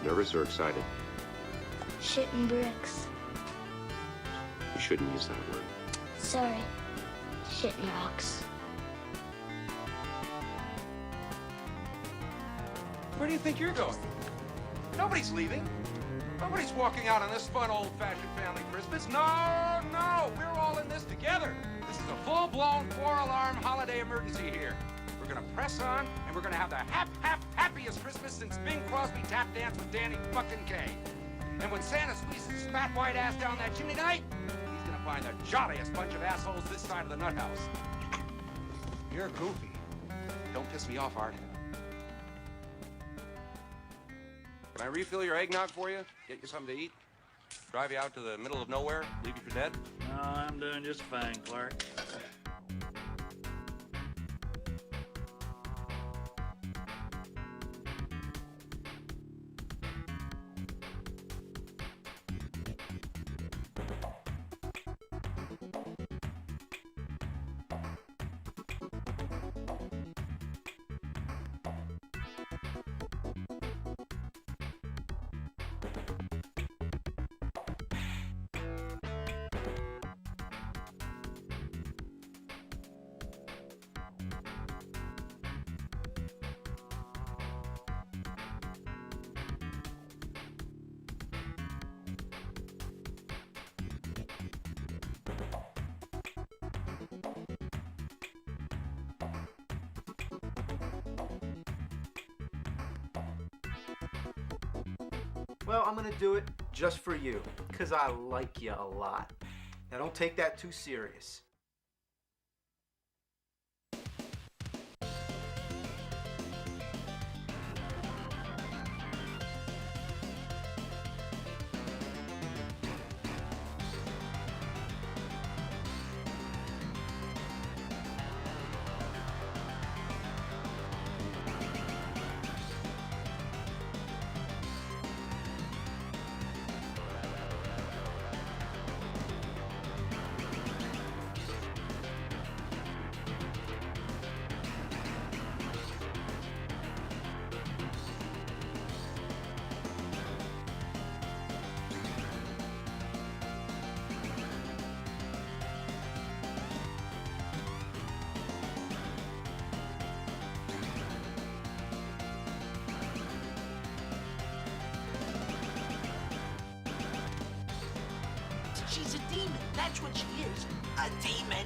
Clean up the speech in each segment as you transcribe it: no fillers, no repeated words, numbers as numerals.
Nervous or excited? Shitting bricks. You shouldn't use that word. Sorry. Shitting rocks. Where do you think you're going? Nobody's leaving. Nobody's walking out on this fun, old-fashioned family Christmas. No, no, we're all in this together. This is a full-blown, four-alarm holiday emergency here. We're gonna press on, and we're gonna have the happiest Christmas since Bing Crosby tap danced with Danny fucking Kaye. And when Santa squeezes his fat white ass down that chimney tonight, he's gonna find the jolliest bunch of assholes this side of the nut house. You're goofy. Don't piss me off, Art. Can I refill your eggnog for you? Get you something to eat? Drive you out to the middle of nowhere? Leave you for dead? No, I'm doing just fine, Clark. Well, I'm gonna do it just for you, because I like you a lot. Now don't take that too serious. She's a demon. That's what she is. A demon.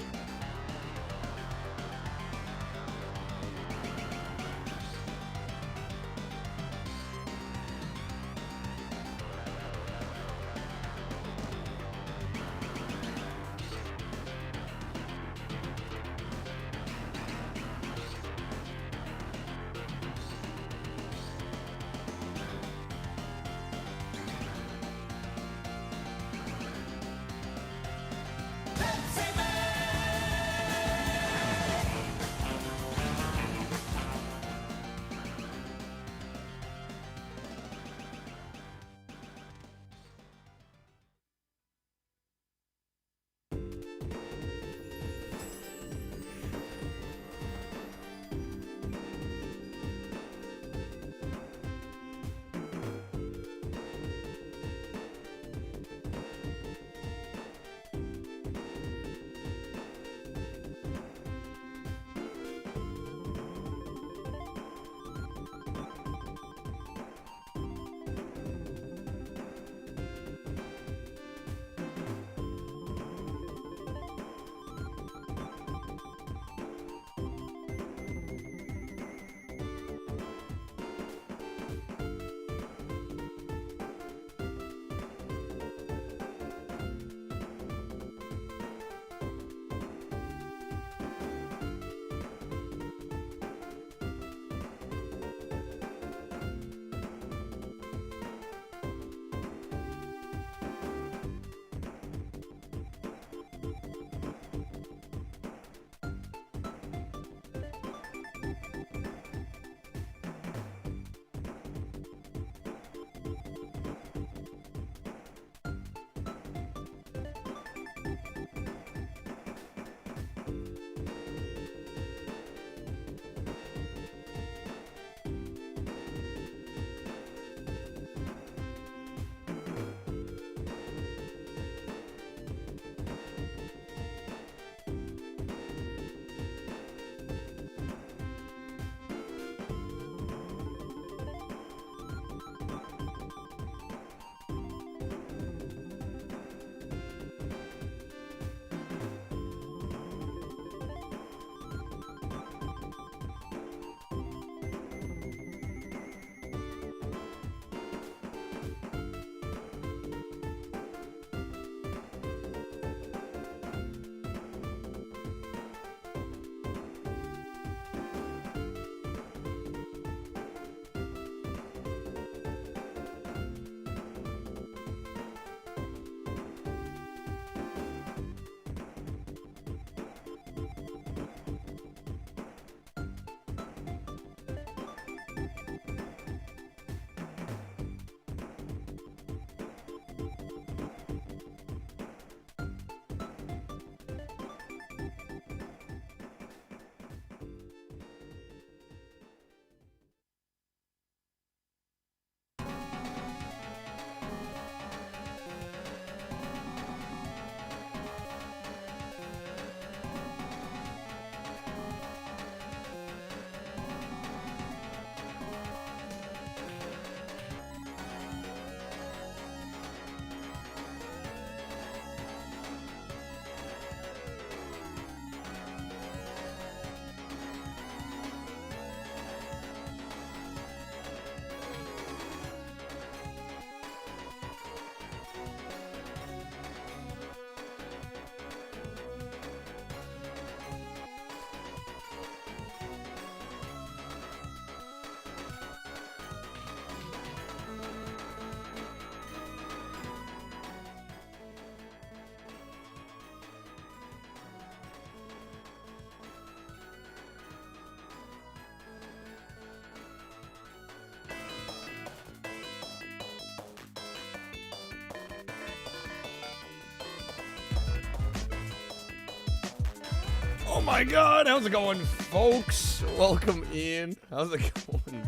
Oh my god, how's it going, folks? Welcome in. How's it going,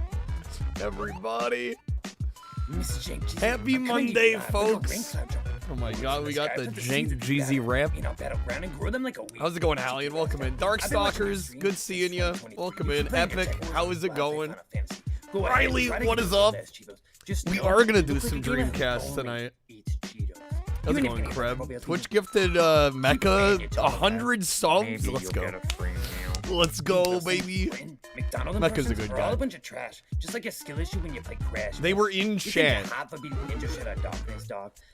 everybody? Happy Monday, folks. Oh my god, we got the Jank Jeezy rap. How's it going, Hallie? And welcome in. Darkstalkers, good seeing you. Welcome in. Epic, how is it going? Riley, what is up? We are gonna do some Dreamcast tonight. How's it going, Kreb? Twitch gifted Mecca 100 subs. Let's go. Let's go, baby. Mecca's a good guy. All a bunch of trash, just like a skill issue when you play Crash. They were in chat.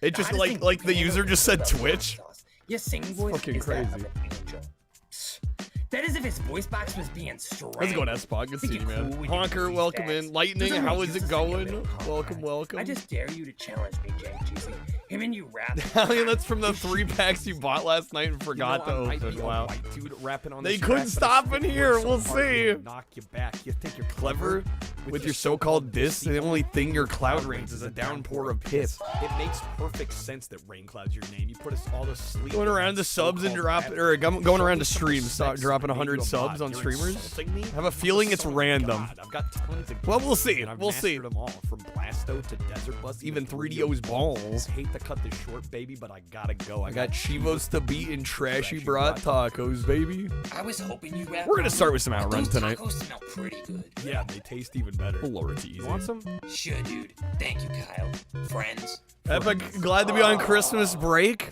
It just like the user just said Twitch. Your singing voice fucking crazy. That is if his voice box was being strange. How's it going, S-Pog? Good to see you, man. Honker, welcome in. Lightning, how is it going? Welcome, welcome. I just dare you to challenge me, Jank Jeezy. Him and you rap. Hallie, that's from the 3 packs you bought last night and forgot to open. Wow. They couldn't stop in here. We'll see. Knock you back. You think you're Clever with your so-called diss? The only thing your cloud rains is a downpour of piss. It makes perfect sense that Rain Cloud's your name. You put us all to sleep. Going around to subs and going around to streams, dropping 100 subs on streamers. I have a feeling it's random. I've got tons of well, we'll see. We'll see. Them all from Blasto to Desert Bus. Even 3DO's balls. Hate to cut this short, baby, but I gotta go. I got Chivos to beat and trashy brat tacos, baby. I was hoping you rap. We're gonna start with some Outrun tonight. Those tacos smell pretty good. Yeah, they taste even better. We'll lower it to easy. You want some? Sure, dude. Thank you, Kyle. Friends. Epic, glad to be on Christmas break.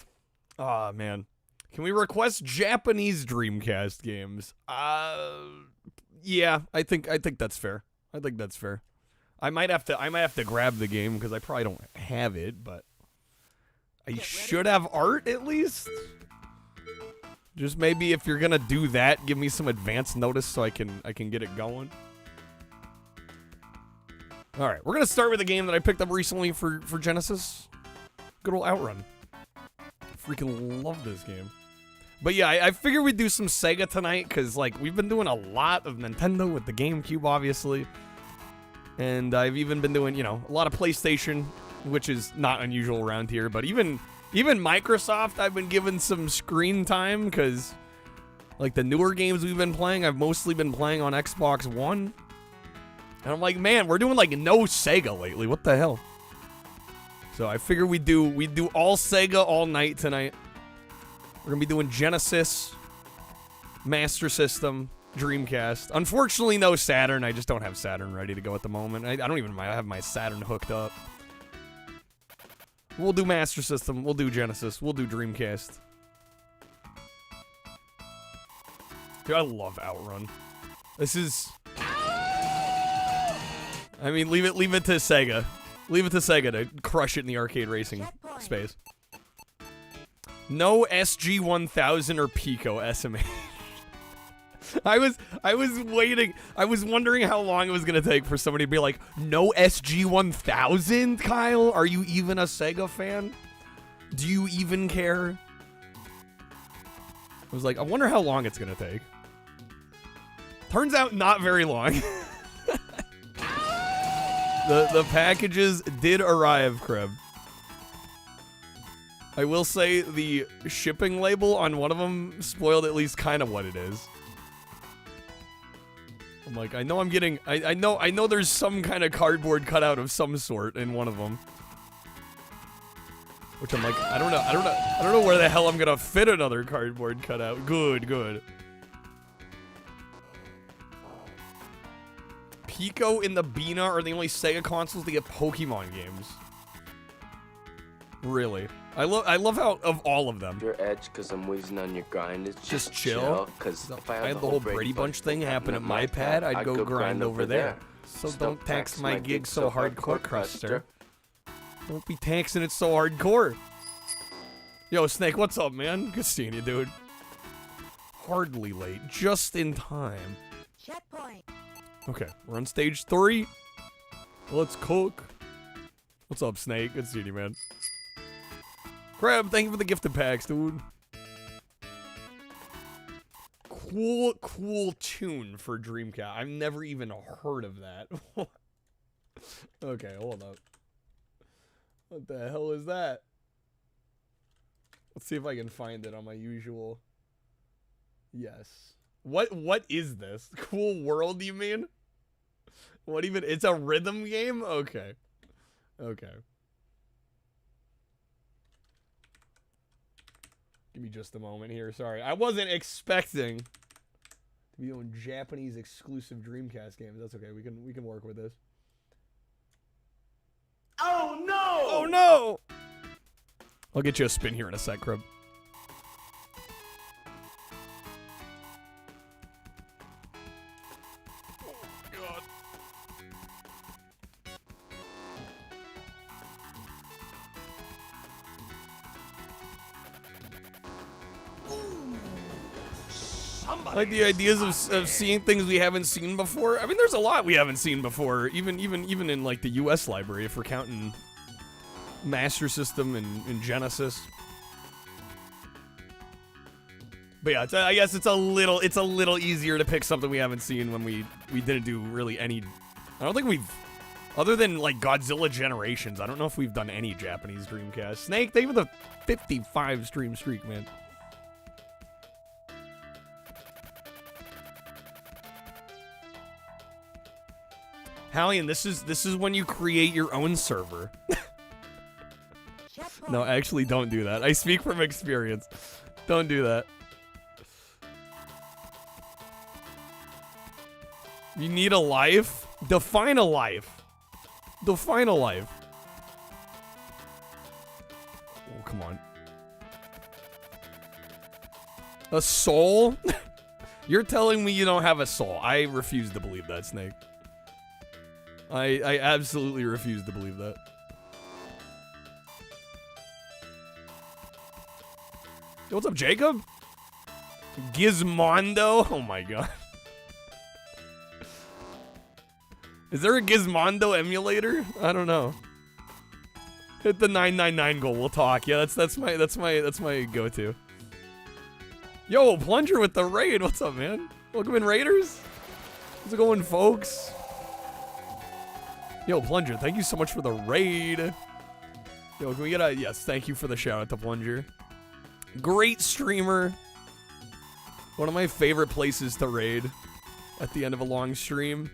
Aw, man. Can we request Japanese Dreamcast games? Yeah, I think that's fair. I think that's fair. I might have to grab the game because I probably don't have it, but I should have art at least. Just maybe if you're gonna do that, give me some advance notice so I can get it going. All right, we're gonna start with a game that I picked up recently for Genesis. Good old Outrun. Freaking love this game. But yeah, I figured we'd do some Sega tonight because like we've been doing a lot of Nintendo with the GameCube, obviously, and I've even been doing a lot of PlayStation, which is not unusual around here. But even Microsoft, I've been given some screen time because like the newer games we've been playing, I've mostly been playing on Xbox One. And I'm like, man, we're doing like no Sega lately. What the hell? So I figured we'd do all Sega all night tonight. We're gonna be doing Genesis, Master System, Dreamcast. Unfortunately, no Saturn. I just don't have Saturn ready to go at the moment. I don't even have my Saturn hooked up. We'll do Master System. We'll do Genesis. We'll do Dreamcast. Dude, I love Outrun. This is... I mean, leave it to Sega. Leave it to Sega to crush it in the arcade racing space. No SG-1000 or Pico SMA. I was waiting. I was wondering how long it was gonna take for somebody to be like, no SG-1000, Kyle? Are you even a Sega fan? Do you even care? I was like, I wonder how long it's gonna take. Turns out not very long. The packages did arrive, Kreb. I will say the shipping label on one of them spoiled at least kind of what it is. I'm like, I know I'm getting, I know there's some kind of cardboard cutout of some sort in one of them. Which I'm like, I don't know where the hell I'm gonna fit another cardboard cutout. Good. Pico and the Bina are the only Sega consoles that get Pokemon games. Really? I love how of all of them. Your edge because I'm wheezing on your grind. It's just chill. Because if I had the whole Brady Bunch thing happen at my pad, I'd go grind over there. So don't tax my gig so hardcore, Cruster. Don't be taxing it so hardcore. Yo, Snake, what's up, man? Good seeing you, dude. Hardly late, just in time. Checkpoint. Okay, we're on stage 3. Let's cook. What's up, Snake? Good seeing you, man. Crab, thank you for the gifted packs, dude. Cool tune for Dreamcast. I've never even heard of that. Okay, hold up. What the hell is that? Let's see if I can find it on my usual Yes. What is this? Cool World, you mean? What even? It's a rhythm game? Okay. Okay. Give me just a moment here. Sorry. I wasn't expecting to be doing Japanese exclusive Dreamcast games. That's okay. We can work with this. Oh no! Oh no! I'll get you a spin here in a sec, Crib. I like the ideas of seeing things we haven't seen before. I mean, there's a lot we haven't seen before, even in like the U.S. library, if we're counting Master System and Genesis. But yeah, I guess it's a little easier to pick something we haven't seen when we didn't do really any. I don't think we've, other than like Godzilla Generations, I don't know if we've done any Japanese Dreamcast. Snake, thank you for the 55 stream streak, man. Hallian, this is when you create your own server. No, actually, don't do that. I speak from experience. Don't do that. You need a life? Define a life. Define a life. Oh, come on. A soul? You're telling me you don't have a soul. I refuse to believe that, Snake. I absolutely refuse to believe that. Yo, what's up, Jacob? Gizmondo? Oh my god. Is there a Gizmondo emulator? I don't know. Hit the 999 goal. We'll talk. Yeah, that's my go-to. Yo, Plunger with the raid. What's up, man? Welcome in, Raiders. How's it going, folks? Yo, Plunger, thank you so much for the raid. Yo, can we get a... Yes, thank you for the shout-out to Plunger. Great streamer. One of my favorite places to raid at the end of a long stream.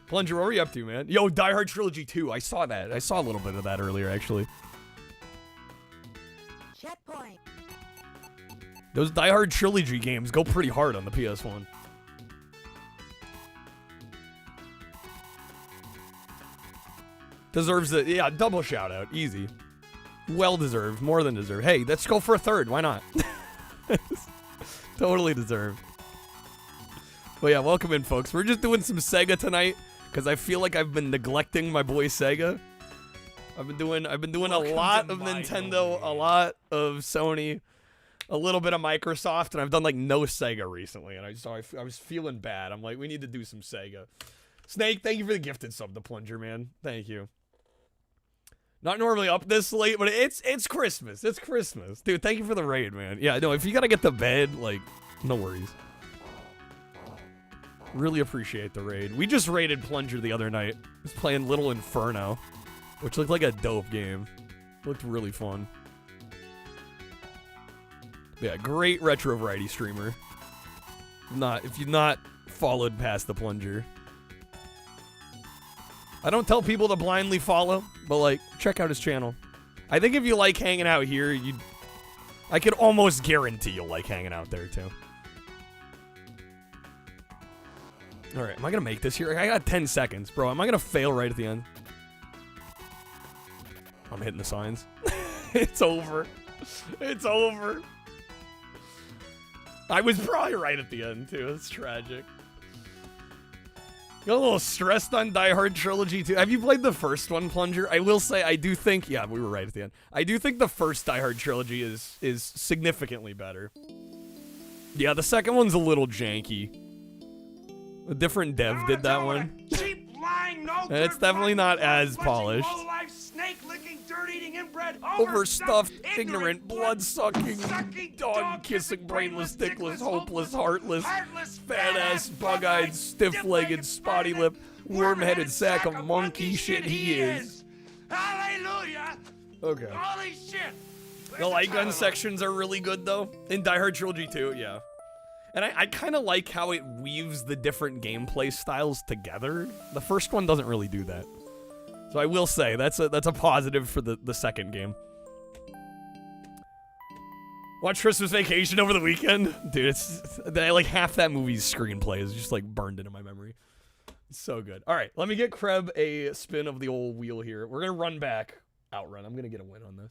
Plunger, what were you up to, man? Yo, Die Hard Trilogy 2. I saw that. I saw a little bit of that earlier, actually. Checkpoint. Those Die Hard Trilogy games go pretty hard on the PS1. Deserves it. Yeah, double shout out. Easy. Well deserved. More than deserved. Hey, let's go for a third. Why not? Totally deserved. But yeah, welcome in, folks. We're just doing some Sega tonight because I feel like I've been neglecting my boy Sega. I've been doing a lot of Nintendo, a lot of Sony, a little bit of Microsoft, and I've done like no Sega recently. And I was feeling bad. I'm like, we need to do some Sega. Snake, thank you for the gifted sub to Plunger, man. Thank you. Not normally up this late, but it's Christmas. It's Christmas. Dude, thank you for the raid, man. Yeah, no, if you gotta get to bed, like, no worries. Really appreciate the raid. We just raided Plunger the other night. He was playing Little Inferno, which looked like a dope game. Looked really fun. Yeah, great retro variety streamer. If you've not followed past the Plunger. I don't tell people to blindly follow, but like, check out his channel. I think if you like hanging out here, I could almost guarantee you'll like hanging out there too. All right, am I gonna make this here? I got 10 seconds, bro. Am I gonna fail right at the end? I'm hitting the signs. It's over. It's over. I was probably right at the end too. It's tragic. Got a little stressed on Die Hard Trilogy 2. Have you played the first one, Plunger? I will say, I do think... Yeah, we were right at the end. I do think the first Die Hard Trilogy is significantly better. Yeah, the second one's a little janky. A different dev did that one. Cheap, lying, no And it's definitely not as polished. Low-life, snake-licking, dirt-eating, inbred, Overstuffed, ignorant, blood-sucking, dog-kissing, brainless, dickless, hopeless, heartless, fat-ass, bug-eyed, stiff-legged, spotty-lipped, worm-headed sack of monkey shit he is. Hallelujah! Okay. Holy shit! The light gun sections are really good, though. In Die Hard Trilogy 2, yeah. And I kind of like how it weaves the different gameplay styles together. The first one doesn't really do that. So I will say, that's a positive for the second game. Watch Christmas Vacation over the weekend? Dude, it's like half that movie's screenplay is just like burned into my memory. It's so good. All right, let me get Kreb a spin of the old wheel here. We're going to run back. Outrun. I'm going to get a win on this.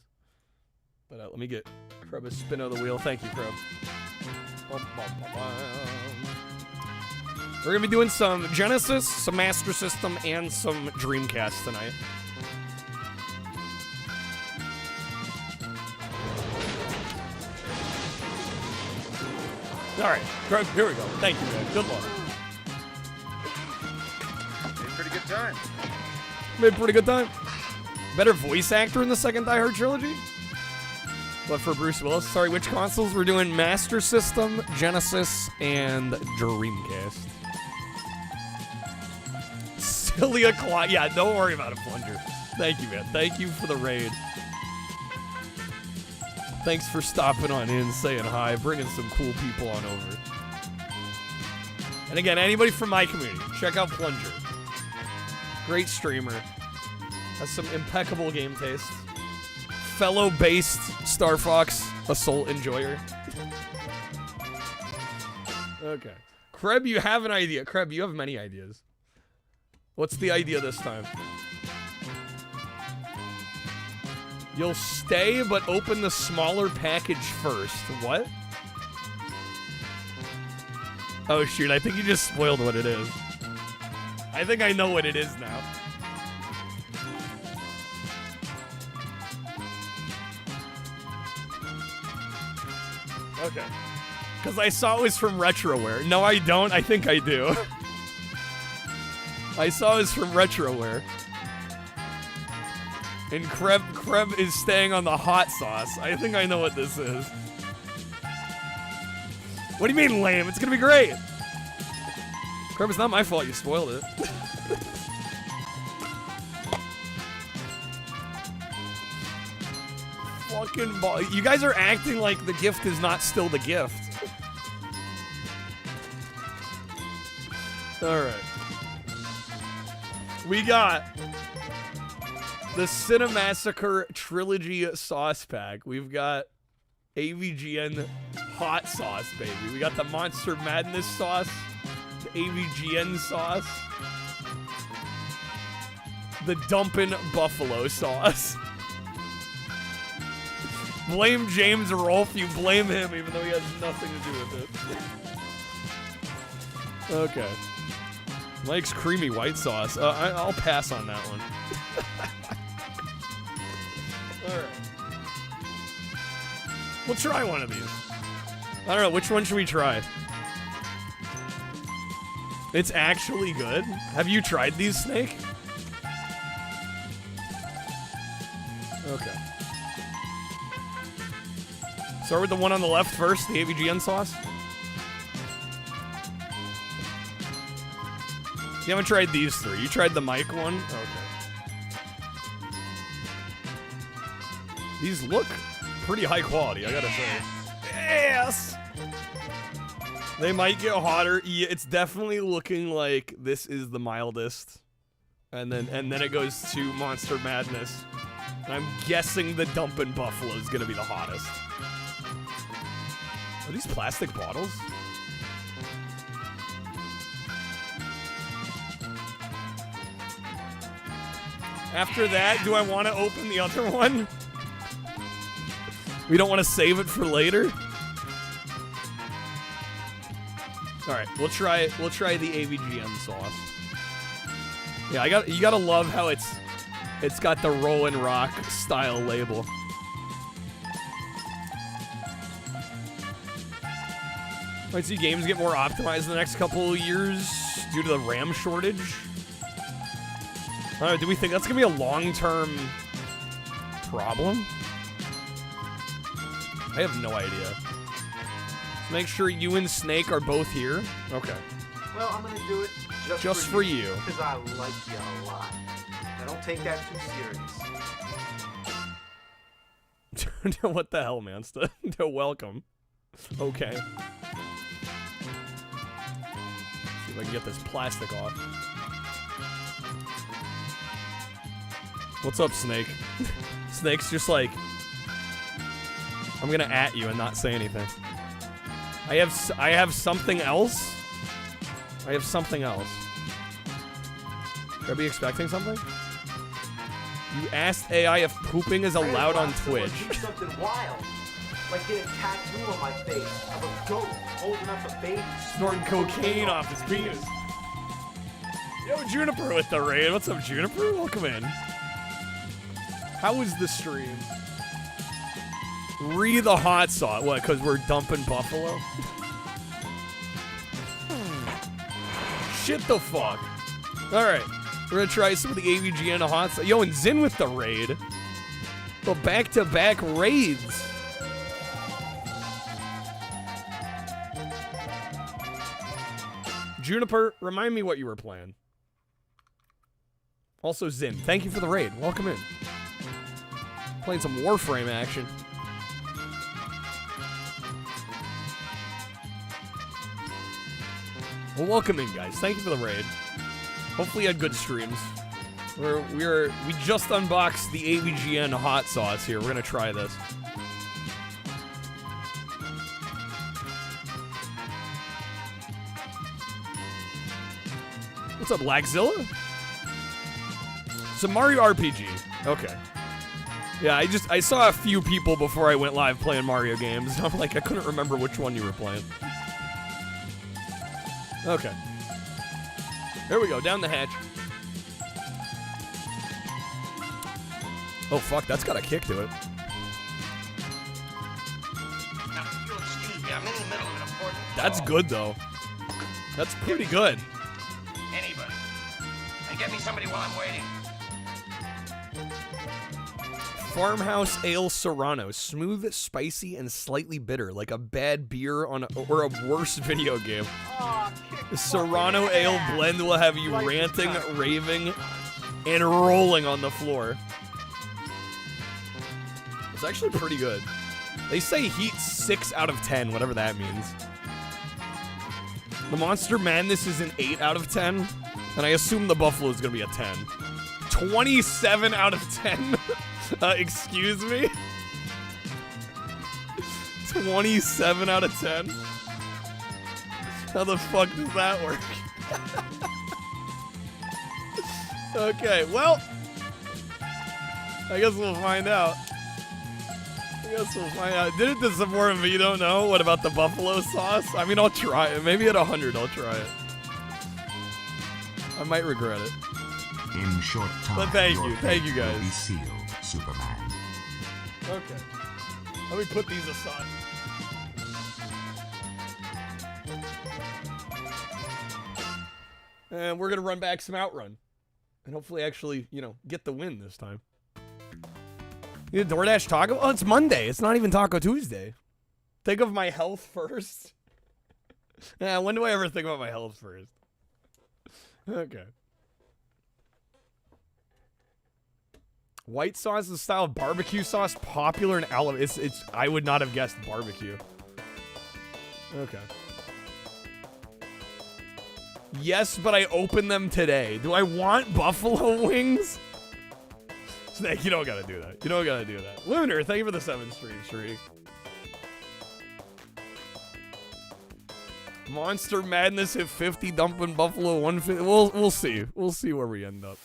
But let me get Kreb a spin of the wheel. Thank you, Kreb. We're going to be doing some Genesis, some Master System, and some Dreamcast tonight. All right, Kreb, here we go. Thank you, man. Good luck. Made pretty good time. Made pretty good time. Better voice actor in the second Die Hard trilogy? But for Bruce Willis. Sorry, which consoles? We're doing Master System, Genesis, and Dreamcast. Celia Clyde. Yeah, don't worry about it, Plunger. Thank you, man. Thank you for the raid. Thanks for stopping on in, saying hi, bringing some cool people on over. And again, anybody from my community, check out Plunger. Great streamer. Has some impeccable game taste. Fellow-based Star Fox Assault enjoyer. Okay. Kreb, you have an idea. Kreb, you have many ideas. What's the idea this time? You'll stay, but open the smaller package first. What? Oh, shoot. I think you just spoiled what it is. I think I know what it is now. Okay. Because I saw it was from Retroware. No, I don't. I think I do. I saw it was from Retroware. And Kreb is staying on the hot sauce. I think I know what this is. What do you mean lame? It's gonna be great. Kreb, it's not my fault you spoiled it. Fucking ball. You guys are acting like the gift is not still the gift. Alright. We got the Cinemassacre Trilogy Sauce Pack. We've got AVGN Hot Sauce, baby. We got the Monster Madness Sauce, the AVGN Sauce, the Dumpin' Buffalo Sauce. Blame James Rolfe, you blame him even though he has nothing to do with it. Okay. Mike's creamy white sauce. I'll pass on that one. Alright. We'll try one of these. I don't know, which one should we try? It's actually good. Have you tried these, Snake? Okay. Start with the one on the left first, the AVGN sauce. You haven't tried these three. You tried the Mike one? Okay. These look pretty high quality, I gotta say. Yes! They might get hotter. Yeah, it's definitely looking like this is the mildest. And then it goes to Monster Madness. And I'm guessing the Dumpin' Buffalo is gonna be the hottest. Are these plastic bottles? After that, do I want to open the other one? We don't want to save it for later? Alright, we'll try the AVGN sauce. Yeah, you gotta love how it's got the Rollin' Rock style label. Might see games get more optimized in the next couple of years due to the RAM shortage. I don't know, do we think that's gonna be a long-term problem? I have no idea. Let's make sure you and Snake are both here. Okay. Well, I'm gonna do it just for you. Because I like you a lot. I don't take that too serious. What the hell, man? Welcome. Okay. if I can get this plastic off. What's up, Snake? Snake's just like, I'm gonna at you and not say anything. I have something else? I have something else. Should I be expecting something? You asked AI if pooping is allowed on Twitch. Do something wild, like get a tattoo on my face of a goat holding up a baby. Snorting cocaine off his penis. Yo, Juniper with the raid. What's up, Juniper? Welcome in. How was the stream? The hot sauce. What, because we're dumping Buffalo? Shit the fuck. Alright. We're gonna try some of the AVGN hot sauce. Yo, and Zin with the raid. Well, back-to-back raids. Juniper, remind me what you were playing. Also, Zin, thank you for the raid. Welcome in. Playing some Warframe action. Well, welcome in, guys. Thank you for the raid. Hopefully you had good streams. We just unboxed the AVGN hot sauce here. We're gonna try this. What's up, Lagzilla? It's a Mario RPG. Okay. Yeah, I saw a few people before I went live playing Mario games. I'm like, I couldn't remember which one you were playing. Okay. Here we go, down the hatch. Oh, fuck, that's got a kick to it. Now, if you'll excuse me, I'm in the middle of an important That's call. good, though. That's pretty good. Anybody. And get me somebody while I'm waiting. Farmhouse Ale Serrano. Smooth, spicy, and slightly bitter. Like a bad beer or a worse video game. The Serrano Ale blend will have you ranting, raving, and rolling on the floor. It's actually pretty good. They say heat 6 out of 10, whatever that means. The Monster Madness is an 8 out of 10, and I assume the Buffalo is going to be a 10. 27 out of 10? Excuse me? 27 out of 10? How the fuck does that work? Okay, well, I guess we'll find out. Did it disappoint him, but you don't know? What about the buffalo sauce? I mean, I'll try it. Maybe at 100, I'll try it. I might regret it. In short time, But thank your you fate guys. will be sealed, Superman. Okay. Let me put these aside. And we're going to run back some Outrun. And hopefully actually, get the win this time. You need a DoorDash taco? Oh, it's Monday. It's not even Taco Tuesday. Think of my health first. Yeah, when do I ever think about my health first? Okay. White sauce is a style of barbecue sauce popular in Alabama. It's I would not have guessed barbecue. Okay. Yes, but I opened them today. Do I want buffalo wings? Snake, you don't gotta do that. You don't gotta do that. Lunar, thank you for the 7 streak. Monster Madness hit 50, dumping Buffalo 150. We'll see. We'll see where we end up.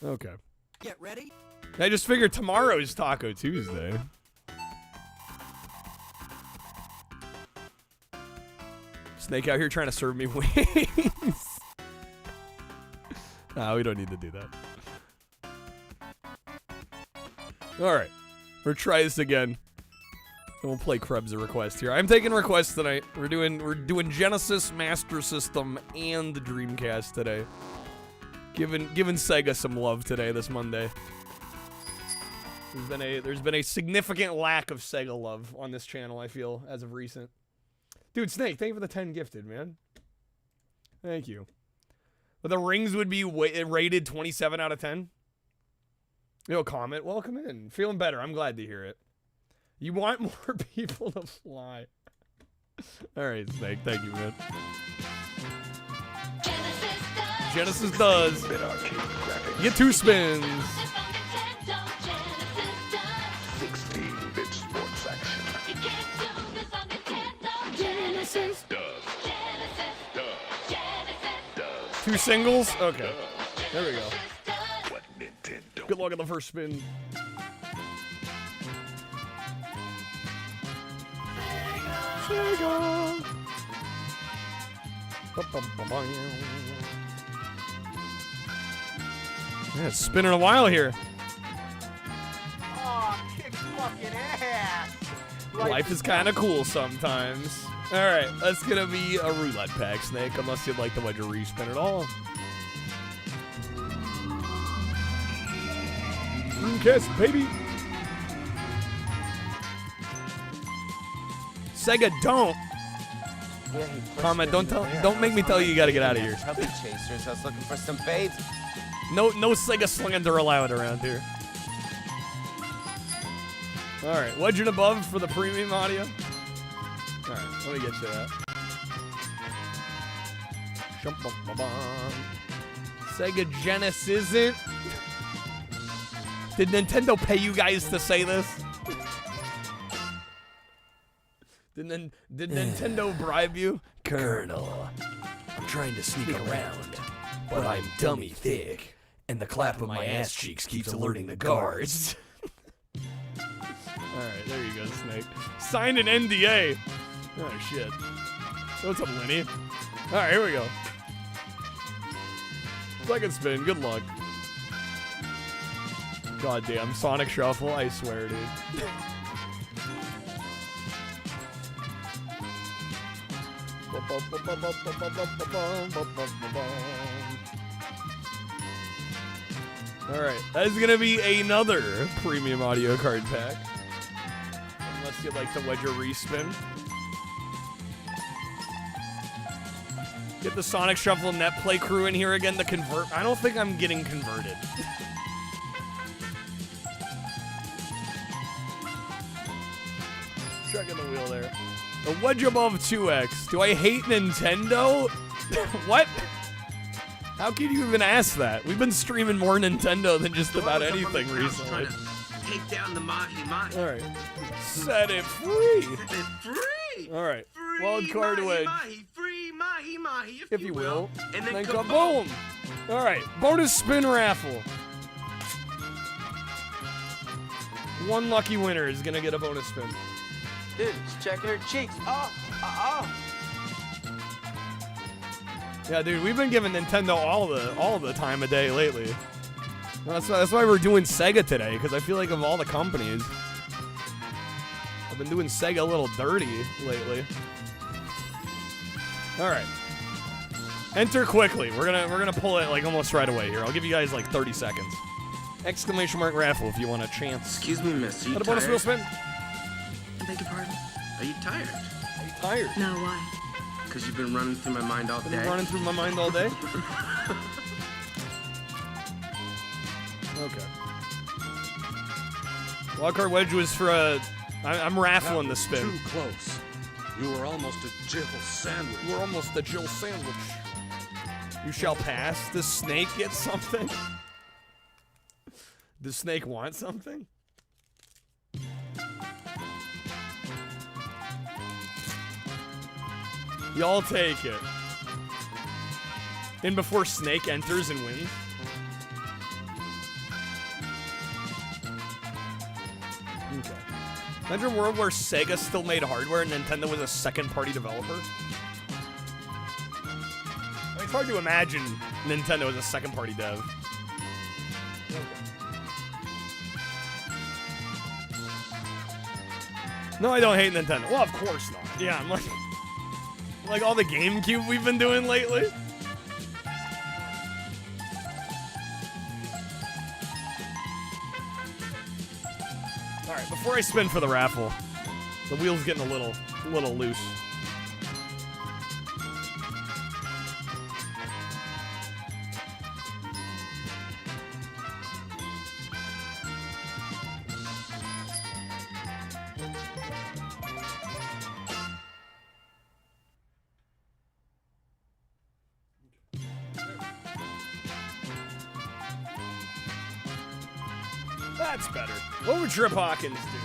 Okay. Get ready. I just figured tomorrow's Taco Tuesday. Snake out here trying to serve me wings. No, we don't need to do that. Alright. We'll try this again. And we'll play Krebs a request here. I'm taking requests tonight. We're doing Genesis, Master System, and the Dreamcast today. Giving Sega some love today, this Monday. There's been a significant lack of Sega love on this channel, I feel, as of recent. Dude, Snake, thank you for the 10 gifted, man. Thank you. But the rings would be rated 27 out of 10. Comment. Welcome in. Feeling better. I'm glad to hear it. You want more people to fly. All right, Snake. Thank you, man. Genesis does. You get 2 spins. 16-bit sports action. Genesis. 2 singles? Okay. There we go. What Nintendo? Good luck on the first spin. SEGA. Yeah, it's spinning a while here. Oh, kick fucking ass. Life is kind of cool sometimes. All right, that's gonna be a roulette pack, Snake, unless you'd like to wedge a respin at all. Dreamcast, baby. SEGA, don't. Comment, don't make me tell you gotta get out of here. Chubby chasers. I was looking for some babes. No SEGA slinging are allowed around here. All right, wedge and above for the premium audio. All right, let me get you that. SEGA Genesis isn't. Did Nintendo pay you guys to say this? Did Nintendo bribe you? Colonel, I'm trying to sneak around, but I'm dummy thick, and the clap of my ass cheeks keeps alerting the guards. Alright, there you go, Snake. Signed an NDA. Oh, shit. What's up, Lenny? Alright, here we go. Second spin, good luck. Goddamn, Sonic Shuffle, I swear, dude. Alright, that is gonna be another premium audio card pack. Unless you'd like to wedge a respin. Get the Sonic Shuffle Net Play crew in here again to convert. I don't think I'm getting converted. Checking the wheel there. A wedge above 2x. Do I hate Nintendo? What? How can you even ask that? We've been streaming more Nintendo than just about anything recently. Take down the mahi-mahi. Alright. Set it free! Set it free! Alright. Free Wild card wedge. mahi-mahi, free mahi-mahi, If you will. And then kaboom! Alright. Bonus spin raffle. One lucky winner is gonna get a bonus spin. Dude, she's checking her cheeks. Oh. Yeah, dude, we've been giving Nintendo all the time of day lately. That's why we're doing SEGA today, because I feel like of all the companies, I've been doing SEGA a little dirty lately. All right, enter quickly. We're gonna pull it like almost right away here. I'll give you guys like 30 seconds. Exclamation mark raffle if you want a chance. Excuse me, miss. Are you Got a bonus wheel spin? I beg your pardon? Are you tired? Are you tired? No, why? Because you've been running through my mind all day. Been running through my mind all day. Okay. Wildcard wedge was for a. I'm raffling the spin. Too close. You were almost a Jill sandwich. We're almost a Jill sandwich. You shall pass. Does Snake get something? Does Snake want something? Y'all take it. And before Snake enters and wins. Okay. Imagine a world where Sega still made hardware and Nintendo was a second-party developer. I mean, it's hard to imagine Nintendo as a second-party dev. Okay. No, I don't hate Nintendo. Well, of course not. Yeah, I'm like all the GameCube we've been doing lately. All right, before I spin for the raffle, the wheel's getting a little loose. That's better. What would Trip Hawkins do?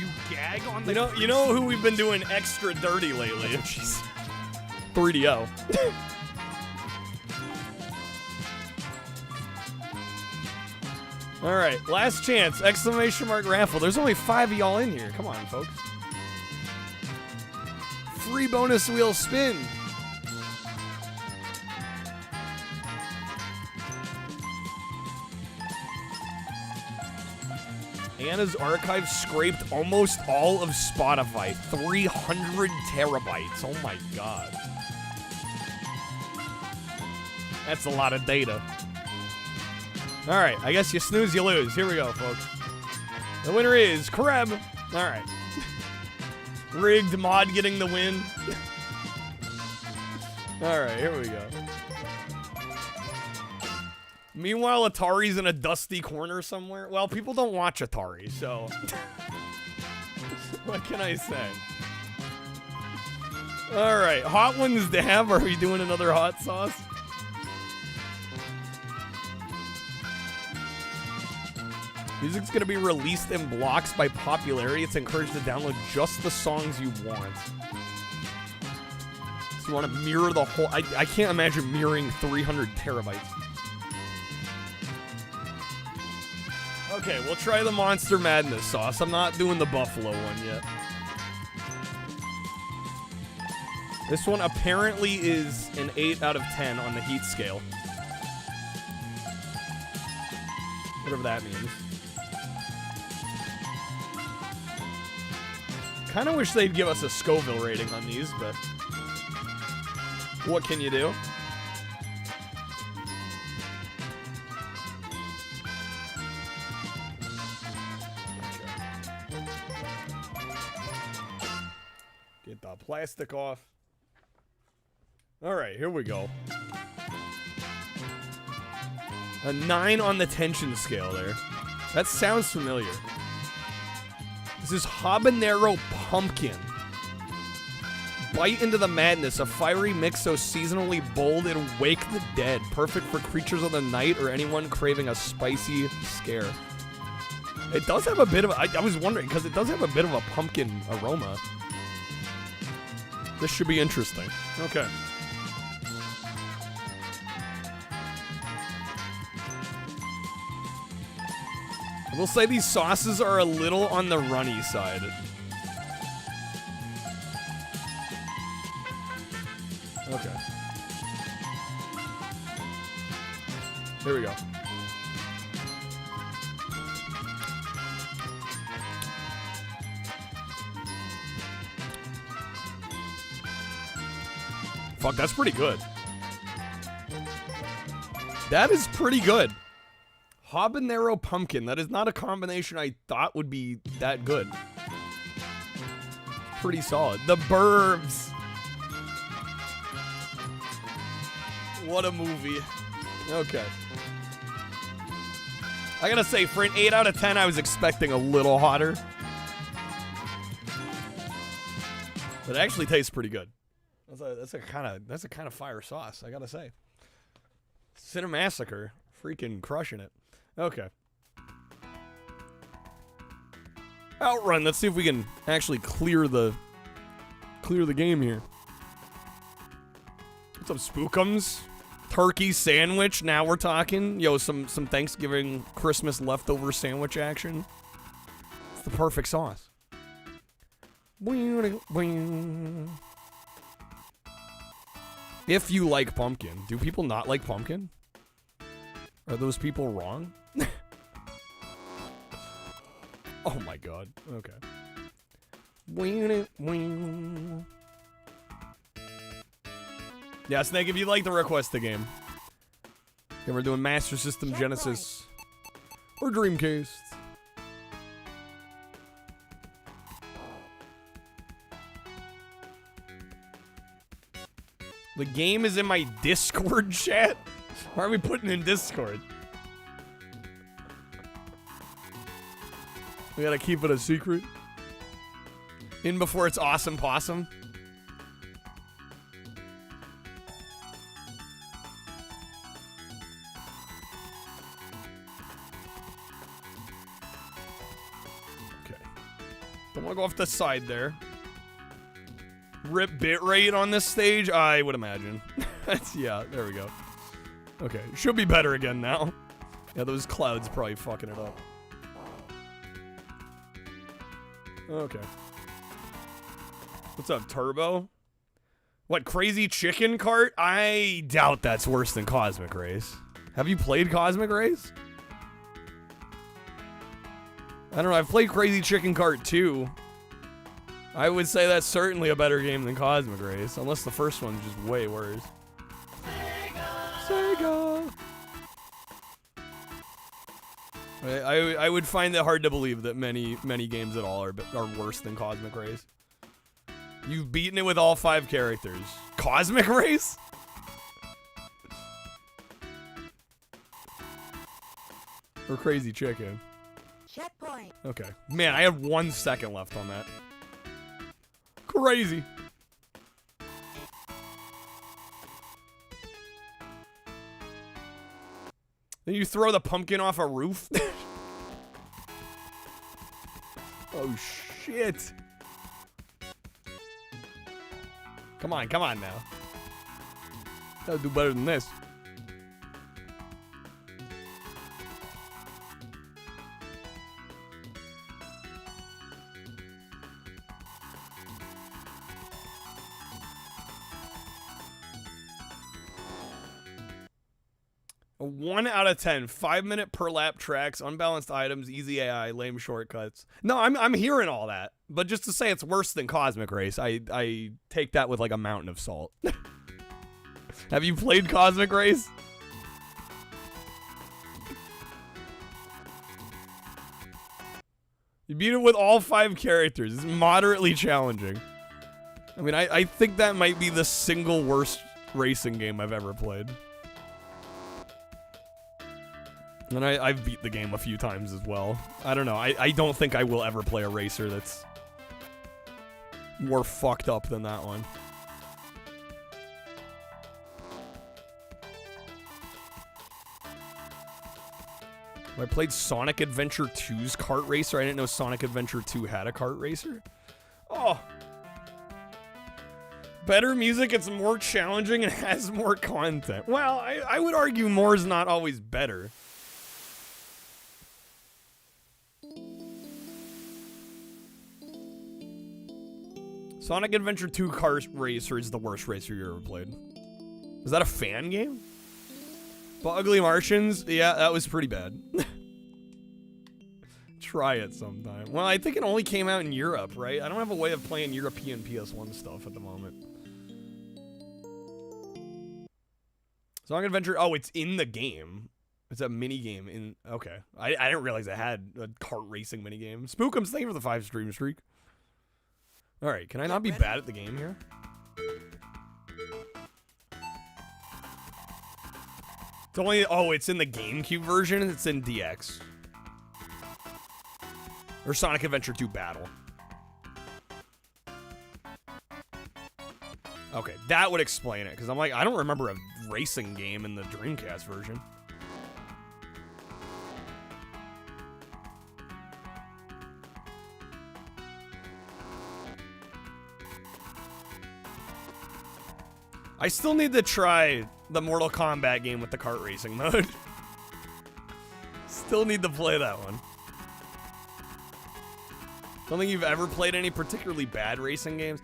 You gag on the. You know who we've been doing extra dirty lately? Jeez. 3DO. All right, last chance! Exclamation mark raffle. There's only 5 of y'all in here. Come on, folks. Free bonus wheel spin. Anna's archive scraped almost all of Spotify. 300 terabytes. Oh my god. That's a lot of data. Alright, I guess you snooze, you lose. Here we go, folks. The winner is Kreb. Alright. Rigged mod getting the win. Alright, here we go. Meanwhile, Atari's in a dusty corner somewhere. Well, people don't watch Atari, so... what can I say? Alright, hot ones to have. Are we doing another hot sauce? Music's gonna be released in blocks by popularity. It's encouraged to download just the songs you want. So you want to mirror the whole... I can't imagine mirroring 300 terabytes. Okay, we'll try the Monster Madness sauce. I'm not doing the Buffalo one yet. This one apparently is an 8 out of 10 on the heat scale. Whatever that means. Kind of wish they'd give us a Scoville rating on these, but what can you do? Get the plastic off. All right, here we go. A 9 on the tension scale there. That sounds familiar. This is Habanero Pumpkin. Bite into the madness, a fiery mix so seasonally bold it'll wake the dead. Perfect for creatures of the night or anyone craving a spicy scare. It does have a bit of, I was wondering, because it does have a bit of a pumpkin aroma. This should be interesting. Okay. I will say these sauces are a little on the runny side. Okay. Here we go. Fuck, that's pretty good. That is pretty good. Habanero pumpkin. That is not a combination I thought would be that good. Pretty solid. The Burbs. What a movie. Okay. I gotta say, for an 8 out of 10, I was expecting a little hotter. But it actually tastes pretty good. That's a kind of fire sauce, I gotta say. Cinemassacre. Freaking crushing it. Okay. Outrun. Let's see if we can actually clear the game here. What's up, Spookums? Turkey sandwich. Now we're talking. Yo, some Thanksgiving Christmas leftover sandwich action. It's the perfect sauce. If you like pumpkin. Do people not like pumpkin? Are those people wrong? Oh my god. Okay. Yeah, Snake, if you'd like to request the game. Okay, we're doing Master System, Genesis, or Dreamcast. The game is in my Discord chat? Why are we putting in Discord? We gotta keep it a secret. In before it's awesome possum. Don't want to go off the side there. Rip bitrate on this stage, I would imagine. Yeah, there we go. Okay, should be better again now. Yeah, those clouds probably fucking it up. Okay. What's up, Turbo? What, Crazy Chicken Cart? I doubt that's worse than Cosmic Race. Have you played Cosmic Race? I don't know, I've played Crazy Chicken Cart 2. I would say that's certainly a better game than Cosmic Race, unless the first one's just way worse. Sega! I would find it hard to believe that many games at all are worse than Cosmic Race. You've beaten it with all 5 characters. Cosmic Race? Or Crazy Chicken? Checkpoint. Okay. Man, I have 1 second left on that. Crazy. Then you throw the pumpkin off a roof? Oh, shit. Come on now. Gotta do better than this. A 1 out of 10. 5-minute per lap tracks, unbalanced items, easy AI, lame shortcuts. No, I'm hearing all that. But just to say it's worse than Cosmic Race, I take that with like a mountain of salt. Have you played Cosmic Race? You beat it with all 5 characters. It's moderately challenging. I mean, I think that might be the single worst racing game I've ever played. And I've beat the game a few times as well. I don't know. I don't think I will ever play a racer that's more fucked up than that one. I played Sonic Adventure 2's kart racer. I didn't know Sonic Adventure 2 had a kart racer. Oh. Better music, it's more challenging, and has more content. Well, I would argue more is not always better. Sonic Adventure 2 Kart Racer is the worst racer you ever played. Is that a fan game? But Ugly Martians? Yeah, that was pretty bad. Try it sometime. Well, I think it only came out in Europe, right? I don't have a way of playing European PS1 stuff at the moment. Sonic Adventure, oh, it's in the game. It's a mini game in, okay. I didn't realize it had a kart racing mini game. Spookums, thank you for the 5 stream streak. All right, can I not be bad at the game here? It's only, oh, it's in the GameCube version. It's in DX. Or Sonic Adventure 2 Battle. Okay, that would explain it, because I'm like, I don't remember a racing game in the Dreamcast version. I still need to try the Mortal Kombat game with the kart racing mode. Still need to play that one. Don't think you've ever played any particularly bad racing games.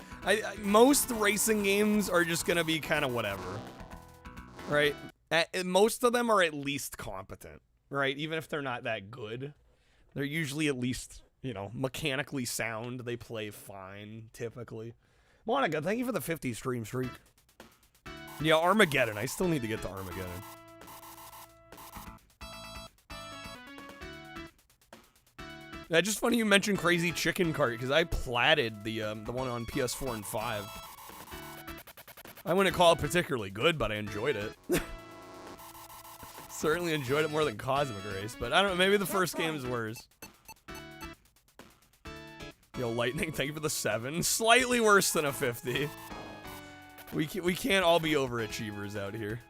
Most racing games are just gonna be kind of whatever, right? Most of them are at least competent, right? Even if they're not that good, they're usually at least, you know, mechanically sound. They play fine, typically. Monica, thank you for the 50 stream streak. Yeah, Armageddon. I still need to get to Armageddon. Yeah, just funny you mentioned Crazy Chicken Cart, because I platted the one on PS4 and 5. I wouldn't call it particularly good, but I enjoyed it. Certainly enjoyed it more than Cosmic Race, but I don't know, maybe the first game's worse. Yo, Lightning, thank you for the 7. Slightly worse than a 50. We can't all be overachievers out here.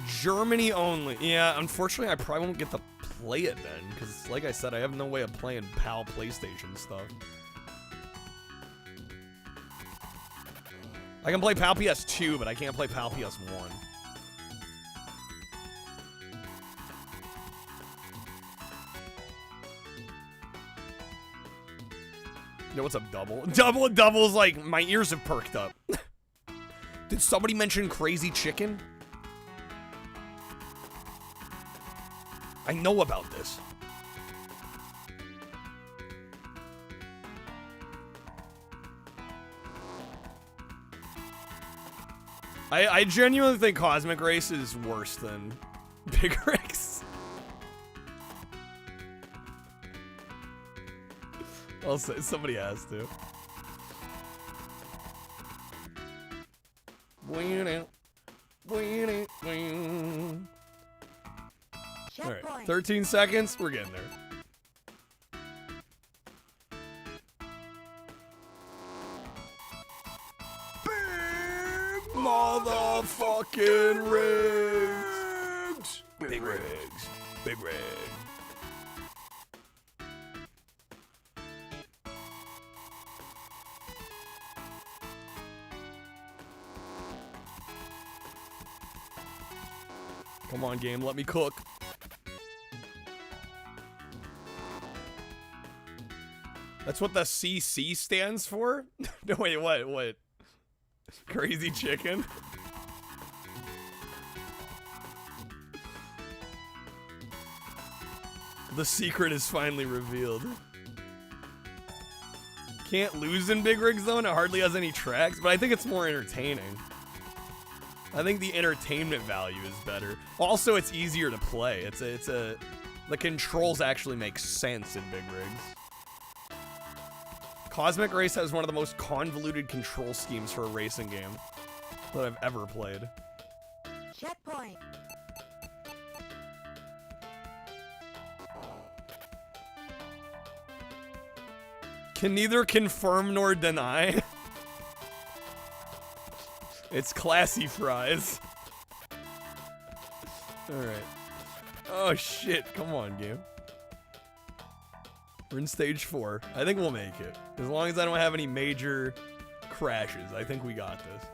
Germany only. Yeah, unfortunately, I probably won't get to play it then, because like I said, I have no way of playing PAL PlayStation stuff. I can play PAL PS2, but I can't play PAL PS1. Yo, what's up, Double? Double's like, my ears have perked up. Did somebody mention Crazy Chicken? I know about this. I genuinely think Cosmic Race is worse than Big Rigs. I'll say somebody has to. Alright, 13 seconds, we're getting there. Big motherfucking rigs! Big rigs. Big rigs. Come on, game, let me cook. That's what the CC stands for? No, wait, what? Crazy Chicken? The secret is finally revealed. Can't lose in Big Rigs though, and it hardly has any tracks, but I think it's more entertaining. I think the entertainment value is better. Also, it's easier to play. The controls actually make sense in Big Rigs. Cosmic Race has one of the most convoluted control schemes for a racing game that I've ever played. Checkpoint. Can neither confirm nor deny. It's classy fries. Alright. Oh shit, come on, game. We're in stage 4. I think we'll make it. As long as I don't have any major crashes, I think we got this.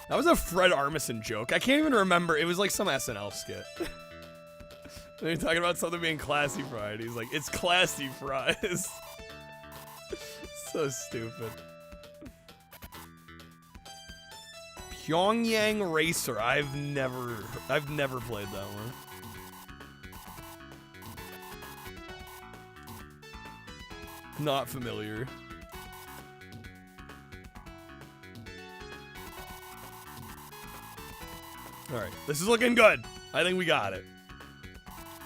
That was a Fred Armisen joke. I can't even remember. It was like some SNL skit. They're talking about something being classy fried. He's like, it's classy fries. So stupid. Pyongyang Racer. I've never played that one. Not familiar. Alright, this is looking good. I think we got it.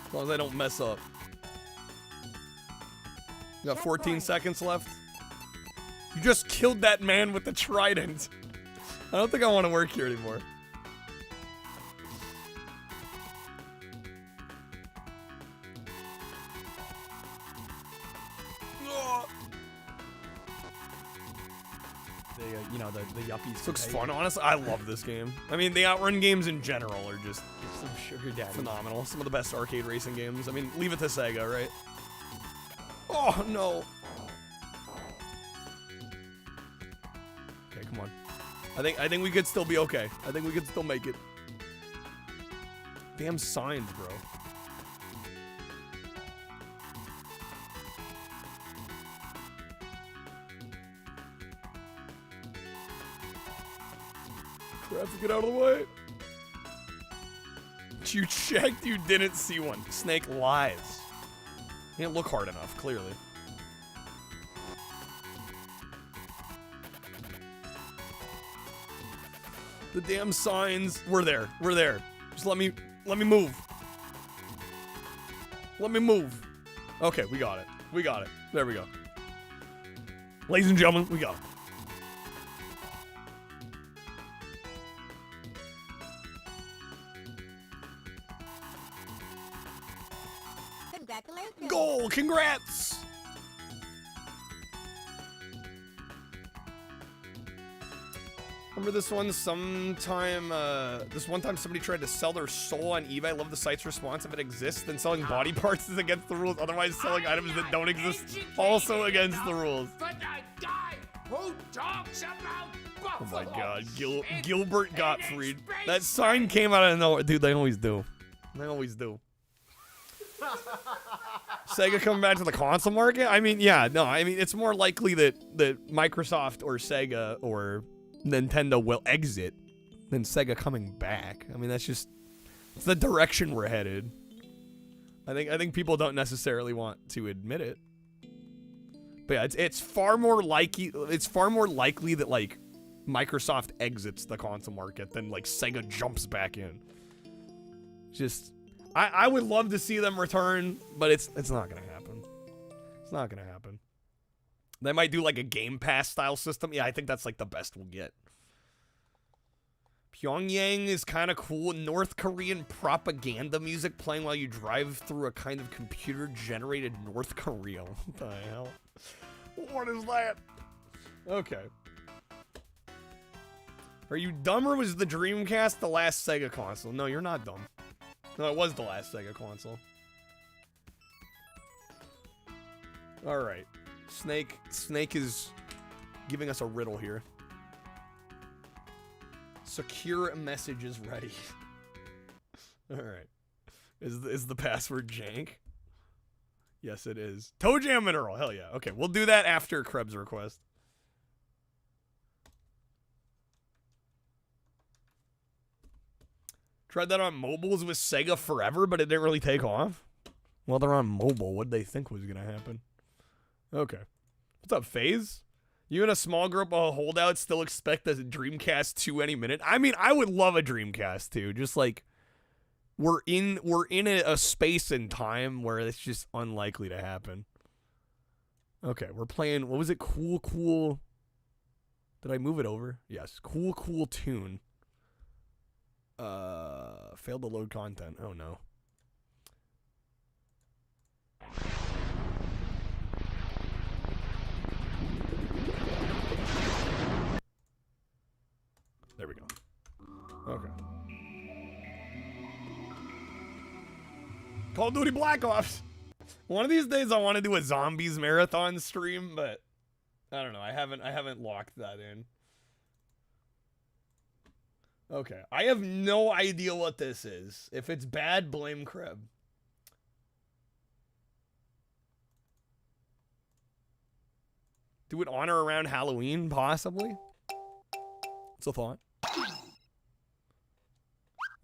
As long as I don't mess up. We got 14 seconds left. You just killed that man with the trident. I don't think I want to work here anymore. You know, the yuppies. This looks fun, honestly. I love this game. I mean, the Outrun games in general are just some sugar daddy. Phenomenal. Some of the best arcade racing games. I mean, leave it to Sega, right? Oh, no. Okay, come on. I think we could still be okay. I think we could still make it. Damn signs, bro. Crap, get out of the way. You checked, you didn't see one. Snake lies. You didn't look hard enough, clearly. The damn signs. We're there. We're there. Just let me move. Let me move. Okay, we got it. We got it. There we go. Ladies and gentlemen, we got it. Goal! Congrats! Remember this one time somebody tried to sell their soul on eBay. I love the site's response. If it exists, then selling body parts is against the rules. Otherwise, selling items that don't exist also against the rules. Who talks about Oh my god, Gilbert Gottfried. That sign came out of nowhere. Dude, they always do. They always do. Sega coming back to the console market? I mean, yeah, no, I mean, it's more likely that Microsoft or Sega or Nintendo will exit than Sega coming back. I mean, it's the direction we're headed. I think people don't necessarily want to admit it. But yeah, it's far more likely that like Microsoft exits the console market than like Sega jumps back in. I would love to see them return, but it's not gonna happen. It's not gonna happen. They might do like a Game Pass style system. Yeah, I think that's like the best we'll get. Pyongyang is kind of cool. North Korean propaganda music playing while you drive through a kind of computer-generated North Korea. What the hell? What is that? Okay. Are you dumb, or was the Dreamcast the last Sega console? No, you're not dumb. No, it was the last Sega console. Alright. Snake is giving us a riddle here. Secure message is ready. Alright. Is the password jank? Yes, it is. Toe Jam Mineral. Hell yeah. Okay, we'll do that after Krebs' request. Tried that on mobiles with Sega forever, but it didn't really take off. Well, they're on mobile. What'd they think was gonna happen? Okay. What's up, FaZe? You and a small group of holdouts still expect a Dreamcast 2 any minute? I mean, I would love a Dreamcast 2. Just like we're in a space and time where it's just unlikely to happen. Okay, we're playing, what was it? Cool. Did I move it over? Yes. Cool Tune. Failed to load content. Oh no. There we go. Okay. Call of Duty Black Ops. One of these days I want to do a zombies marathon stream, but I don't know. I haven't locked that in. Okay, I have no idea what this is. If it's bad, blame Kreb. Do it on or around Halloween, possibly? It's a thought.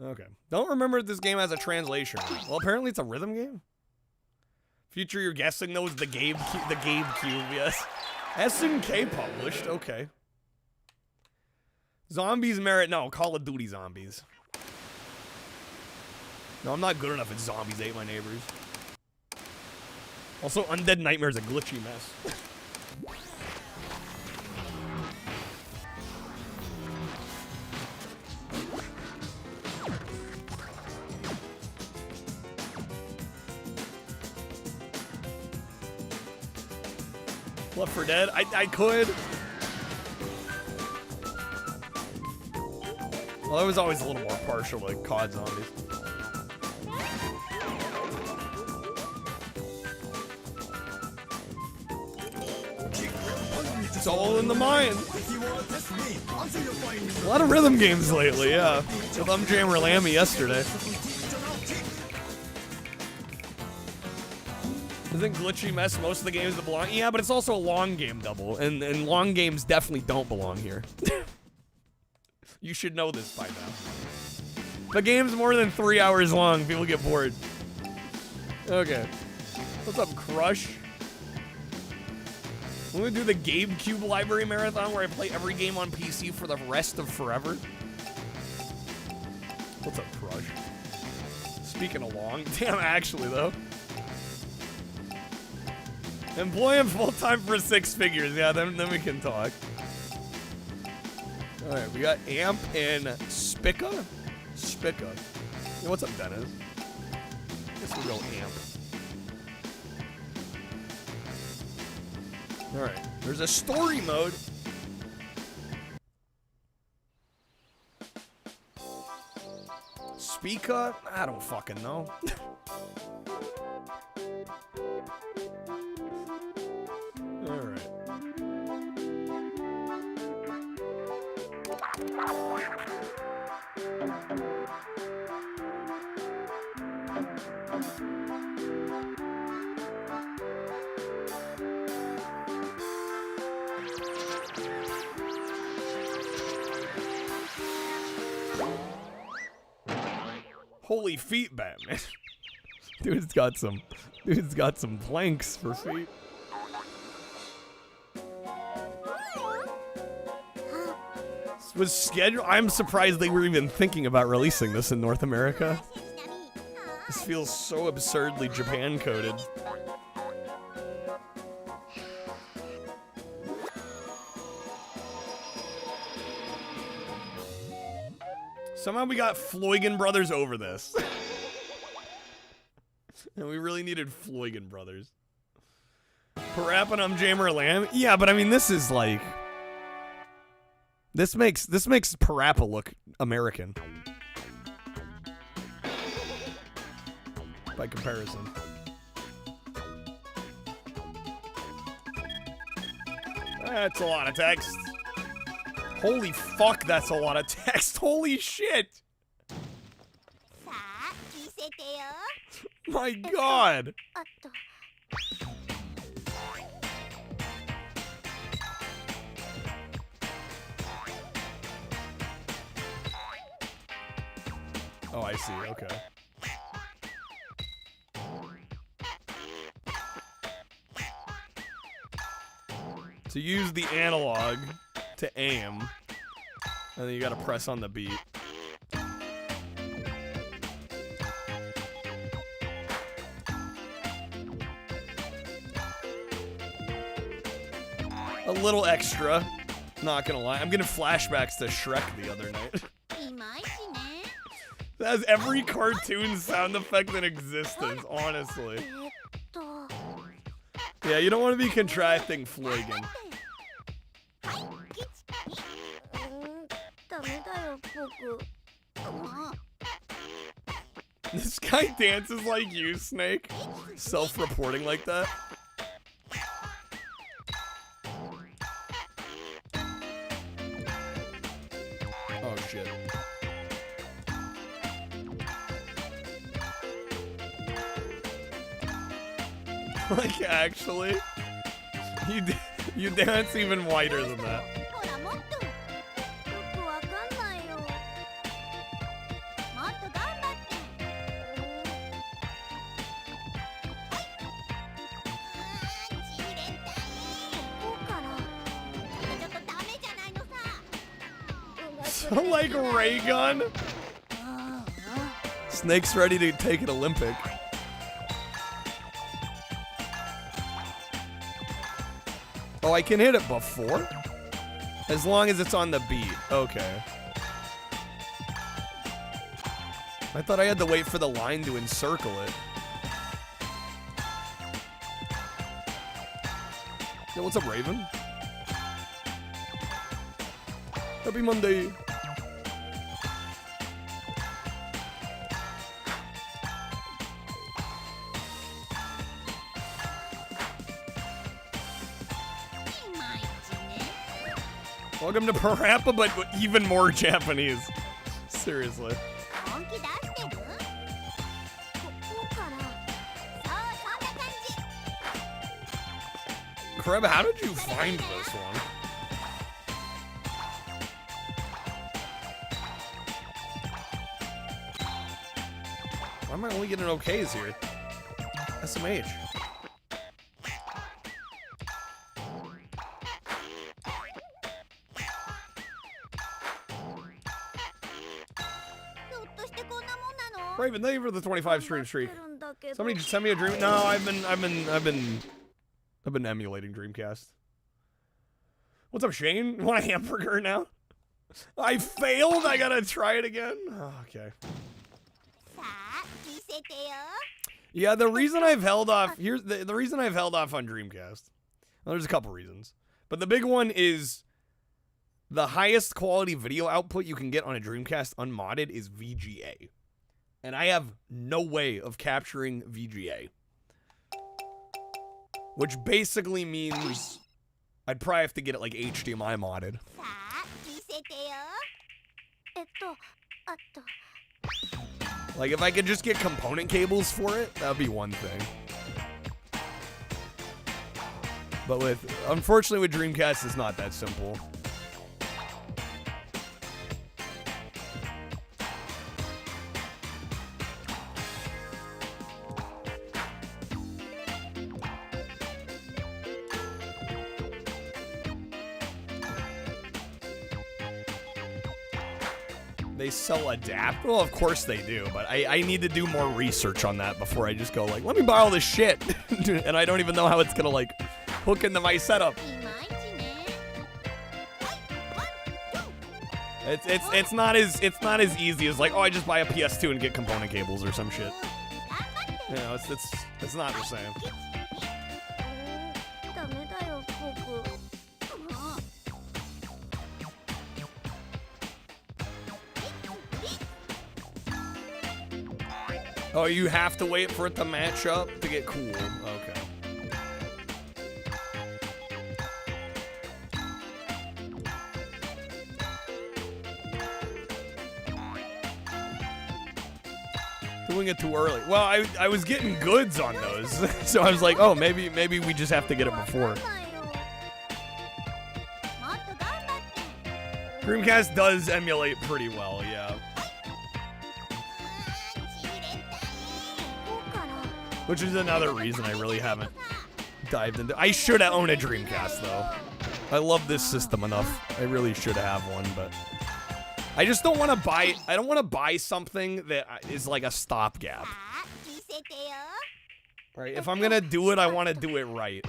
Okay. Don't remember if this game has a translation. Well, apparently it's a rhythm game. Future, you're guessing, though, is the GameCube, yes. SNK published, okay. Zombies merit, no, Call of Duty Zombies. No, I'm not good enough at Zombies Ate My Neighbors. Also, Undead Nightmare is a glitchy mess. Left 4 Dead, I could. Well, I was always a little more partial to like COD Zombies. It's all in the mind. A lot of rhythm games lately, yeah. With Jammer Lammy yesterday. Isn't Glitchy Mess most of the games that belong? Yeah, but it's also a long game double, and long games definitely don't belong here. You should know this by now. If a game's more than 3 hours long, people get bored. Okay. What's up, Crush? I'm gonna do the GameCube library marathon where I play every game on PC for the rest of forever. What's up, Crush? Speaking of long, damn, actually though. Employ him full-time for 6 figures. Yeah, then we can talk. Alright, we got Amp and Spica? Spica. Yeah, what's up, Dennis? Guess we'll go Amp. Alright, there's a story mode. speed cut? I don't fucking know. Alright. Holy feet, Batman. Dude's got some planks for feet. This was scheduled. I'm surprised they were even thinking about releasing this in North America. This feels so absurdly Japan coded. Somehow we got Floygan Brothers over this. And we really needed Floygan Brothers. Parapanum Jammer Lamb? Yeah, but I mean, this is like... This makes Parappa look American. By comparison. That's a lot of text. Holy fuck, that's a lot of text. Holy shit. My god. Oh, I see. Okay. To use the analog to aim, and then you gotta press on the beat. A little extra, not gonna lie. I'm getting flashbacks to Shrek the other night. That has every cartoon sound effect in existence, honestly. Yeah, you don't want to be contracting Floygan. This guy dances like you, Snake. Self-reporting like that. Oh, shit. Like, actually, you dance even whiter than that. So, like, ray gun? Snake's ready to take an Olympic. Oh, I can hit it before? As long as it's on the beat. Okay. I thought I had to wait for the line to encircle it. Yo, what's up, Raven? Happy Monday. Welcome to Parappa, but even more Japanese. Seriously. Kreb, how did you find this one? Why am I only getting okays here? SMH. Raven, thank you for the 25 stream streak. Somebody just send me a dream. No, I've been emulating Dreamcast. What's up, Shane? Want a hamburger now? I failed. I gotta try it again. Oh, okay. Yeah, the reason I've held off here's the reason I've held off on Dreamcast. Well, there's a couple reasons, but the big one is the highest quality video output you can get on a Dreamcast unmodded is VGA. and I have no way of capturing VGA. Which basically means I'd probably have to get it like HDMI modded. Like if I could just get component cables for it, that'd be one thing. But unfortunately with Dreamcast, it's not that simple. They sell adapters? Well, of course they do, but I need to do more research on that before I just go like, let me buy all this shit. And I don't even know how it's gonna like hook into my setup. It's not as easy as like, oh, I just buy a PS2 and get component cables or some shit. You know, it's not the same. Oh, you have to wait for it to match up to get cool. Okay. Doing it too early. Well, I was getting goods on those, so I was like, oh, maybe we just have to get it before. Dreamcast does emulate pretty well, yeah. Which is another reason I really haven't dived into. I should have owned a Dreamcast though. I love this system enough. I really should have one, but I just don't want to buy. I don't want to buy something that is like a stopgap. Right? If I'm gonna do it, I want to do it right.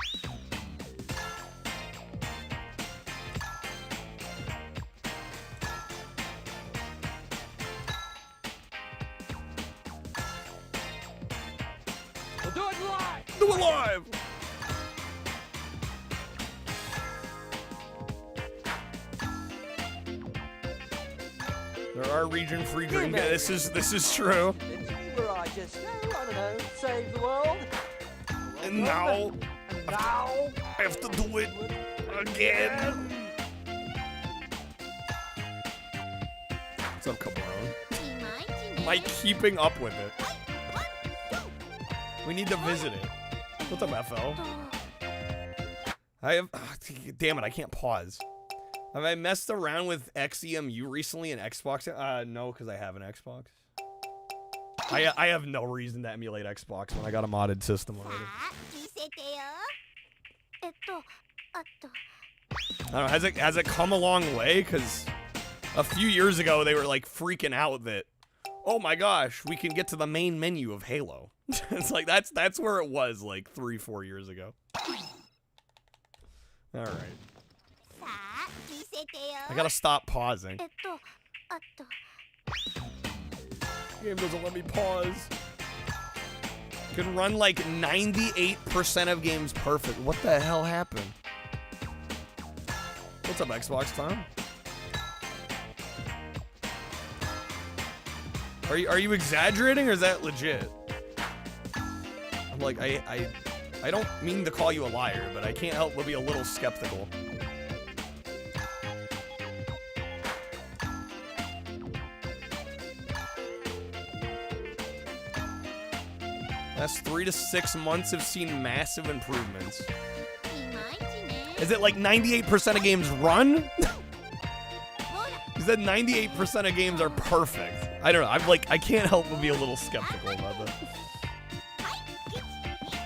Do it live! Do it live! There are region-free Dreamcast. This is true. I just, I don't know, save the world. And now I have to do it again. What's up, Cabron? Am I keeping up with it? We need to visit it. What's up, FL? I have... damn it, I can't pause. Have I messed around with XEMU recently in Xbox? No, because I have an Xbox. I have no reason to emulate Xbox when I got a modded system already. I don't know, has it come a long way? Because a few years ago, they were like freaking out that, oh my gosh, we can get to the main menu of Halo. It's like, that's where it was like 3-4 years ago. All right. I gotta stop pausing. Game doesn't let me pause. Can run like 98% of games perfect. What the hell happened? What's up, Xbox Tom? Are you exaggerating or is that legit? I'm like, I don't mean to call you a liar, but I can't help but be a little skeptical. Last 3 to 6 months have seen massive improvements. Is it like 98% of games run? Is that 98% of games are perfect? I don't know. I'm like, I can't help but be a little skeptical about that.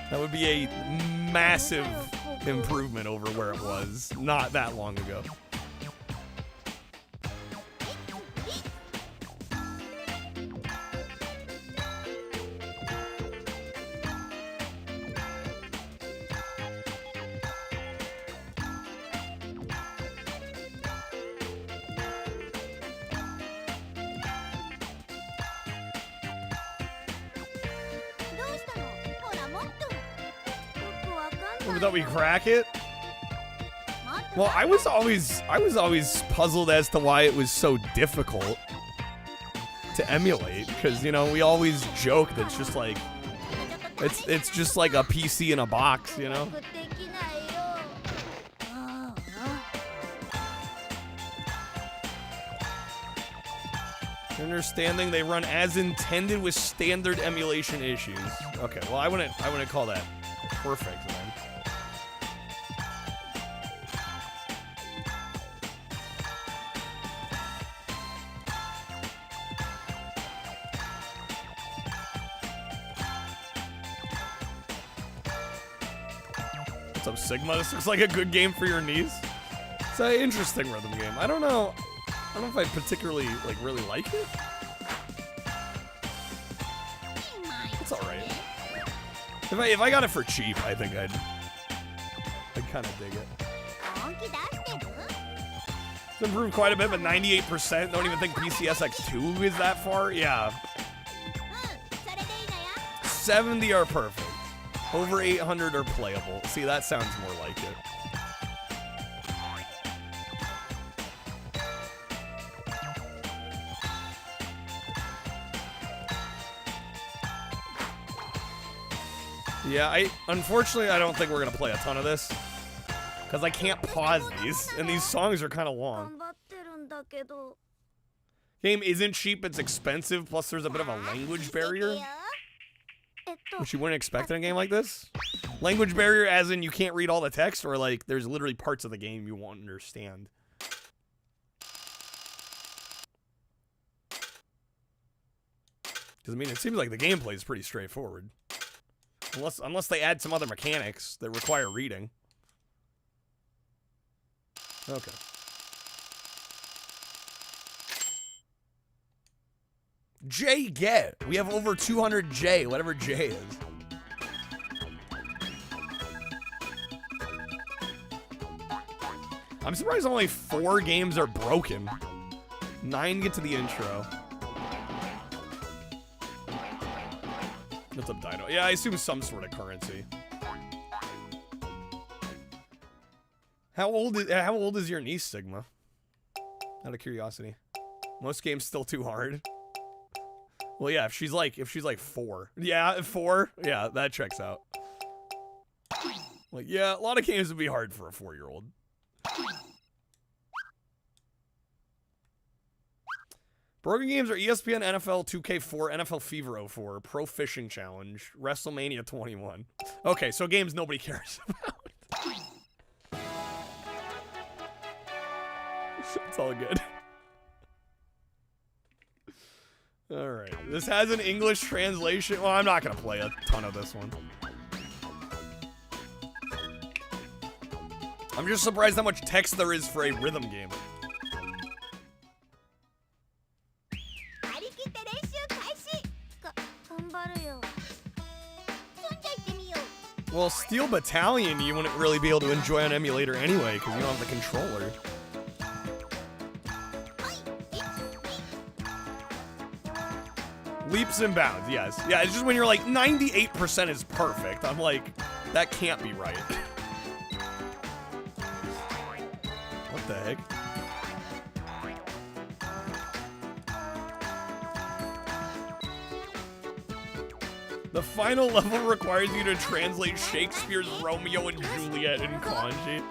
That would be a massive improvement over where it was not that long ago. Thought we crack it? Well, I was always puzzled as to why it was so difficult. to emulate, because you know we always joke that it's just like it's just like a PC in a box, you know. Understanding they run as intended with standard emulation issues. Okay, well I wouldn't call that perfect then. What's up, Sigma? This looks like a good game for your niece. It's an interesting rhythm game. I don't know if I particularly really like it. It's all right. If I got it for cheap, I think I'd kind of dig it. It's improved quite a bit, but 98%. Don't even think PCSX2 is that far. Yeah. 70 are perfect. Over 800 are playable. See, that sounds more like it. Yeah, unfortunately I don't think we're gonna play a ton of this because I can't pause these, and these songs are kind of long. Game isn't cheap, it's expensive, plus there's a bit of a language barrier, which you wouldn't expect in a game like this. Language barrier as in you can't read all the text, or like there's literally parts of the game you won't understand. Because I mean, it seems like the gameplay is pretty straightforward. Unless they add some other mechanics that require reading. Okay. J get. We have over 200 J, whatever J is. I'm surprised only 4 games are broken. 9 get to the intro. What's up, Dino? Yeah, I assume some sort of currency. How old is your niece, Sigma? Out of curiosity. Most games still too hard. Well, yeah, if she's like 4. Yeah, 4. Yeah, that checks out. Like, yeah, a lot of games would be hard for a 4-year-old. Broken games are ESPN NFL 2K4, NFL Fever 04, Pro Fishing Challenge, WrestleMania 21. Okay, so games nobody cares about. It's all good. Alright, this has an English translation. Well, I'm not going to play a ton of this one. I'm just surprised how much text there is for a rhythm game. Well, Steel Battalion you wouldn't really be able to enjoy on emulator anyway, because you don't have the controller. Leaps and bounds, yes. Yeah, it's just when you're like, 98% is perfect. I'm like, that can't be right. What the heck? The final level requires you to translate Shakespeare's Romeo and Juliet in kanji.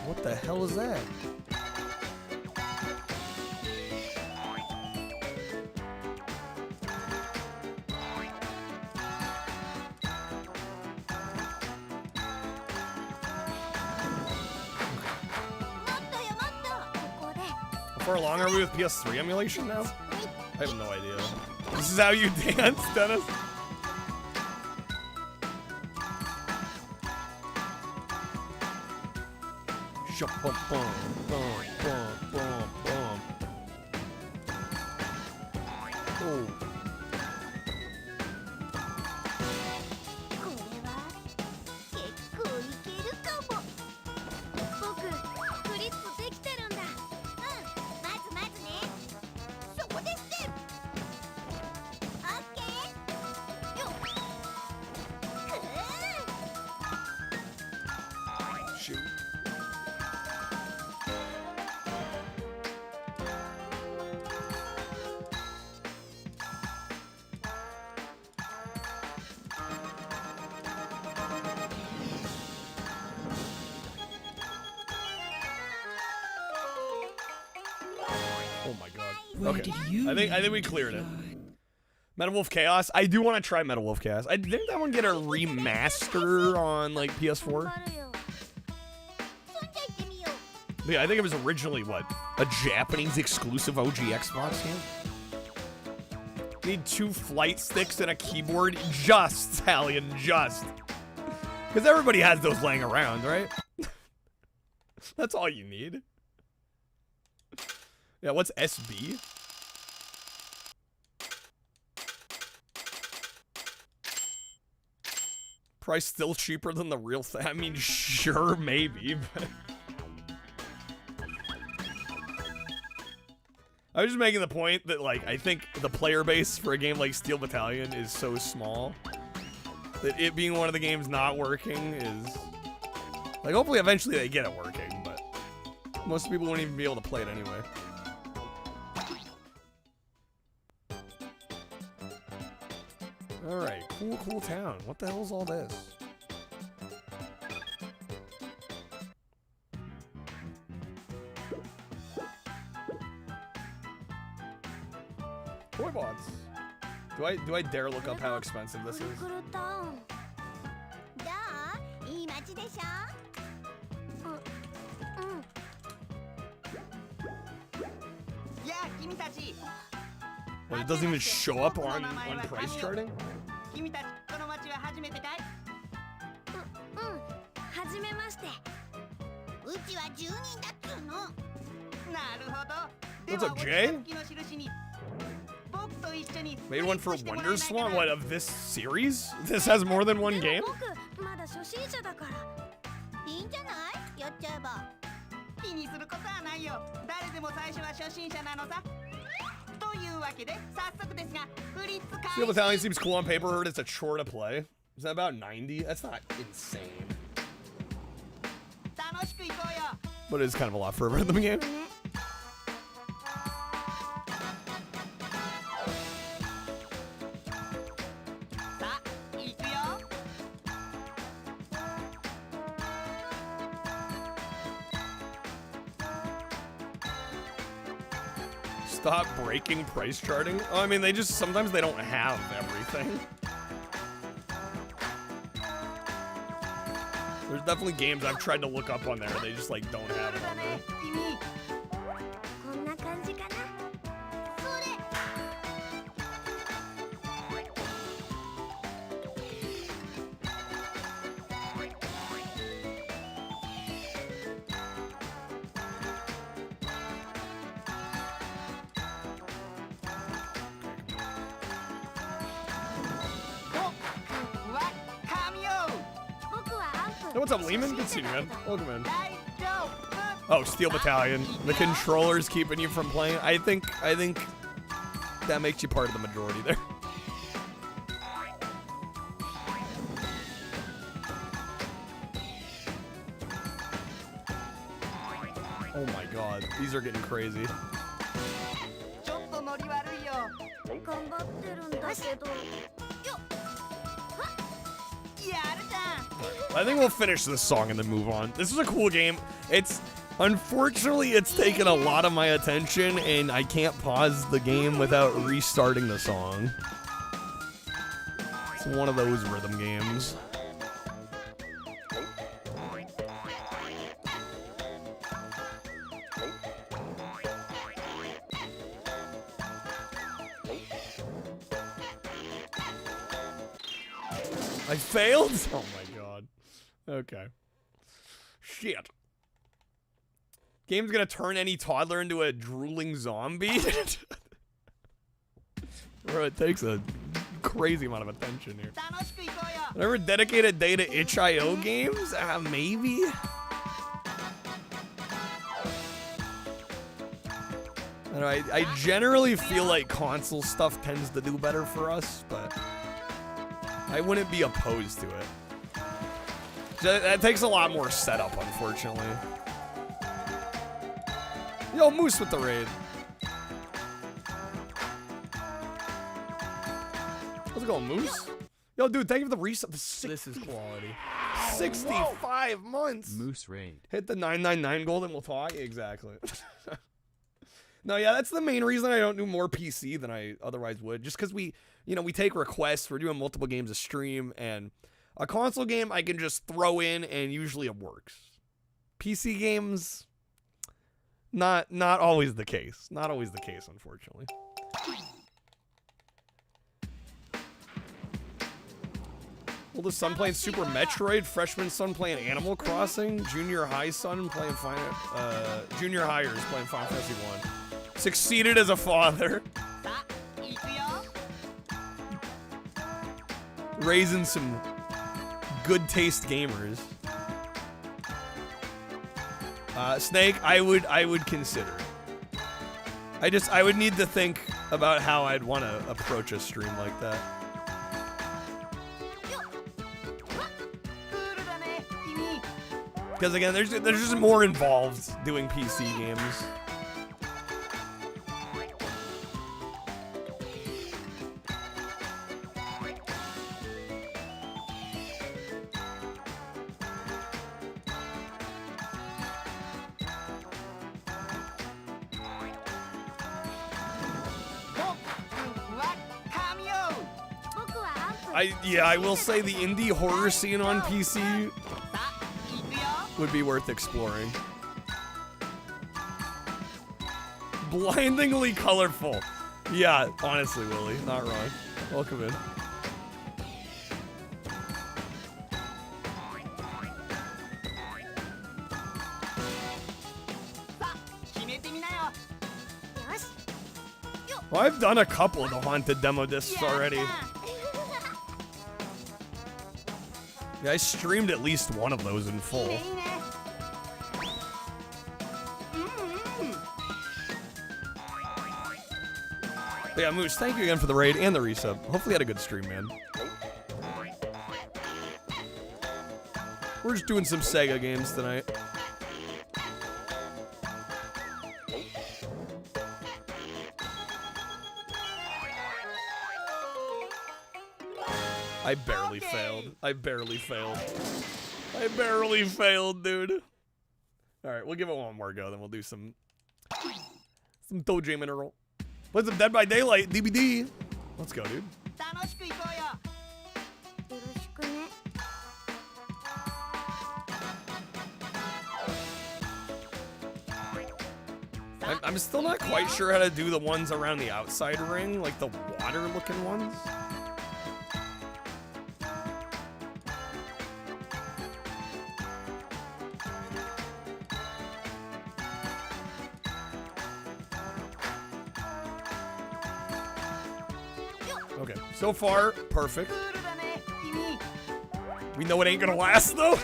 What the hell is that? How far along are we with PS3 emulation now? I have no idea. This is how you dance, Dennis? Oh. Okay. I think we cleared it. Metal Wolf Chaos. I do want to try Metal Wolf Chaos. Didn't that one get a remaster on like PS4? Yeah, I think it was originally what? A Japanese exclusive OG Xbox game? Need 2 flight sticks and a keyboard. Just, Stallion, just. Because everybody has those laying around, right? That's all you need. Yeah, what's SB? Price still cheaper than the real thing. I mean, sure, maybe, but... I was just making the point that, like, I think the player base for a game like Steel Battalion is so small that it being one of the games not working is... Like, hopefully eventually they get it working, but most people won't even be able to play it anyway. Alright, cool town. What the hell is all this? Toy bots. Do I dare look up how expensive this is? Well, it doesn't even show up on price charting? What's up, Jay? Made one for Wonder Swan? What, of this series? This has more than one game? Steel Battalion seems cool on paper. Heard it's a chore to play. Is that about 90? That's not insane. But it is kind of a lot for a rhythm game. Stop breaking price charting. Oh, I mean, they just, sometimes they don't have everything. There's definitely games I've tried to look up on there. They just like don't have it on there. Hey, what's up, Lehman? Good to see you, man. Welcome in. Oh, Steel Battalion. The controller's keeping you from playing. I think that makes you part of the majority there. Oh my god, these are getting crazy. I think we'll finish this song and then move on. This is a cool game. Unfortunately, it's taken a lot of my attention, and I can't pause the game without restarting the song. It's one of those rhythm games. I failed? Oh my god. Okay. Shit. Game's gonna turn any toddler into a drooling zombie? Bro, it takes a crazy amount of attention here. Ever dedicate a day to itch.io games? Maybe? I don't know, I generally feel like console stuff tends to do better for us, but I wouldn't be opposed to it. That takes a lot more setup, unfortunately. Yo, Moose with the raid. How's it going, Moose? Yo, dude, thank you for the reset. This is quality. 65 months. Moose raid. Hit the 999 gold and we'll talk. Exactly. No, yeah, that's the main reason I don't do more PC than I otherwise would. Just because we take requests. We're doing multiple games a stream, and a console game I can just throw in, and usually it works. PC games, not always the case. Not always the case, unfortunately. Oldest son playing Super Metroid, freshman son playing Animal Crossing, junior high son playing junior hires playing Final Fantasy 1. Succeeded as a father. Raising some good taste gamers. Snake, I would consider it. I would need to think about how I'd want to approach a stream like that. Because again, there's just more involved doing PC games. I will say the indie horror scene on PC would be worth exploring. Blindingly colorful. Yeah, honestly, Willie, not wrong. Welcome in. Well, I've done a couple of the Haunted demo discs already. Yeah, I streamed at least one of those in full. But yeah, Moose, thank you again for the raid and the resub. Hopefully you had a good stream, man. We're just doing some SEGA games tonight. I barely failed. I barely failed. I barely failed, dude. Alright, we'll give it one more go, then we'll do some Doji Mineral. What's up, Dead by Daylight, DBD? Let's go, dude. I'm still not quite sure how to do the ones around the outside ring, like the water-looking ones. Okay, so far, perfect. We know it ain't gonna last, though.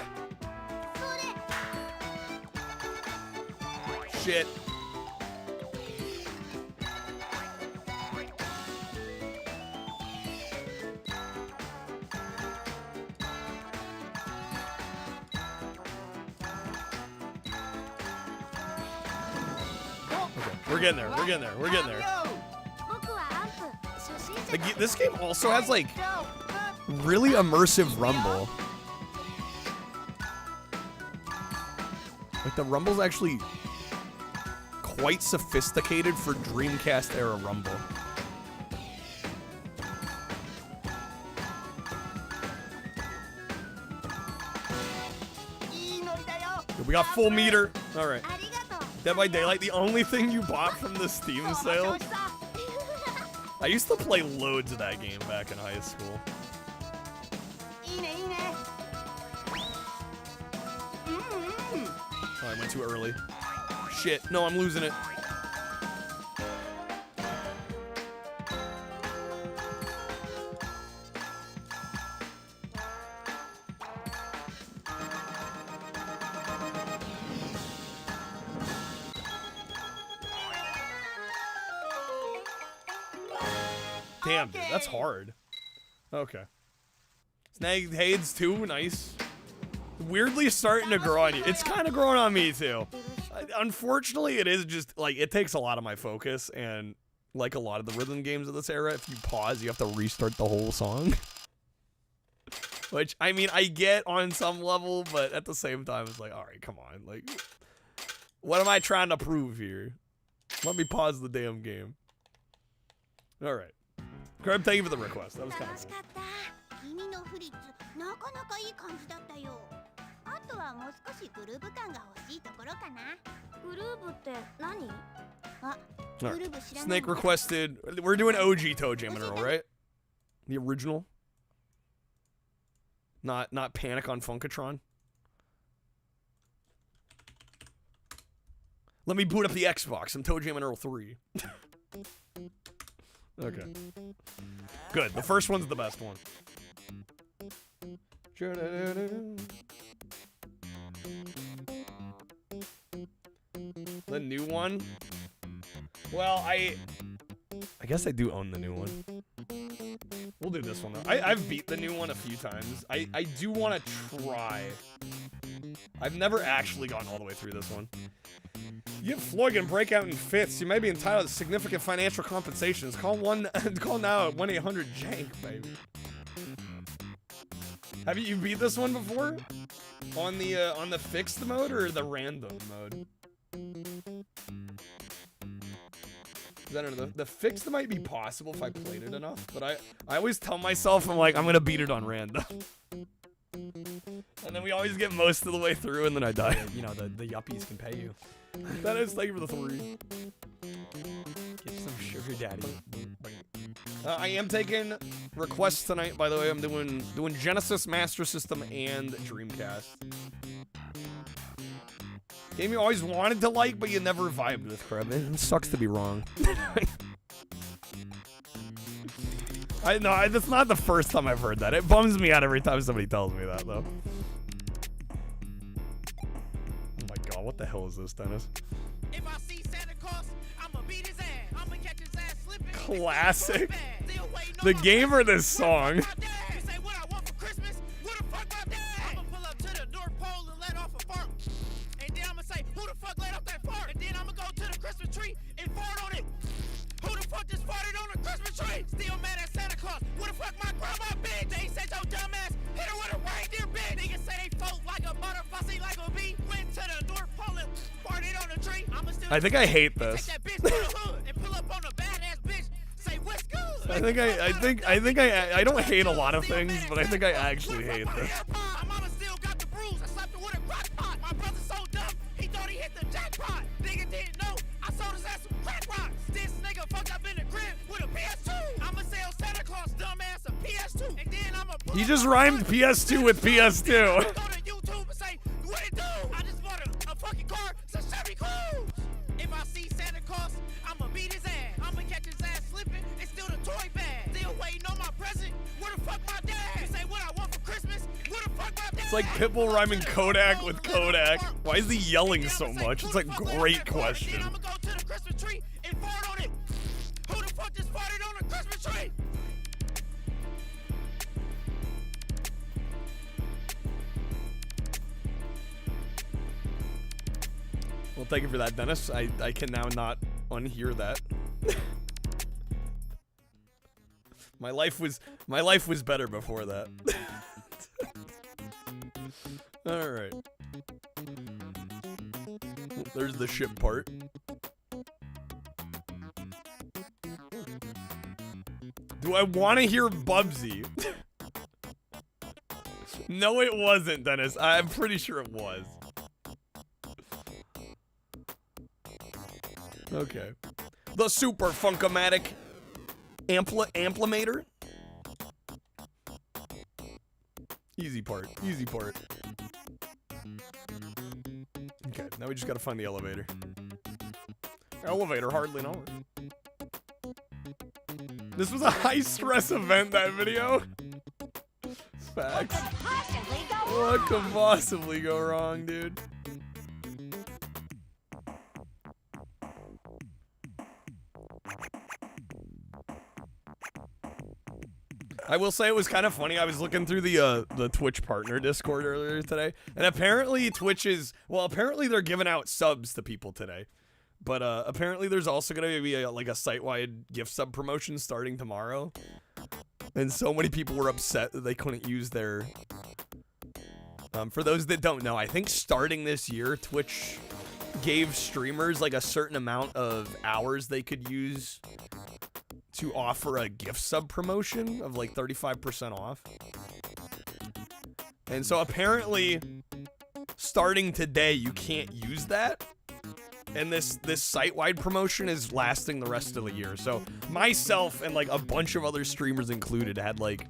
Shit. Okay, we're getting there, we're getting there, we're getting there. This game also has, like, really immersive rumble. Like, the rumble's actually quite sophisticated for Dreamcast era rumble. We got full meter. All right. Dead by Daylight, the only thing you bought from the Steam sale? I used to play loads of that game back in high school. Oh, I went too early. Shit, no, I'm losing it. Damn, dude, that's hard. Okay. Snag Hades too, nice. Weirdly starting to grow on you. It's kind of growing on me too. Unfortunately, it is just, like, it takes a lot of my focus, and like a lot of the rhythm games of this era, if you pause, you have to restart the whole song. Which, I mean, I get on some level, but at the same time, it's like, alright, come on. Like, what am I trying to prove here? Let me pause the damn game. All right. Crab, thank you for the request. That was kind of cool. 君のフリッツなかなかいい感じだったよ。あとはもう少しグルーヴ感が欲しいところかな。グルーブって何？あ、 All グル right. ーヴ知らない Snake requested. We're doing OG Toe Jam Mineral, right? The original. Not Panic on Funkatron. Let me boot up the Xbox. I'm Toe Jam Mineral 3. Okay. Good. The first one's the best one. The new one? Well, I guess I do own the new one. We'll do this one though. I've beat the new one a few times. I do want to try. I've never actually gotten all the way through this one. You get Floyd and break out in fits. You may be entitled to significant financial compensations. Call now at 1-800-JANK, baby. Have you beat this one before? On the fixed mode or the random mode? I don't know. The fixed might be possible if I played it enough, but I always tell myself I'm gonna beat it on random. And then we always get most of the way through and then I die. You know, the yuppies can pay you. That is, thank you for the 3. Get some sugar daddy. I am taking requests tonight, by the way. I'm doing Genesis, Master System, and Dreamcast. Game you always wanted to like, but you never vibed with, Crab. It sucks to be wrong. I know, that's not the first time I've heard that. It bums me out every time somebody tells me that, though. Oh my god, what the hell is this, Dennis? If I see Santa Claus, I'ma beat his ass. I'ma catch his ass slipping. Classic. The game or this song? Still mad at Santa Claus. What the fuck my grandma big? They said your dumb ass hit her with a reindeer big. Niggas say they float like a butterfly, like a bee. Went to the North Pole and farted on a tree. I'ma still I think I hate this. take that bitch to the hood and pull up on a badass bitch. Say what's good. I think I don't hate a lot of things, but I think I actually hate this. My mama still got the bruise. I slapped her with a crock pot. My brother's so dumb, he thought he hit the jackpot. Nigga didn't know. I sold his ass some crack rocks. This nigga fucked up in the crib with a PS2. I'ma sell Santa Claus dumbass a PS2. And then I'ma He just rhymed PS2 with PS2. go to YouTube and say, what it do? I just bought a fucking car. It's a Chevy Cruze. If I see Santa Claus, I'ma beat his ass. I'ma catch his ass slipping. It's still the toy bag. Still waiting on my present. Where the fuck my dad? You say what I want for Christmas? Where the fuck my dad? It's like Pitbull rhyming Kodak with Kodak. Why is he yelling so much? It's a great question. I'ma go to the Christmas tree and fart on it. Who the fuck just farted on a Christmas tree? Well, thank you for that, Dennis. I can now not unhear that. My life was better before that. All right. There's the ship part. Do I want to hear Bubsy? No, it wasn't, Dennis. I'm pretty sure it was. Okay. The Super Funkomatic Amplimator. Easy part. Easy part. Okay, now we just gotta find the elevator. Elevator, hardly known. This was a high-stress event, that video. Facts. What could possibly go wrong, dude? I will say it was kind of funny. I was looking through the Twitch partner Discord earlier today, and apparently Twitch is, well, apparently they're giving out subs to people today, but apparently there's also gonna be like a site-wide gift sub promotion starting tomorrow, and so many people were upset that they couldn't use their. For those that don't know, I think starting this year, Twitch gave streamers like a certain amount of hours they could use to offer a gift sub promotion of like 35% off. And so apparently starting today you can't use that. And this site-wide promotion is lasting the rest of the year. So myself and like a bunch of other streamers included had like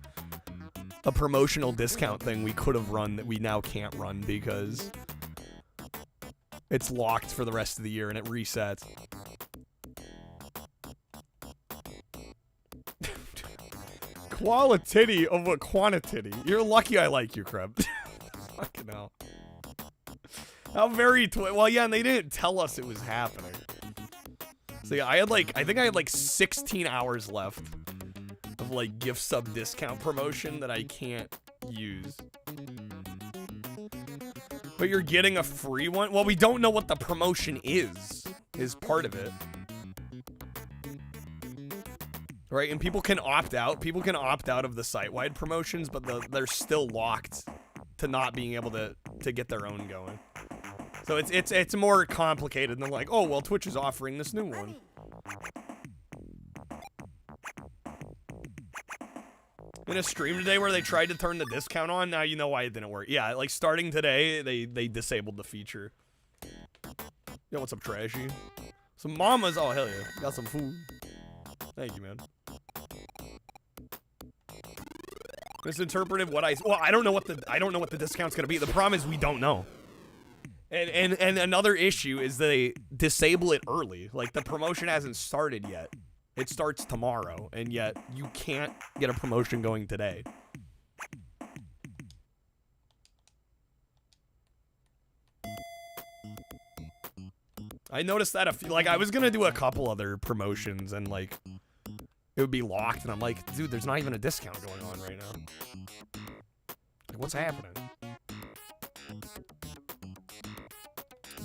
a promotional discount thing we could have run that we now can't run because it's locked for the rest of the year and it resets. Quality over quantity. You're lucky I like you, Kreb. Fucking hell. How very well, yeah, and they didn't tell us it was happening. So yeah, I think I had like 16 hours left of like gift sub discount promotion that I can't use. But you're getting a free one? Well, we don't know what the promotion is part of it. Right, and people can opt out. People can opt out of the site-wide promotions, but they're still locked to not being able to get their own going. So it's more complicated than like, oh, well, Twitch is offering this new one. In a stream today where they tried to turn the discount on, now you know why it didn't work. Yeah, like starting today, they disabled the feature. Yo, what's up, Trashy? Some mamas, oh hell yeah, got some food. Thank you, man. Misinterpreted what well, I don't know what the discount's gonna be. The problem is we don't know. And another issue is they disable it early. Like the promotion hasn't started yet. It starts tomorrow, and yet you can't get a promotion going today. I noticed that I was gonna do a couple other promotions and like it would be locked, and I'm like, dude, there's not even a discount going on right now. Like, what's happening?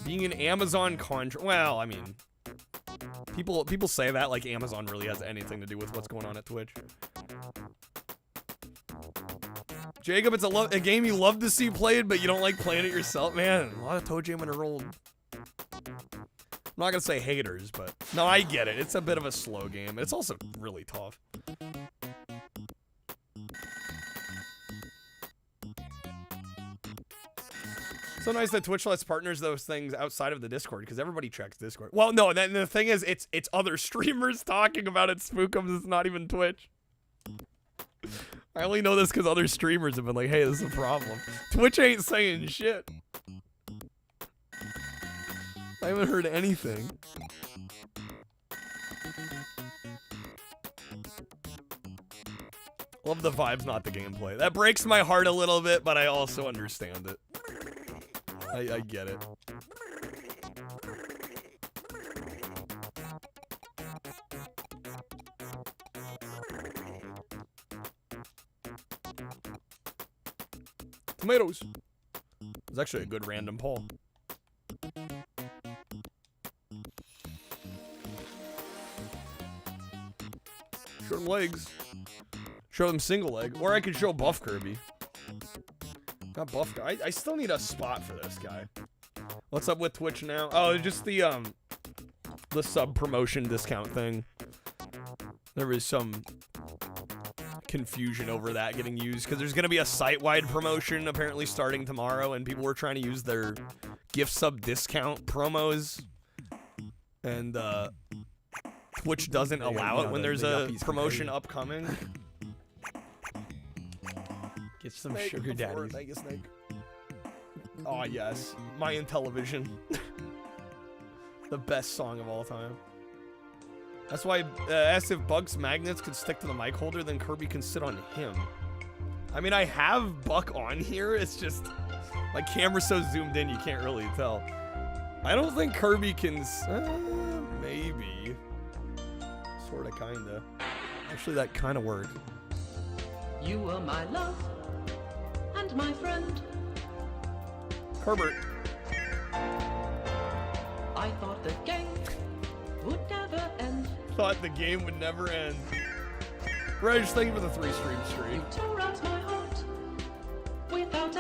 Being an Amazon contract, well, I mean, people say that like Amazon really has anything to do with what's going on at Twitch. Jacob, it's a game you love to see played, but you don't like playing it yourself, man. A lot of Toe Jam in a roll. I'm not gonna say haters, but no, I get it. It's a bit of a slow game. It's also really tough. So nice that Twitch lets partners those things outside of the Discord because everybody checks Discord. Well, no, then the thing is, it's other streamers talking about it. Spookums, it's not even Twitch. I only know this because other streamers have been like, "Hey, this is a problem." Twitch ain't saying shit. I haven't heard anything. Love the vibes, not the gameplay. That breaks my heart a little bit, but I also understand it. I get it. Tomatoes. It's actually a good random poll. Show them legs. Show them single leg. Or I could show Buff Kirby. Not Buff guy. I still need a spot for this guy. What's up with Twitch now? Oh, just the sub promotion discount thing. There was some confusion over that getting used because there's going to be a site-wide promotion apparently starting tomorrow, and people were trying to use their gift sub discount promos, and Twitch doesn't allow it when there's a promotion upcoming. Get some sugar daddies. Thank you, Snake. Oh yes, Mayan Television. The best song of all time. That's why asked if Buck's magnets could stick to the mic holder, then Kirby can sit on him. I mean, I have Buck on here. It's just my camera's so zoomed in, you can't really tell. I don't think Kirby can. Maybe. Sorta, kinda. Actually, that kind of worked. You were my love and my friend. Herbert. I thought the game would never end. Thought the game would never end. Reg, thank you for the 3-stream stream. You tore out my heart without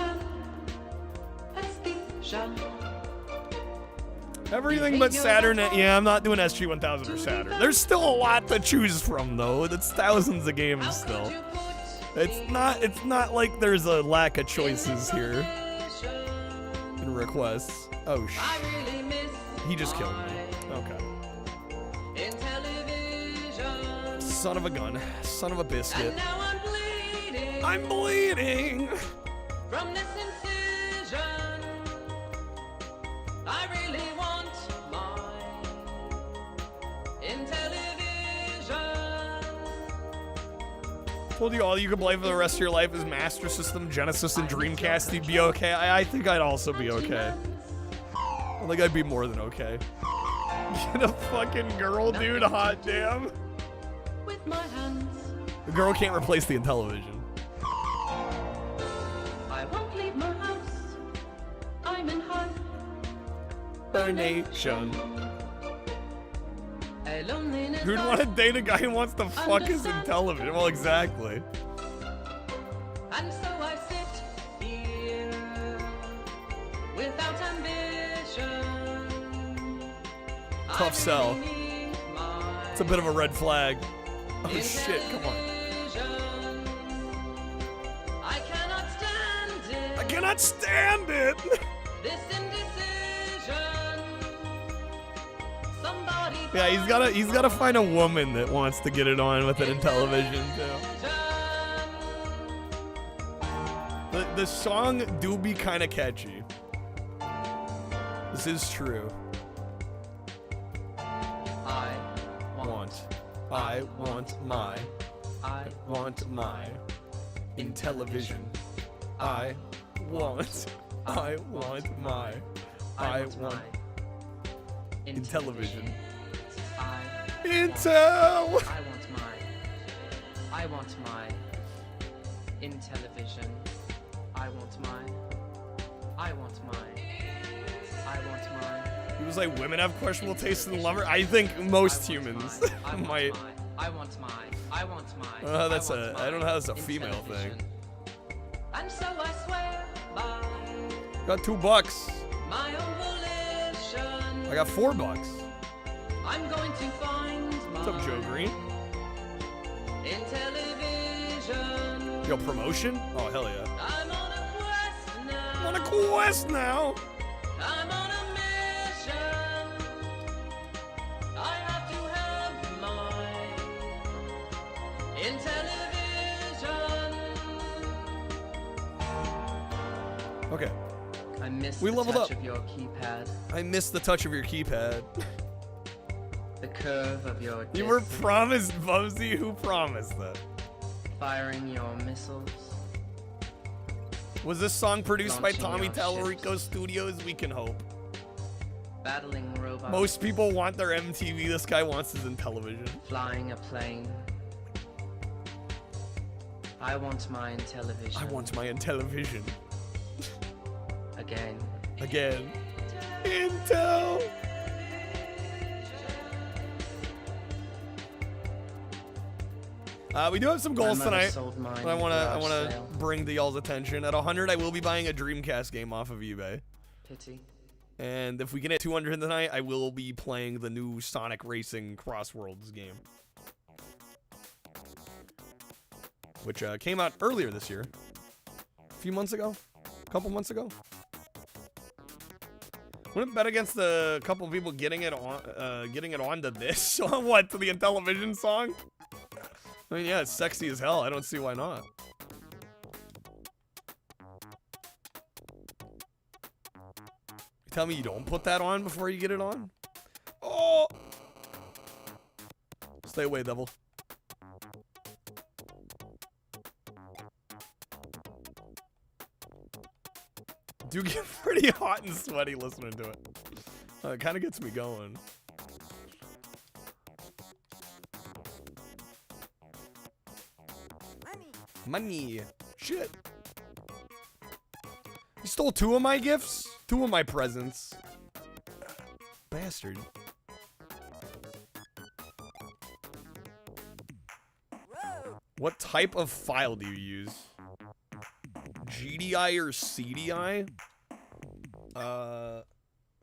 anesthesia. Everything but Saturn. Yeah, I'm not doing SG-1000 or Saturn. There's still a lot to choose from, though. That's thousands of games still. It's not like there's a lack of choices here. And requests. Oh, he just killed me. Okay. Son of a gun. Son of a biscuit. I'm bleeding. From this incision, I really want mine in television. Told you all you could play for the rest of your life is Master System, Genesis, and Dreamcast. You'd be okay. I think I'd also be okay. I think I'd be more than okay. Get a fucking girl, dude. Hot damn. With my hands, The girl can't replace the Intellivision. I won't leave my house. I'm in Hibernation. A loneliness. Who'd want to date a guy who wants to fuck his Intellivision? Well, exactly. And so I sit here without ambition. Tough sell. It's a bit of a red flag. Oh shit, come on. I cannot stand it. I cannot stand it! This indecision. Somebody Yeah, he's gotta find a woman that wants to get it on with it in television too. The song do be kinda catchy. This is true. I want my in television. I want my in television. Intel. I want my in television. I want mine. He was like, women have questionable taste in lover. I think most humans might. I want mine. That's a. I don't know how that's a female thing. And so I swear by Got $2. my own volition. I got $4. I'm going to find What's up, Joe Green? in television. Yo, promotion? Oh hell yeah! I'm on a quest now. I'm on a quest now. I'm on a mission. I have to have mine in television. Okay. I miss We the leveled touch up. of your keypad, I missed the touch of your keypad. the curve of your You were disc, promised, Bubsy. Who promised that? firing your missiles. Was this song produced by Launching Tommy your Tallarico Studios? We can hope. Battling robots. Most people want their MTV. This guy wants his in television. Flying a plane. I want mine television. I want my in television. Again. Again. Intel. We do have some goals My mother tonight. sold mine I at wanna garage sale. bring to y'all's attention. At 100, I will be buying a Dreamcast game off of eBay. Pity. And if we get at 200 tonight, I will be playing the new Sonic Racing Crossworlds game, which came out earlier this year, a few months ago, a couple months ago. Wouldn't bet against a couple people getting it onto this song. What, to the Intellivision song? I mean, yeah, it's sexy as hell. I don't see why not. You tell me you don't put that on before you get it on? Oh! Stay away, devil. Do get pretty hot and sweaty listening to it. It kind of gets me going. Money. Shit. You stole 2 of my gifts? 2 of my presents. Bastard. What type of file do you use? GDI or CDI?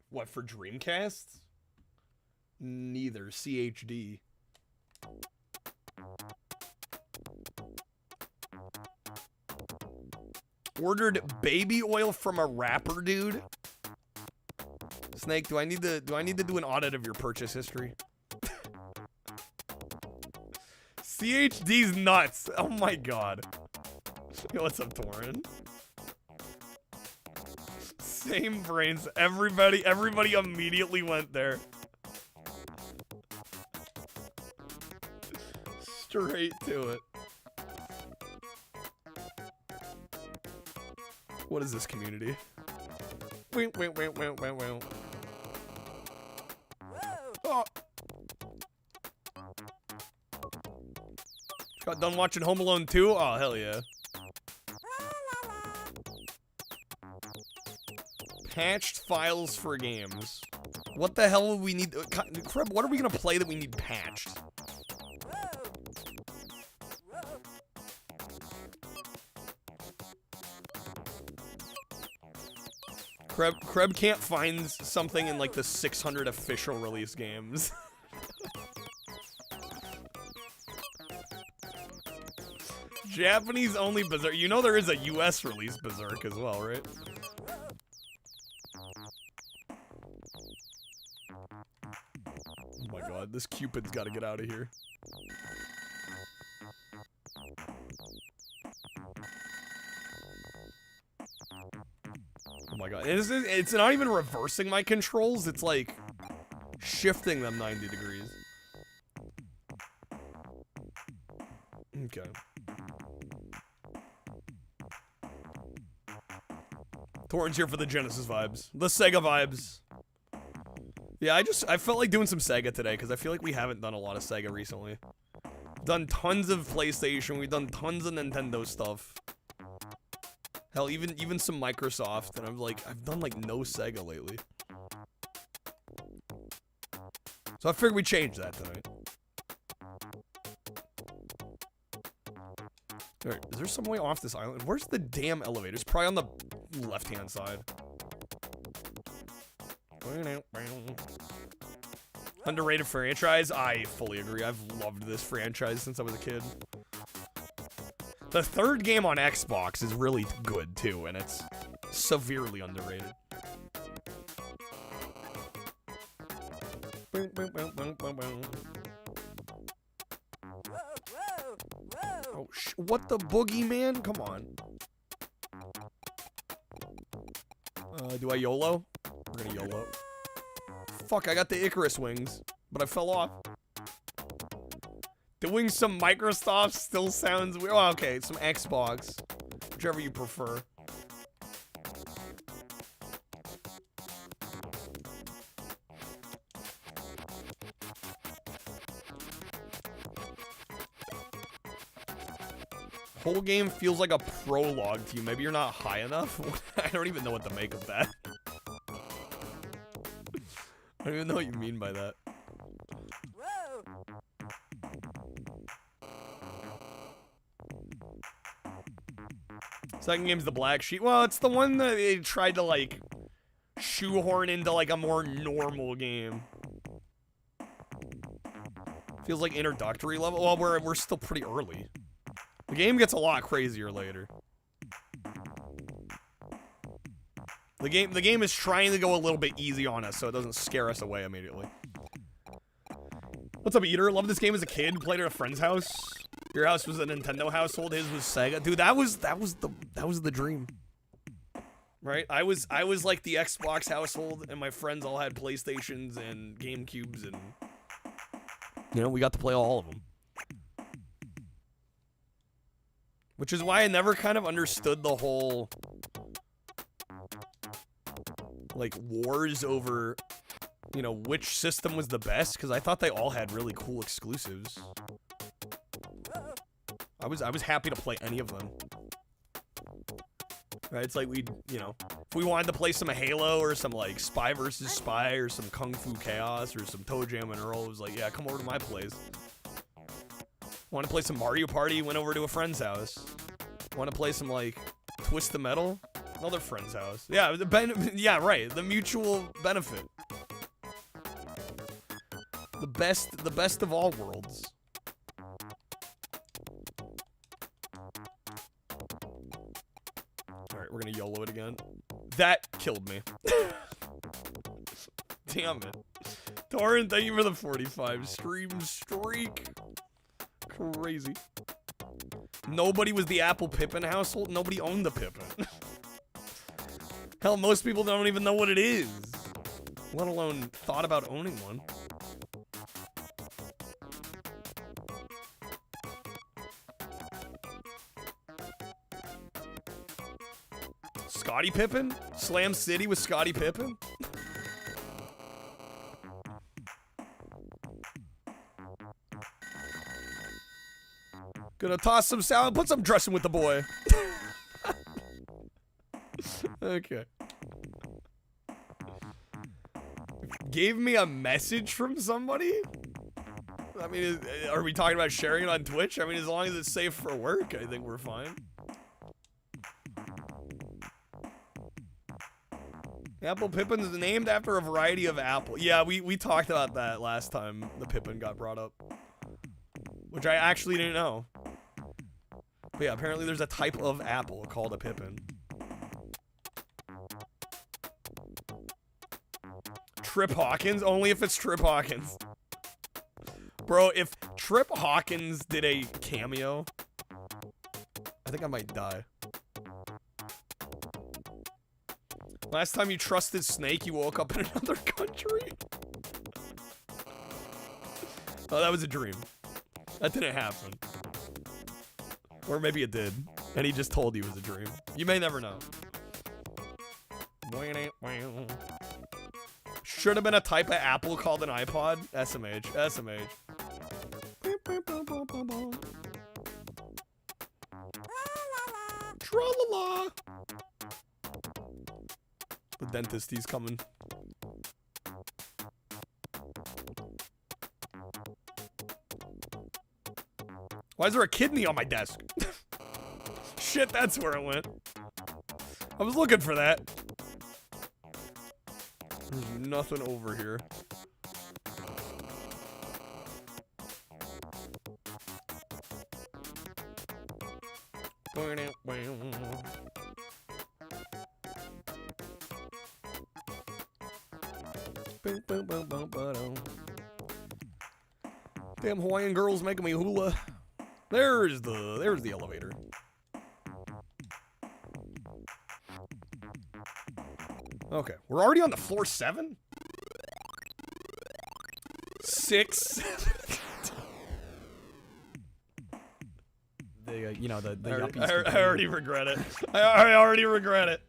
What, for Dreamcast? Neither. CHD. Ordered baby oil from a rapper, dude. Snake, do I need to do an audit of your purchase history? CHD's nuts. Oh my god. Yo, what's up, Torin? Same brains. Everybody immediately went there. Straight to it. What is this community? Wait. Oh. Got done watching Home Alone 2? Oh, hell yeah. Patched files for games. What the hell would we need? Creb, what are we gonna play that we need patched? Creb can't find something in like the 600 official release games. Japanese only Berserk. You know there is a US release Berserk as well, right? Oh my god, this Cupid's gotta get out of here. Oh my god, it's not even reversing my controls, it's like shifting them 90 degrees. Okay. Torrent's here for the Genesis vibes. The Sega vibes. Yeah, I felt like doing some Sega today, because I feel like we haven't done a lot of Sega recently. Done tons of PlayStation, we've done tons of Nintendo stuff. Hell, even some Microsoft, and I've done like no Sega lately. So I figured we'd change that tonight. Alright, is there some way off this island? Where's the damn elevator? It's probably on the left-hand side. Underrated franchise? I fully agree. I've loved this franchise since I was a kid. The third game on Xbox is really good, too, and it's severely underrated. Oh, what the boogeyman? Come on. Do I YOLO? We're gonna YOLO. Fuck, I got the Icarus wings, but I fell off. Doing some Microsoft still sounds weird. Oh, okay, some Xbox. Whichever you prefer. Whole game feels like a prologue to you. Maybe you're not high enough? I don't even know what to make of that. I don't even know what you mean by that. Second game's the Black Sheep. Well, it's the one that they tried to, like, shoehorn into, like, a more normal game. Feels like introductory level. Well, we're still pretty early. The game gets a lot crazier later. The game is trying to go a little bit easy on us so it doesn't scare us away immediately. What's up, Eater? Loved this game as a kid. Played at a friend's house. Your house was a Nintendo household. His was Sega. Dude, that was the dream. Right? I was like the Xbox household, and my friends all had PlayStations and GameCubes, and you know, we got to play all of them. Which is why I never kind of understood the whole, like, wars over, you know, which system was the best, because I thought they all had really cool exclusives. I was happy to play any of them. Right, it's like you know, if we wanted to play some Halo or some, like, Spy vs. Spy or some Kung Fu Chaos or some Toe Jam and Earl, it was like, yeah, come over to my place. Want to play some Mario Party? Went over to a friend's house. Want to play some, like, Twist the Metal? Another friend's house. Yeah, yeah, right. The mutual benefit. The best of all worlds. Alright, we're gonna YOLO it again. That killed me. Damn it. Torrent, thank you for the 45 stream streak. Crazy. Nobody was the Apple Pippin household. Nobody owned the Pippin. Hell, most people don't even know what it is, let alone thought about owning one. Scottie Pippen? Slam City with Scottie Pippen? Gonna toss some salad, put some dressing with the boy. Okay. Gave me a message from somebody? I mean, are we talking about sharing it on Twitch? I mean, as long as it's safe for work, I think we're fine. Apple Pippin is named after a variety of apple. Yeah, we talked about that last time the Pippin got brought up. Which I actually didn't know. But yeah, apparently there's a type of apple called a Pippin. Trip Hawkins? Only if it's Trip Hawkins. Bro, if Trip Hawkins did a cameo, I think I might die. Last time you trusted Snake, you woke up in another country? Oh, that was a dream. That didn't happen. Or maybe it did, and he just told you it was a dream. You may never know. Should have been a type of apple called an iPod. SMH. SMH. Tra-la-la. The dentist, he's coming. Why is there a kidney on my desk? Shit, that's where it went. I was looking for that. There's nothing over here. Damn Hawaiian girls making me hula. There's the elevator. Okay, we're already on the floor 7? 6. You know, the yuppies. I already regret it. I already regret it.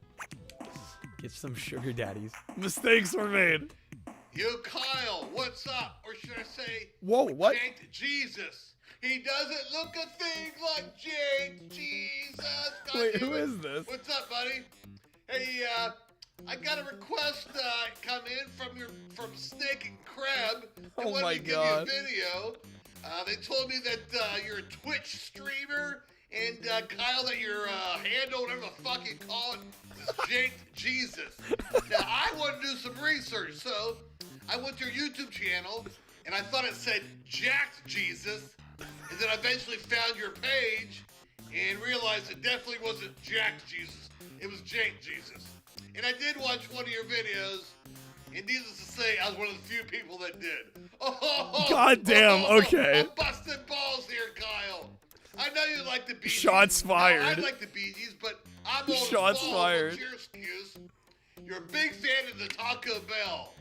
Get some sugar daddies. Mistakes were made. Yo, Kyle, what's up? Or should I say, whoa, what? Janked Jesus. He doesn't look a thing like Janked Jesus. God Wait, damn who it. is this? What's up, buddy? Hey, I got a request come in from Snake and Crab. They Oh wanted my to give God. you a video. They told me that you're a Twitch streamer, and Kyle, that your handle, whatever the fuck you call it, is Janked Jesus. Now, I want to do some research, so I went to your YouTube channel, and I thought it said Jacked Jesus, and then I eventually found your page and realized it definitely wasn't Jacked Jesus. It was Janked Jesus. And I did watch one of your videos, and needless to say, I was one of the few people that did. God damn, okay. I'm busting balls here, Kyle. I know you like the Bee Gees. Shots fired. I like the Bee Gees, but I'm on Shots balls. fired. What's your excuse? You're a big fan of the Taco Bell.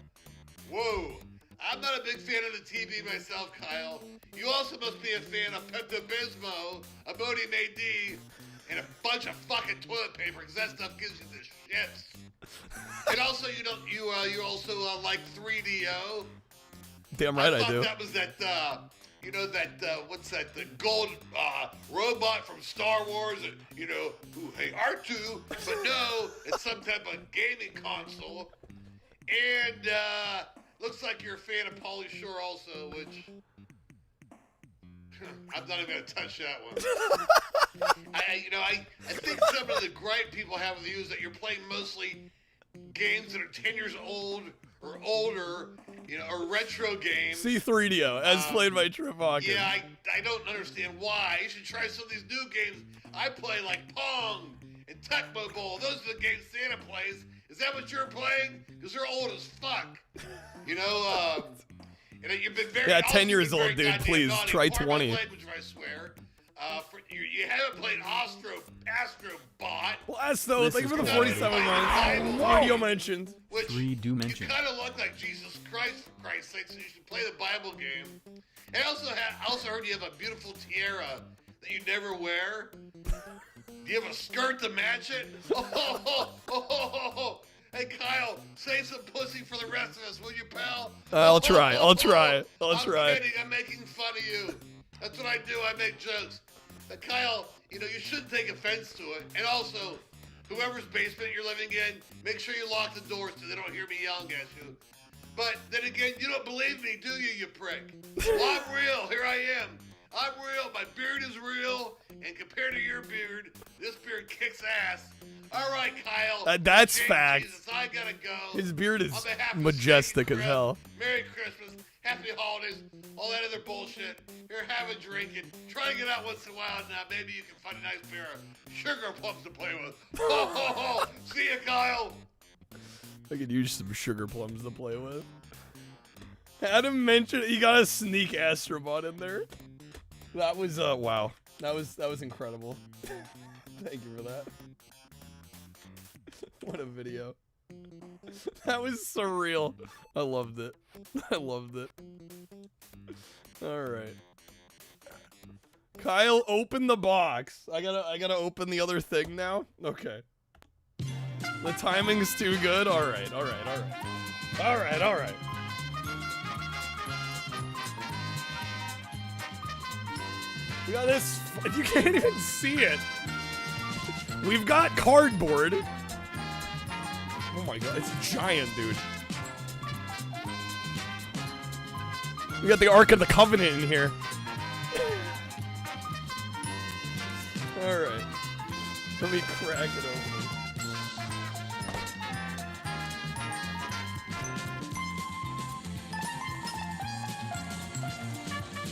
Whoa. I'm not a big fan of the TV myself, Kyle. You also must be a fan of Pepto-Bismol, Amodi Made, and a bunch of fucking toilet paper, because that stuff gives you the shits. And also, you also like 3DO. Damn right I do. That was that, what's that, the gold robot from Star Wars, ooh, hey, R2, but no, it's some type of gaming console. And, looks like you're a fan of Pauly Shore also, which, I'm not even gonna touch that one. I think some of of the gripe people have with you is that you're playing mostly games that are 10 years old or older, you know, or retro games. C3DO, as played by Trip Hawkins. Yeah, I don't understand why. You should try some of these new games I play, like Pong and Tecmo Bowl. Those are the games Santa plays. Is that what you're playing? Because you're old as fuck. You know, and you've been very... Yeah, 10 years old, dude. Please, naughty. try Pardon 20. my language, I swear. You haven't played Astrobot. Well, Astro, thank you for the 47 months. Audio mentioned. Which 3 do mention. You kind of look like Jesus Christ, for Christ's sake, so you should play the Bible game. And I also heard you have a beautiful tiara that you never wear. Do you have a skirt to match it? Hey, Kyle, save some pussy for the rest of us, will you, pal? I'll try. I'm kidding. I'm making fun of you. That's what I do. I make jokes. Kyle, you know, you shouldn't take offense to it. And also, whoever's basement you're living in, make sure you lock the doors so they don't hear me yelling at you. But then again, you don't believe me, do you, you prick? Well, I'm real. Here I am. I'm real. My beard is real. And compared to your beard, this beard kicks ass. All right, Kyle. That's Jake, fact. Jesus, I gotta go. His beard is On behalf of majestic Shane as and hell. Chris, Merry Christmas. Happy holidays. All that other bullshit. Here, have a drink and try to get out once in a while. Now, maybe you can find a nice pair of sugar plums to play with. Ho, ho, ho. See you, Kyle. I could use some sugar plums to play with. Adam mentioned he got a sneak Astrobot in there. That was wow. That was incredible. Thank you for that. What a video. That was surreal. I loved it. I loved it. Alright. Kyle, open the box. I gotta open the other thing now? Okay. The timing's too good? Alright. We got this. You can't even see it. We've got cardboard. Oh my god, it's giant, dude. We got the Ark of the Covenant in here. Alright. Let me crack it open.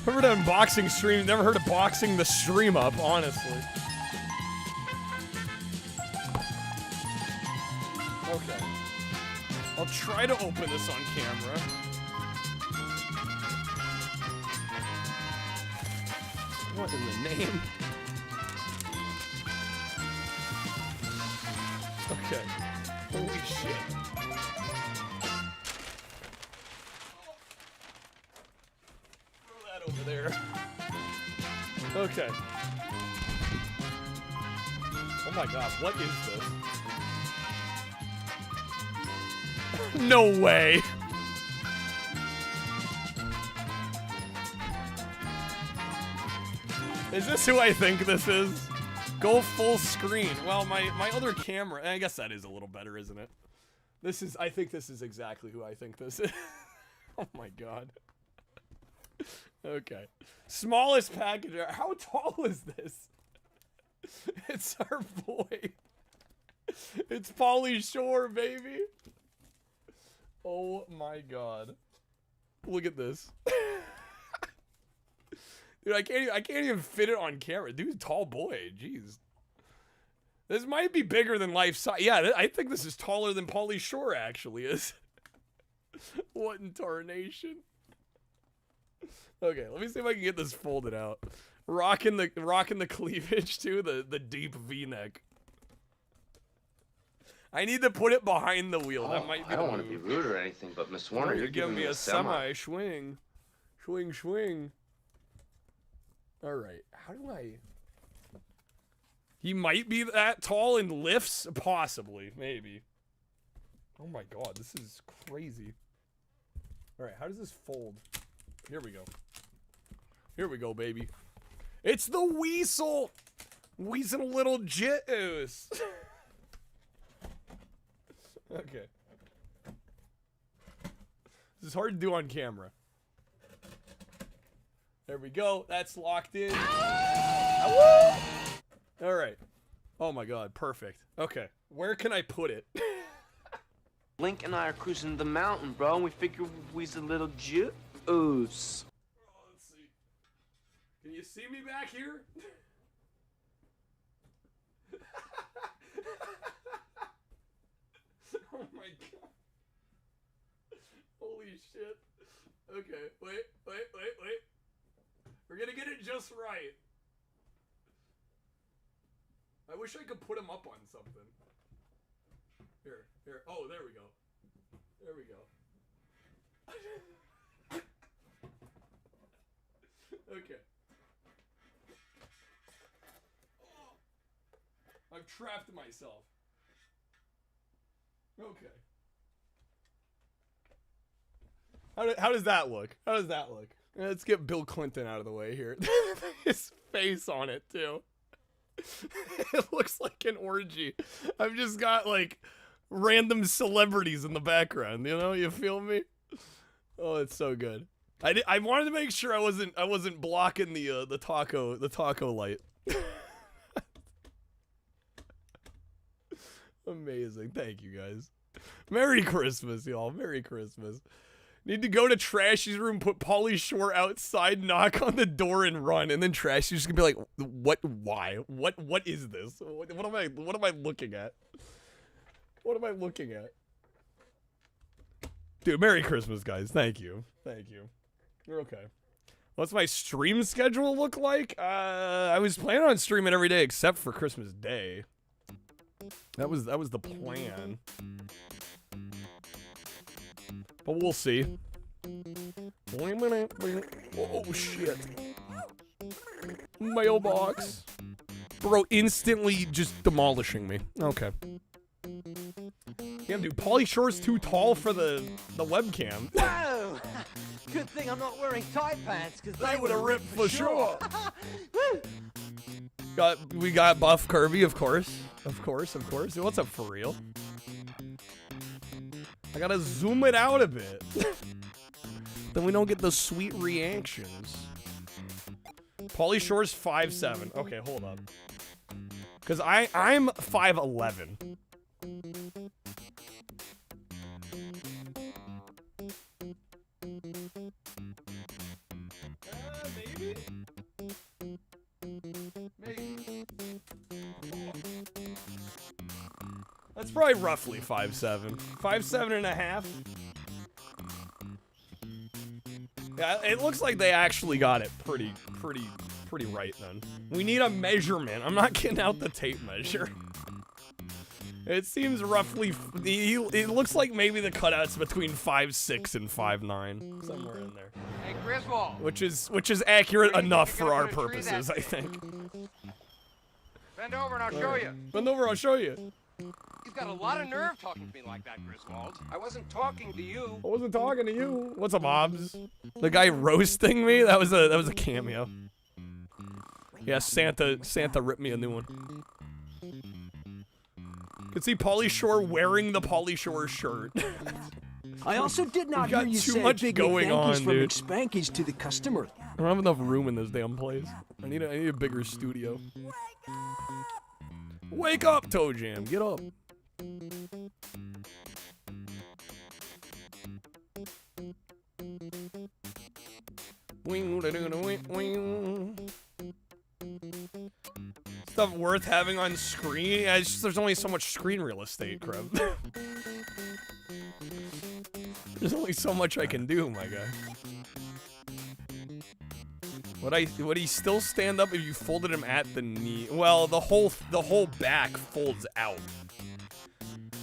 I've heard of unboxing stream, never heard of boxing the stream up, honestly. Okay. I'll try to open this on camera. What in the name? Okay. Holy shit. Throw that over there. Okay. Oh my god, what is this? No way. Is this who I think this is? Go full screen. Well, my other camera, I guess that is a little better, isn't it? I think this is exactly who I think this is. Oh my god. Okay. Smallest package. How tall is this? It's our boy. It's Pauly Shore, baby. Oh my god. Look at this. Dude, I can't even fit it on camera. Dude's a tall boy. Jeez. This might be bigger than life size. Yeah, I think this is taller than Pauly Shore actually is. What in tarnation? Okay, let me see if I can get this folded out. Rocking the cleavage too, the deep V-neck. I need to put it behind the wheel. That might be. I don't want to be rude or anything, but Miss Warner, you're giving me a semi swing. Swing. Alright, how do I... He might be that tall in lifts? Possibly, maybe. Oh my god, this is crazy. Alright, how does this fold? Here we go. Here we go, baby. It's the Weasel! Weasel little juice. Okay. This is hard to do on camera. There we go. That's locked in. Alright. Oh my god, perfect. Okay, where can I put it? Link and I are cruising the mountain, bro, and we figure we's a little juice. Oh, let's see. Can you see me back here? Oh my god. Holy shit. Okay, wait. We're gonna get it just right. I wish I could put him up on something. Here. Oh, there we go. Okay. Oh, I've trapped myself. Okay. How does that look? Let's get Bill Clinton out of the way here. His face on it, too. It looks like an orgy. I've just got, like, random celebrities in the background, you know? You feel me? Oh, it's so good. I wanted to make sure I wasn't blocking the taco light. Amazing. Thank you guys. Merry Christmas, y'all. Merry Christmas. Need to go to Trashy's room, put Pauly Shore outside, knock on the door, and run. And then Trashy's gonna be like, "What? Why? What is this? What am I looking at? What am I looking at?" Dude, Merry Christmas, guys. Thank you. You're okay. What's my stream schedule look like? I was planning on streaming every day except for Christmas Day. That was the plan. But we'll see. Oh shit. Mailbox. Bro, instantly just demolishing me. Okay. Damn, dude, Pauly Shore's too tall for the webcam. Whoa! Good thing I'm not wearing tight pants, because they would have ripped for sure. We got Buff Kirby, of course. Of course. What's up, for real? I gotta zoom it out a bit. Then we don't get the sweet reactions. Pauly Shore's 5'7". Okay, hold up. Because I'm 5'11". Maybe? Maybe. That's probably roughly 5'7". 5'7.5". Yeah, it looks like they actually got it pretty right then. We need a measurement. I'm not getting out the tape measure. It seems roughly, it looks like maybe the cutout's between 5'6" and 5'9", somewhere in there. Hey, Griswold. Which is accurate enough for our purposes, I think. Bend over and I'll show you. Bend over, I'll show you. You've got a lot of nerve talking to me like that, Griswold. I wasn't talking to you. I wasn't talking to you. What's up, Hobbs? The guy roasting me? That was a cameo. Yeah, Santa ripped me a new one. You can see Pauly Shore wearing the Pauly Shore shirt. I also did not hear you say much big going on, from dude. McSpankies to the customer. I don't have enough room in this damn place. I need a bigger studio. Wake up, Toe Jam. Get up. Stuff worth having on screen? Yeah, it's just, there's only so much screen real estate, Crub. There's only so much I can do, my guy. Would he still stand up if you folded him at the knee? Well, the whole back folds out.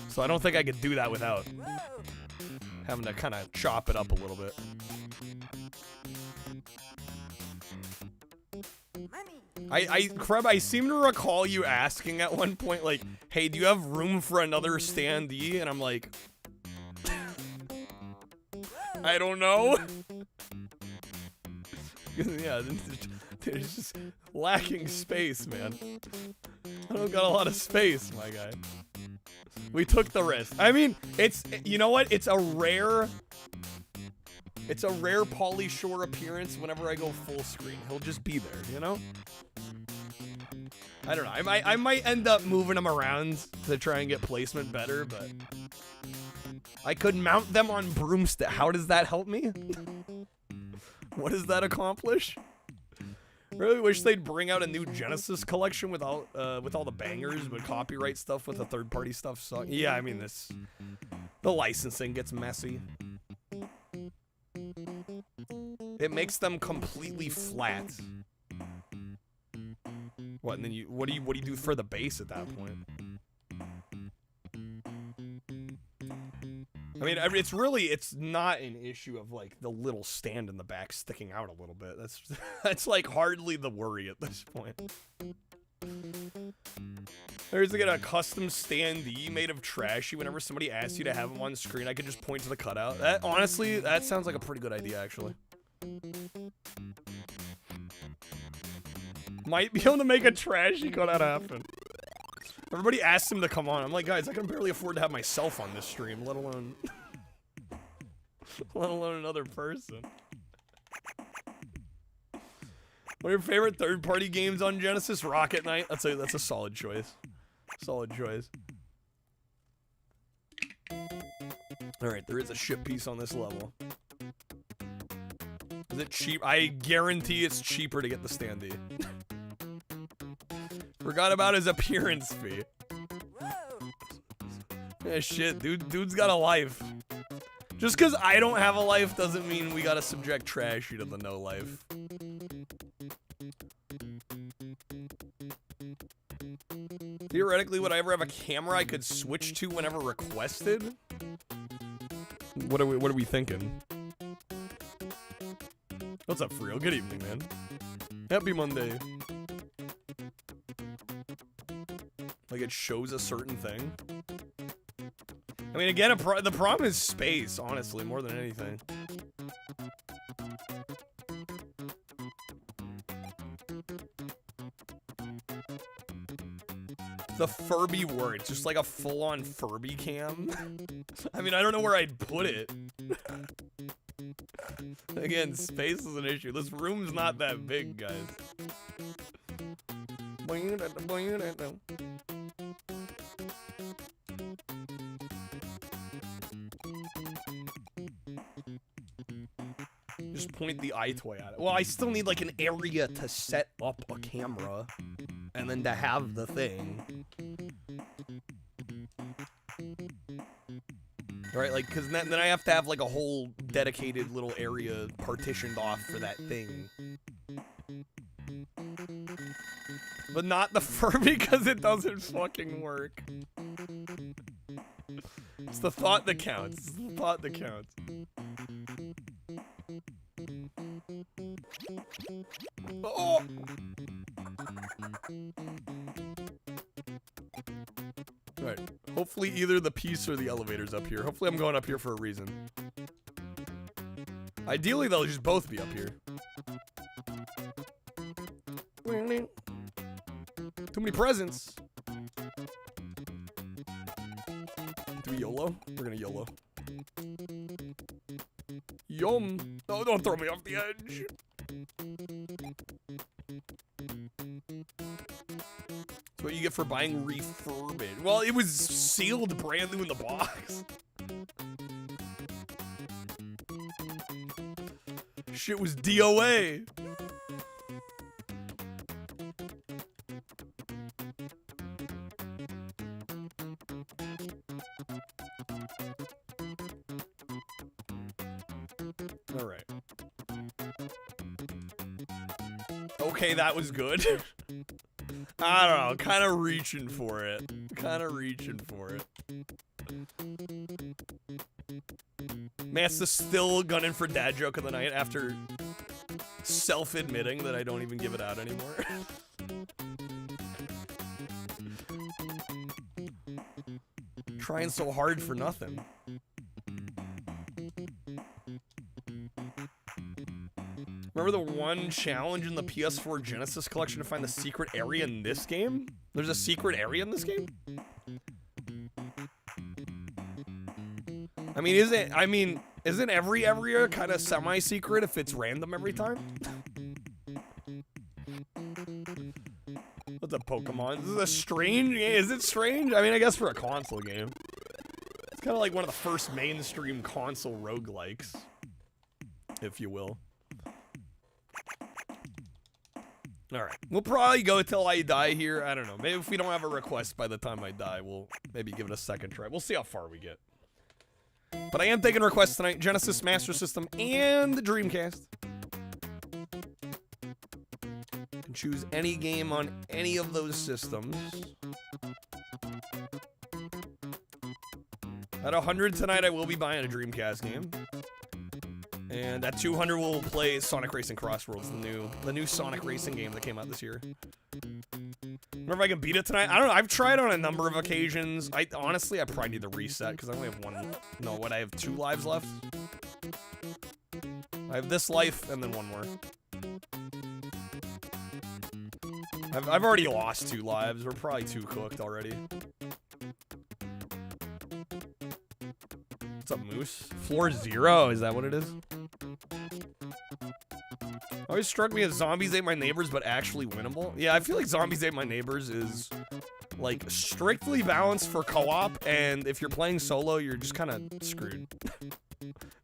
So I don't think I could do that without having to kind of chop it up a little bit. Kreb, I seem to recall you asking at one point, like, hey, do you have room for another standee? And I'm like, I don't know. Yeah, there's just lacking space, man. I don't got a lot of space, my guy. We took the risk. I mean, you know what? It's a rare Pauly Shore appearance whenever I go full screen. He'll just be there, you know? I don't know. I might end up moving them around to try and get placement better, but I could mount them on broomstick. How does that help me? What does that accomplish? Really wish they'd bring out a new Genesis collection with all the bangers, but copyright stuff with the third-party stuff sucks. Yeah, I mean the licensing gets messy. It makes them completely flat. What, and then what do you do for the base at that point? I mean, it's not an issue of like the little stand in the back sticking out a little bit. That's like hardly the worry at this point. There's like a custom standee made of trashy. Whenever somebody asks you to have them on screen, I could just point to the cutout. That honestly, that sounds like a pretty good idea, actually. Might be able to make a trashy cutout happen. Everybody asks him to come on. I'm like, guys, I can barely afford to have myself on this stream, let alone another person. What are your favorite third-party games on Genesis? Rocket Knight. That's a solid choice. Solid choice. All right, there is a ship piece on this level. Is it cheap? I guarantee it's cheaper to get the standee. Forgot about his appearance fee. Yeah, shit, dude's got a life. Just because I don't have a life doesn't mean we gotta subject Trashy to the no life. Theoretically, would I ever have a camera I could switch to whenever requested? What are we thinking? What's up, Freel? Good evening, man. Happy Monday. Like it shows a certain thing. I mean, again, the problem is space, honestly, more than anything. The Furby word, it's just like a full-on Furby cam. I mean, I don't know where I'd put it. Again, space is an issue. This room's not that big, guys. Just point the iToy at it. Well, I still need like an area to set up a camera and then to have the thing. Right, like, because then I have to have like a whole dedicated little area partitioned off for that thing. But not the Furby because it doesn't fucking work. It's the thought that counts. It's the thought that counts. Oh! Alright, hopefully either the piece or the elevator's up here. Hopefully I'm going up here for a reason. Ideally, they'll just both be up here. Too many presents. Do we YOLO? We're gonna YOLO. Yum! Oh, don't throw me off the edge! That's what you get for buying refurbished. Well, it was sealed brand new in the box. Shit was DOA. All right. Okay, that was good. I don't know, kind of reaching for it. Massa still gunning for dad joke of the night after self-admitting that I don't even give it out anymore. Trying so hard for nothing. Remember the one challenge in the PS4 Genesis collection to find the secret area in this game? There's a secret area in this game? I mean, isn't every area kind of semi-secret if it's random every time? What's up, Pokemon? This is a strange game. Is it strange? I mean, I guess for a console game. It's kind of like one of the first mainstream console roguelikes, if you will. Alright, we'll probably go till I die here. I don't know. Maybe if we don't have a request by the time I die, we'll maybe give it a second try. We'll see how far we get. But I am taking requests tonight. Genesis, Master System, and the Dreamcast. You can choose any game on any of those systems. At 100 tonight, I will be buying a Dreamcast game. And at 200, we'll play Sonic Racing Crossworlds, the new Sonic Racing game that came out this year. Wonder if I can beat it tonight. I don't know. I've tried on a number of occasions. Honestly, I probably need to reset because I only have one. No, what? I have 2 lives left. I have this life and then one more. I've already lost 2 lives. We're probably too cooked already. What's up, Moose? Floor 0? Is that what it is? Always struck me as Zombies Ate My Neighbors, but actually winnable. Yeah, I feel like Zombies Ate My Neighbors is, like, strictly balanced for co-op, and if you're playing solo, you're just kind of screwed.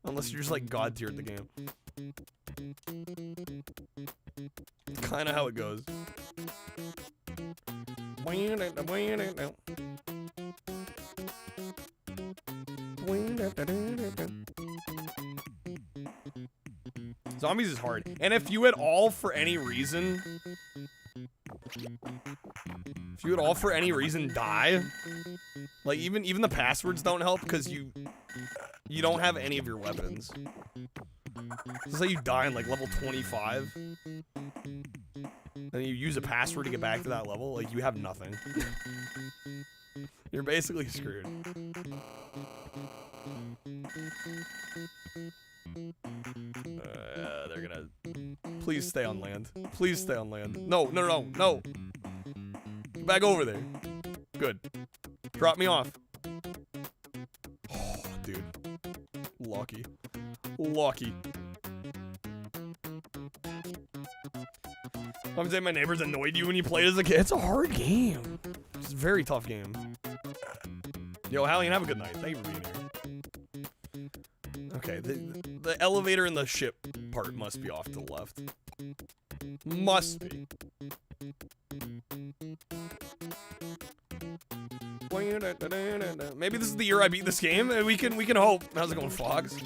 Unless you're just, like, god tier at the game. Kind of how it goes. Zombies is hard. And if you at all for any reason die, like even the passwords don't help because you don't have any of your weapons. It's like you die in like level 25 and you use a password to get back to that level, like you have nothing. You're basically screwed. They're gonna... Please stay on land. Please stay on land. No, no, no, no. Get back over there. Good. Drop me off. Oh, dude. Lucky. Lucky. I'm saying my neighbors annoyed you when you played as a kid. It's a hard game. It's a very tough game. Yo, Hallian, have a good night. Thank you for being here. Okay, the elevator and the ship part must be off to the left. Must be. Maybe this is the year I beat this game, and we can hope. How's it going, Fox?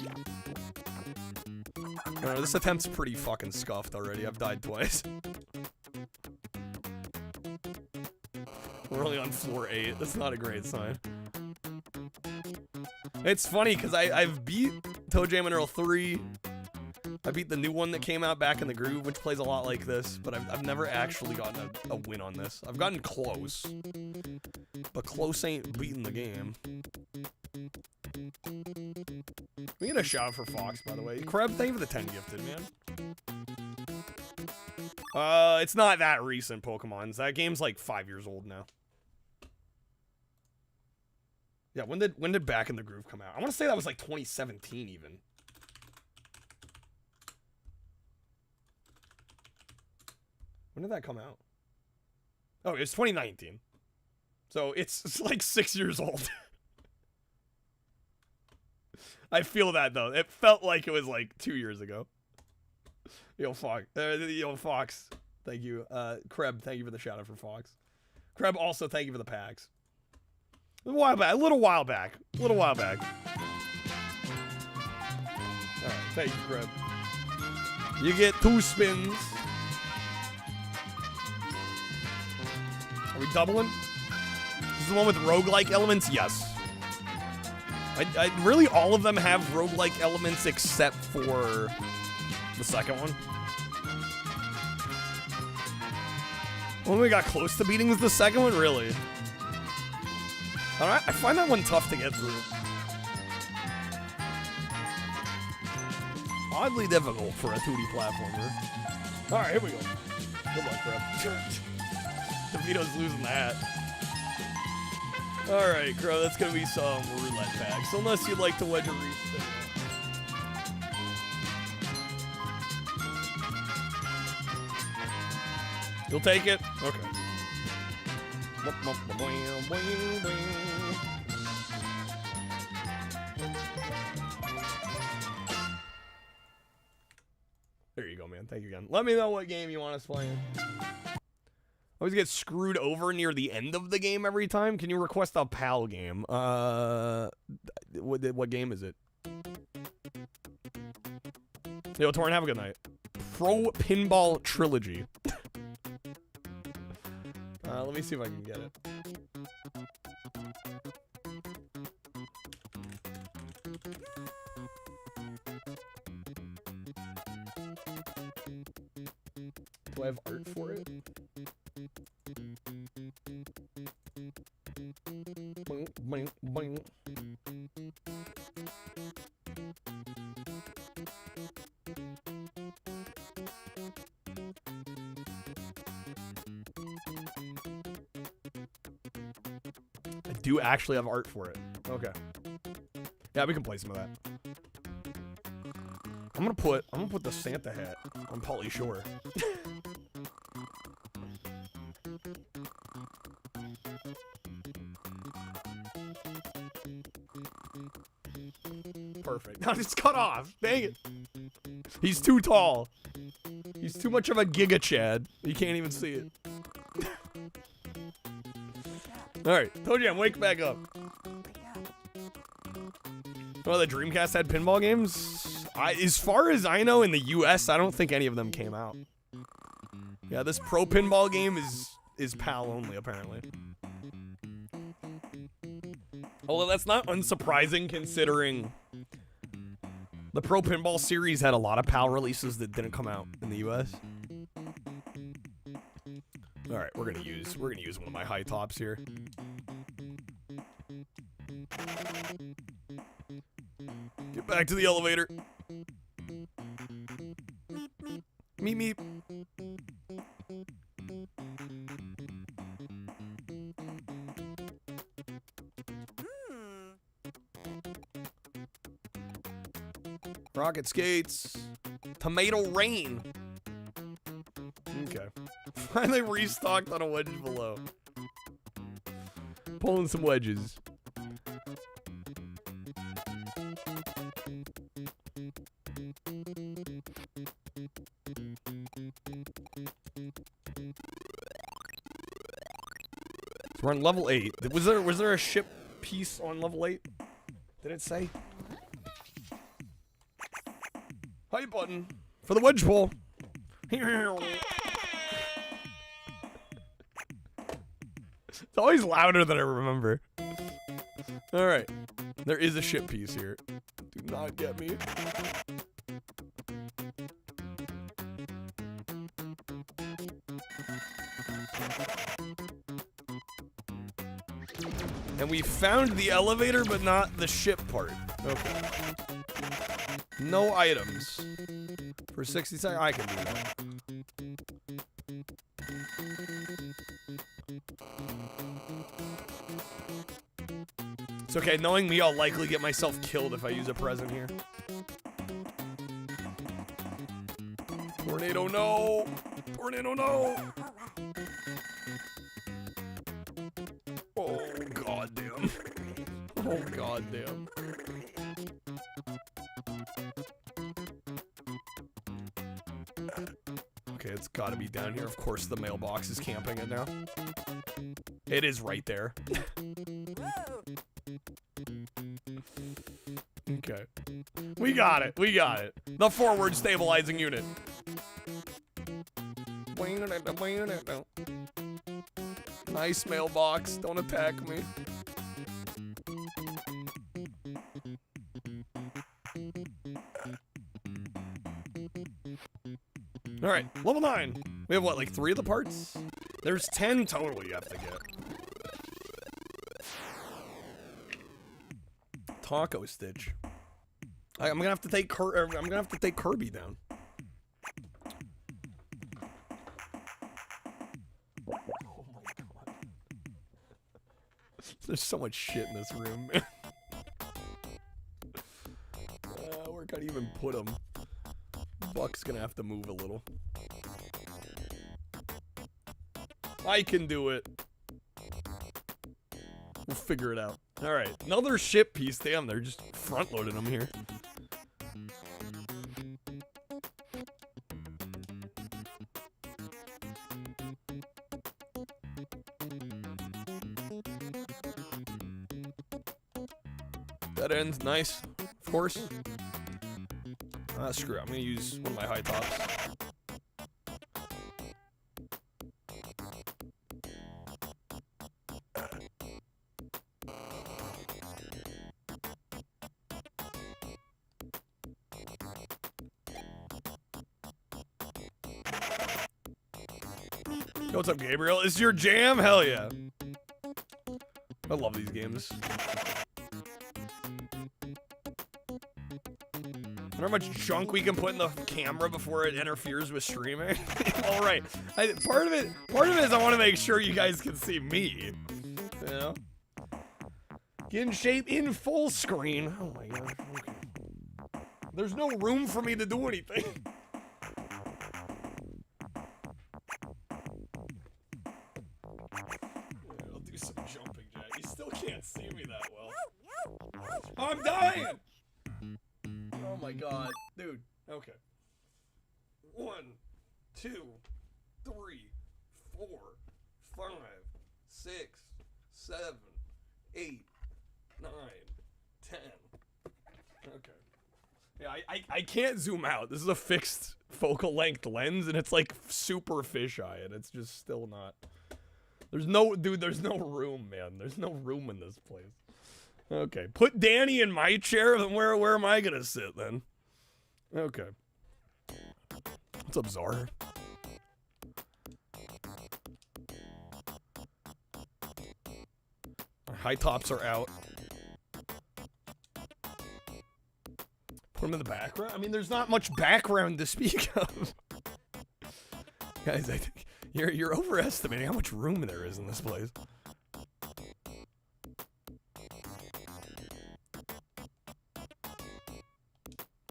This attempt's pretty fucking scuffed already. I've died twice. We're only on floor 8. That's not a great sign. It's funny because I've beat Toe Jam and Earl 3. I beat the new one that came out, Back in the Groove, which plays a lot like this, but I've never actually gotten a win on this. I've gotten close, but close ain't beating the game. We get a shout out for Fox, by the way. Kreb, thank you for the 10 gifted, man. It's not that recent, Pokemon. That game's like 5 years old now. Yeah, when did Back in the Groove come out? I want to say that was like 2017 even. When did that come out? Oh, it was 2019. So it's like 6 years old. I feel that though. It felt like it was like 2 years ago. Yo, Fox. Thank you. Kreb, thank you for the shout out for Fox. Kreb, also thank you for the packs. A little while back. Alright, thank you, Kreb. You get 2 spins. Are we doubling? This is the one with roguelike elements? Yes. I really, all of them have roguelike elements except for the second one. When we got close to beating was the second one? Really? Alright, I find that one tough to get through. Oddly difficult for a 2D platformer. Alright, here we go. Good luck, Crow. DeVito's losing that. Alright, Crow, that's gonna be some roulette packs. Unless you'd like to wedge a respin. You'll take it? Okay. There you go, man. Thank you again. Let me know what game you want us playing. I always get screwed over near the end of the game every time. Can you request a PAL game? What game is it? Yo, Torrin, have a good night. Pro Pinball Trilogy. Let me see if I can get it. Do I have art for it? Boing, boing, boing. I do actually have art for it. Okay. Yeah, we can play some of that. I'm gonna put the Santa hat on Pauly Shore. Perfect. Now it's cut off. Dang it. He's too tall. He's too much of a Giga Chad. You can't even see it. Alright, told you I'm wake back up. Well, the Dreamcast had pinball games? As far as I know, in the US, I don't think any of them came out. Yeah, this Pro Pinball game is PAL only, apparently. Although that's not unsurprising, considering the Pro Pinball series had a lot of PAL releases that didn't come out in the US. All right, we're gonna use one of my high tops here. Get back to the elevator. Meep meep. Rocket skates. Tomato rain. Okay. Finally restocked on a wedge below. Pulling some wedges. So we're on level 8. Was there a ship piece on level 8? Did it say? Hi button for the wedge pull. It's always louder than I remember. Alright. There is a ship piece here. Do not get me. And we found the elevator, but not the ship part. Okay. No items. For 60 seconds, I can do that. It's okay, knowing me, I'll likely get myself killed if I use a present here. Tornado, no! Tornado, no! Oh, goddamn. Oh, goddamn. Okay, it's gotta be down here. Of course, the mailbox is camping it now. It is right there. Okay. We got it. We got it. The forward stabilizing unit. Nice mailbox. Don't attack me. All right, level 9. We have what, like 3 of the parts? There's 10 total you have to get. Taco Stitch. I'm gonna have to take Kirby down. Oh my god. There's so much shit in this room, man. Where can I even put him? Buck's gonna have to move a little. I can do it. We'll figure it out. All right, another ship piece. Damn, they're just front-loading them here. That ends nice, of course. Screw it. I'm gonna use one of my high tops. Yo, what's up, Gabriel? Is your jam? Hell yeah. I love these games. How much junk we can put in the camera before it interferes with streaming? All right. Part of it is I want to make sure you guys can see me. You know? Get in shape in full screen. Oh my gosh. Okay. There's no room for me to do anything. I'll do some jumping, Jack. You still can't see me that well. I'm dying! Oh my god. Dude. Okay. 1, 2, 3, 4, 5, 6, 7, 8, 9, 10. Okay. Yeah, I can't zoom out. This is a fixed focal length lens, and it's like super fisheye, and it's just still not. There's no room, man. There's no room in this place. Okay, put Danny in my chair, then where am I gonna sit then? Okay. What's up, Czar? Our high tops are out. Put them in the background? I mean, there's not much background to speak of. Guys, I think you're overestimating how much room there is in this place.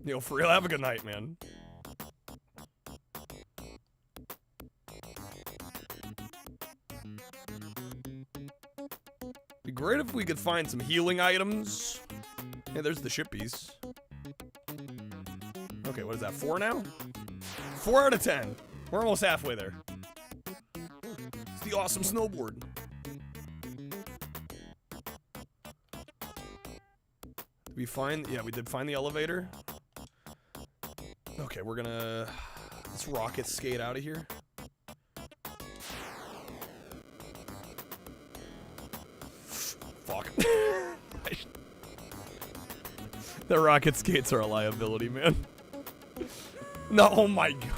Yo, for real, have a good night, man. Be great if we could find some healing items. Hey, there's the ship piece. Okay, what is that, 4 now? 4 out of 10. We're almost halfway there. It's the awesome snowboard. Did we find, yeah, we did find the elevator. Okay, we're gonna, let's rocket skate out of here. Fuck. The rocket skates are a liability, man. No, oh my god.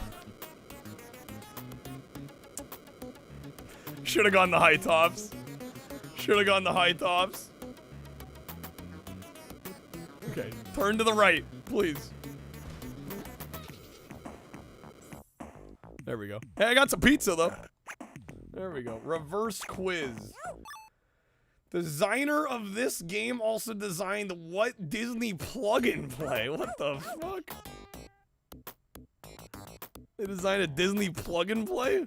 Should have gone the high tops. Should have gone the high tops. Okay, turn to the right, please. There we go. Hey, I got some pizza, though. There we go. Reverse quiz. Designer of this game also designed what Disney plug-in play? What the fuck? They designed a Disney plug-in play?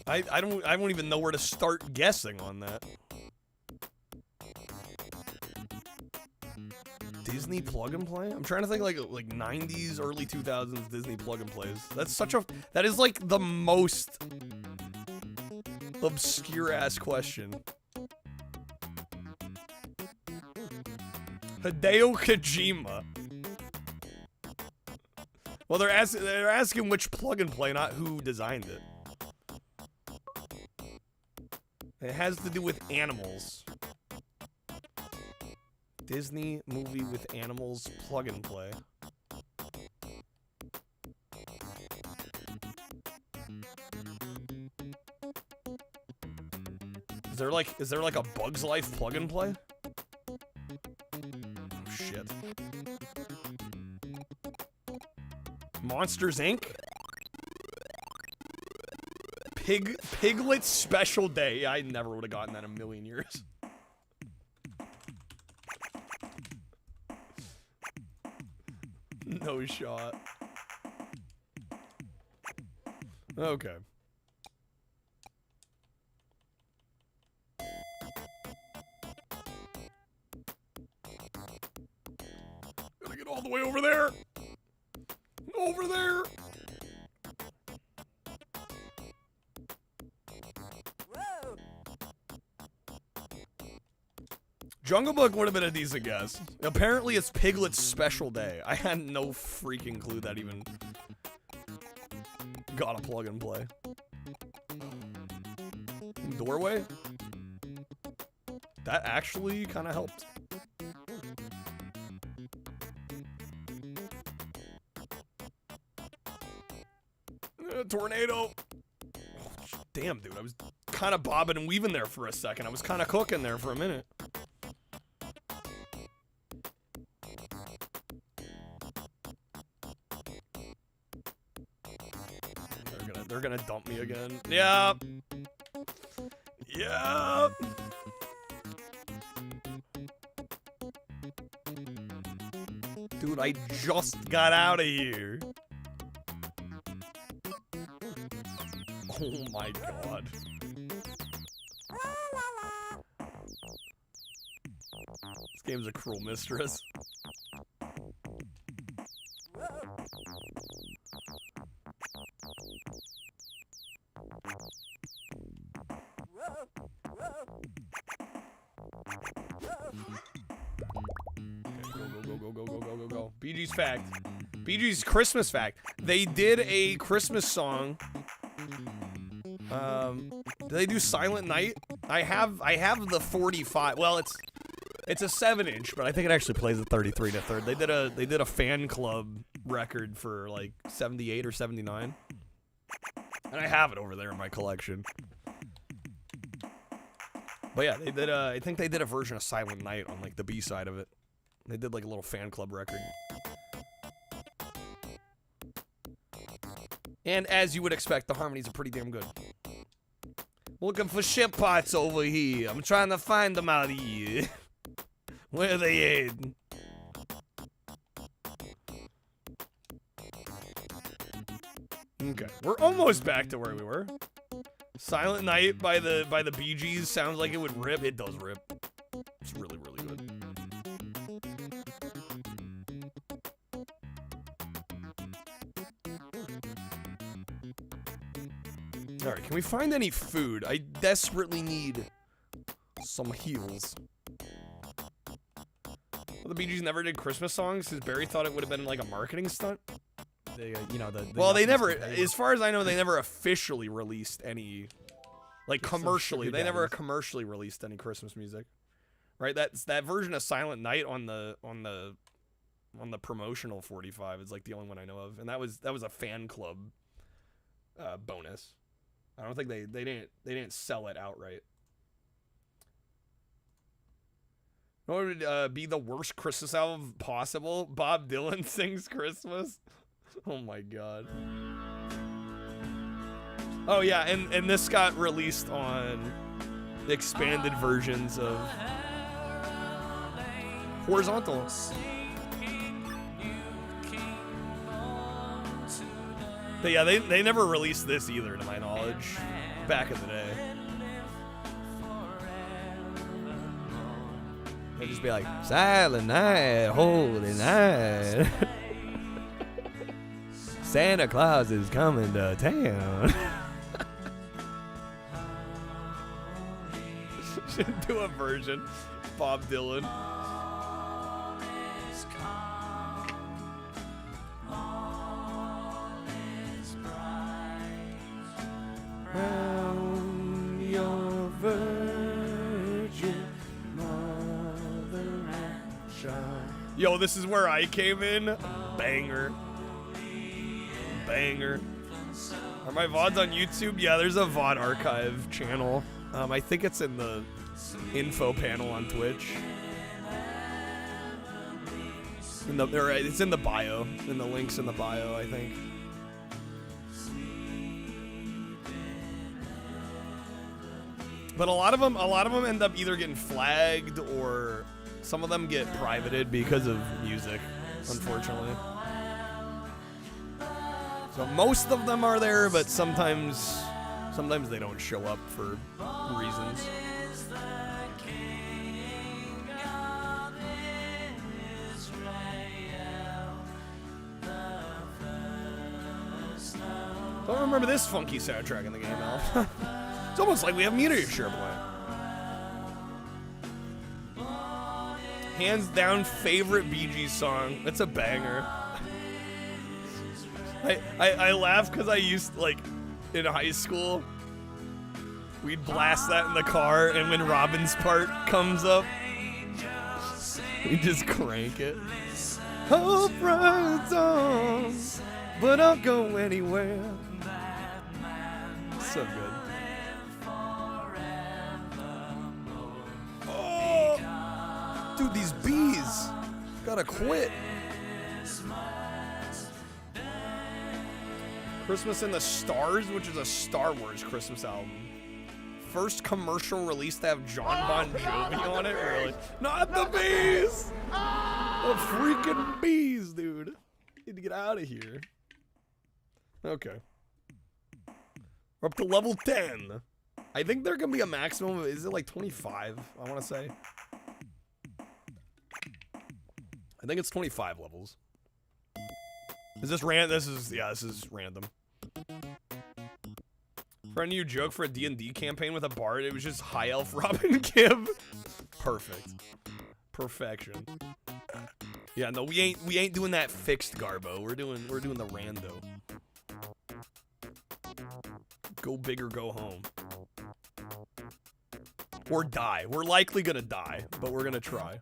I don't even know where to start guessing on that. Disney plug-and-play? I'm trying to think like 90s, early 2000s Disney plug-and-plays. That is like the most obscure-ass question. Hideo Kojima. Well, they're asking which plug-and-play, not who designed it. It has to do with animals. Disney movie with animals plug and play. Is there like a Bug's Life plug and play? Oh shit. Monsters Inc. Piglet Special Day. I never would have gotten that in a million years. No shot. Okay. Gotta get all the way over there. Over there. Jungle Book would have been a decent guess. Apparently it's Piglet's special day. I had no freaking clue that even got a plug and play. Doorway? That actually kind of helped. Tornado. Oh, damn, dude. I was kind of bobbing and weaving there for a second. I was kind of cooking there for a minute. They're gonna dump me again. Yep. Yep. Dude, I just got out of here. Oh my god. This game's a cruel mistress. Go. Bee Gees fact. Bee Gees Christmas fact. They did a Christmas song. Did they do Silent Night? I have the 45. Well, it's a 7-inch, but I think it actually plays at 33 1/3. They did a fan club record for like 78 or 79. And I have it over there in my collection. But yeah, they did I think they did a version of Silent Night on like the B side of it. They did like a little fan club record. And as you would expect, the harmonies are pretty damn good. Looking for ship parts over here. I'm trying to find them out here. Where are they at? Okay, we're almost back to where we were. Silent Night by the Bee Gees sounds like it would rip. It does rip. It's really, really good. Alright, can we find any food? I desperately need some heals. Well, the Bee Gees never did Christmas songs because Barry thought it would have been like a marketing stunt. They, you know, well, they never, as far as I know, they never officially released any, like commercially. They never commercially released any Christmas music, right? That version of Silent Night on the promotional 45 is like the only one I know of, and that was a fan club bonus. I don't think they didn't sell it outright. What would be the worst Christmas album possible? Bob Dylan sings Christmas. Oh my god. Oh yeah, and this got released on expanded versions of Horizontal. But yeah, they never released this either, to my knowledge, back in the day. They'd just be like, Silent Night, Holy Night. Santa Claus is coming to town. Should do a version. Bob Dylan. Your virgin mother and child. Yo, this is where I came in. Banger. Banger. Are my VODs on YouTube? Yeah, there's a VOD archive channel. I think it's in the info panel on Twitch. It's in the bio. In the links in the bio, I think. But a lot of them end up either getting flagged or some of them get privated because of music, unfortunately. So most of them are there, but sometimes they don't show up for reasons. Don't remember this funky soundtrack in the game, Al. It's almost like we have Meteor Share playing. Hands down favorite Bee Gees song. It's a banger. I laugh because I used, like, in high school, we'd blast that in the car, and when Robin's part comes up, we just crank it. Hope rides on, but I'll go anywhere. So good. Oh, dude, these bees gotta quit. Christmas in the Stars, which is a Star Wars Christmas album. First commercial release to have John Bon Jovi on it, really? Not the bees! The freaking bees, dude. Need to get out of here. Okay. We're up to level 10. I think there can be a maximum of, is it like 25? I want to say. I think it's 25 levels. Is this random? This is random. For a new joke for a D&D campaign with a bard, it was just High Elf Robin Gibb. Perfect. Perfection. Yeah, no, we ain't doing that fixed Garbo. We're doing the rando. Go big or go home. Or die. We're likely gonna die, but we're gonna try.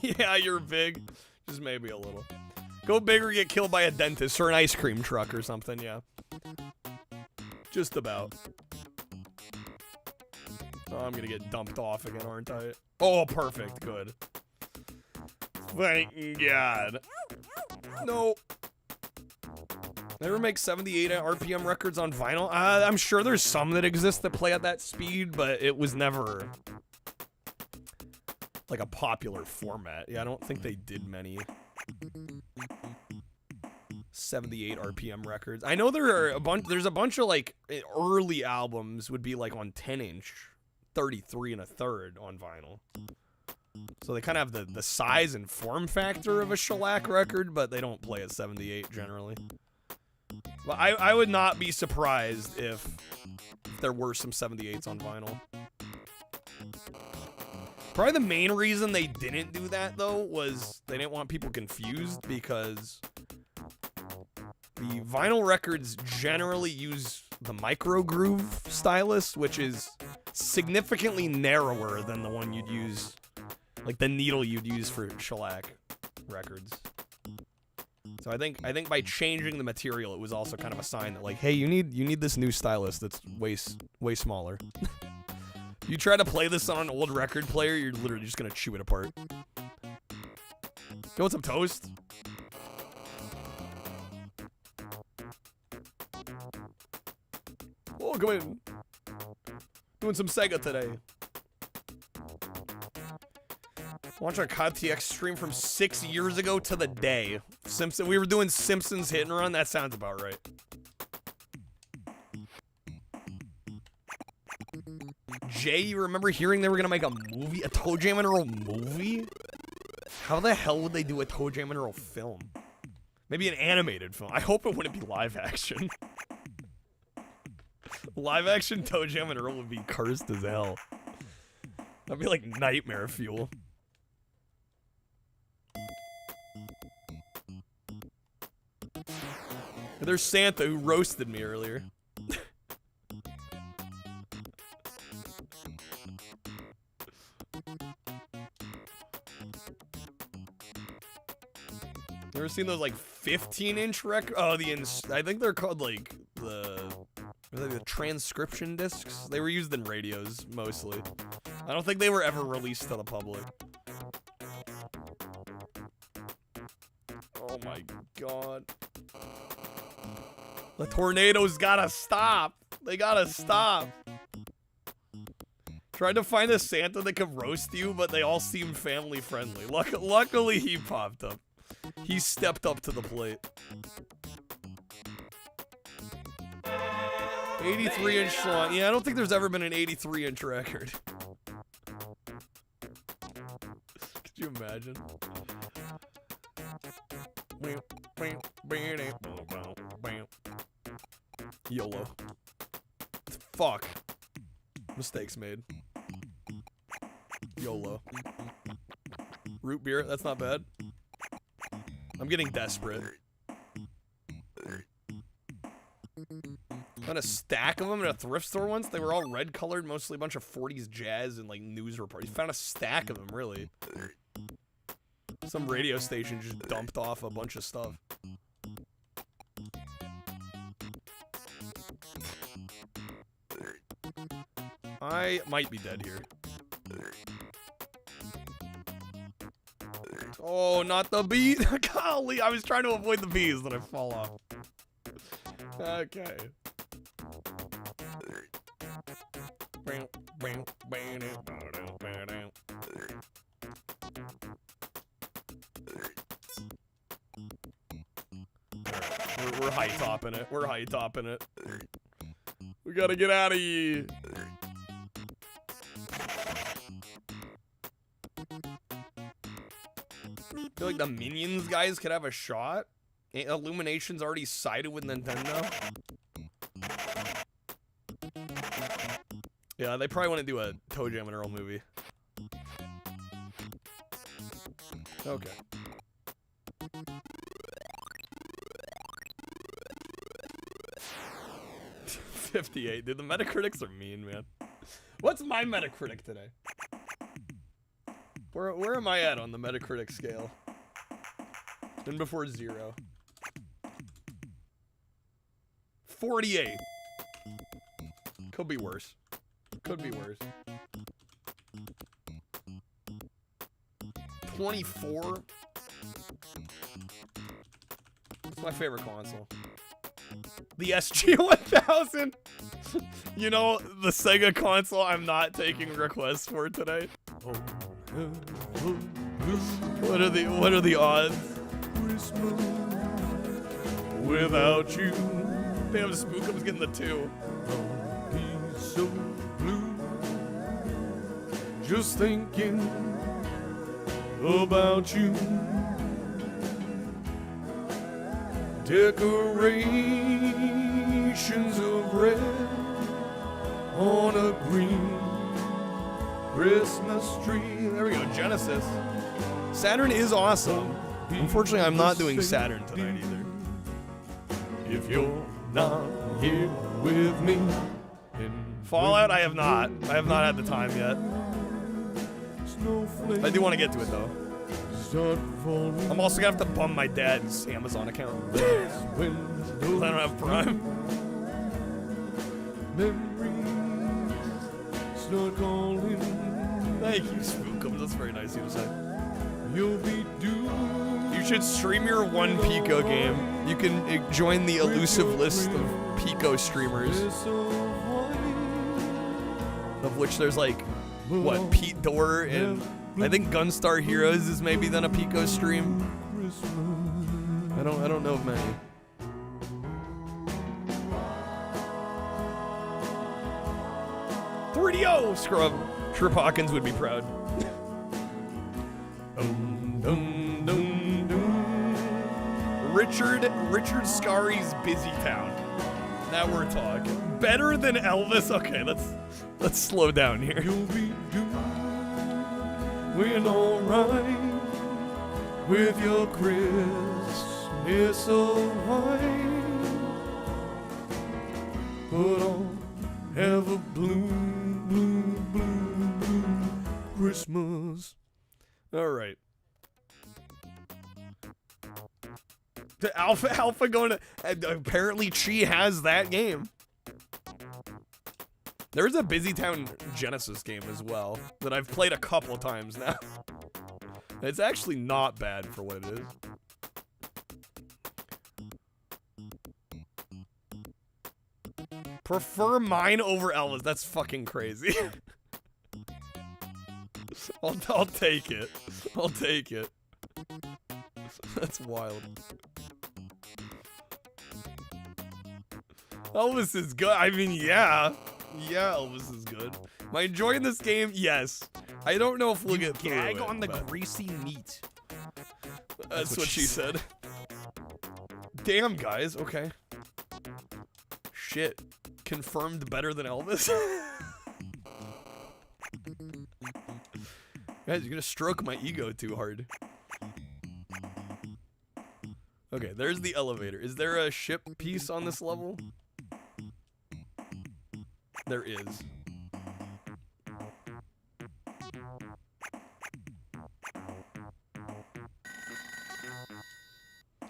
Yeah, you're big. Just maybe a little. Go big or get killed by a dentist or an ice cream truck or something, yeah. Just about. Oh, I'm gonna get dumped off again, aren't I? Oh, perfect. Good. Thank God. No. Never make 78 RPM records on vinyl? I'm sure there's some that exist that play at that speed, but it was never like a popular format. Yeah, I don't think they did many 78 RPM records. I know there's a bunch of like early albums would be like on 10-inch, 33 1/3 on vinyl. So they kind of have the size and form factor of a shellac record, but they don't play at 78 generally. But I would not be surprised if there were some 78s on vinyl. Probably the main reason they didn't do that, though, was they didn't want people confused, because the vinyl records generally use the micro groove stylus, which is significantly narrower than the one you'd use, like the needle you'd use for shellac records. So I think by changing the material, it was also kind of a sign that, like, hey, you need this new stylus that's way smaller. You try to play this on an old record player, you're literally just gonna chew it apart. You want some toast? Oh, come in. Doing some Sega today. Watch our CodTX stream from 6 years ago to the day. We were doing Simpsons Hit and Run. That sounds about right. Jay, you remember hearing they were gonna make a movie, a Toe Jam and Earl movie? How the hell would they do a Toe Jam and Earl film? Maybe an animated film. I hope it wouldn't be live action. Live action Toe Jam and Earl would be cursed as hell. That'd be like nightmare fuel. There's Santa who roasted me earlier. You ever seen those like 15-inch records? Oh, I think they're called like the transcription discs. They were used in radios mostly. I don't think they were ever released to the public. Oh my god. The tornadoes gotta stop. They gotta stop. Tried to find a Santa that could roast you, but they all seemed family friendly. Luckily, he popped up. He stepped up to the plate. 83-inch slot. Yeah, I don't think there's ever been an 83-inch record. Could you imagine? YOLO. Fuck. Mistakes made. YOLO. Root beer, that's not bad. I'm getting desperate. Found a stack of them at a thrift store once. They were all red colored, mostly a bunch of 40s jazz and like news reports. Found a stack of them, really. Some radio station just dumped off a bunch of stuff. I might be dead here. Oh, not the bees. Golly, I was trying to avoid the bees, then I fall off. Okay. We're high topping it. We're high topping it. We gotta get out of here. I feel like the Minions guys could have a shot. Illumination's already sided with Nintendo. Yeah, they probably want to do a Toe Jam and Earl movie. Okay. $58. Dude, the Metacritics are mean, man. What's my Metacritic today? Where am I at on the Metacritic scale? Then before 0. 48. Could be worse. Could be worse. 24. It's my favorite console. The SG-1000. You know, the Sega console I'm not taking requests for today. What are the odds? Without you. Damn, Spookum's getting the 2. He's so blue. Just thinking about you. Decorations of red on a green Christmas tree. There we go, Genesis. Saturn is awesome. Unfortunately, I'm not doing Saturn tonight either. If you're not here with me. Fallout, I have not. I have not had the time yet. I do want to get to it though. I'm also gonna have to bum my dad's Amazon account. Because I don't have Prime. Thank you, Spookum. That's very nice of you to say. You should stream your one Pico game. You can join the elusive list of Pico streamers. Of which there's like, what, Pete Dorr and I think Gunstar Heroes is maybe then a Pico stream. I don't know of many. $3 Scrub. Trip Hawkins would be proud. Richard Scarry's Busy Town. Now we're talking. Better than Elvis? Okay, let's slow down here. You'll be doing alright with your Christmas of white. Put on, have a blue Christmas. All right. The Alpha going to... Apparently, she has that game. There's a Busy Town Genesis game as well that I've played a couple times now. It's actually not bad for what it is. Prefer mine over Elvis. That's fucking crazy. I'll take it. I'll take it. That's wild. Elvis is good. I mean, yeah. Yeah, Elvis is good. Am I enjoying this game? Yes. I don't know if we'll get through Gag it, on the but greasy meat. that's what she said. Damn, guys. Okay. Shit. Confirmed better than Elvis. Guys, you're gonna stroke my ego too hard. Okay, there's the elevator. Is there a ship piece on this level? There is.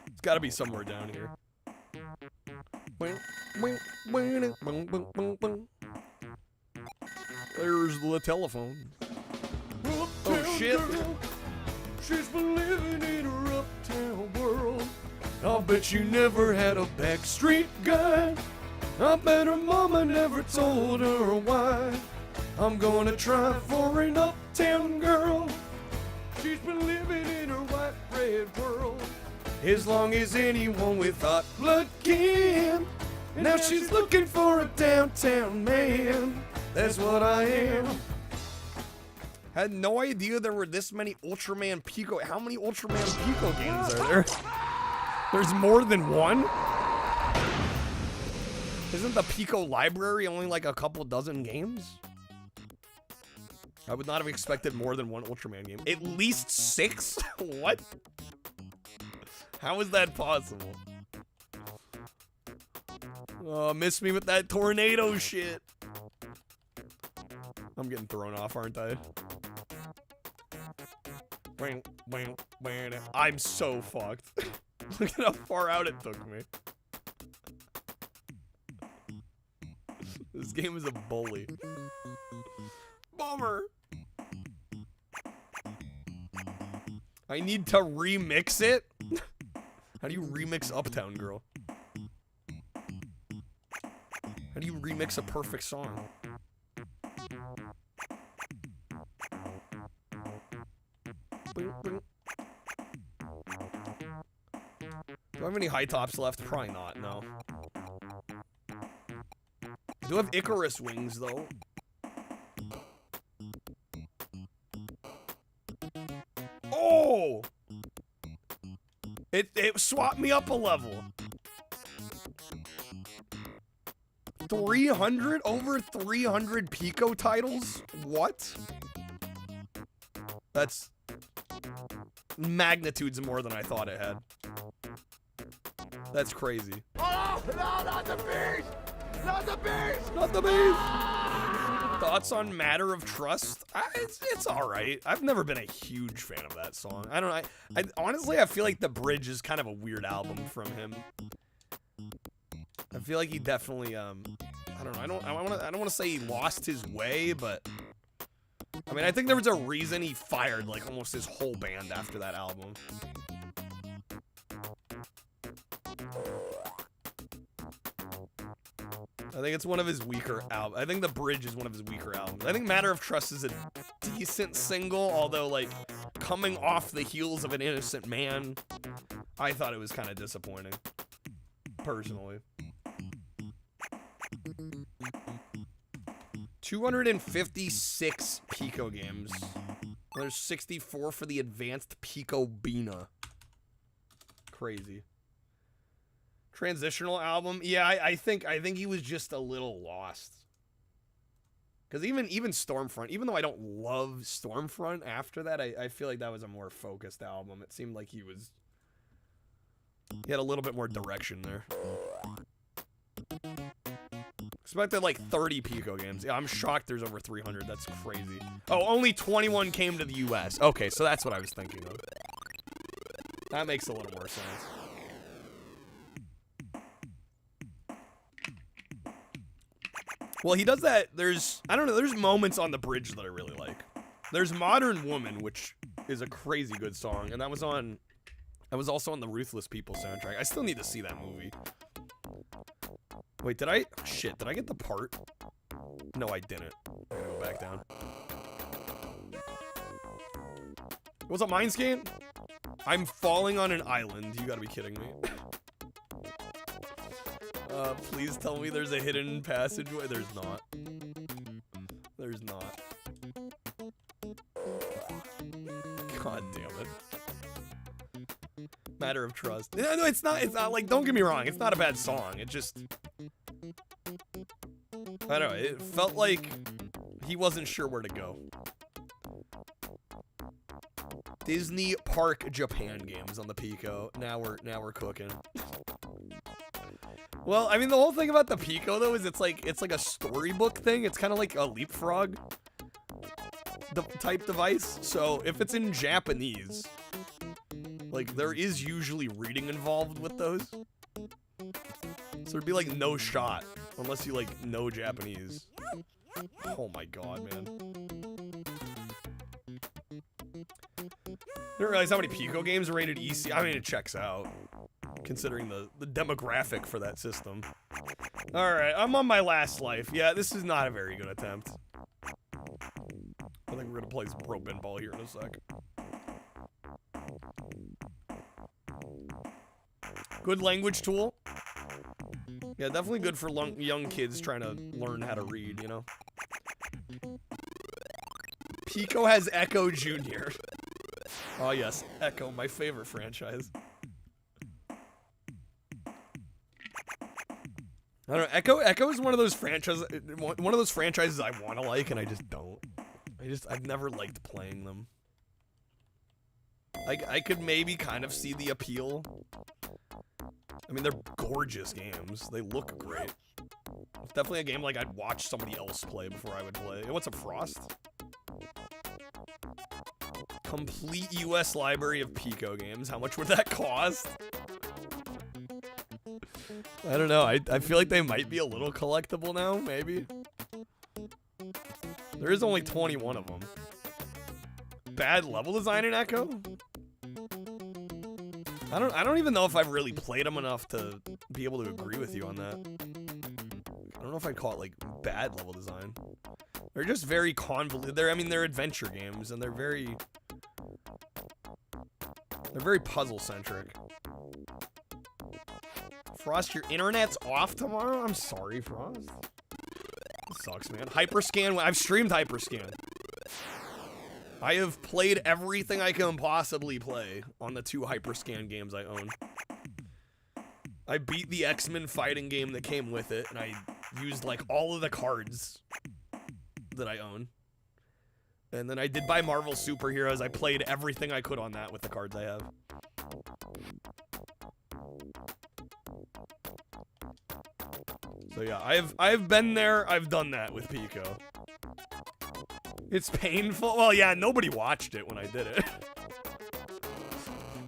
It's gotta be somewhere down here. There's the telephone. Oh shit. She's been living in her uptown world. I'll bet you never had a backstreet guy. I bet her mama never told her why. I'm gonna try for an uptown girl. She's been living in her white bread world as long as anyone with hot blood can. Now she's looking for a downtown man. That's what I am. Had no idea there were this many Ultraman Pico. How many Ultraman Pico games are there? There's more than one? Isn't the Pico library only like a couple dozen games? I would not have expected more than one Ultraman game. At least 6? What? How is that possible? Oh, miss me with that tornado shit. I'm getting thrown off, aren't I? I'm so fucked. Look at how far out it took me. This game is a bully. Bummer. I need to remix it? How do you remix Uptown Girl? How do you remix a perfect song? Do I have any high tops left? Probably not, no. I do have Icarus wings, though. Oh! It swapped me up a level. 300? Over 300 Pico titles? What? That's magnitudes more than I thought it had. That's crazy. Oh, no, not the beast! Not the beast! Not the beast! Thoughts on Matter of Trust? It's alright. I've never been a huge fan of that song. I don't know. I honestly, I feel like The Bridge is kind of a weird album from him. I feel like he definitely, I don't know. I don't want to say he lost his way, but I mean, I think there was a reason he fired like almost his whole band after that album. I think it's one of his weaker albums. I think The Bridge is one of his weaker albums. I think Matter of Trust is a decent single, although, like, coming off the heels of An Innocent Man, I thought it was kind of disappointing, personally. 256 Pico games. There's 64 for the advanced Pico Bina. Crazy. Transitional album, yeah, I think he was just a little lost. Because even Stormfront, even though I don't love Stormfront after that, I feel like that was a more focused album. It seemed like he had a little bit more direction there. Expected like 30 Pico games. Yeah, I'm shocked there's over 300. That's crazy. Oh, only 21 came to the US. Okay, so that's what I was thinking of. That makes a little more sense. Well, he does that. I don't know, there's moments on The Bridge that I really like. There's Modern Woman, which is a crazy good song, and that was also on the Ruthless People soundtrack. I still need to see that movie. Wait, did I? Shit, did I get the part? No, I didn't. I gotta go back down. What's up, Mindscape? I'm falling on an island. You gotta be kidding me. Please tell me there's a hidden passageway. There's not. There's not. God damn it. Matter of trust. No, it's not. It's not like. Don't get me wrong. It's not a bad song. It just. I don't know. It felt like he wasn't sure where to go. Disney Park Japan games on the Pico. Now we're cooking. Well, I mean, the whole thing about the Pico though is it's like a storybook thing. It's kind of like a Leapfrog type device. So if it's in Japanese, like there is usually reading involved with those. So there'd be like no shot unless you like know Japanese. Oh my god, man. I didn't realize how many Pico games are rated EC. I mean, it checks out, considering the demographic for that system. Alright, I'm on my last life. Yeah, this is not a very good attempt. I think we're gonna play some pro pinball here in a sec. Good language tool. Yeah, definitely good for young kids trying to learn how to read, you know? Pico has Echo Jr. Oh yes, Echo, my favorite franchise. I don't know, Echo is one of those franchises I want to like and I just don't. I've never liked playing them. I could maybe kind of see the appeal. I mean, they're gorgeous games. They look great. It's definitely a game like I'd watch somebody else play before I would play. Hey, what's up, Frost? Complete US library of Pico games. How much would that cost? I don't know. I feel like they might be a little collectible now, maybe. There is only 21 of them. Bad level design in Echo? I don't even know if I've really played them enough to be able to agree with you on that. I don't know if I'd call it like bad level design. They're just very convoluted. They're adventure games and they're very puzzle centric. Frost, your internet's off tomorrow? I'm sorry, Frost. This sucks, man. Hyperscan. I've streamed Hyperscan. I have played everything I can possibly play on the 2 Hyperscan games I own. I beat the X-Men fighting game that came with it, and I used like all of the cards that I own. And then I did buy Marvel Superheroes. I played everything I could on that with the cards I have. So yeah, I've been there, I've done that with Pico. It's painful. Well, yeah, nobody watched it when I did it.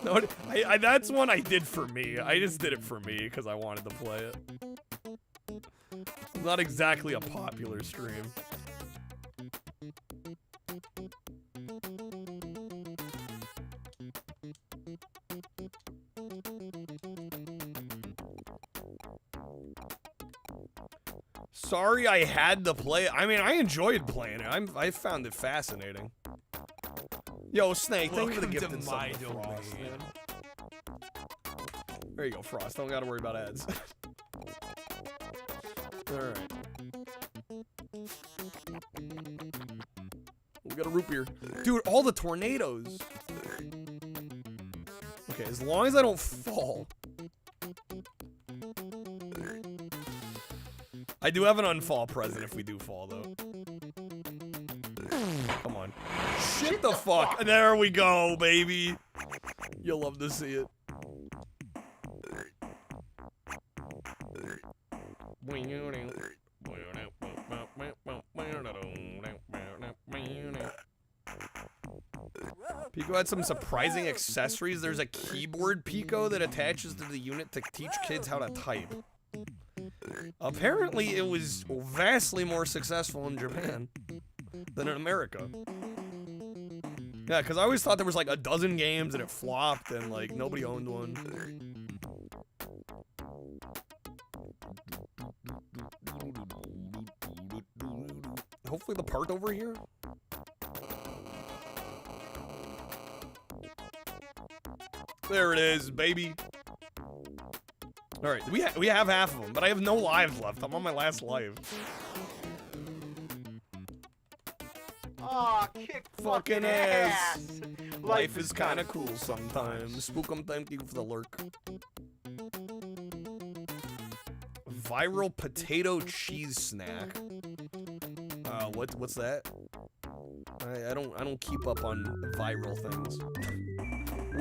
No, that's one I did for me. I just did it for me because I wanted to play it. It's not exactly a popular stream. Sorry I had to play it. I mean, I enjoyed playing it. I found it fascinating. Yo, Snake, thank you for the gift and sub to Frost, man. There you go, Frost. Don't gotta worry about ads. Alright. We got a root beer. Dude, all the tornadoes. Okay, as long as I don't fall. I do have an unfall present if we do fall, though. Come on. Shit the fuck. There we go, baby. You'll love to see it. Pico had some surprising accessories. There's a keyboard Pico that attaches to the unit to teach kids how to type. Apparently, it was vastly more successful in Japan than in America. Yeah, because I always thought there was like a dozen games and it flopped and like nobody owned one. hopefully the part over here. There it is, baby. All right, we have half of them, but I have no lives left. I'm on my last life. Aw, kick Fucking ass. Life is kind of cool sometimes. Spookum, thank you for the lurk. Viral potato cheese snack. What's that? I don't keep up on viral things.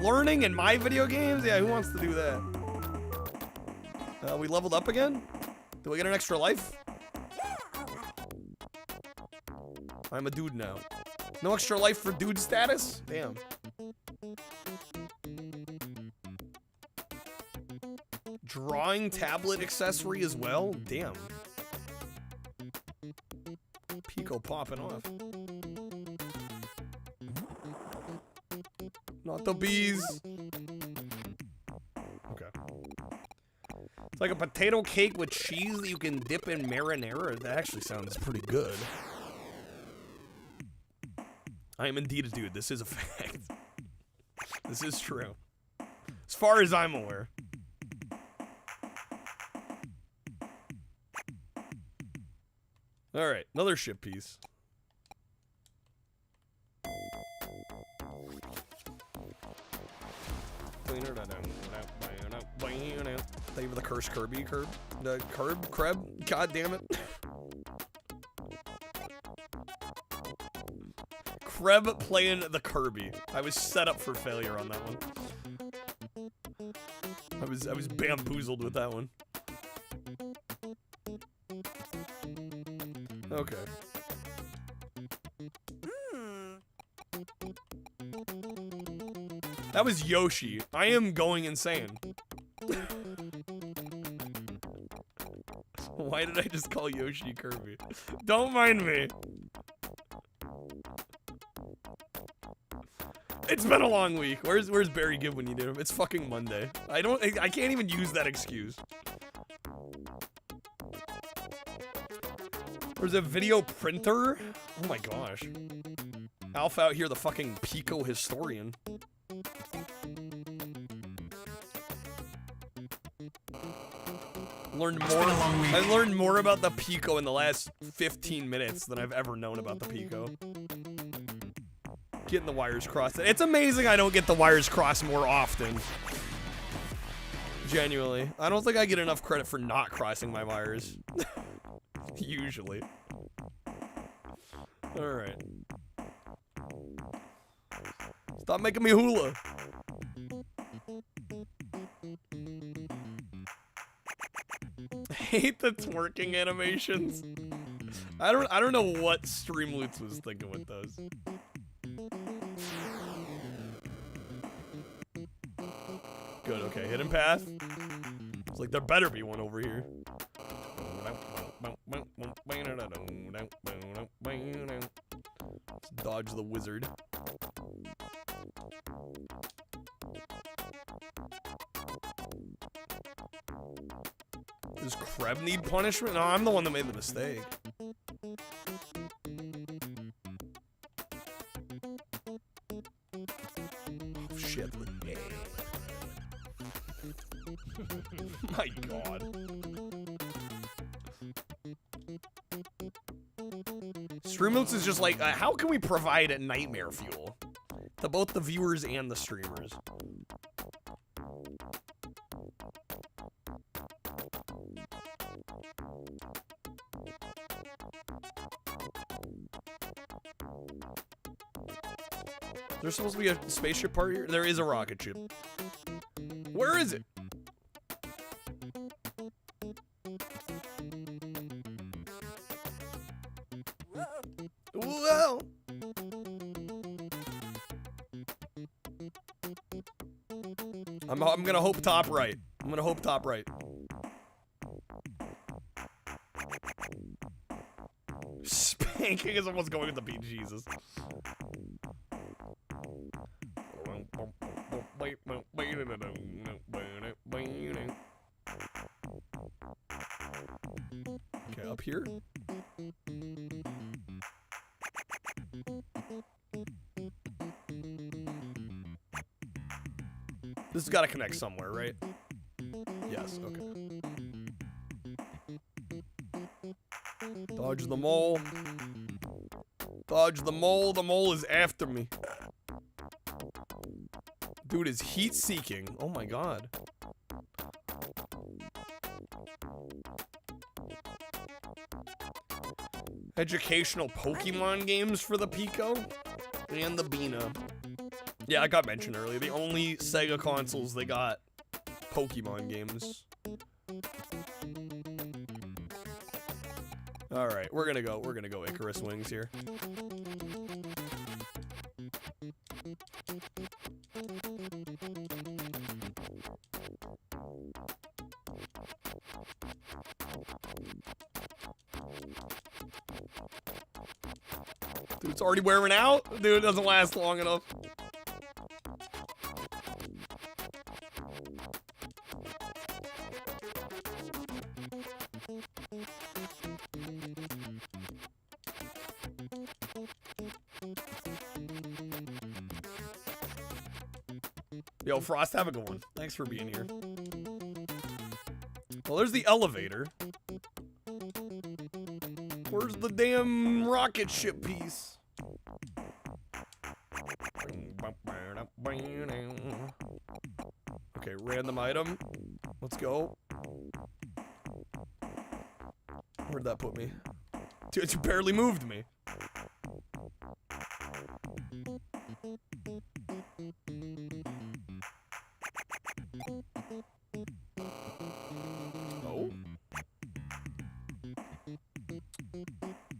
Learning in my video games? Yeah, who wants to do that? We leveled up again? Do we get an extra life? I'm a dude now. No extra life for dude status? Damn. Drawing tablet accessory as well? Damn. Pico popping off. Not the bees. Okay. It's like a potato cake with cheese that you can dip in marinara. That actually sounds pretty good. I am indeed a dude. This is a fact. This is true. As far as I'm aware. Alright, another ship piece. Thank you for the cursed Kirby curb. The Kreb? God damn it. Kreb playing the Kirby. I was set up for failure on that one. I was bamboozled with that one. Okay. That was Yoshi. I am going insane. Why did I just call Yoshi Kirby? Don't mind me. It's been a long week. Where's Barry Gibb when you need him? It's fucking Monday. I can't even use that excuse. There's a video printer? Oh my gosh. Alpha out here, the fucking Pico historian. I learned more about the Pico in the last 15 minutes than I've ever known about the Pico. Getting the wires crossed. It's amazing I don't get the wires crossed more often. Genuinely. I don't think I get enough credit for not crossing my wires. Usually. Alright. Stop making me hula. I hate the twerking animations. I don't know what Streamloots was thinking with those. Good, okay, hidden path. It's like there better be one over here. Let's dodge the wizard. Does Kreb need punishment? No, I'm the one that made the mistake. Oh shit. My god. Streamloots is just like, how can we provide a nightmare fuel to both the viewers and the streamers? There's supposed to be a spaceship part here? There is a rocket ship. Where is it? Whoa! I'm gonna hope top right. I'm gonna hope top right. Spanking is almost going with the beat, Jesus. Okay, up here. This has got to connect somewhere, right? Yes, okay. Dodge the mole. Dodge the mole. The mole is after me. Dude is heat seeking. Oh my god. Educational Pokemon games for the Pico and the Bina. Yeah, I got mentioned earlier. The only Sega consoles they got Pokemon games. All right, we're gonna go Icarus Wings here. Dude, it's already wearing out. Dude, it doesn't last long enough. Yo, Frost, have a good one. Thanks for being here. Well, there's the elevator. Where's the damn rocket ship piece? Okay, random item. Let's go. Where'd that put me? Dude, it barely moved me. Oh.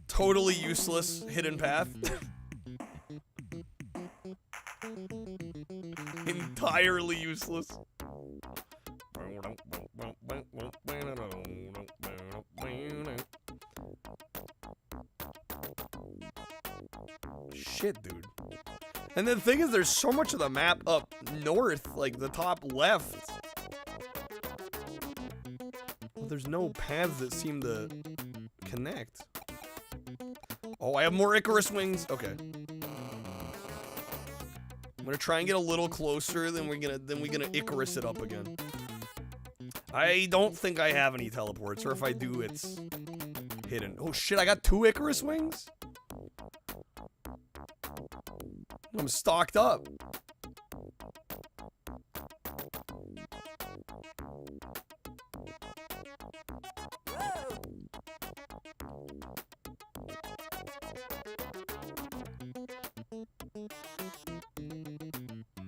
Totally useless hidden path. Entirely useless. Shit, dude. And the thing is, there's so much of the map up north, like the top left. But there's no paths that seem to connect. Oh, I have more Icarus Wings. Okay. I'm gonna try and get a little closer, then we're gonna Icarus it up again. I don't think I have any teleports, or if I do, it's hidden. Oh shit, I got 2 Icarus Wings? I'm stocked up.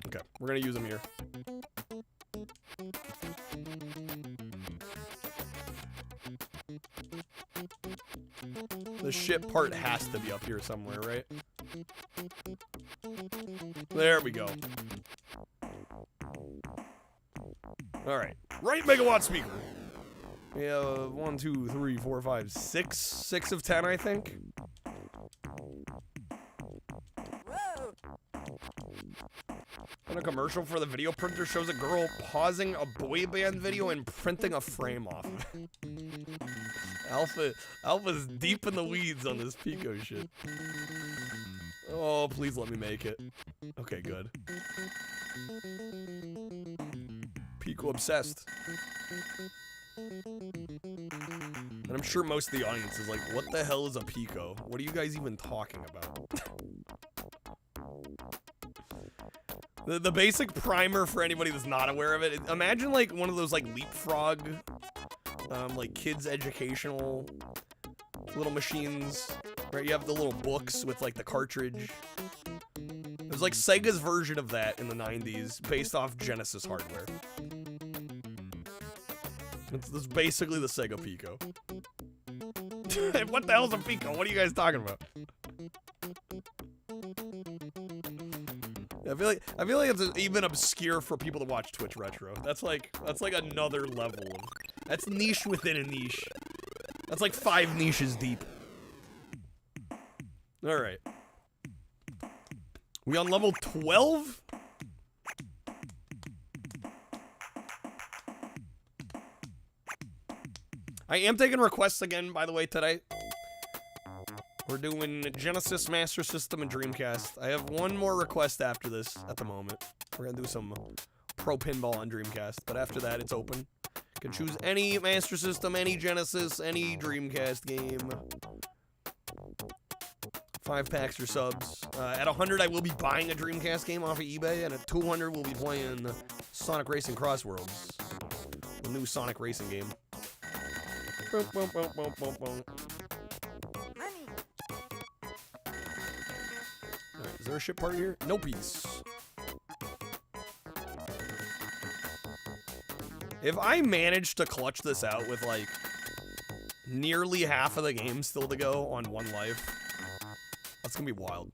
Okay, we're gonna use them here. The ship part has to be up here somewhere, right? There we go. Alright. Right megawatt speaker. We have 1, 2, 3, 4, 5, 6. 6 of 10, I think. And a commercial for the video printer shows a girl pausing a boy band video and printing a frame off of it. Alpha's deep in the weeds on this Pico shit. Oh, please let me make it. Okay, good. Pico obsessed. And I'm sure most of the audience is like, what the hell is a Pico? What are you guys even talking about? The basic primer for anybody that's not aware of it. Imagine like one of those like Leapfrog, like kids educational little machines, right? You have the little books with like the cartridge. It was like Sega's version of that in the 90s, based off Genesis hardware. It's basically the Sega Pico. What the hell's a Pico? What are you guys talking about? I feel like it's even obscure for people to watch Twitch Retro. That's like another level of, that's niche within a niche. That's like 5 niches deep. All right. We on level 12? I am taking requests again, by the way, today. We're doing Genesis, Master System, and Dreamcast. I have one more request after this at the moment. We're gonna do some Pro Pinball on Dreamcast. But after that, it's open. You can choose any Master System, any Genesis, any Dreamcast game. 5 packs or subs. At 100, I will be buying a Dreamcast game off of eBay, and at 200, we'll be playing Sonic Racing Crossworlds, the new Sonic Racing game. Boom, boom, boom, boom, boom, boom. Alright, is there a ship part here? No piece. If I manage to clutch this out with, like, nearly half of the game still to go on 1 life, that's gonna be wild.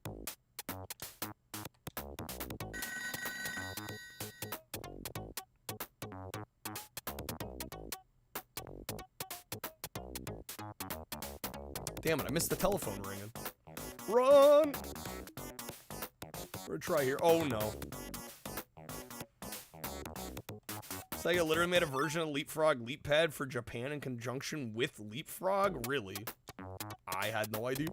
Damn it, I missed the telephone ringing. Run! We're gonna try here. Oh no. SEGA literally made a version of Leapfrog Leap Pad for Japan in conjunction with Leapfrog? Really? I had no idea.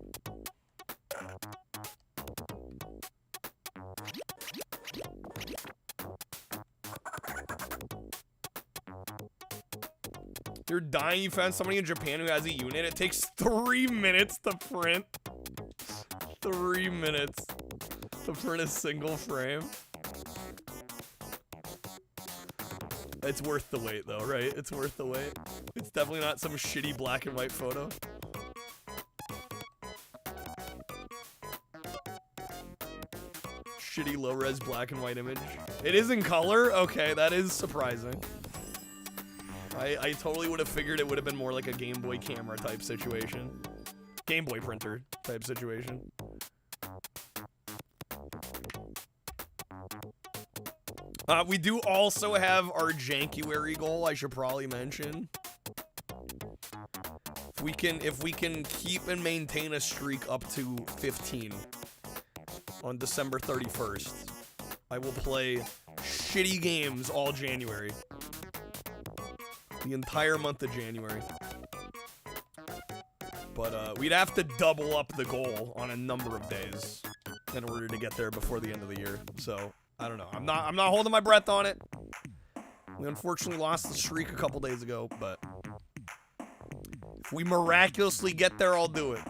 You're dying you found somebody in Japan who has a unit. It takes 3 minutes to print. 3 minutes to print a single frame. It's worth the wait though, right? It's worth the wait. It's definitely not some shitty black and white photo. Shitty low-res black and white image. It is in color? Okay, that is surprising. I totally would have figured it would have been more like a Game Boy camera type situation. Game Boy printer type situation. We do also have our Jankuary goal, I should probably mention. If we can keep and maintain a streak up to 15 on December 31st, I will play shitty games all January. The entire month of January. But we'd have to double up the goal on a number of days in order to get there before the end of the year. So I don't know. I'm not holding my breath on it. We unfortunately lost the streak a couple days ago, but if we miraculously get there, I'll do it.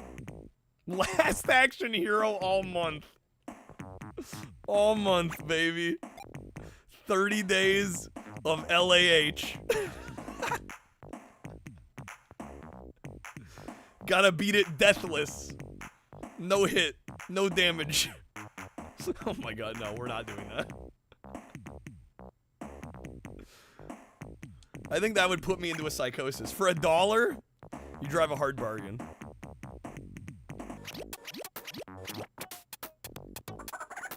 Last Action Hero all month. All month, baby. 30 days of LAH. Gotta beat it deathless. No hit. No damage. Oh my god, no, we're not doing that. I think that would put me into a psychosis. For $1, you drive a hard bargain.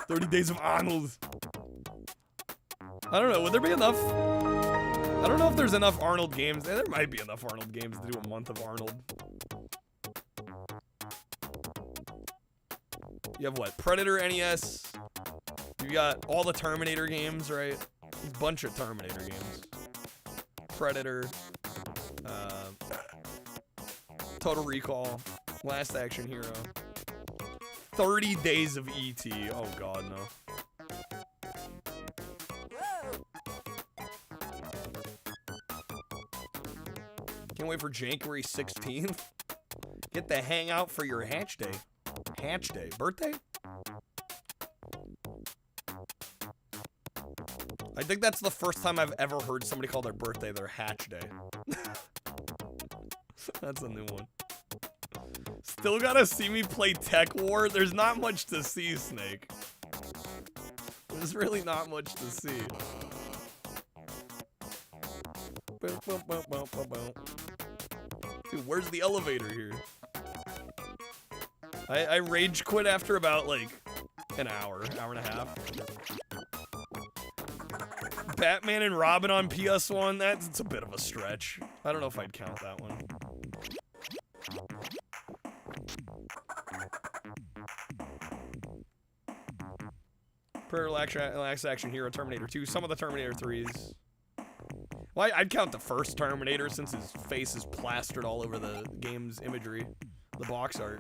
"30 Days of Arnold." I don't know, would there be enough? I don't know if there's enough Arnold games. There might be enough Arnold games to do a month of Arnold. You have what? Predator NES. You got all the Terminator games, right? A bunch of Terminator games. Predator. Total Recall. Last Action Hero. 30 Days of E.T. Oh god, no. Can't wait for January 16th. Get the hangout for your Hatch Day. Hatch Day. Birthday? I think that's the first time I've ever heard somebody call their birthday their Hatch Day. That's a new one. Still gotta see me play Tech War? There's not much to see, Snake. There's really not much to see. Dude, where's the elevator here? I rage quit after about, like, an hour and a half. Batman and Robin on PS1, it's a bit of a stretch. I don't know if I'd count that one. Relax Action Hero, Terminator 2, some of the Terminator 3s. Well, I'd count the first Terminator since his face is plastered all over the game's imagery, the box art.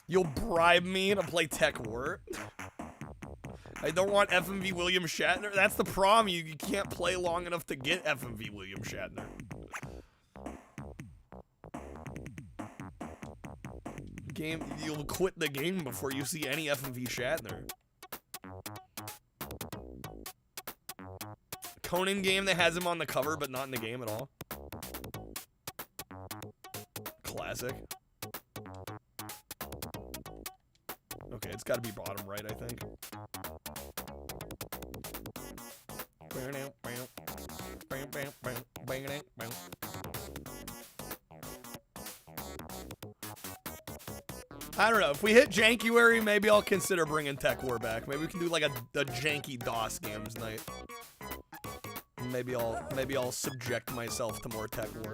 You'll bribe me to play Tech War? I don't want FMV William Shatner. That's the problem. You can't play long enough to get FMV William Shatner. Game, you'll quit the game before you see any FMV Shatner. Conan game that has him on the cover but not in the game at all. Classic. Okay, it's got to be bottom right, I think. I don't know. If we hit Jankuary, maybe I'll consider bringing Tech War back. Maybe we can do like a janky DOS games night. Maybe I'll subject myself to more Tech War.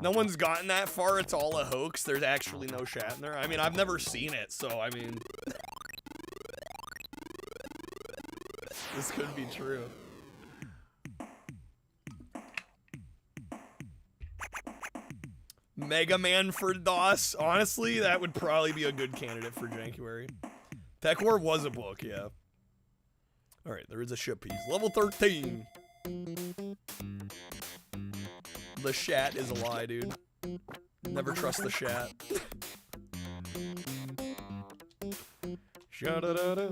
No one's gotten that far. It's all a hoax. There's actually no Shatner. I mean, I've never seen it, so I mean, this could be true. Mega Man for DOS. Honestly, that would probably be a good candidate for Jankuary. Tech War was a book, yeah. Alright, there is a ship piece. Level 13. The Shat is a lie, dude. Never trust the Shat. Sha-da-da-da.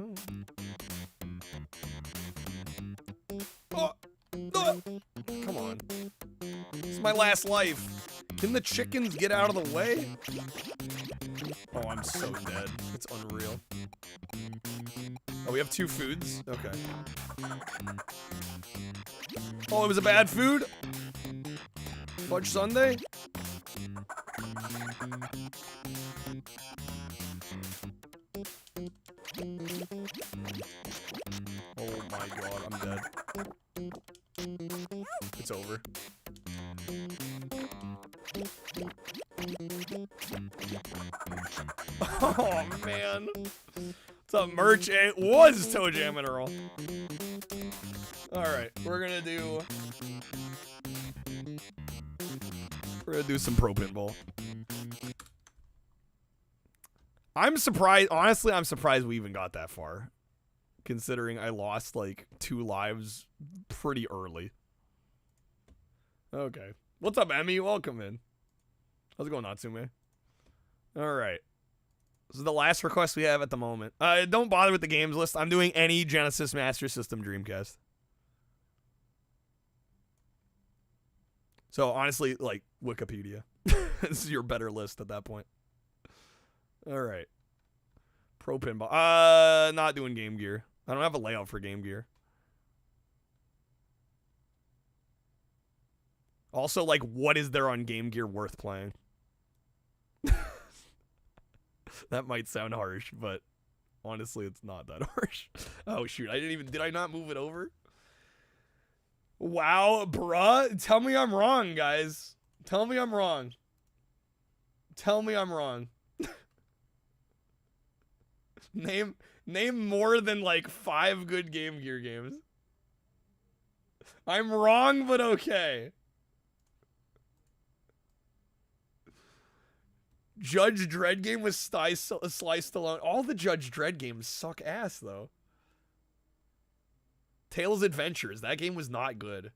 Oh. Oh. Come on. This is my last life. Can the chickens get out of the way? Oh, I'm so dead. It's unreal. Oh, we have 2 foods? Okay. Oh, it was a bad food? Fudge sundae? Oh my god, I'm dead. It's over. Oh man. What's up, merch? It was Toe Jam and Earl. Alright, we're gonna do some pro pinball. I'm surprised, honestly, I'm surprised we even got that far. Considering I lost like 2 lives pretty early. Okay. What's up, Emmy? Welcome in. How's it going, Natsume? Alright. This is the last request we have at the moment. Don't bother with the games list. I'm doing any Genesis, Master System, Dreamcast. So, honestly, like, Wikipedia. This is your better list at that point. Alright. Pro Pinball. Not doing Game Gear. I don't have a layout for Game Gear. Also, like, what is there on Game Gear worth playing? That might sound harsh, but honestly, it's not that harsh. Oh, shoot. Did I not move it over? Wow, bruh. Tell me I'm wrong, guys. Tell me I'm wrong. Tell me I'm wrong. Name more than like 5 good Game Gear games. I'm wrong, but okay. Judge Dredd game with Sly Stallone. All the Judge Dredd games suck ass, though. Tails Adventures. That game was not good.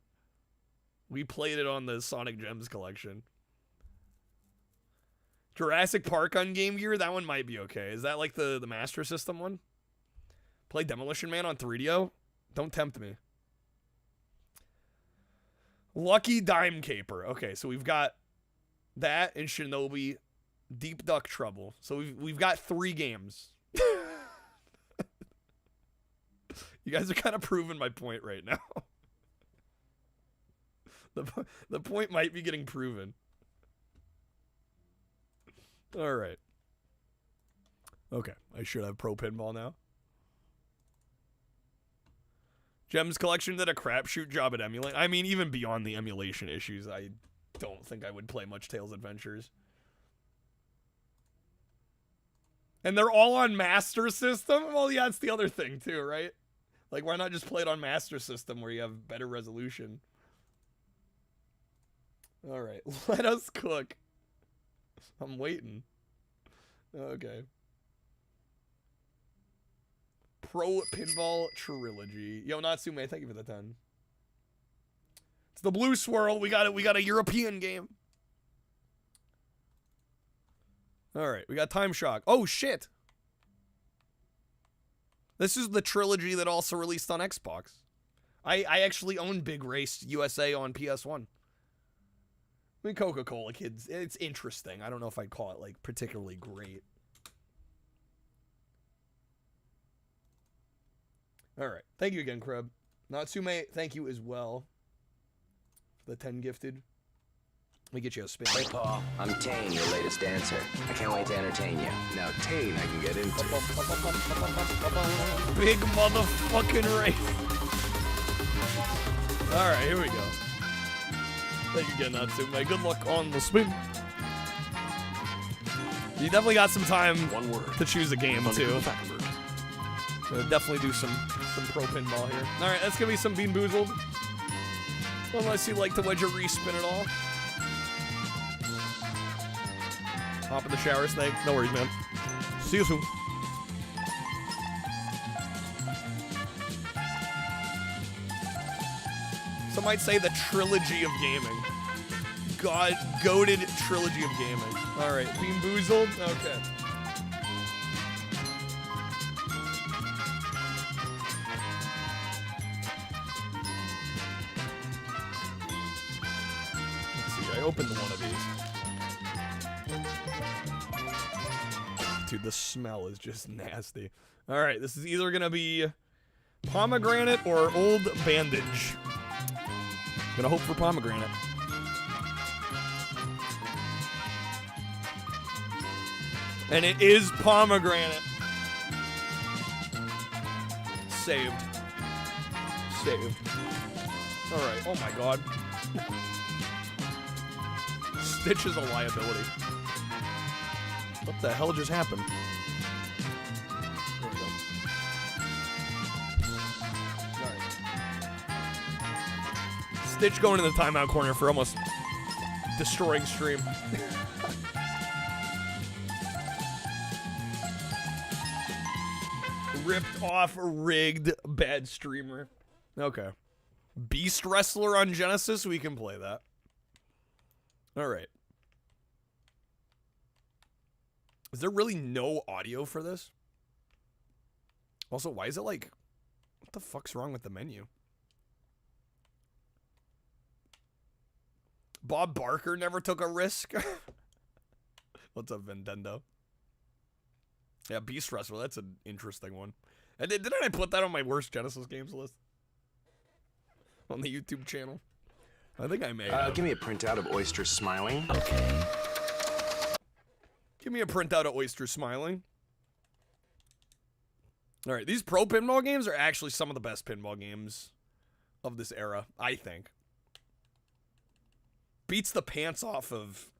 We played it on the Sonic Gems collection. Jurassic Park on Game Gear. That one might be okay. Is that like the Master System one? Play Demolition Man on 3DO? Don't tempt me. Lucky Dime Caper. Okay, so we've got that and Shinobi. Deep Duck Trouble. So we've got 3 games. You guys are kind of proving my point right now. The point might be getting proven. All right. Okay, I should have Pro Pinball now. Gems Collection did a crapshoot job at emulating. I mean, even beyond the emulation issues, I don't think I would play much Tails Adventures. And they're all on Master System? Well, yeah, that's the other thing, too, right? Like, why not just play it on Master System where you have better resolution? Alright, let us cook. I'm waiting. Okay. Pro Pinball Trilogy. Yo, Natsume, thank you for the 10. It's the Blue Swirl. We got it. We got a European game. All right, we got Time Shock. Oh shit! This is the trilogy that also released on Xbox. I actually own Big Race USA on PS1. I mean, Coca-Cola Kids. It's interesting. I don't know if I'd call it like particularly great. All right. Thank you again, Kreb. Natsume, thank you as well for the 10 gifted. Let me get you a spin. Hey, Paul. I'm Tane, your latest dancer. I can't wait to entertain you. Now, Tane, I can get into. Big motherfucking race. All right, here we go. Thank you again, Natsume. Good luck on the spin. You definitely got some time to choose a game, too. So definitely do some pro pinball here. All right, that's going to be some Bean Boozled. Unless you like to wedge a respin at all. Hop in the shower, Snake. No worries, man. See you soon. Some might say the trilogy of gaming. Goated trilogy of gaming. All right, Bean Boozled. Okay. Let's see. I opened one of these. Dude, the smell is just nasty. All right, this is either gonna be pomegranate or old bandage. Gonna hope for pomegranate. And it is pomegranate. Saved. Saved. All right. Oh my God. Stitch is a liability. What the hell just happened? There we go. Sorry. Stitch going in the timeout corner for almost destroying stream. Ripped off, rigged, bad streamer. Okay. Beast Wrestler on Genesis? We can play that. Alright. Is there really no audio for this? Also, why is it like... What the fuck's wrong with the menu? Bob Barker never took a risk? What's up, Nintendo? Yeah, Beast Wrestler, that's an interesting one. And didn't I put that on my worst Genesis games list? On the YouTube channel? I think I may have. Give me a printout of Oyster smiling. Okay. Give me a printout of Oyster smiling. Alright, these pro pinball games are actually some of the best pinball games of this era, I think. Beats the pants off of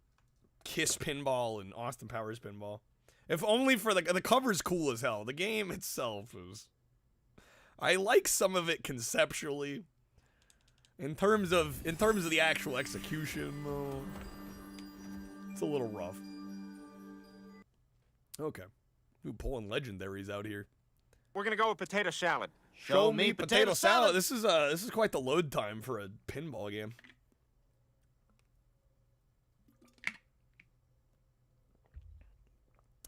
Kiss Pinball and Austin Powers Pinball. If only for the cover's cool as hell. The game itself is... I like some of it conceptually. In terms of the actual execution, though, it's a little rough. Okay. Ooh, pulling legendaries out here. We're gonna go with potato salad. Show me potato salad. This is quite the load time for a pinball game.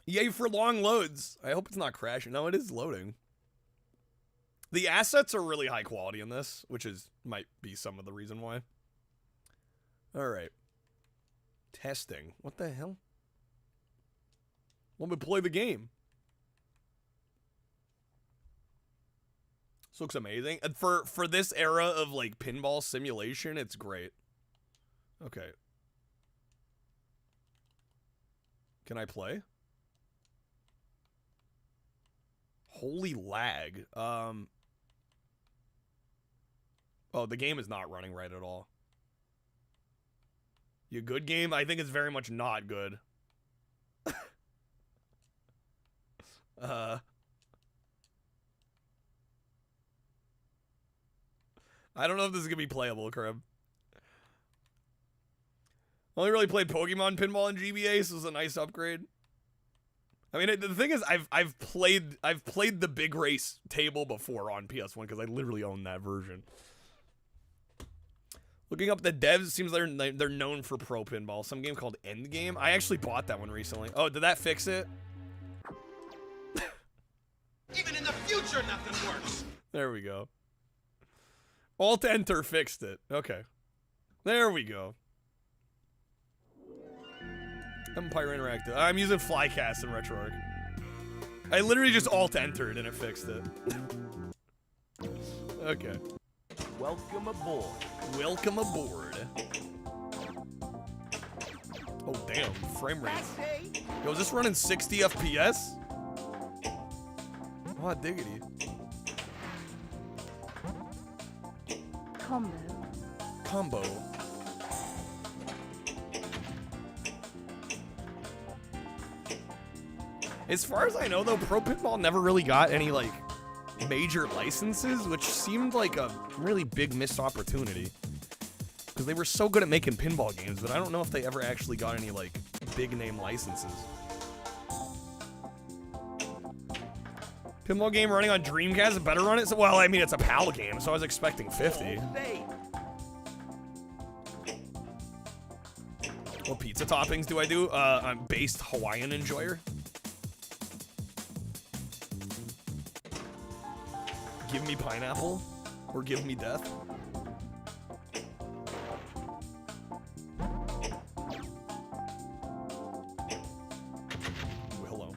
Yay for long loads. I hope it's not crashing. No, it is loading. The assets are really high quality in this, which might be some of the reason why. All right. Testing. What the hell? Let me play the game. This looks amazing. And for this era of like pinball simulation, it's great. Okay. Can I play? Holy lag. Oh, the game is not running right at all. You good, game? I think it's very much not good. I don't know if this is gonna be playable, Crib. Only really played Pokemon Pinball in GBA, so it's a nice upgrade. I mean, the thing is, I've played the Big Race table before on PS1 because I literally own that version. Looking up the devs, seems they're known for pro pinball. Some game called Endgame. I actually bought that one recently. Oh, did that fix it? Even in the future, nothing works. There we go. Alt Enter fixed it. Okay. There we go. Empire Interactive. I'm using Flycast in RetroArch. I literally just Alt Entered and it fixed it. Okay. Welcome aboard. Welcome aboard. Oh damn, frame rate. Yo, is this running 60 FPS? Oh diggity. Combo. As far as I know, though, Pro Pinball never really got any, like, major licenses, which seemed like a really big missed opportunity. Because they were so good at making pinball games, but I don't know if they ever actually got any, like, big-name licenses. Pinball game running on Dreamcast better run it? So, well, I mean, it's a PAL game, so I was expecting 50. What pizza toppings do I do? I'm based Hawaiian enjoyer. Give me pineapple, or give me death. Ooh, hello.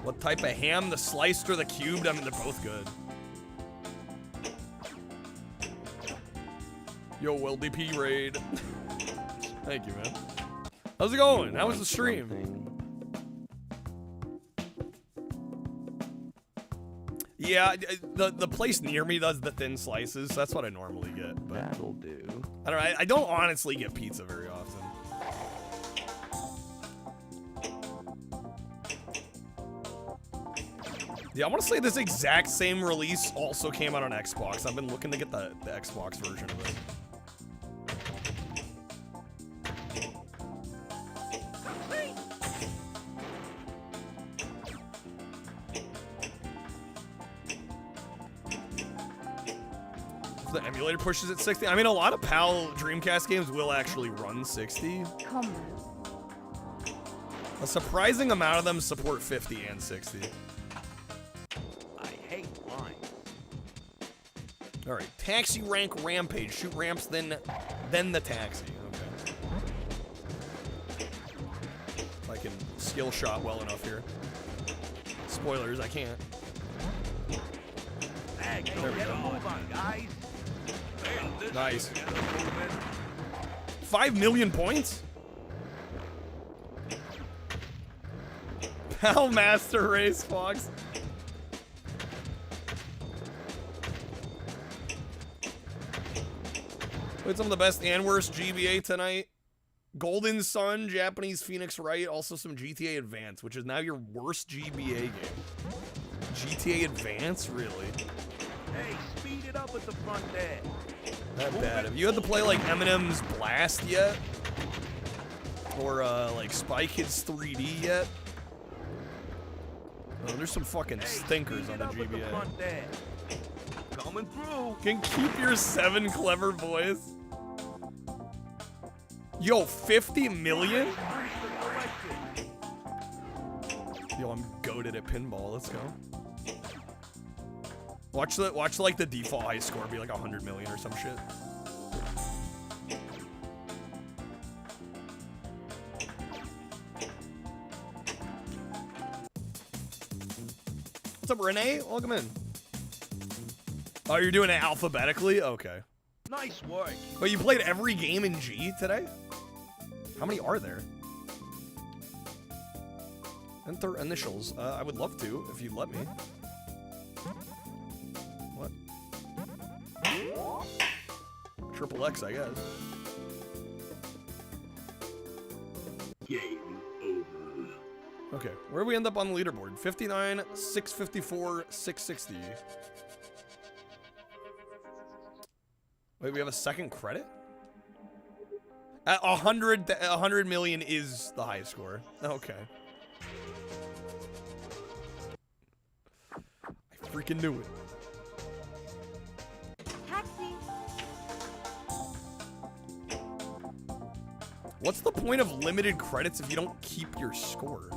What type of ham? The sliced or the cubed? I mean, they're both good. Yo, LDP raid. Thank you, man. How's it going? How was the stream? Yeah, the place near me does the thin slices. So that's what I normally get. But that'll do. I don't know. I don't honestly get pizza very often. Yeah, I want to say this exact same release also came out on Xbox. I've been looking to get the Xbox version of it. The emulator pushes at 60. I mean, a lot of PAL Dreamcast games will actually run 60. A surprising amount of them support 50 and 60. I hate lines. All right, taxi rank rampage. Shoot ramps, then the taxi. Okay. If I can skill shot well enough here. Spoilers, I can't. There we go. Move on, guys. Nice. 5 million points? PAL Master Race, Fox. With some of the best and worst GBA tonight. Golden Sun, Japanese Phoenix Wright, also some GTA Advance, which is now your worst GBA game. GTA Advance? Really? Hey, speed it up at the front there. Not bad. Have you had to play like Eminem's Blast yet? Or like Spy Kids 3D yet? Oh, there's some fucking stinkers on the GBA. Coming through. Can keep your 7 clever boys. Yo, 50 million? Yo, I'm goated at pinball. Let's go. Watch like the default high score be like 100 million or some shit. What's up, Renee? Welcome in. Oh, you're doing it alphabetically? Okay. Nice work. But you played every game in G today? How many are there? Enter initials. I would love to, if you'd let me. What? Triple X, I guess. Game over. Okay, where do we end up on the leaderboard? 59, 654, 660. Wait, we have a second credit? 100 million is the highest score. Okay. I freaking knew it. Taxi. What's the point of limited credits if you don't keep your score?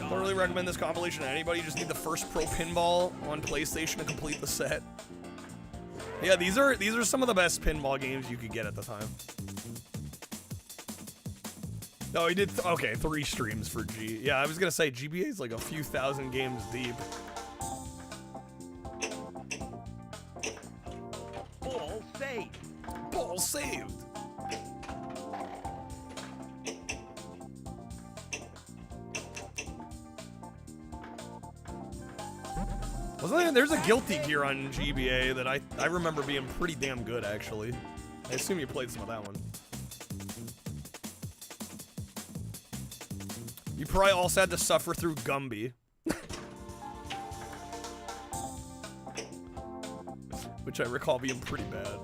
Thoroughly recommend this compilation to anybody. You just need the first pro pinball on PlayStation to complete the set. Yeah, these are some of the best pinball games you could get at the time. No, he did. Okay, 3 streams for G. Yeah, I was gonna say GBA is like a few thousand games deep. Ball saved. Ball saved. There's a Guilty Gear on GBA that I remember being pretty damn good, actually. I assume you played some of that one. You probably also had to suffer through Gumby. Which I recall being pretty bad.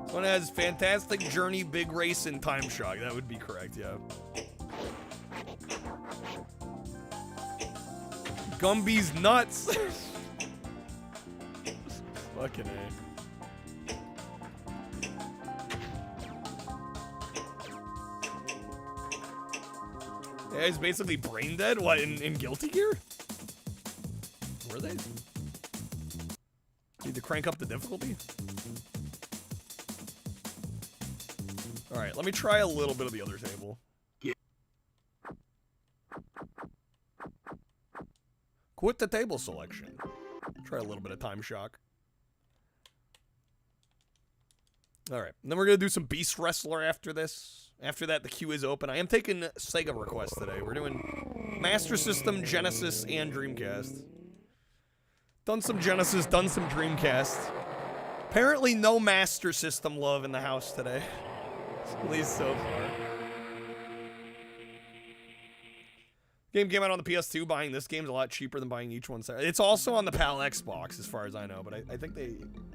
This one has Fantastic Journey, Big Race, and Time Shock. That would be correct, yeah. Gumby's nuts. Fucking A. Yeah, he's basically brain dead. What, in Guilty Gear? Were they? Need to crank up the difficulty? Alright, let me try a little bit of the other table. Quit the table selection. Try a little bit of Time Shock. Alright, and then we're going to do some Beast Wrestler after this. After that, the queue is open. I am taking SEGA requests today. We're doing Master System, Genesis, and Dreamcast. Done some Genesis, done some Dreamcast. Apparently no Master System love in the house today. At least so far. Game came out on the PS2. Buying this game's a lot cheaper than buying each one. It's also on the PAL Xbox, as far as I know. But I think they...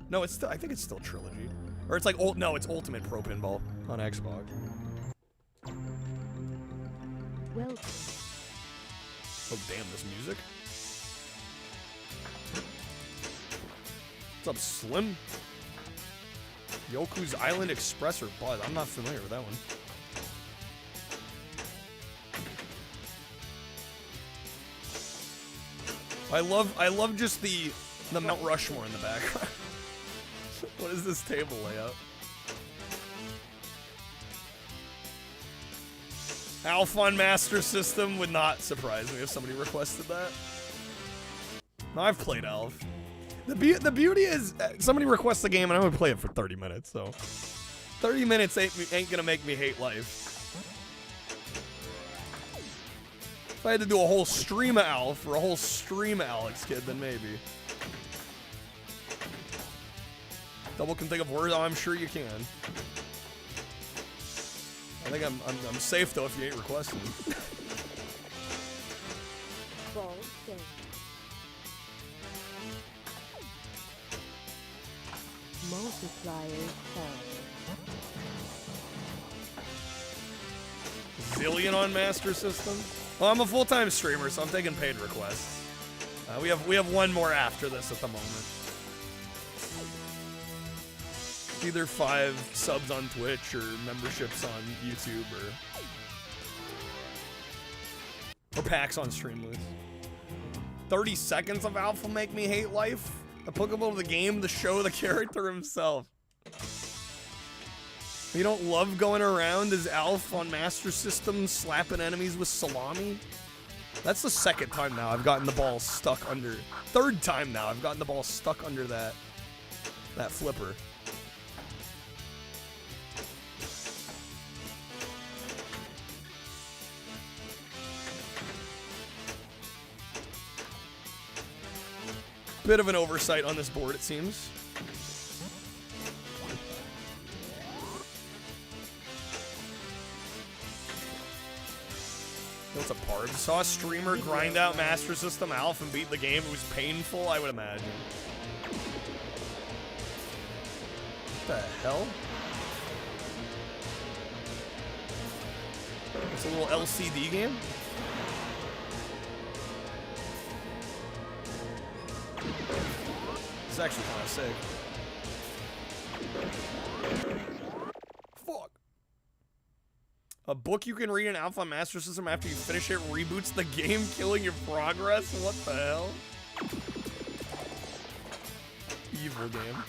No, it's still... I think it's still Trilogy. Or it's like... No, it's Ultimate Pro Pinball on Xbox. Welcome. Oh, damn, this music. What's up, Slim? Yoku's Island Express or Buzz? I'm not familiar with that one. I love just the Mount Rushmore in the background. What is this table layout? Alpha on Master System would not surprise me if somebody requested that. No, I've played Alf. The beauty is somebody requests a game and I'm gonna play it for 30 minutes. So 30 minutes ain't gonna make me hate life. If I had to do a whole stream of Alf or a whole stream of Alex Kidd, then maybe. Double can think of words. Oh, I'm sure you can. I think I'm safe though if you ain't requesting. Multipliers Zillion on Master System. Well, I'm a full-time streamer, so I'm taking paid requests. We have one more after this at the moment. Either 5 subs on Twitch or memberships on YouTube or packs on Streamlabs. 30 seconds of Alf will make me hate life. Applicable to the game, the show, the character himself. You don't love going around as Alf on Master System slapping enemies with salami? That's the second time now I've gotten the ball stuck under. Third time now I've gotten the ball stuck under that flipper. Bit of an oversight on this board, it seems. What's a part? If you saw a streamer grind out Master System Alpha and beat the game, it was painful, I would imagine. What the hell? It's a little LCD game? It's actually kind of sick. Fuck. A book you can read in Alpha Master System after you finish it reboots the game, killing your progress? What the hell? Evil game.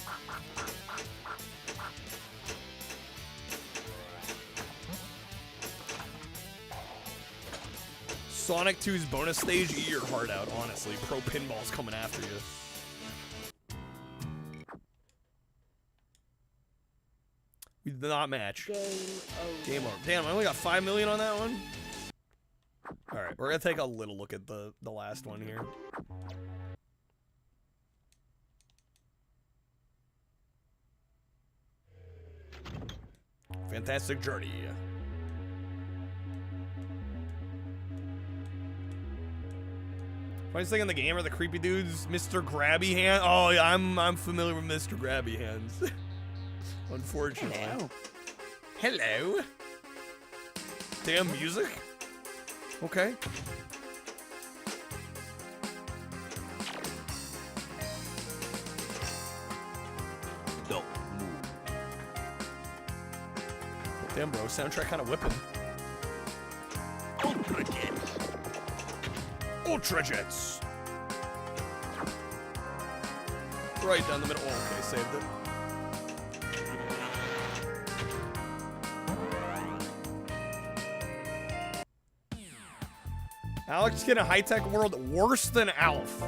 Sonic 2's bonus stage, eat your heart out, honestly. Pro Pinball's coming after you. We did not match. Game over. Damn, I only got 5 million on that one? Alright, we're gonna take a little look at the last one here. Fantastic Journey. Funniest thing in the game are the creepy dudes, Mr. Grabby Hand. Oh yeah, I'm familiar with Mr. Grabby Hands. Unfortunately. Hello. Damn music. Okay. Don't move. Damn, bro, soundtrack kind of whipping. Ultra Jets. Ultra Jets. Right down the middle. Oh, okay, saved it. Alex Kidd in a high-tech world worse than Alf.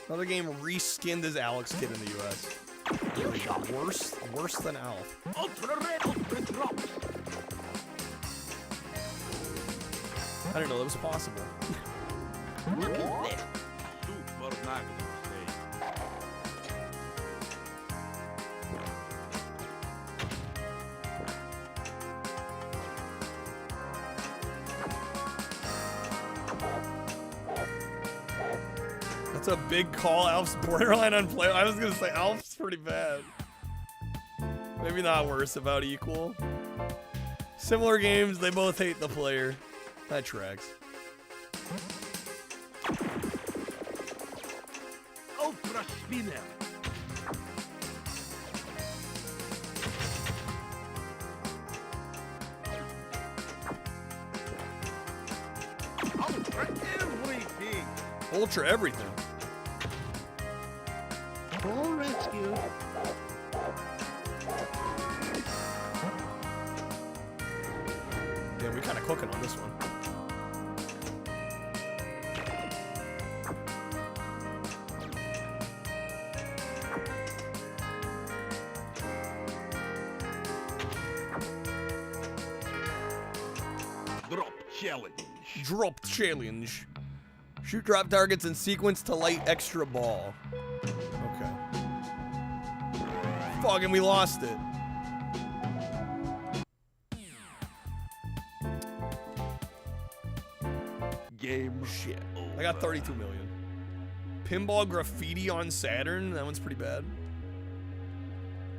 Another game reskinned as Alex Kidd in the US. Worse than Alf. Ultra Red, Ultra Drop. I didn't know that was possible. What is this? That's a big call. Alf's borderline unplayable. I was gonna say Alf's pretty bad. Maybe not worse, about equal. Similar games, they both hate the player. That tracks. Ultra Spinner. Ultra everything. Ultra everything. Full rescue. Yeah, we kind of cooking on this one. Drop challenge. Drop challenge. Shoot drop targets in sequence to light extra ball. Okay. Fuck, and we lost it. Game shit. I got 32 million. Pinball Graffiti on Saturn. That one's pretty bad.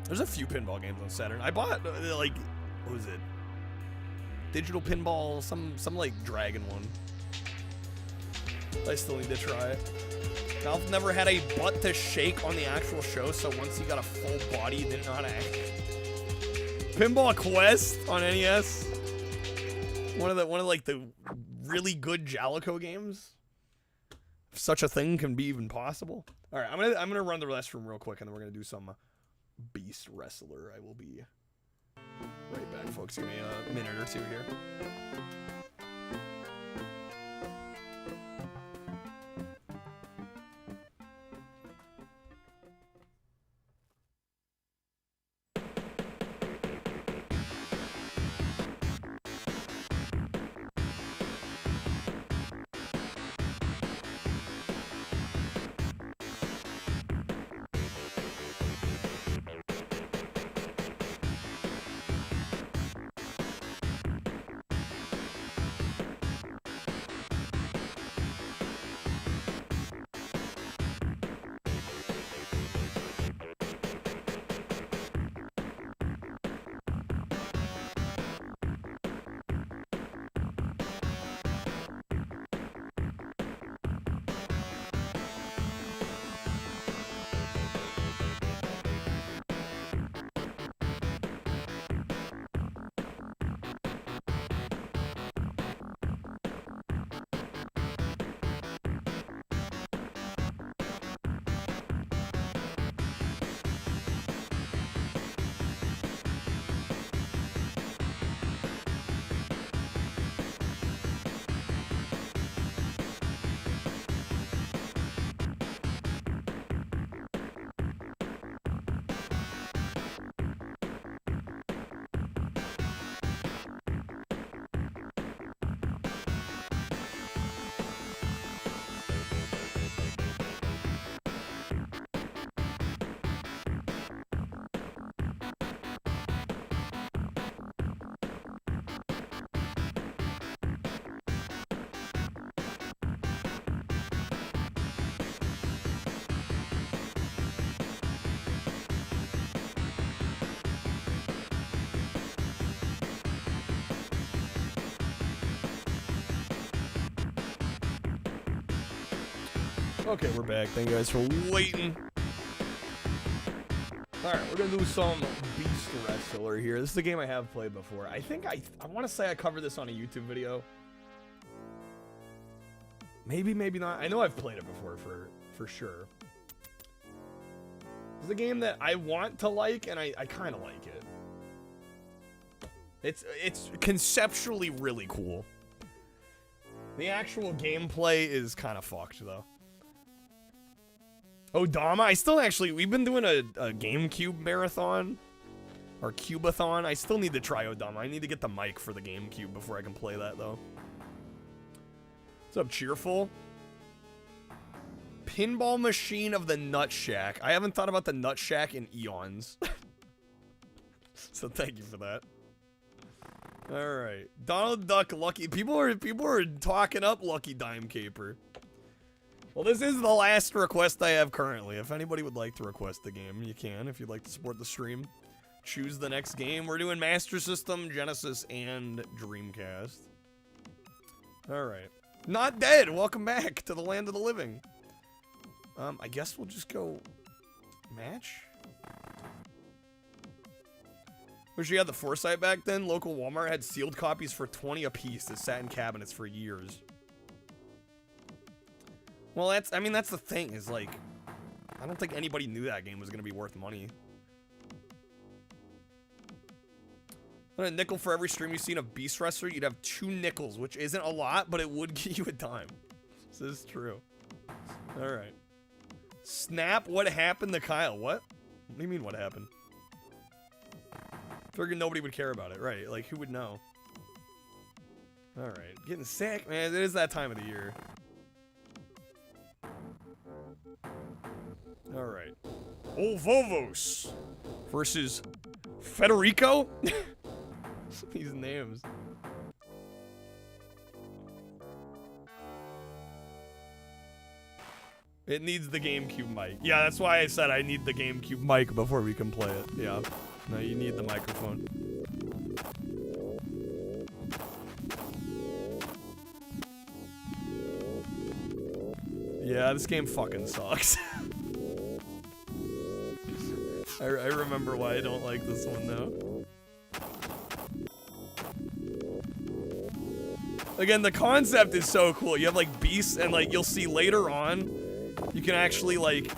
There's a few pinball games on Saturn. I bought like, what was it? Digital Pinball, some like Dragon one. I still need to try it. Alf never had a butt to shake on the actual show, so once he got a full body, he didn't know how to act. Pinball Quest on NES. One of like the really good Jalico games. If such a thing can be even possible. All right, I'm gonna run the restroom real quick, and then we're gonna do some Beast Wrestler. I will be right back, folks. Give me a minute or two here. Okay, we're back. Thank you guys for waiting. Alright, we're gonna do some Beast Wrestler here. This is a game I have played before. I think I want to say I covered this on a YouTube video. Maybe, maybe not. I know I've played it before for sure. It's a game that I want to like, and I kind of like it. It's conceptually really cool. The actual gameplay is kind of fucked, though. Odama, we've been doing a GameCube marathon, or Cubathon. I still need to try Odama. I need to get the mic for the GameCube before I can play that, though. What's up, Cheerful? Pinball Machine of the Nut Shack. I haven't thought about the Nut Shack in eons. So thank you for that. Alright. Donald Duck Lucky. People are talking up Lucky Dime Caper. Well, this is the last request I have currently. If anybody would like to request the game, you can. If you'd like to support the stream, choose the next game. We're doing Master System, Genesis, and Dreamcast. Alright. Not Dead! Welcome back to the land of the living. I guess we'll just go match. Wish you had the foresight back then. Local Walmart had sealed copies for 20 a piece that sat in cabinets for years. Well, that's the thing, is like, I don't think anybody knew that game was going to be worth money. A nickel for every stream you've seen of Beast Wrestler, you'd have 2 nickels, which isn't a lot, but it would get you a dime. This is true. Alright. Snap, what happened to Kyle? What? What do you mean, what happened? Figured nobody would care about it, right? Like, who would know? Alright. Getting sick, man. It is that time of the year. Alright. Old Volvos versus Federico? These names. It needs the GameCube mic. Yeah, that's why I said I need the GameCube mic before we can play it. Yeah. No, you need the microphone. Yeah, this game fucking sucks. I remember why I don't like this one, though. Again, the concept is so cool. You have, like, beasts, and, like, you'll see later on, you can actually, like,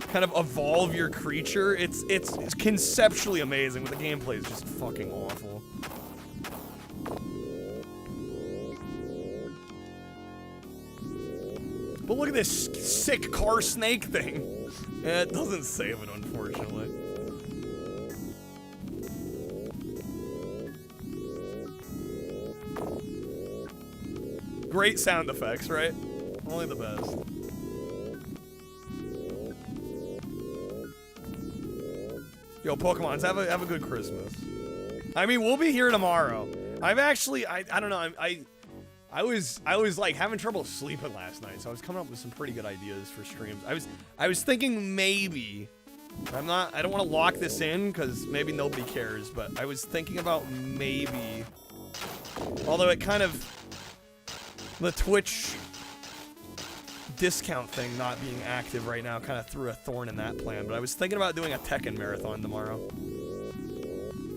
kind of evolve your creature. It's conceptually amazing, but the gameplay is just fucking awful. But look at this sick car snake thing. Yeah, it doesn't save it, unfortunately. Great sound effects, right? Only the best. Yo, Pokemons, have a good Christmas. I mean, we'll be here tomorrow. I've actually, I don't know, I was like having trouble sleeping last night, so I was coming up with some pretty good ideas for streams. I was thinking maybe, I don't want to lock this in because maybe nobody cares, but I was thinking about maybe, although it kind of, the Twitch discount thing not being active right now kind of threw a thorn in that plan, but I was thinking about doing a Tekken marathon tomorrow.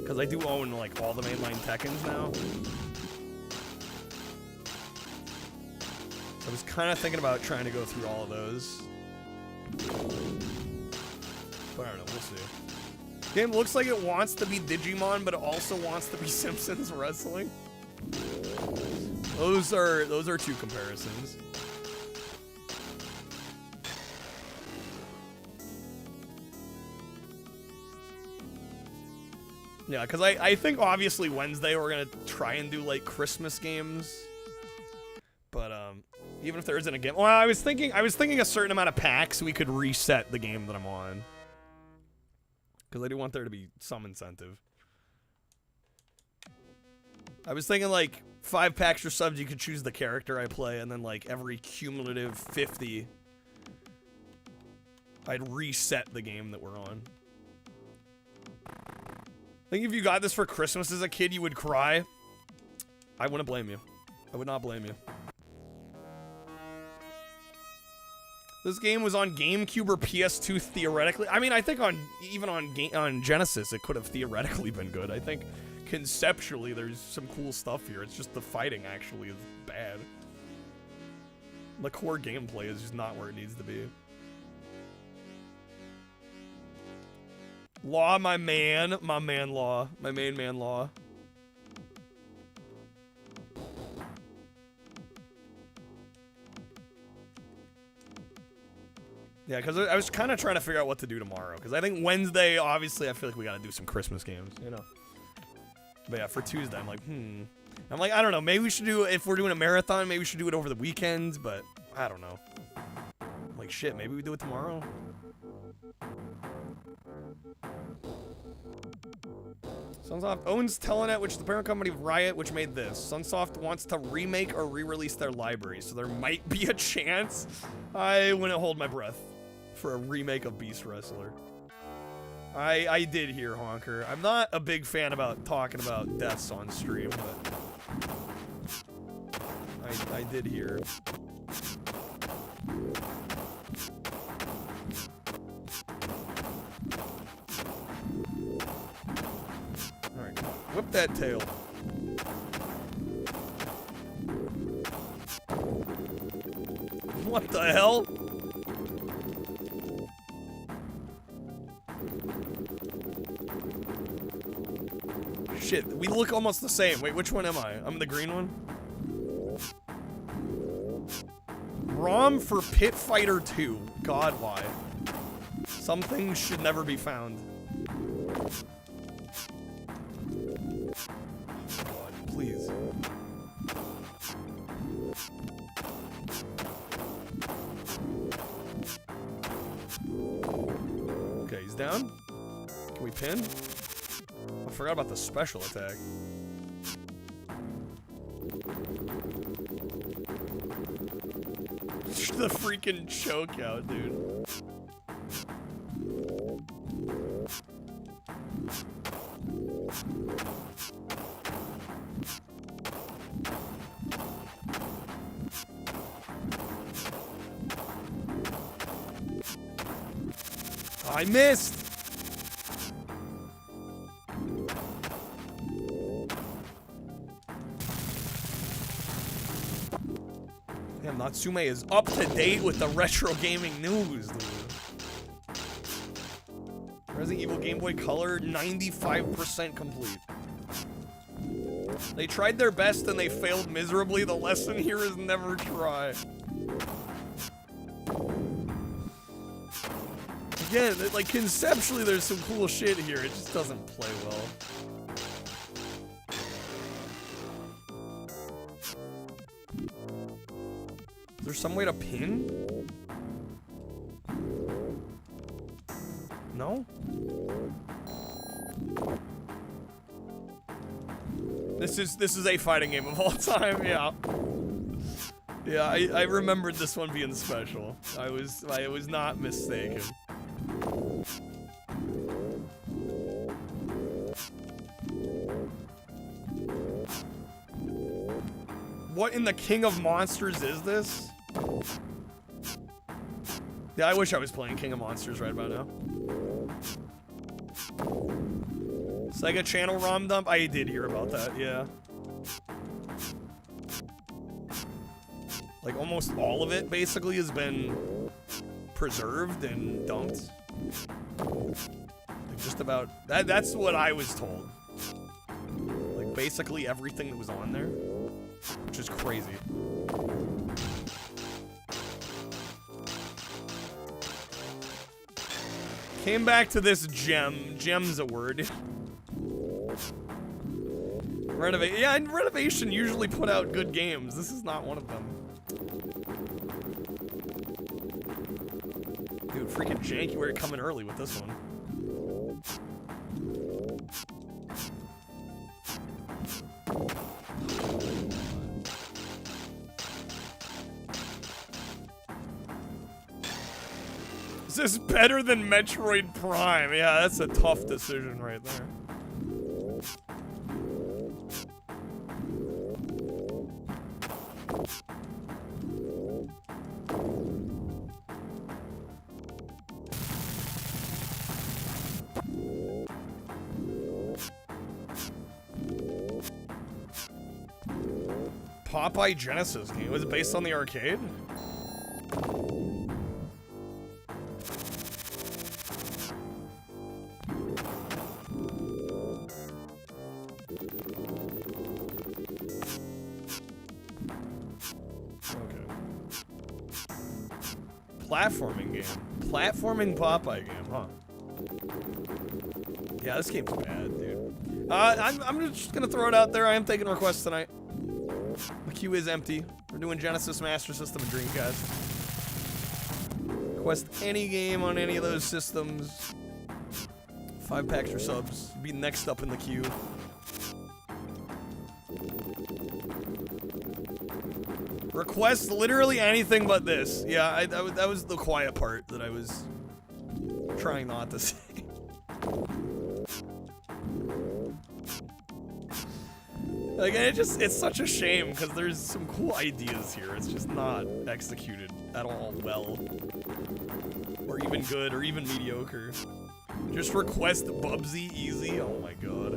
Because I do own, like, all the mainline Tekkens now. So I was kind of thinking about trying to go through all of those. But I don't know, we'll see. Game looks like it wants to be Digimon, but it also wants to be Simpsons Wrestling. Those are two comparisons. Yeah, because I think obviously Wednesday we're gonna try and do like Christmas games, but even if there isn't a game, well, I was thinking a certain amount of packs we could reset the game that I'm on, because I do want there to be some incentive. I was thinking like 5 packs or subs, you could choose the character I play, and then like every cumulative 50, I'd reset the game that we're on. I think if you got this for Christmas as a kid, you would cry. I wouldn't blame you. I would not blame you. This game was on GameCube or PS2 theoretically. I mean, I think even on Genesis it could have theoretically been good. I think conceptually there's some cool stuff here. It's just the fighting actually is bad. The core gameplay is just not where it needs to be. Law, my man Law, my main man Law. Yeah, because I was kind of trying to figure out what to do tomorrow. Because I think Wednesday, obviously, I feel like we got to do some Christmas games, you know. But yeah, for Tuesday, I'm like, I'm like, I don't know. Maybe we should do, if we're doing a marathon, maybe we should do it over the weekends. But I don't know. I'm like, shit, maybe we do it tomorrow. Sunsoft owns Telenet, which is the parent company of Riot, which made this. Sunsoft wants to remake or re-release their library, so there might be a chance. I wouldn't hold my breath for a remake of Beast Wrestler. I did hear, Honker. I'm not a big fan about talking about deaths on stream, but I did hear. Alright, come on. Whip that tail. What the hell? Shit, we look almost the same. Wait, which one am I? I'm the green one? ROM for Pit Fighter 2. God, why? Some things should never be found. God, please. Okay, he's down. Can we pin? I forgot about the special attack. The freaking choke out, dude. I missed! Damn, Natsume is up to date with the retro gaming news, dude. Resident Evil Game Boy Color, 95% complete. They tried their best and they failed miserably. The lesson here is never try. Again, like, conceptually there's some cool shit here. It just doesn't play well. Is there some way to pin? No? This is a fighting game of all time, yeah. Yeah, I remembered this one being special. I was not mistaken. What in the King of Monsters is this? Yeah, I wish I was playing King of Monsters right about now. Sega Channel ROM dump? I did hear about that, yeah. Like, almost all of it, basically, has been preserved and dumped. Like, just about... That's what I was told. Like, basically everything that was on there. Which is crazy. Came back to this gem. Gem's a word. Yeah, and Renovation usually put out good games. This is not one of them. Dude, freaking janky, we're coming early with this one. Is this better than Metroid Prime? Yeah, that's a tough decision right there. Popeye Genesis game. Was it based on the arcade? Platforming game. Platforming Popeye game, huh? Yeah, this game's bad, dude. I'm just gonna throw it out there. I am taking requests tonight. The queue is empty. We're doing Genesis, Master System, and Dreamcast. Request any game on any of those systems. 5 packs or subs. Be next up in the queue. Request literally anything but this. Yeah, that was the quiet part that I was trying not to say. Like, it's such a shame because there's some cool ideas here. It's just not executed at all well, or even good, or even mediocre. Just request Bubsy easy. Oh my god.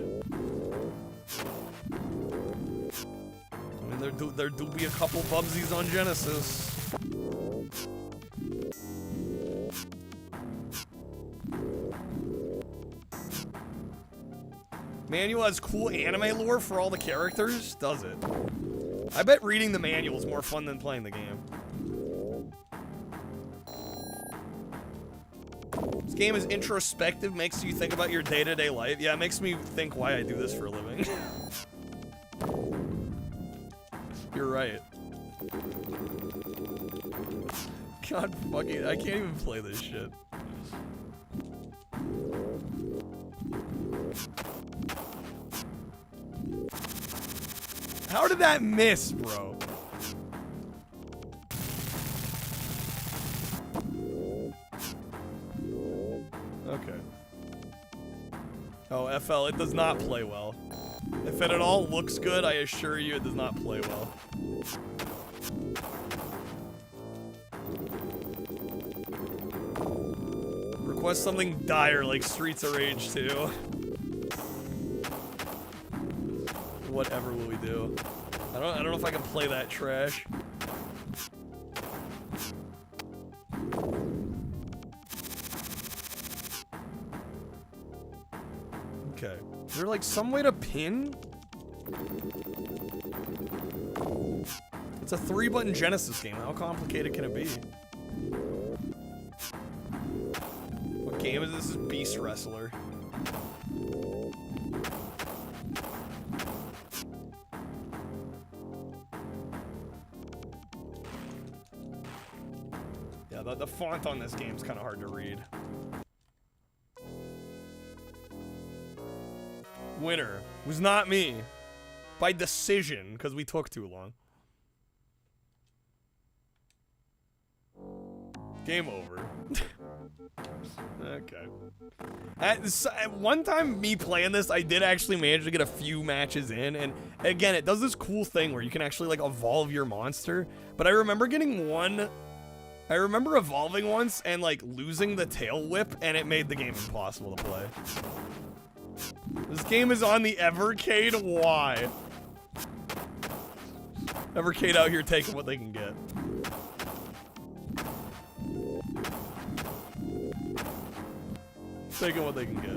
I mean, there do be a couple Bubsies on Genesis. Manual has cool anime lore for all the characters, does it? I bet reading the manual is more fun than playing the game. This game is introspective, makes you think about your day-to-day life. Yeah, it makes me think why I do this for a living. You're right. God fucking, I can't even play this shit. How did that miss, bro? Okay. Oh, FL, it does not play well. If it at all looks good, I assure you it does not play well. Request something dire like Streets of Rage 2. Whatever will we do? I don't know if I can play that trash. Okay. Is there like some way to pin? It's a 3-button Genesis game. How complicated can it be? What game is this? This is Beast Wrestler. The font on this game is kind of hard to read. Winner was not me. By decision, because we took too long. Game over. Okay. At one time, me playing this, I did actually manage to get a few matches in, and again, it does this cool thing where you can actually like evolve your monster. But I remember getting one. I remember evolving once and like losing the tail whip, and it made the game impossible to play. This game is on the Evercade. Why? Evercade out here taking what they can get. Taking what they can get.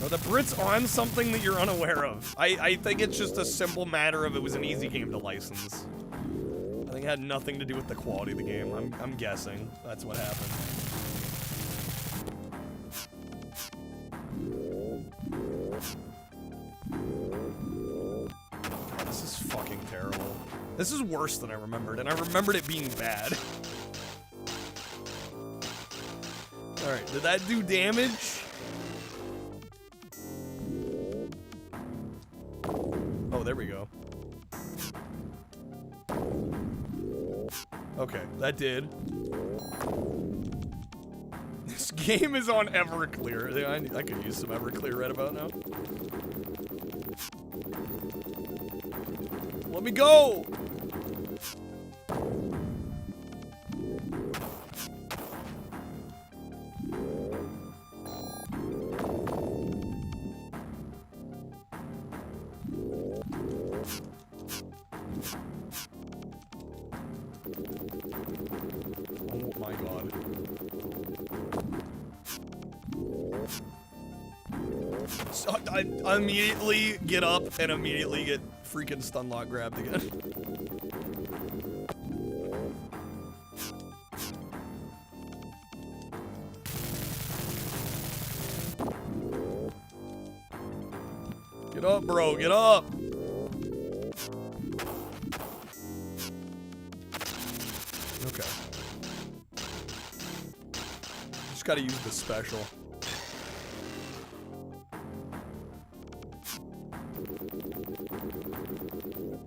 Are the Brits on something that you're unaware of? I think it's just a simple matter of it was an easy game to license. I think it had nothing to do with the quality of the game. I'm guessing that's what happened. God, this is fucking terrible. This is worse than I remembered, and I remembered it being bad. Alright, did that do damage? Oh, there we go. Okay, that did. This game is on Everclear. I could use some Everclear right about now. Let me go! I immediately get up and immediately get freaking stun lock grabbed again. Get up, bro, get up! Okay. Just gotta use the special.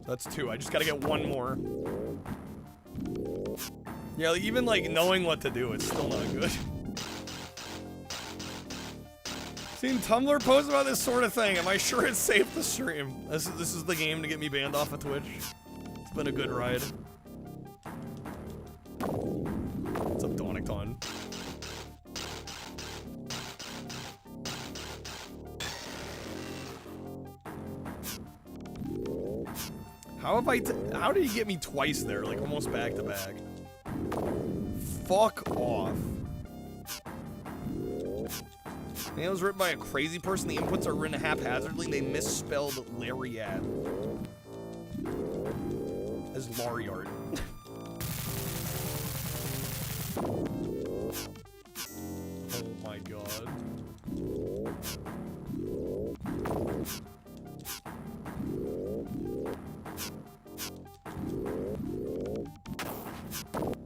That's 2. I just gotta get 1 more. Yeah, like, even like knowing what to do, it's still not good. Seen Tumblr post about this sort of thing. Am I sure it's safe to stream? This is the game to get me banned off of Twitch. It's been a good ride. What's up, Donicton? How did he get me twice there, like almost back to back? Fuck off. Man, it was written by a crazy person. The inputs are written haphazardly. They misspelled Lariat as Lariat. Oh my god.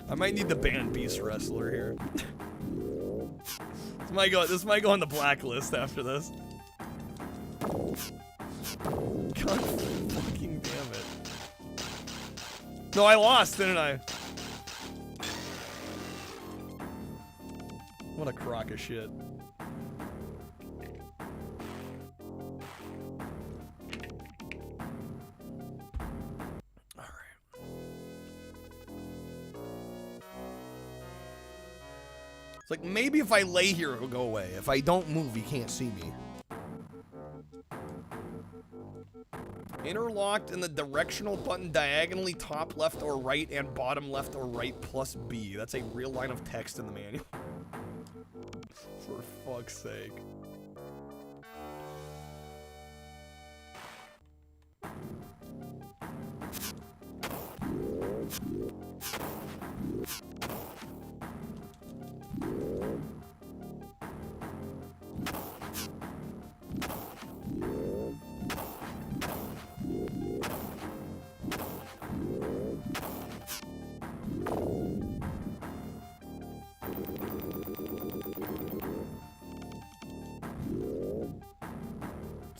I might need the ban Beast Wrestler here. This might go on the blacklist after this. God fucking damn it. No, I lost, didn't I? What a crock of shit. It's like, maybe if I lay here, it'll go away. If I don't move, he can't see me. Interlocked in the directional button diagonally top left or right and bottom left or right plus B. That's a real line of text in the manual. For fuck's sake.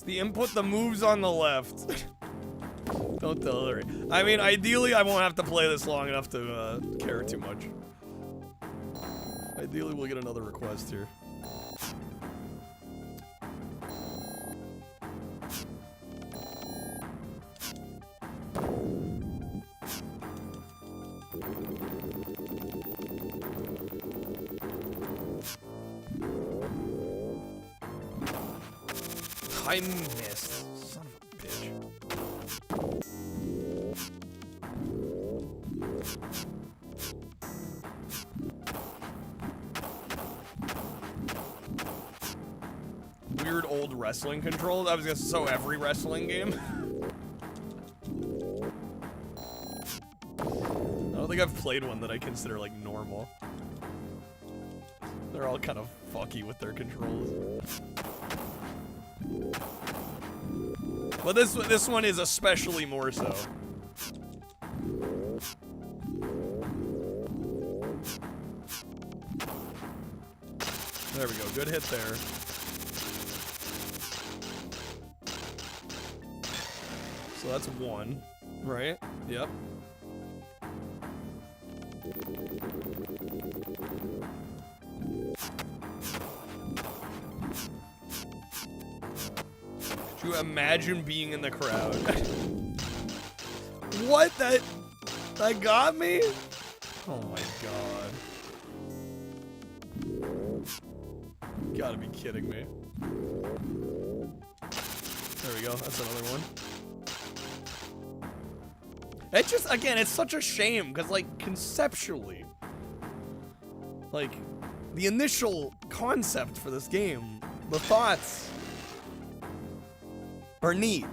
The input, the moves on the left. Don't tell her. I mean, ideally, I won't have to play this long enough to care too much. Ideally, we'll get another request here. I missed. Son of a bitch. Weird old wrestling controls. I was gonna say, so every wrestling game. I don't think I've played one that I consider like normal. They're all kind of fucky with their controls. But this one is especially more so. There we go, good hit there. So that's 1, right? Yep. Could you imagine being in the crowd? What? That got me? Oh my god. You gotta be kidding me. There we go, that's another one. It just, again, it's such a shame, because, like, conceptually, like, the initial concept for this game, the thoughts, are neat.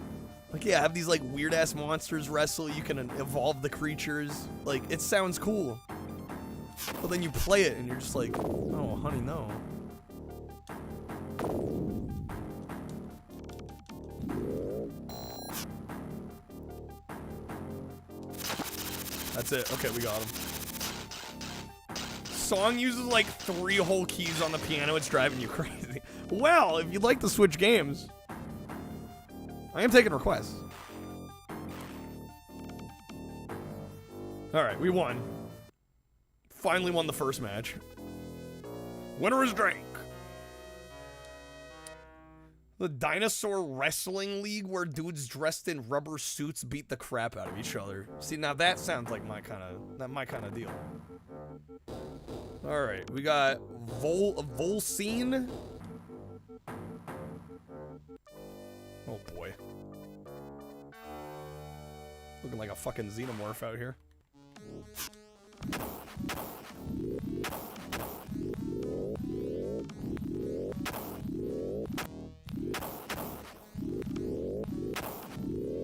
Like, yeah, have these like weird ass monsters wrestle. You can evolve the creatures. Like, it sounds cool. But then you play it and you're just like, oh, honey, no. That's it. Okay, we got him. Song uses like 3 whole keys on the piano. It's driving you crazy. Well, if you'd like to switch games, I am taking requests. All right, we won. Finally won the first match. Winner is Drake. The Dinosaur Wrestling League, where dudes dressed in rubber suits beat the crap out of each other. See, now that sounds like my kind of deal. All right, we got Volcine. Oh boy, looking like a fucking xenomorph out here.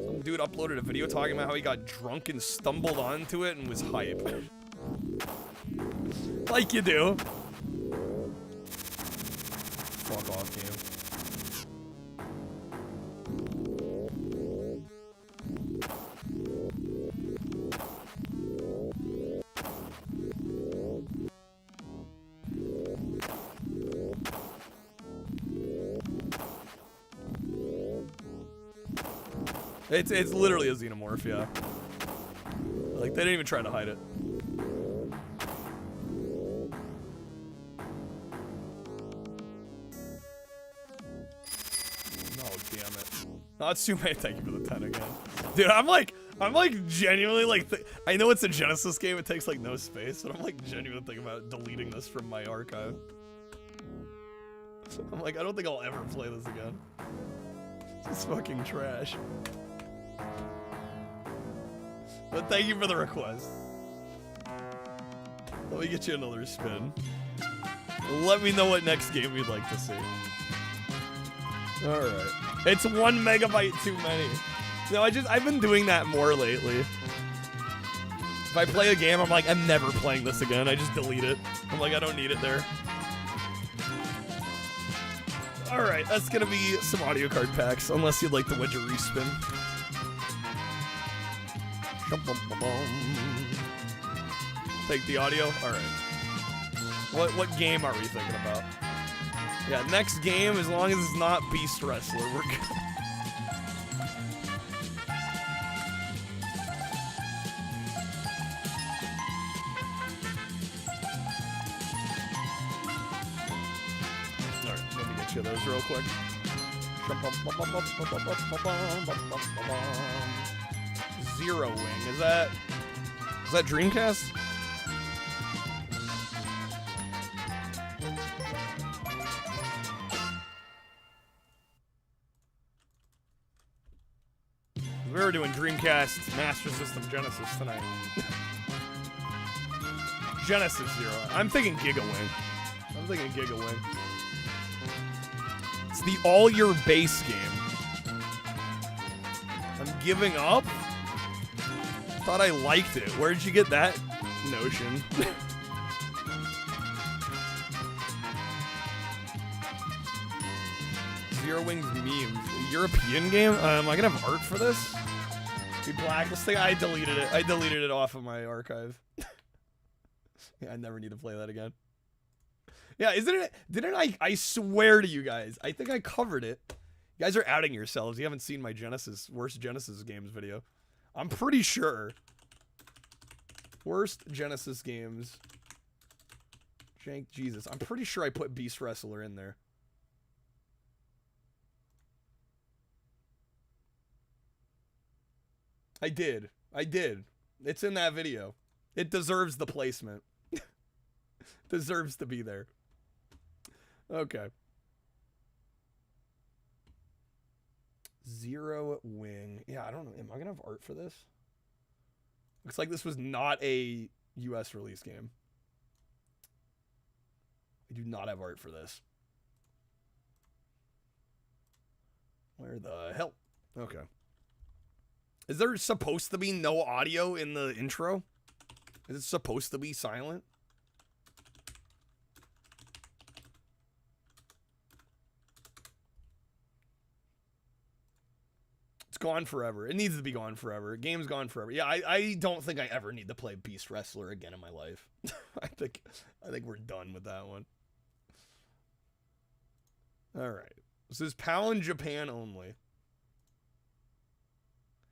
Some dude uploaded a video talking about how he got drunk and stumbled onto it and was hype. Like you do. Fuck off, game. It's literally a xenomorph, yeah. Like, they didn't even try to hide it. Oh, damn it. Natsume, thank you for the 10 again. Dude, I'm like genuinely like, I know it's a Genesis game, it takes like no space, but I'm like genuinely thinking about deleting this from my archive. I'm like, I don't think I'll ever play this again. This is fucking trash. But thank you for the request. Let me get you another spin. Let me know what next game you'd like to see. Alright. It's 1 megabyte too many. No, I've been doing that more lately. If I play a game, I'm like, I'm never playing this again. I just delete it. I'm like, I don't need it there. Alright, that's gonna be some audio card packs, unless you'd like the Wedger respin. Take the audio? Alright. What game are we thinking about? Yeah, next game, as long as it's not Beast Wrestler, we're good. Alright, let me get you those real quick. Zero Wing, is that Dreamcast? We were doing Dreamcast, Master System, Genesis tonight. Genesis Zero. I'm thinking Giga Wing. It's the all your base game. I'm giving up? Thought I liked it. Where did you get that notion? Zero Wings memes. A European game? Am I gonna have art for this? We blacklisting? I deleted it. I deleted it off of my archive. Yeah, I never need to play that again. Yeah, didn't I swear to you guys, I think I covered it. You guys are outing yourselves. You haven't seen my worst Genesis games video. I'm pretty sure. Worst Genesis games. Jank Jesus. I'm pretty sure I put Beast Wrestler in there. I did. It's in that video. It deserves the placement. Deserves to be there. Okay. Zero Wing. Yeah, I don't know. Am I going to have art for this? Looks like this was not a US release game. I do not have art for this. Where the hell Okay. Is there supposed to be no audio in the intro? Is it supposed to be silent? It's gone forever. It needs to be gone forever. Game's gone forever. Yeah, I don't think I ever need to play Beast Wrestler again in my life. I think we're done with that one. All right. This is PAL in Japan only.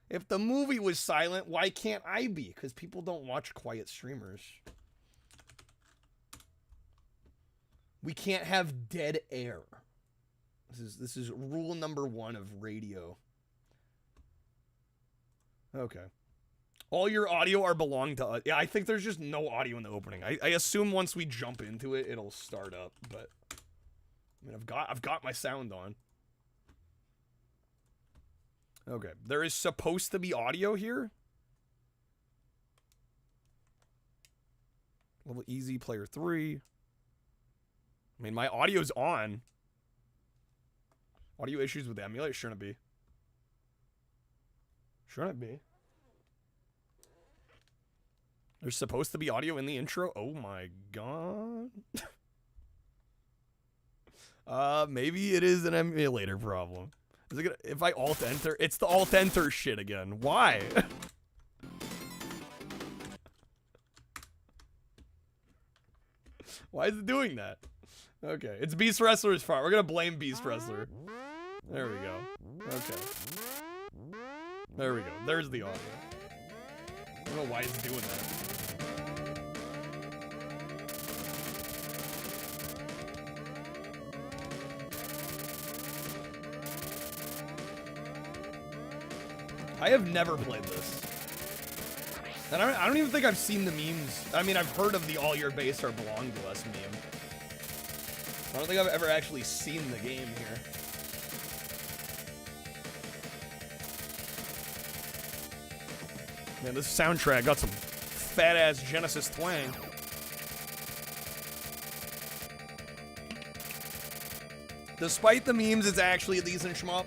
If the movie was silent, why can't I be? Because people don't watch quiet streamers. We can't have dead air. This is rule number 1 of radio. Okay. All your audio are belong to us. Yeah, I think there's just no audio in the opening. I assume once we jump into it, it'll start up, but I mean, I've got my sound on. Okay, there is supposed to be audio here. Level easy, player 3. I mean, my audio's on. Audio issues with the emulator? Shouldn't be. Shouldn't be. There's supposed to be audio in the intro? Oh my god. Maybe it is an emulator problem. Is it gonna, if I alt-enter? It's the alt-enter shit again. Why? Why is it doing that? Okay, it's Beast Wrestler's fault. We're gonna blame Beast Wrestler. There we go. Okay. There we go. There's the audio. I don't know why it's doing that. I have never played this. And I don't even think I've seen the memes. I mean, I've heard of the all your base are belong to us meme. I don't think I've ever actually seen the game here. Man, this soundtrack got some fat-ass Genesis twang. Despite the memes, it's actually a decent shmup.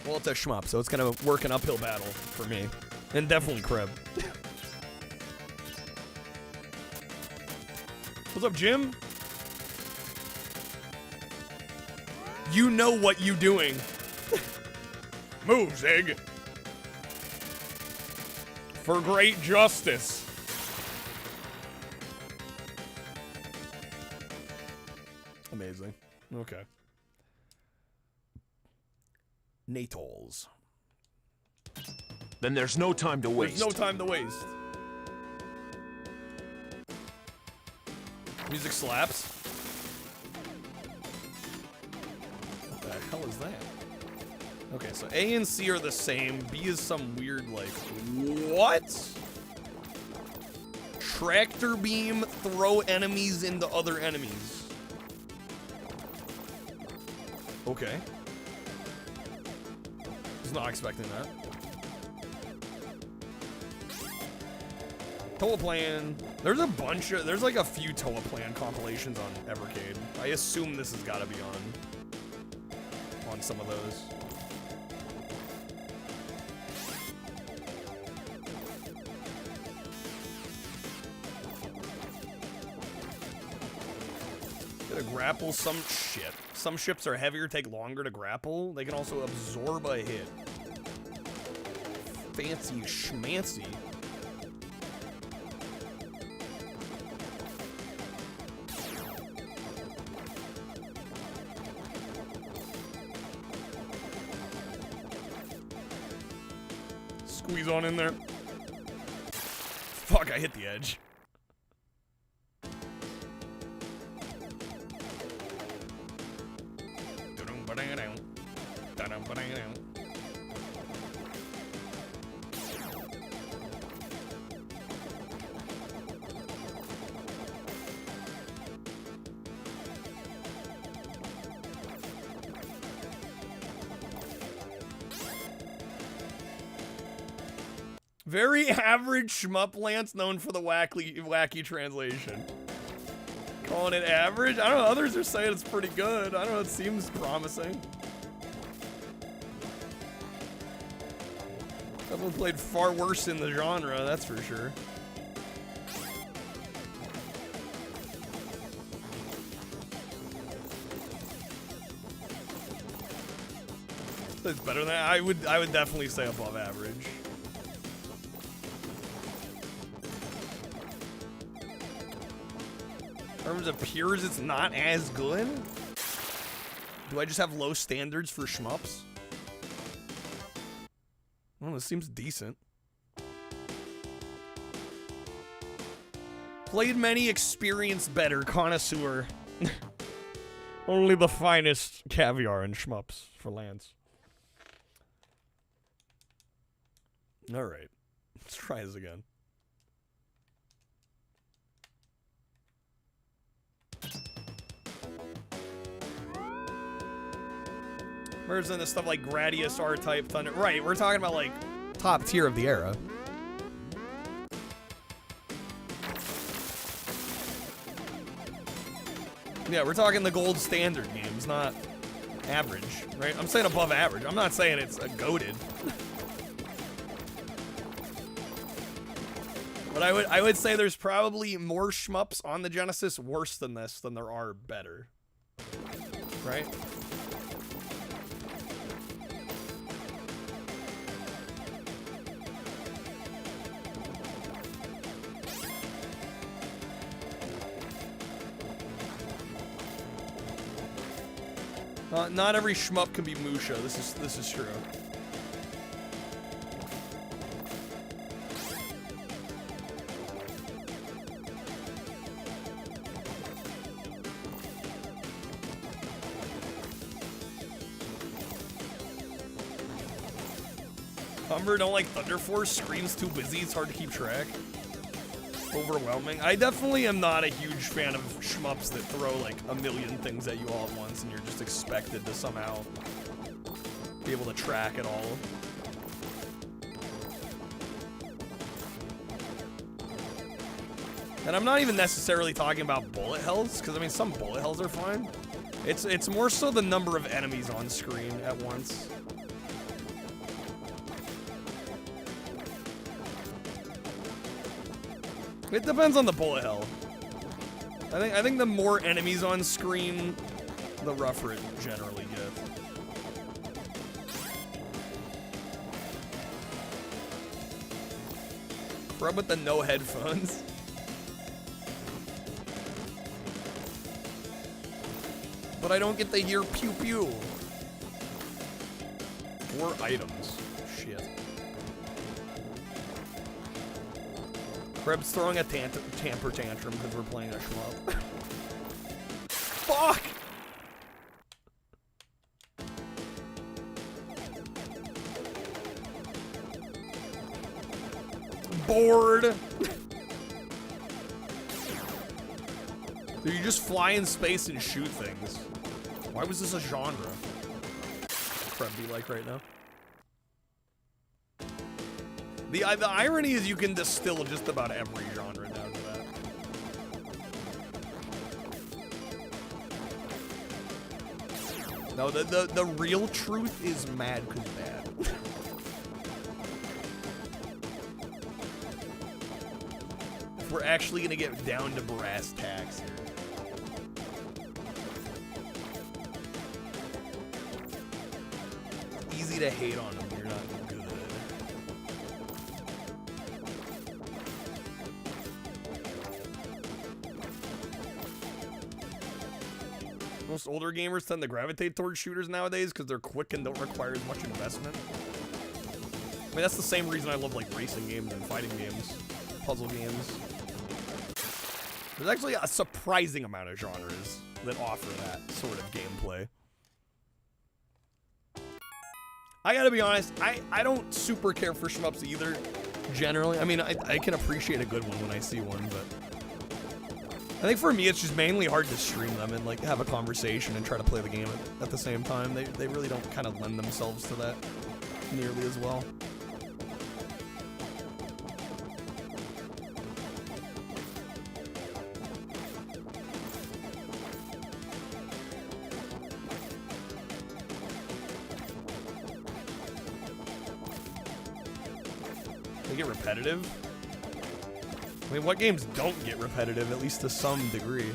Well, it's a shmup, so it's gonna work an uphill battle for me. And definitely Kreb. What's up, Jim? You know what you doing. Move, Zig. For great justice. Amazing. Okay. Natals. Then there's no time to waste. There's no time to waste. Music slaps. What the hell is that? Okay, so A and C are the same. B is some weird, like, what? Tractor beam, throw enemies into other enemies. Okay. Was not expecting that. Toa Plan. There's a bunch of, there's like a few Toa Plan compilations on Evercade. I assume this has got to be on some of those. Gotta grapple some shit. Some ships are heavier, take longer to grapple. They can also absorb a hit. Fancy schmancy. Squeeze on in there. Fuck, I hit the edge. Very average shmup Lance, known for the wacky translation. Calling it average? I don't know. Others are saying it's pretty good. I don't know. It seems promising. Someone played far worse in the genre, that's for sure. It's better than that. I would definitely say above average. In terms of peers, it's not as good. Do I just have low standards for shmups? Well, this seems decent. Played many, experienced better, connoisseur. Only the finest caviar and shmups for Lance. Alright, let's try this again. Where's in the stuff like Gradius, R-Type, Thunder? Right, we're talking about like top tier of the era. Yeah, we're talking the gold standard games, not average, right? I'm saying above average. I'm not saying it's a goated. But I would say there's probably more shmups on the Genesis worse than this than there are better. Right? Not every shmup can be Musha. This is true. Humber don't like Thunder Force. Screen's too busy. It's hard to keep track. Overwhelming. I definitely am not a huge fan of shmups that throw like a million things at you all at once and you're just expected to somehow be able to track it all. And I'm not even necessarily talking about bullet hells, because I mean some bullet hells are fine. It's more so the number of enemies on screen at once. It depends on the bullet hell. I think the more enemies on screen, the rougher it generally gets. Crub with the no headphones. But I don't get to hear pew pew. Or items. Shit. Krebs throwing a temper tantrum because we're playing a shmup. Fuck! Bored! Dude, you just fly in space and shoot things. Why was this a genre? Creb be like right now? The irony is you can distill just about every genre down to that. No, the real truth is mad cause bad. If we're actually gonna get down to brass tacks here. It's easy to hate on them when you're not good. Most older gamers tend to gravitate towards shooters nowadays because they're quick and don't require as much investment. I mean, that's the same reason I love like racing games and fighting games, puzzle games. There's actually a surprising amount of genres that offer that sort of gameplay. I gotta be honest, I don't super care for shmups either, generally. I mean, I can appreciate a good one when I see one, but I think for me, it's just mainly hard to stream them and like have a conversation and try to play the game at the same time. They really don't kind of lend themselves to that nearly as well. They get repetitive? I mean, what games don't get repetitive, at least to some degree?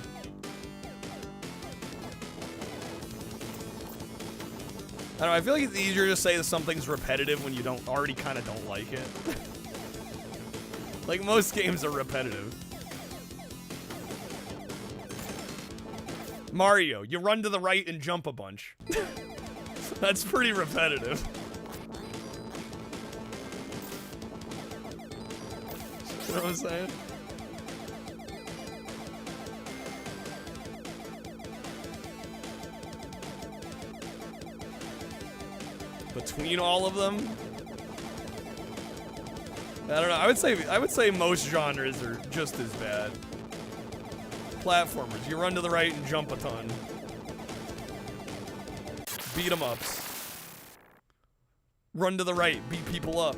I don't know, I feel like it's easier to say that something's repetitive when you already kind of don't like it. Like, most games are repetitive. Mario, you run to the right and jump a bunch. That's pretty repetitive. You know what I'm saying? Between all of them, I don't know. I would say most genres are just as bad. Platformers, you run to the right and jump a ton. Beat 'em ups. Run to the right, beat people up.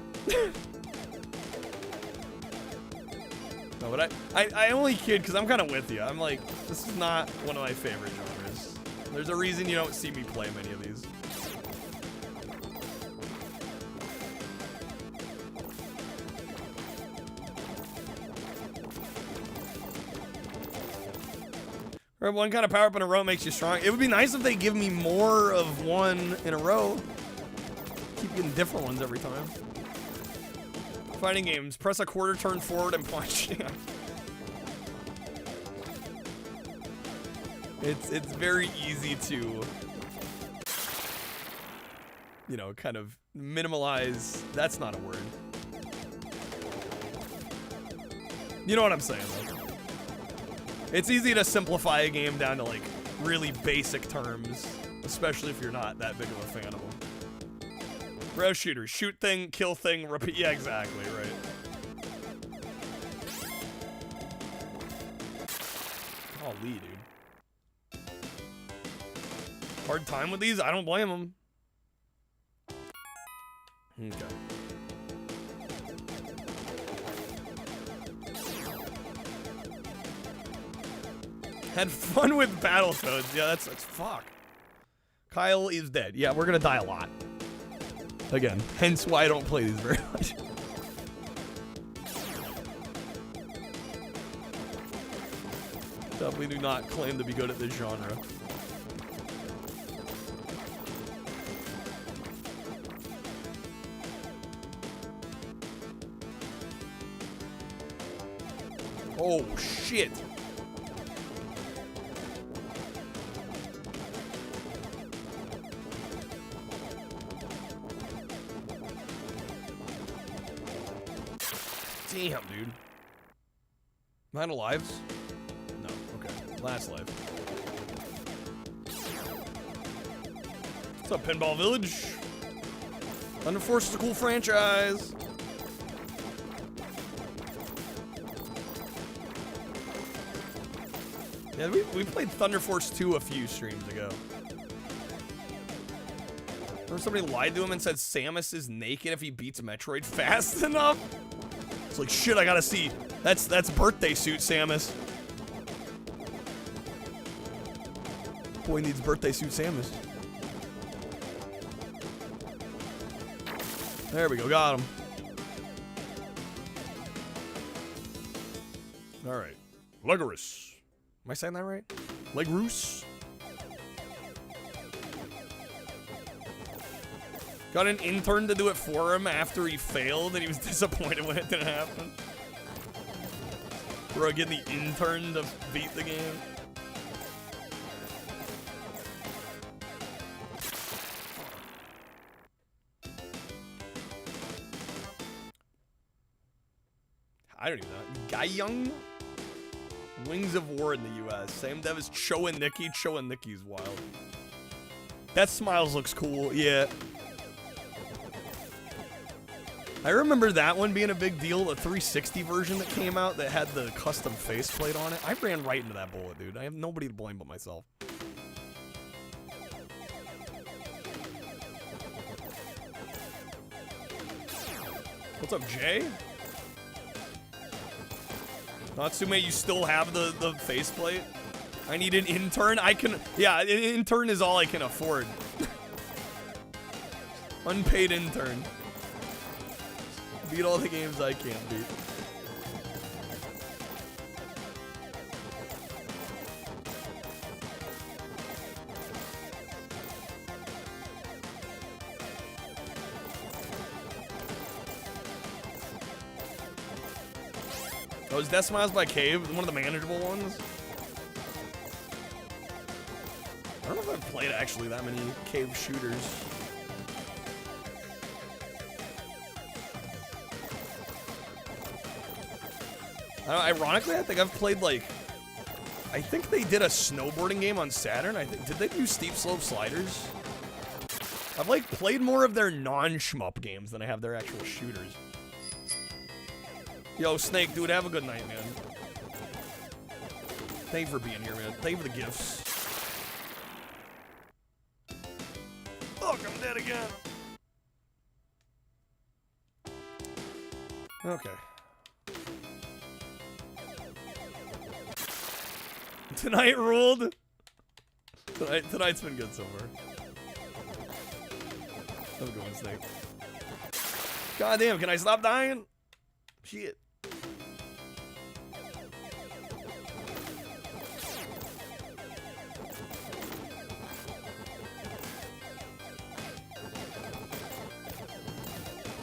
No, but I only kid because I'm kind of with you. I'm like, this is not one of my favorite genres. There's a reason you don't see me play many of these. One kind of power up in a row makes you strong. It would be nice if they give me more of one in a row. Keep getting different ones every time. Fighting games. Press a quarter turn forward and punch. It's very easy to, you know, kind of minimalize. That's not a word. You know what I'm saying, though. It's easy to simplify a game down to, like, really basic terms, especially if you're not that big of a fan of them. Rail shooters. Shoot thing, kill thing, repeat. Yeah, exactly, right. Holy, dude. Hard time with these? I don't blame them. Okay. Had fun with Battletoads. Yeah, that's fuck. Kyle is dead. Yeah, we're gonna die a lot. Again, hence why I don't play these very much. Definitely do not claim to be good at this genre. Oh, shit. Damn, dude. Am I alive? No. Okay. Last life. What's up, Pinball Village? Thunder Force is a cool franchise. Yeah, we played Thunder Force 2 a few streams ago. Remember somebody lied to him and said Samus is naked if he beats Metroid fast enough? It's like, shit, I gotta see. That's birthday suit, Samus. Boy needs birthday suit, Samus. There we go, got him. All right, Legoris. Am I saying that right? Legroos. Got an intern to do it for him after he failed, and he was disappointed when it didn't happen. Bro, getting the intern to beat the game. I don't even know. Guyung? Wings of War in the U.S. Same dev as Cho and Nikki. Cho and Nikki's wild. That Smiles looks cool. Yeah. I remember that one being a big deal. The 360 version that came out that had the custom faceplate on it. I ran right into that bullet, dude. I have nobody to blame but myself. What's up, Jay? Natsume, you still have the faceplate? I need an intern. Yeah, an intern is all I can afford. Unpaid intern. Beat all the games I can't beat. Oh, is Death Smiles by Cave one of the manageable ones? I don't know if I've played actually that many Cave shooters. Ironically, I think I've played like, I think they did a snowboarding game on Saturn. I think, did they do Steep Slope Sliders? I've like played more of their non-shmup games than I have their actual shooters. Yo, Snake, dude, have a good night, man. Thank you for being here, man. Thank you for the gifts. Fuck, I'm dead again. Okay. Tonight ruled. Tonight's been good so far. Have a good one, Snake. God damn, can I stop dying? Shit.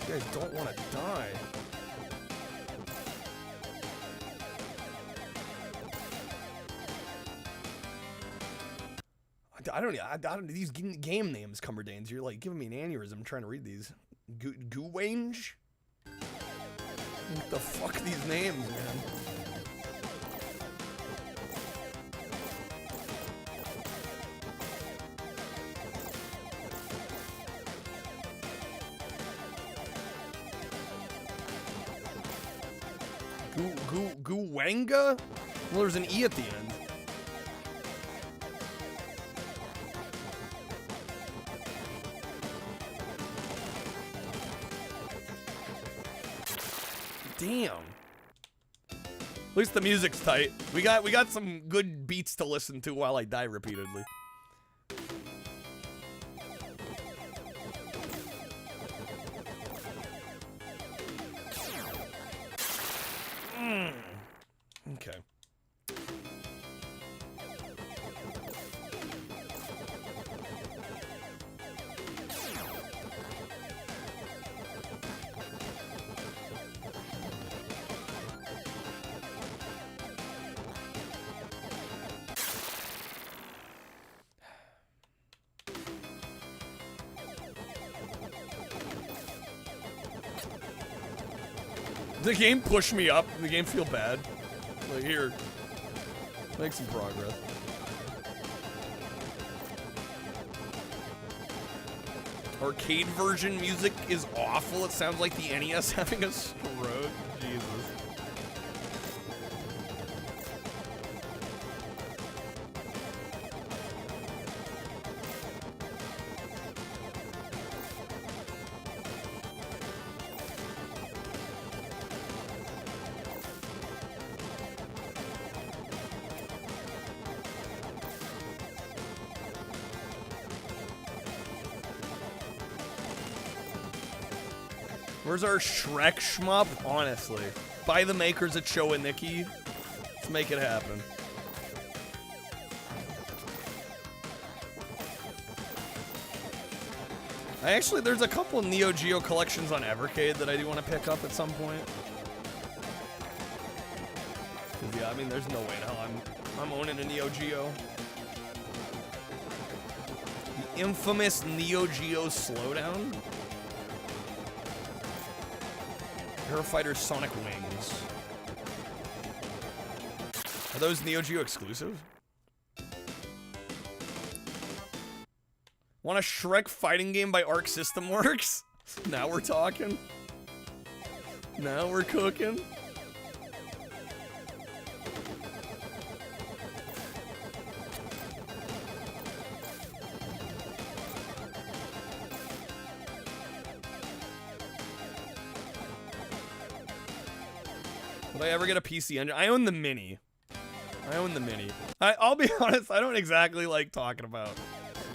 You guys don't want to die. I don't. These game names, Cumberdanes. You're like giving me an aneurysm trying to read these. Goowange? What the fuck are these names, man? Guwanga? Well, there's an E at the end. Damn. At least the music's tight. We got some good beats to listen to while I die repeatedly. Okay. The game pushed me up. The game feel bad. Like, here. Make some progress. Arcade version music is awful. It sounds like the NES having a stroke. Jesus. Where's our Shrek shmup? Honestly. By the makers of Cho and Nikki. Let's make it happen. There's a couple Neo Geo collections on Evercade that I do want to pick up at some point. Yeah, I mean, there's no way in hell I'm owning a Neo Geo. The infamous Neo Geo Slowdown. Hero Fighter Sonic Wings. Are those Neo Geo exclusive? Want a Shrek fighting game by Arc System Works? Now we're talking. Now we're cooking. Would I ever get a PC engine? I own the Mini. I'll be honest, I don't exactly like talking about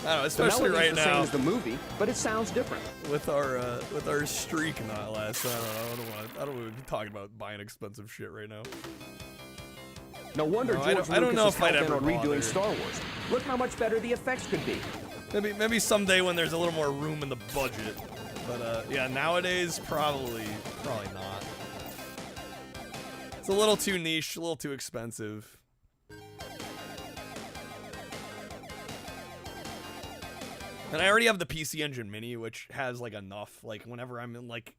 I don't know, especially the right the same now as the movie, but it sounds different. with our streak not last. I don't want to be talking about buying expensive shit right now. No wonder No, George I don't know Lucas if I'd is hell-bent ever on bother. redoing Star Wars. Look how much better the effects could be. Maybe someday when there's a little more room in the budget. But yeah, nowadays probably not. It's a little too niche, a little too expensive. And I already have the PC Engine Mini, which has like enough. Like whenever I'm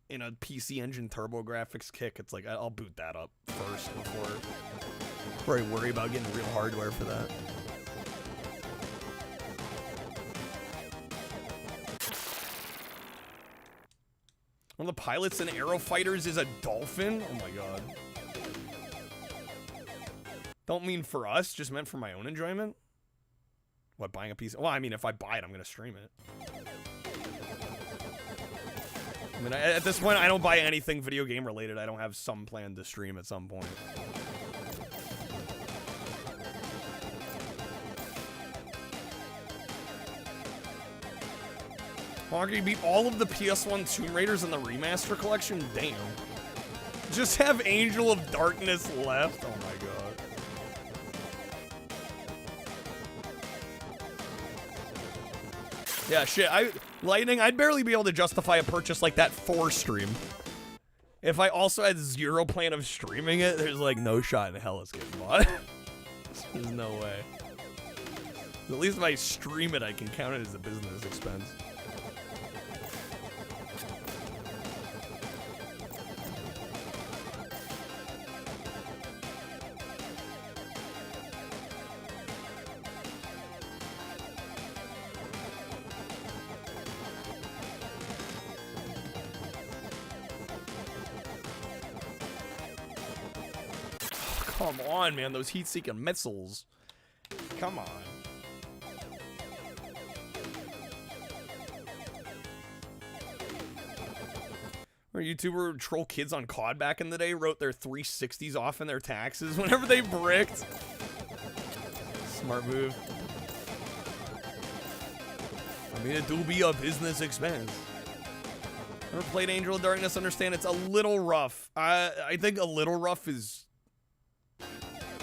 in a PC Engine TurboGrafx kick, it's like I'll boot that up first before I worry about getting real hardware for that. One of the pilots in Aero Fighters is a dolphin? Oh my god. Don't mean for us, just meant for my own enjoyment? What, buying a piece? Well, I mean, if I buy it, I'm gonna stream it. I mean, at this point, I don't buy anything video game related. I don't have some plan to stream at some point. Honky, you beat all of the PS1 Tomb Raiders in the remaster collection? Damn. Just have Angel of Darkness left? Oh my god. Yeah, shit, Lightning, I'd barely be able to justify a purchase like that for stream. If I also had zero plan of streaming it, there's like no shot in hell it's getting bought. There's no way. At least if I stream it, I can count it as a business expense. Come on, man, those heat-seeking missiles. Come on. Or YouTuber would troll kids on COD back in the day, wrote their 360s off in their taxes whenever they bricked. Smart move. I mean, it do be a business expense. Never played Angel of Darkness, understand it's a little rough. I think a little rough is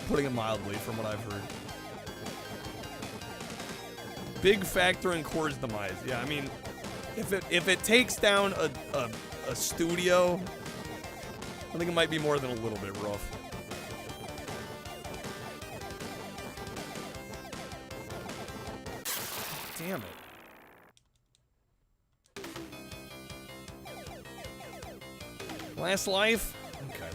putting it mildly from what I've heard. Big factor in Core's demise. Yeah, I mean, if it takes down a studio, I think it might be more than a little bit rough. Damn it. Last life? Okay.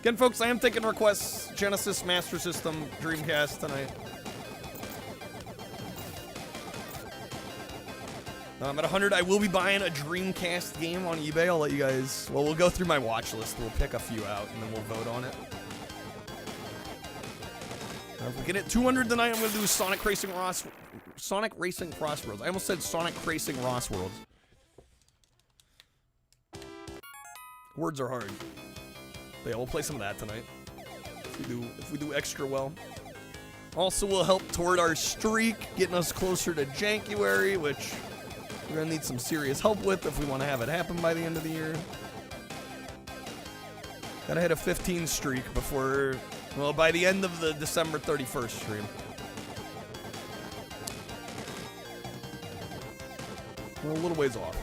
Again, folks, I am taking requests. Genesis, Master System, Dreamcast tonight. At 100, I will be buying a Dreamcast game on eBay. I'll let you guys... Well, we'll go through my watch list. We'll pick a few out, and then we'll vote on it. If we get it 200 tonight, I'm going to do Sonic Racing Crossroads. I almost said Sonic Racing Rossworlds. Words are hard. But yeah, we'll play some of that tonight. If we do extra well. Also will help toward our streak, getting us closer to January, which we're gonna need some serious help with if we want to have it happen by the end of the year. Gotta hit a 15 streak before, well, by the end of the December 31st stream. We're a little ways off.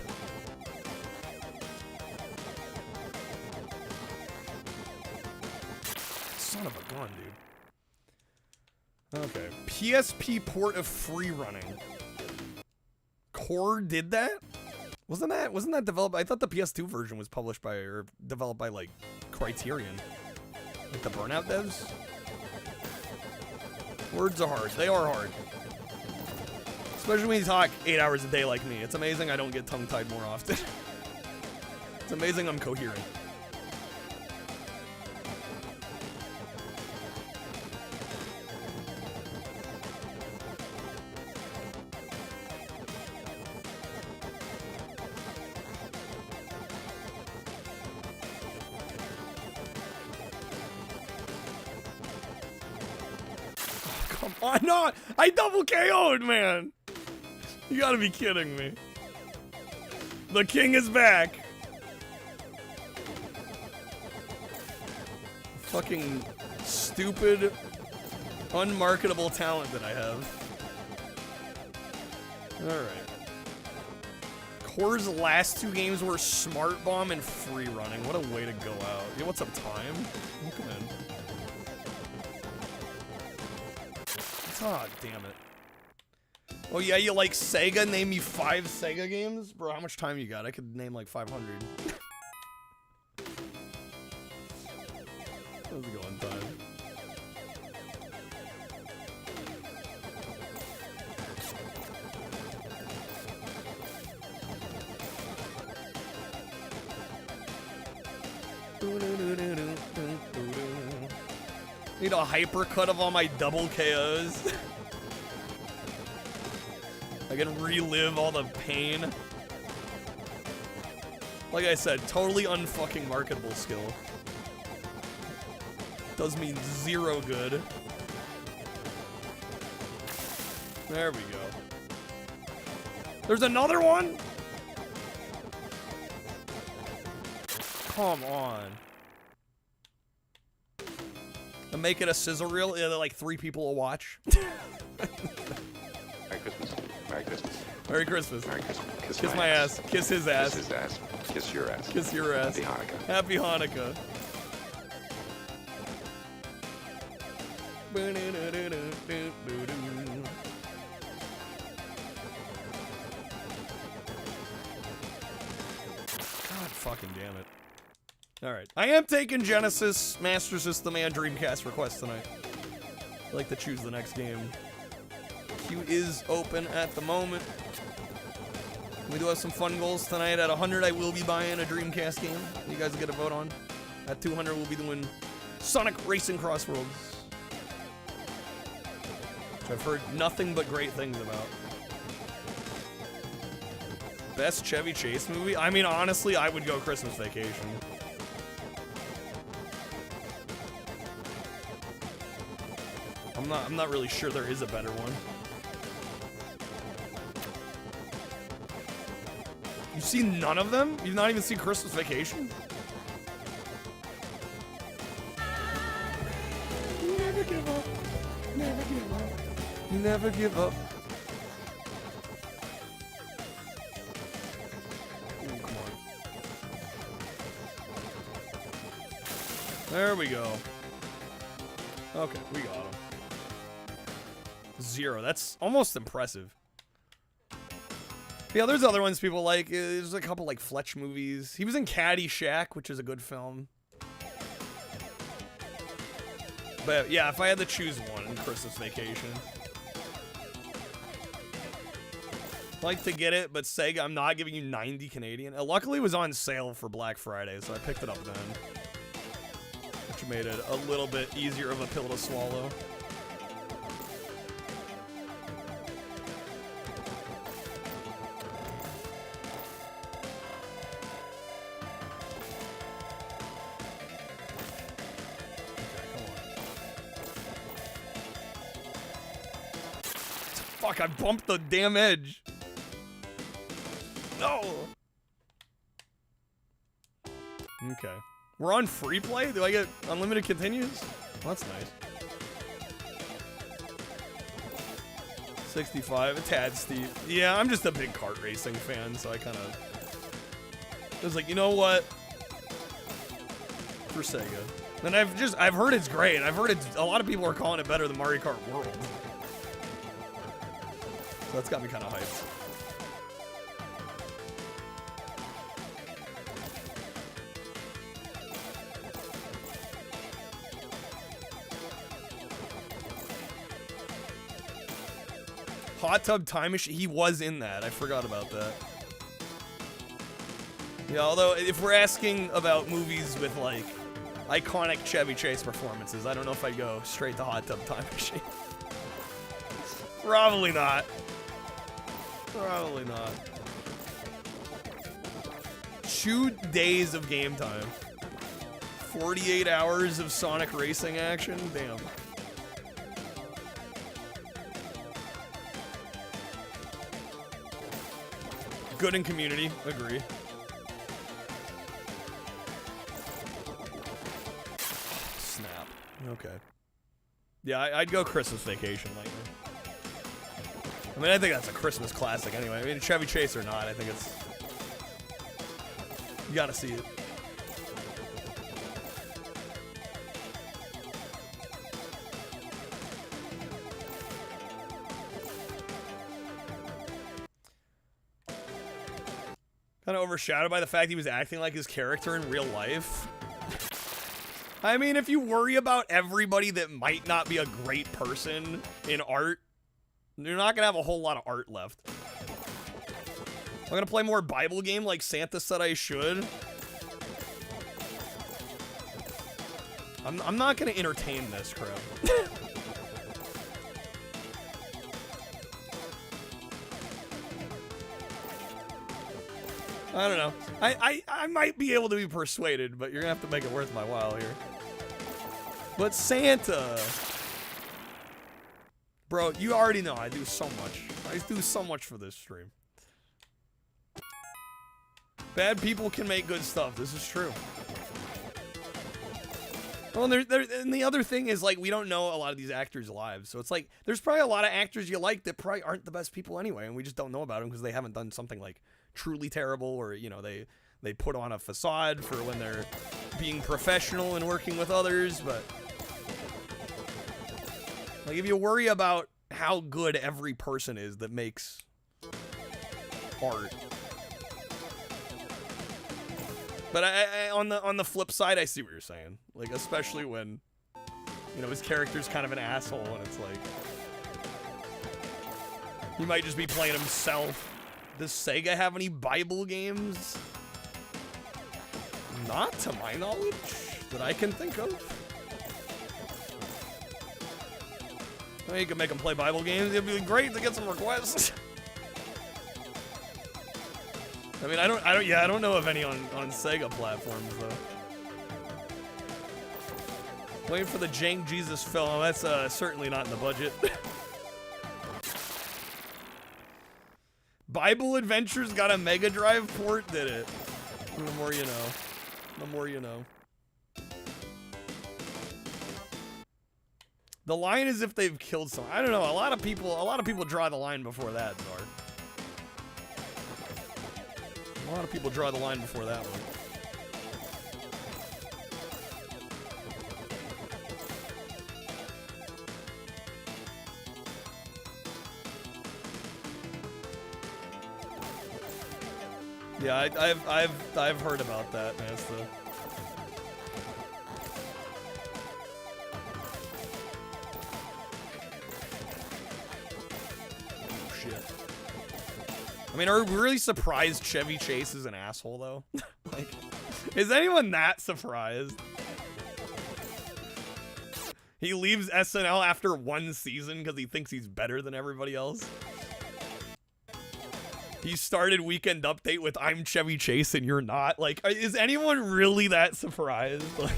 Son of a gun, dude. Okay. PSP port of free running. Core did that? Wasn't that developed? I thought the PS2 version was published by or developed by like Criterion. Like the Burnout devs? Words are hard. They are hard. Especially when you talk 8 hours a day like me. It's amazing I don't get tongue-tied more often. It's amazing I'm coherent. Come on, no! I double KO'd, man! You gotta be kidding me. The king is back. Fucking stupid, unmarketable talent that I have. Alright. Core's last two games were Smart Bomb and Free Running. What a way to go out. Yeah, what's up, time? Come in. Ah, damn it. Oh yeah, you like Sega? Name me 5 Sega games? Bro, how much time you got? I could name like 500. How's it going, time? Need a hypercut of all my double KOs. I can relive all the pain. Like I said, totally unfucking marketable skill. Does me 0 good. There we go. There's another one? Come on. And make it a sizzle reel? Yeah, like 3 people will watch. Merry Christmas. Merry Christmas. Merry Christmas. Merry Christmas. Kiss my ass. Kiss his ass. Kiss his ass. Kiss your ass. Kiss your ass. Happy Hanukkah. Happy Hanukkah. God fucking damn it. Alright. I am taking Genesis, Master System, and Dreamcast requests tonight. I'd like to choose the next game. Queue is open at the moment. We do have some fun goals tonight. At 100, I will be buying a Dreamcast game. You guys will get a vote on. At 200, we'll be doing Sonic Racing Crossroads, which I've heard nothing but great things about. Best Chevy Chase movie? I mean, honestly, I would go Christmas Vacation. I'm not really sure there is a better one. You've seen none of them? You've not even seen Christmas Vacation? Never give up. Never give up. Never give up. Ooh, come on. There we go. Okay, we got him. 0. That's almost impressive. Yeah, there's other ones people like. There's a couple like Fletch movies. He was in Caddyshack, which is a good film. But yeah, if I had to choose one, Christmas Vacation. I'd like to get it, but Sega, I'm not giving you 90 Canadian. Luckily, it was on sale for Black Friday, so I picked it up then. Which made it a little bit easier of a pill to swallow. Fuck, I bumped the damn edge. No. Okay. We're on free play? Do I get unlimited continues? Well, that's nice. 65, a tad steep. Yeah, I'm just a big kart racing fan, so I kind of was like, you know what? For Sega. And I've heard it's great. I've heard a lot of people are calling it better than Mario Kart World. So that's got me kind of hyped. Hot Tub Time Machine, he was in that. I forgot about that. Yeah, although if we're asking about movies with like iconic Chevy Chase performances, I don't know if I'd go straight to Hot Tub Time Machine. Probably not. Probably not. 2 days of game time. 48 hours of Sonic racing action? Damn. Good in Community. Agree. Snap. Okay. Yeah, I'd go Christmas Vacation Lightning. I mean, I think that's a Christmas classic anyway. I mean, Chevy Chase or not, I think it's... You gotta see it. Kind of overshadowed by the fact he was acting like his character in real life. I mean, if you worry about everybody that might not be a great person in art, you're not gonna have a whole lot of art left. I'm gonna play more Bible game like Santa said I should. I'm not gonna entertain this crap. I don't know. I might be able to be persuaded, but you're gonna have to make it worth my while here. But Santa, bro, you already know I do so much. I do so much for this stream. Bad people can make good stuff. This is true. Well, and the other thing is, like, we don't know a lot of these actors' lives, so it's like there's probably a lot of actors you like that probably aren't the best people anyway, and we just don't know about them because they haven't done something like truly terrible, or you know, they put on a facade for when they're being professional and working with others. But like, if you worry about how good every person is that makes art. But I on the flip side, I see what you're saying. Like, especially when, you know, his character's kind of an asshole, and it's like he might just be playing himself. Does Sega have any Bible games? Not to my knowledge that I can think of. I mean, you can make them play Bible games. It'd be great to get some requests. I mean, I don't know of any on Sega platforms though. Waiting for the Jank Jesus film. That's certainly not in the budget. Bible Adventures got a Mega Drive port, did it? The more you know. The more you know. The line is if they've killed someone. I don't know. A lot of people draw the line before that, Zard. A lot of people draw the line before that one. Yeah, I've heard about that, man. Oh shit. I mean, are we really surprised Chevy Chase is an asshole though? Like, is anyone that surprised? He leaves SNL after one season because he thinks he's better than everybody else. He started Weekend Update with "I'm Chevy Chase and you're not." Like, is anyone really that surprised? Like,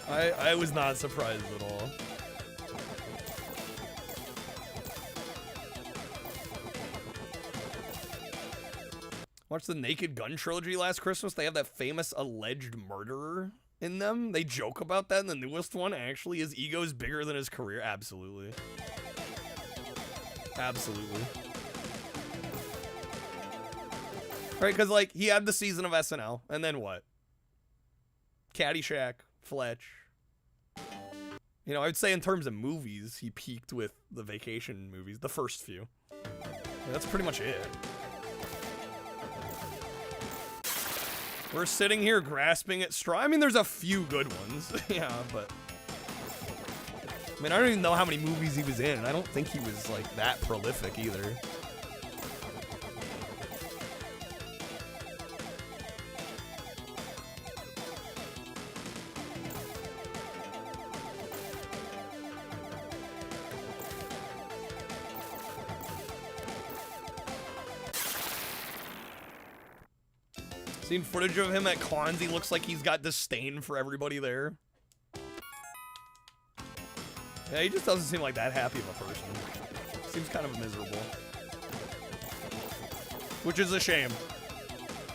I was not surprised at all. Watched the Naked Gun trilogy last Christmas. They have that famous alleged murderer in them. They joke about that in the newest one. Actually, his ego's bigger than his career. Absolutely. Absolutely. Right, because, like, he had the season of SNL, and then what? Caddyshack, Fletch. You know, I would say in terms of movies, he peaked with the Vacation movies, the first few. And that's pretty much it. We're sitting here grasping at straw. I mean, there's a few good ones. Yeah, but I mean, I don't even know how many movies he was in. I don't think he was, like, that prolific either. Seen footage of him at cons. He looks like he's got disdain for everybody there. Yeah, he just doesn't seem like that happy of a person. Seems kind of miserable. Which is a shame.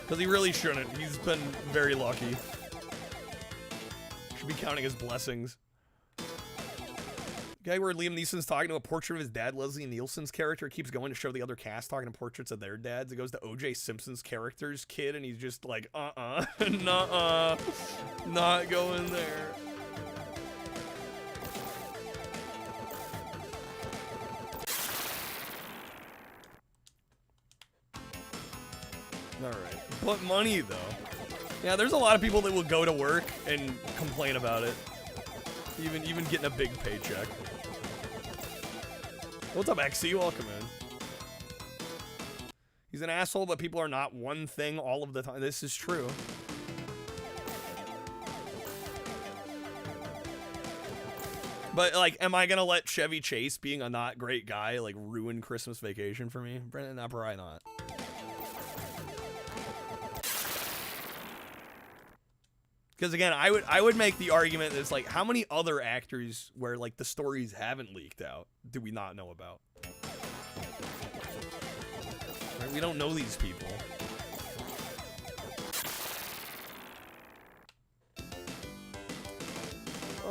Because he really shouldn't. He's been very lucky. Should be counting his blessings. Guy where Liam Neeson's talking to a portrait of his dad, Leslie Nielsen's character, keeps going to show the other cast talking to portraits of their dads. It goes to O.J. Simpson's character's kid, and he's just like, nuh-uh, not going there. Alright, but money though. Yeah, there's a lot of people that will go to work and complain about it. Even getting a big paycheck. What's up, XC? Welcome in. He's an asshole, but people are not one thing all of the time. This is true. But, like, am I gonna let Chevy Chase being a not great guy, like, ruin Christmas Vacation for me? Brendan, no, probably not. Because again, I would make the argument that it's like, how many other actors where like the stories haven't leaked out do we not know about? Right? We don't know these people.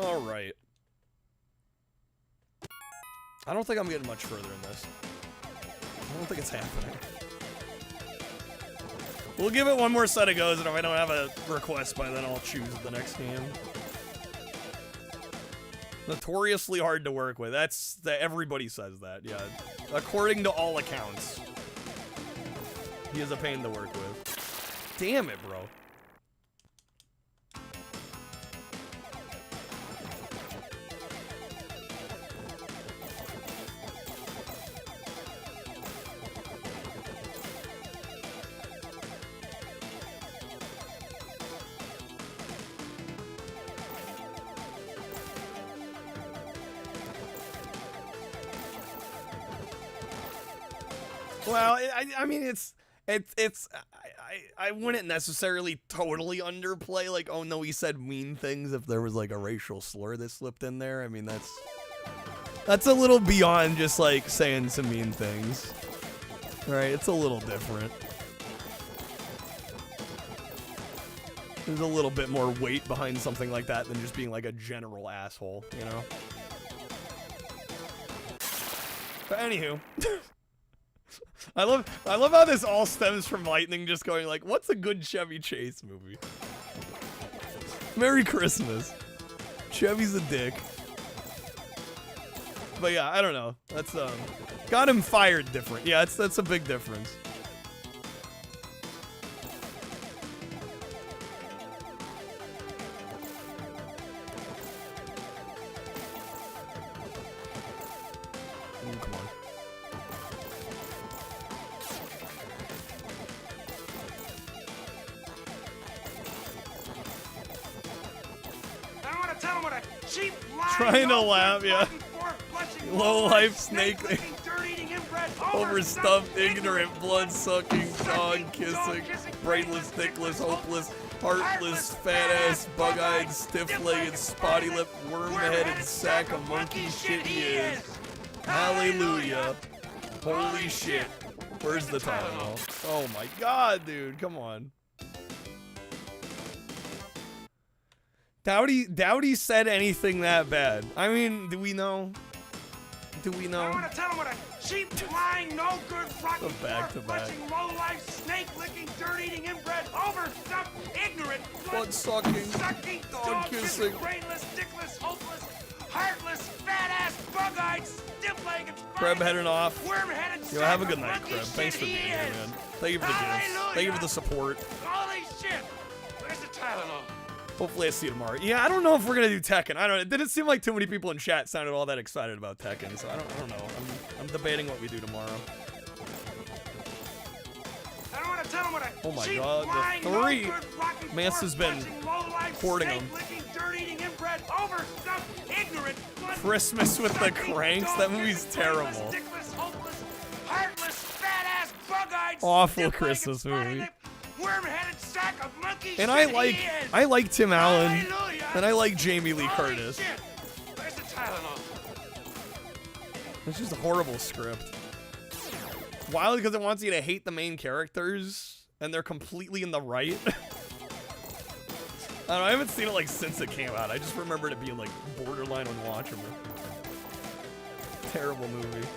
All right. I don't think I'm getting much further in this. I don't think it's happening. We'll give it one more set of goes, and if I don't have a request by then, I'll choose the next game. Notoriously hard to work with. Everybody says that, yeah. According to all accounts. He is a pain to work with. Damn it, bro. Well, I mean, I wouldn't necessarily totally underplay, like, oh no, he said mean things if there was, like, a racial slur that slipped in there. I mean, that's a little beyond just, like, saying some mean things. Right? It's a little different. There's a little bit more weight behind something like that than just being, like, a general asshole, you know? But anywho... I love how this all stems from Lightning just going like, what's a good Chevy Chase movie? Merry Christmas. Chevy's a dick. But yeah, I don't know. That's got him fired different. Yeah, that's a big difference. Come on. Trying to laugh, yeah. Low life snake overstuffed, ignorant, blood sucking, dog kissing, brainless, dickless, hopeless, heartless, fat ass, bug eyed, stiff legged, spotty lipped, worm headed sack of monkey shit he is. Hallelujah. Holy shit. Where's the Tylenol? Oh my god, dude. Come on. Dowdy said anything that bad. I mean, do we know? Do we know? I want to tell him what a cheap, lying, no good, rocky, flushing, low-life, snake-licking, dirt-eating, inbred, overstuffed, ignorant, blood-sucking, dog-kissing, brainless, dickless, hopeless, heartless, fat-ass, bug-eyed, stiff-legged, Kreb heading off. worm-headed, Yo, have a good night, Kreb. Thanks for being here, man. Thank you for the gifts. Thank you for the support. Holy shit! Where's the Tylenol? Hopefully I see you tomorrow. Yeah, I don't know if we're gonna do Tekken. I don't know. It didn't seem like too many people in chat sounded all that excited about Tekken, so I don't know. I'm debating what we do tomorrow. I don't want to tell him what a oh my cheap, god, lying, the three. no good, rocky, Mance has been hoarding them. Dirt-eating, inbred, overstuffed, ignorant, Christmas with the Cranks? That movie's terrible. Dickless, hopeless, heartless, fat-ass, bug-eyed, Awful Christmas movie. Worm-headed sack of monkey And shit I like Tim Allen. Hallelujah. And I like Jamie Lee Curtis. Shit. Where's the Tylenol? It's just a horrible script. It's wild because it wants you to hate the main characters, and they're completely in the right. I don't know, I haven't seen it like since it came out. I just remembered it being like borderline unwatchable. Terrible movie.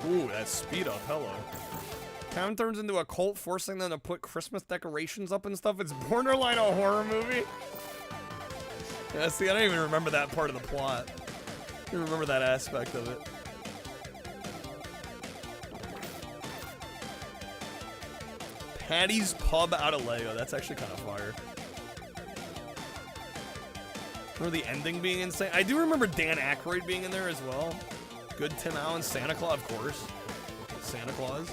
Ooh, that speed up, hello. Town turns into a cult, forcing them to put Christmas decorations up and stuff. It's borderline a horror movie. Yeah, see, I don't even remember that part of the plot. I don't remember that aspect of it. Patty's Pub out of Lego. That's actually kind of fire. Remember the ending being insane? I do remember Dan Aykroyd being in there as well. Good Tim Allen, Santa Claus, of course. Santa Claus.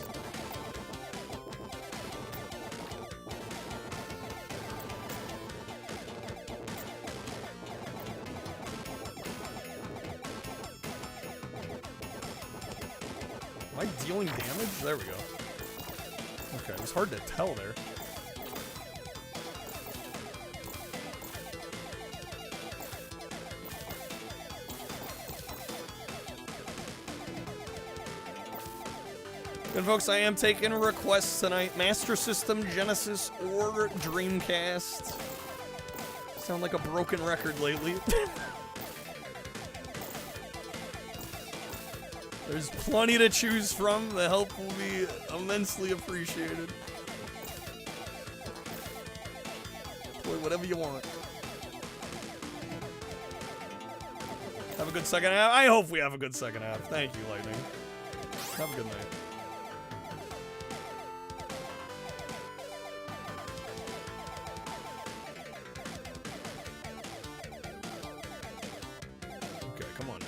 Am I dealing damage? There we go. Okay, it was hard to tell there. And folks, I am taking requests tonight. Master System, Genesis, or Dreamcast. Sound like a broken record lately. There's plenty to choose from. The help will be immensely appreciated. Play whatever you want. Have a good second half. I hope we have a good second half. Thank you, Lightning. Have a good night. Okay, come on now.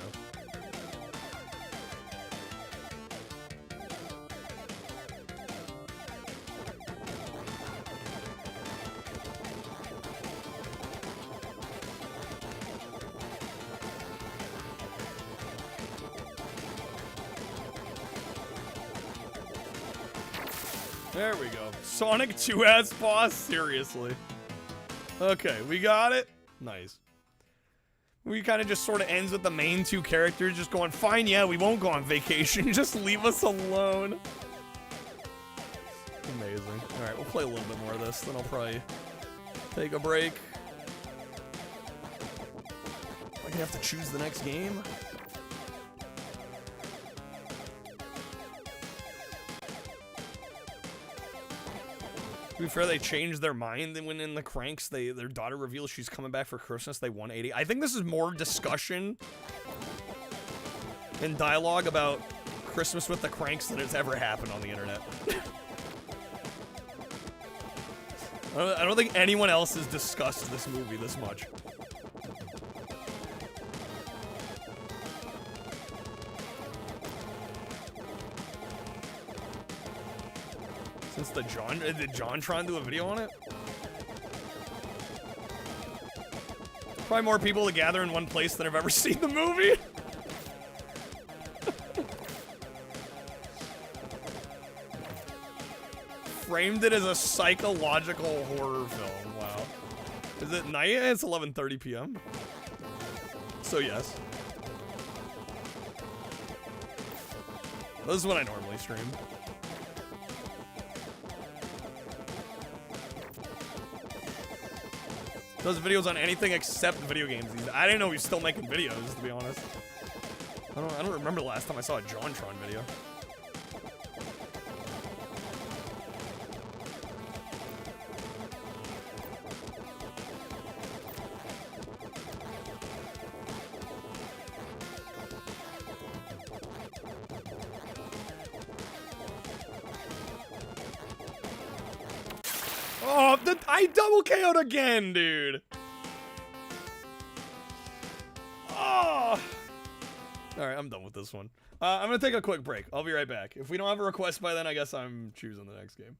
There we go. Sonic 2S boss? Seriously. Okay, we got it. Nice. We kind of just sort of ends with the main two characters just going, fine, yeah, we won't go on vacation. Just leave us alone. Amazing. Alright, we'll play a little bit more of this, then I'll probably take a break. I have to choose the next game. To be fair, they changed their mind when in the Cranks, their daughter reveals she's coming back for Christmas. They 180. I think this is more discussion and dialogue about Christmas with the Cranks than has ever happened on the internet. I don't think anyone else has discussed this movie this much. Since did JonTron do a video on it? Probably more people to gather in one place than I've ever seen the movie. Framed it as a psychological horror film. Wow. Is it night? It's 11:30 p.m. So yes. This is what I normally stream. Does videos on anything except video games. I didn't know he was still making videos, to be honest. I don't remember the last time I saw a JonTron video. Oh, I double KO'd again, dude. Oh. All right, I'm done with this one. I'm gonna take a quick break. I'll be right back. If we don't have a request by then, I guess I'm choosing the next game.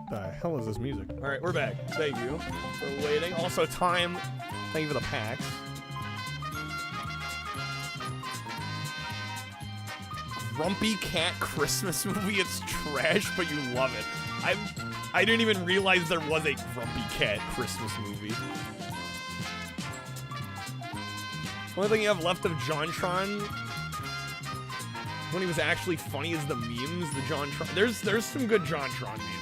The hell is this music? All right, we're back. Thank you for waiting. Also, time. Thank you for the packs. Grumpy Cat Christmas movie. It's trash, but you love it. I didn't even realize there was a Grumpy Cat Christmas movie. Only thing you have left of JonTron when he was actually funny is the memes. The JonTron. There's some good JonTron memes.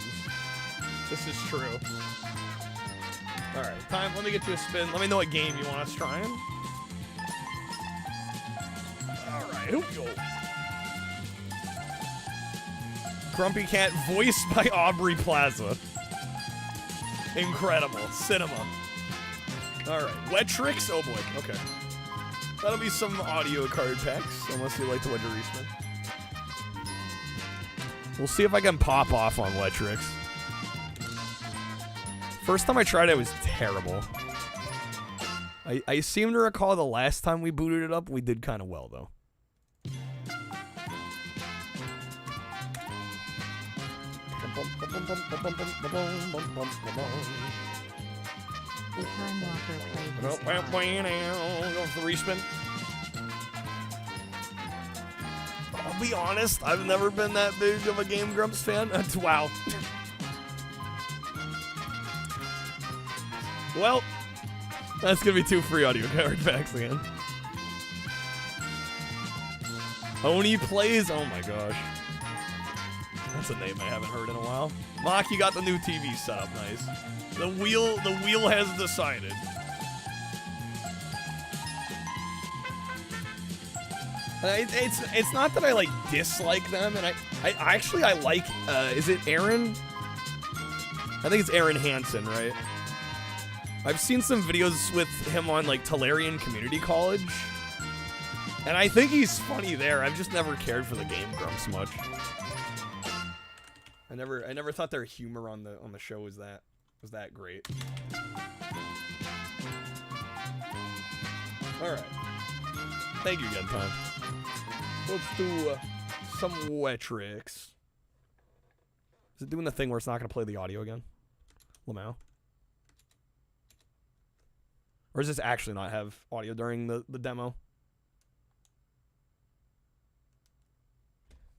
This is true. All right, time. Let me get you a spin. Let me know what game you want us trying. All right, here we go. Grumpy Cat, voiced by Aubrey Plaza. Incredible. Cinema. All right, Wet Tricks. Oh boy. Okay. That'll be some audio card packs, unless you like the Ledger Respin. We'll see if I can pop off on Wet Tricks. First time I tried it was terrible. I seem to recall the last time we booted it up, we did kind of well, though. The Time Walker played this Go for the respin. I'll be honest, I've never been that big of a Game Grumps fan. Wow. Well, that's gonna be 2 free audio card packs again. Oni Plays, oh my gosh. That's a name I haven't heard in a while. Mock, you got the new TV set up nice. The wheel has decided. It's not that I like dislike them, and I actually like is it Aaron? I think it's Aaron Hansen, right? I've seen some videos with him on like Tolarian Community College, and I think he's funny there. I've just never cared for the Game Grumps much. I never thought their humor on the show was that great. All right, thank you again, Time. Let's do some Wet Tricks. Is it doing the thing where it's not gonna play the audio again, Lamau? Or does this actually not have audio during the demo?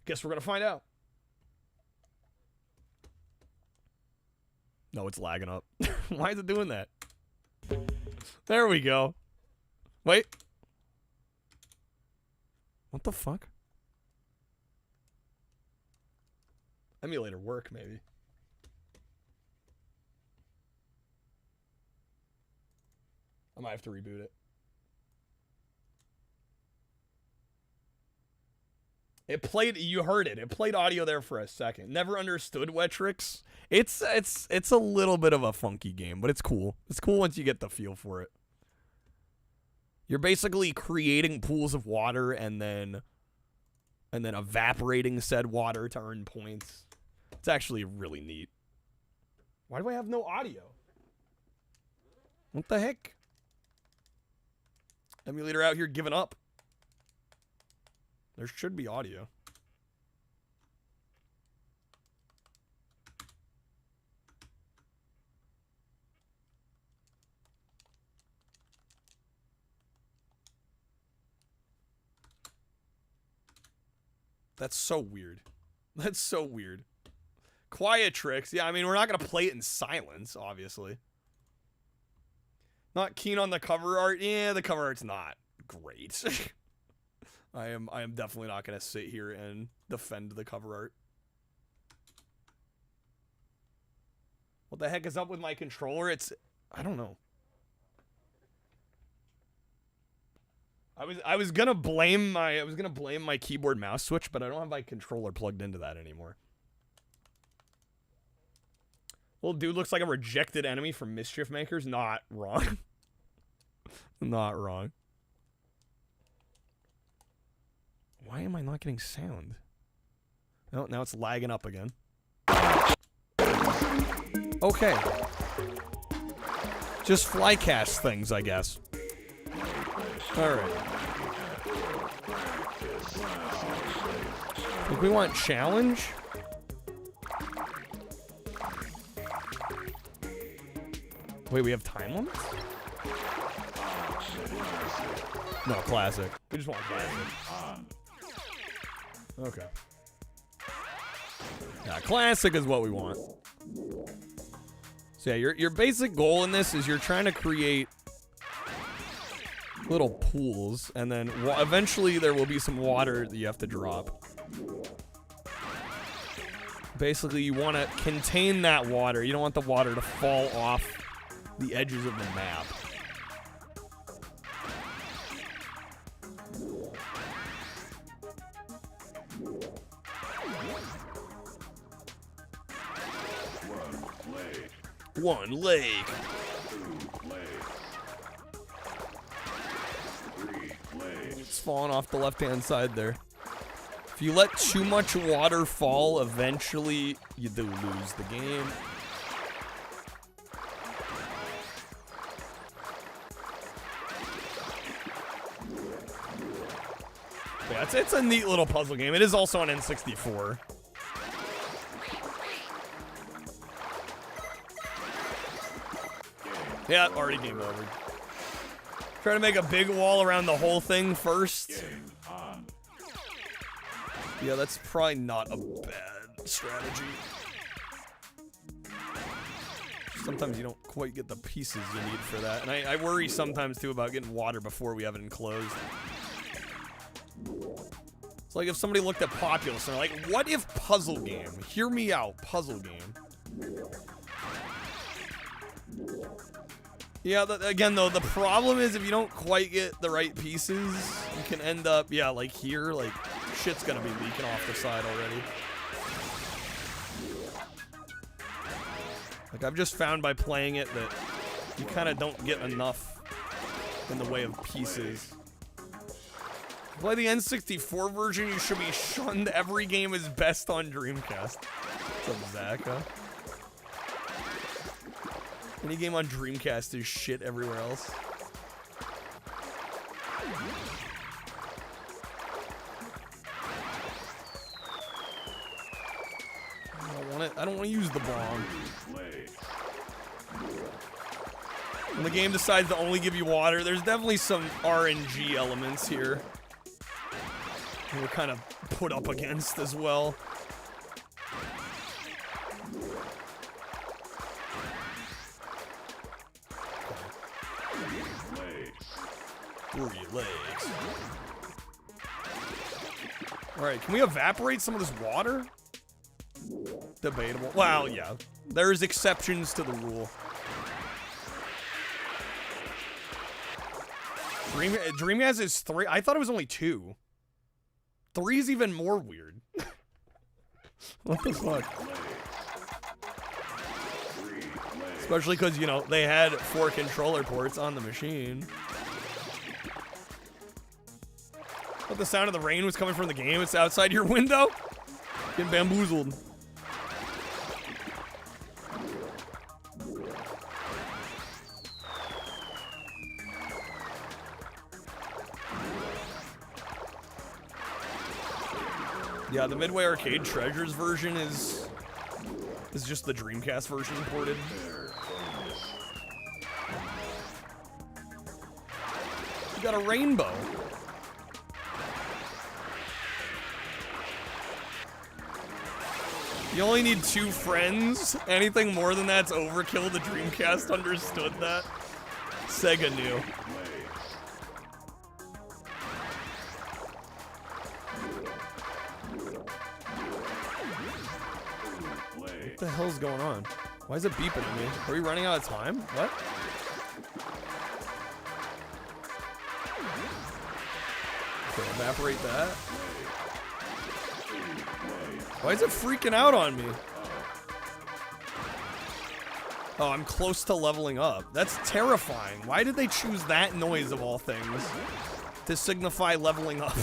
Guess we're gonna find out. No, it's lagging up. Why is it doing that? There we go. Wait. What the fuck? Emulator work, maybe. I might have to reboot it. It played. You heard it. It played audio there for a second. Never understood Wetrix. It's a little bit of a funky game, but it's cool. It's cool once you get the feel for it. You're basically creating pools of water and then evaporating said water to earn points. It's actually really neat. Why do I have no audio? What the heck? Emulator out here giving up. There should be audio. That's so weird. That's so weird. Quiet tricks. Yeah, I mean, we're not going to play it in silence, obviously. Not keen on the cover art. Yeah, the cover art's not great. I am definitely not going to sit here and defend the cover art. What the heck is up with my controller? I don't know. I was gonna blame my keyboard mouse switch, but I don't have my controller plugged into that anymore. Little dude looks like a rejected enemy from Mischief Makers. Not wrong. Not wrong. Why am I not getting sound? Oh, now it's lagging up again. Okay. Just flycast things, I guess. Alright. Think we want challenge? Wait, we have time limits? No, classic. We just want classic. Okay. Yeah, classic is what we want. So yeah, your basic goal in this is you're trying to create little pools, and then eventually there will be some water that you have to drop. Basically, you want to contain that water. You don't want the water to fall off the edges of the map. One lake. It's falling off the left-hand side there. If you let too much water fall, eventually you do lose the game. Yeah, it's a neat little puzzle game. It is also on N64. Yeah, already game over. Try to make a big wall around the whole thing first. Yeah, that's probably not a bad strategy. Sometimes you don't quite get the pieces you need for that. And I worry sometimes, too, about getting water before we have it enclosed. It's like if somebody looked at Populous and they're like, what if puzzle game? Hear me out, puzzle game. Yeah, again, though, the problem is if you don't quite get the right pieces, you can end up, yeah, like here, like, shit's gonna be leaking off the side already. Like, I've just found by playing it that you kind of don't get enough in the way of pieces. Play the N64 version, you should be shunned. Every game is best on Dreamcast. What's up, Zach, huh? Any game on Dreamcast is shit everywhere else. I don't want to use the bomb. When the game decides to only give you water, there's definitely some RNG elements here. We're kind of put up against as well. Legs. Alright, can we evaporate some of this water? Debatable. Well, yeah. There's exceptions to the rule. Dreamcast is 3. I thought it was only 2. 3's even more weird. What the fuck? Especially because, you know, they had 4 controller ports on the machine. But the sound of the rain was coming from the game. It's outside your window. Getting bamboozled. Yeah, the Midway Arcade Treasures version is just the Dreamcast version ported. You got a rainbow. You only need 2 friends. Anything more than that's overkill. The Dreamcast understood that. Sega knew. What the hell's going on? Why is it beeping at me? Are we running out of time? What? Okay, evaporate that. Why is it freaking out on me? Oh, I'm close to leveling up. That's terrifying. Why did they choose that noise of all things to signify leveling up?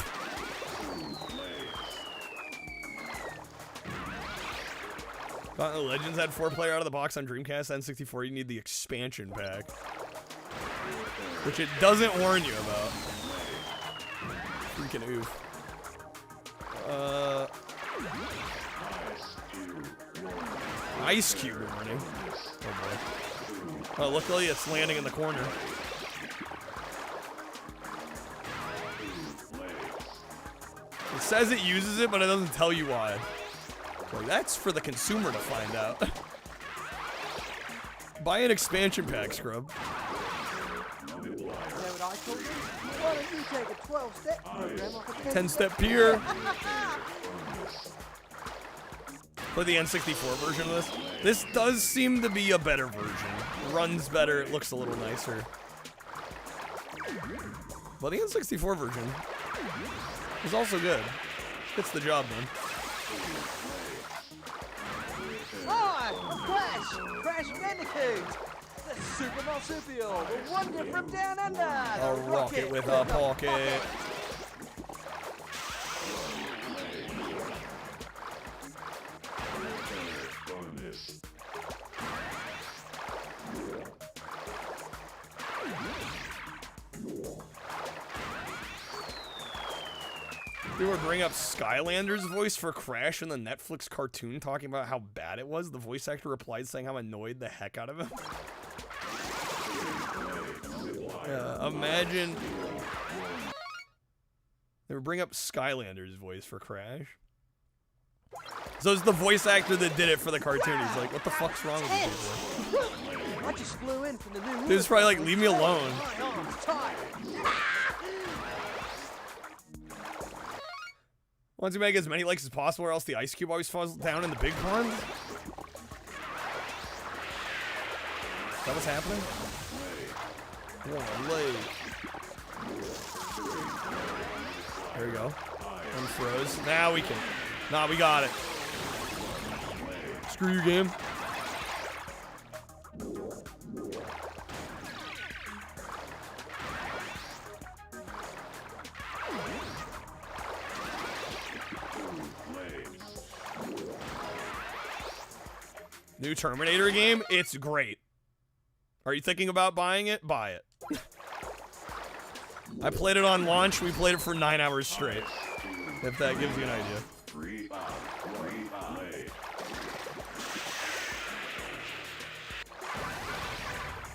Gauntlet Legends had 4-player out of the box on Dreamcast. N64, you need the expansion pack, which it doesn't warn you about. Freaking oof. Ice Cube warning. Oh boy. Oh, luckily it's landing in the corner. It says it uses it, but it doesn't tell you why. Like, that's for the consumer to find out. Buy an expansion pack, scrub. Why don't you take a 12-step program off a 10-step pier. For the N64 version of this. This does seem to be a better version. Runs better, it looks a little nicer. Well, the N64 version is also good. Gets the job done. Hi, Crash Bandicoot, the super marsupial, the wonder from down under, A rocket with a pocket. They would bring up Skylander's voice for Crash in the Netflix cartoon, talking about how bad it was. The voice actor replied saying how annoyed the heck out of him. Yeah, imagine. They would bring up Skylander's voice for Crash. So it's the voice actor that did it for the cartoon. He's like, what the fuck's wrong with you people? I just flew in from the new. Dude's probably like, leave me alone. Want to make as many likes as possible, or else the ice cube always falls down in the big pond? Is that what's happening? Oh, late. There we go. Unfroze. Now we can. Nah, we got it. Screw you, game. New Terminator game? It's great. Are you thinking about buying it? Buy it. I played it on launch. We played it for 9 hours straight. If that gives you an idea.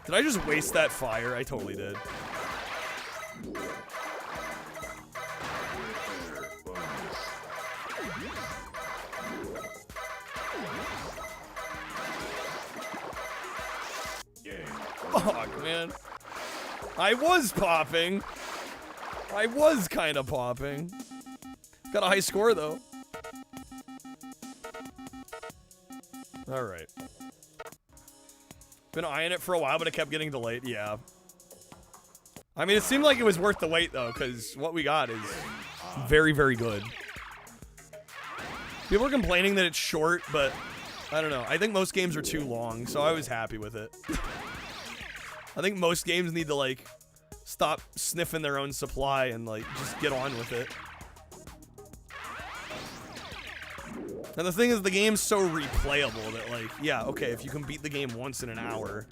Did I just waste that fire? I totally did. Fuck, man. I was popping. I was kind of popping. Got a high score, though. Alright. Been eyeing it for a while, but it kept getting delayed. Yeah. I mean, it seemed like it was worth the wait, though, because what we got is very, very good. People are complaining that it's short, but I don't know. I think most games are too long, so I was happy with it. I think most games need to, like, stop sniffing their own supply and, like, just get on with it. And the thing is, the game's so replayable that, like, yeah, okay, if you can beat the game once in an hour,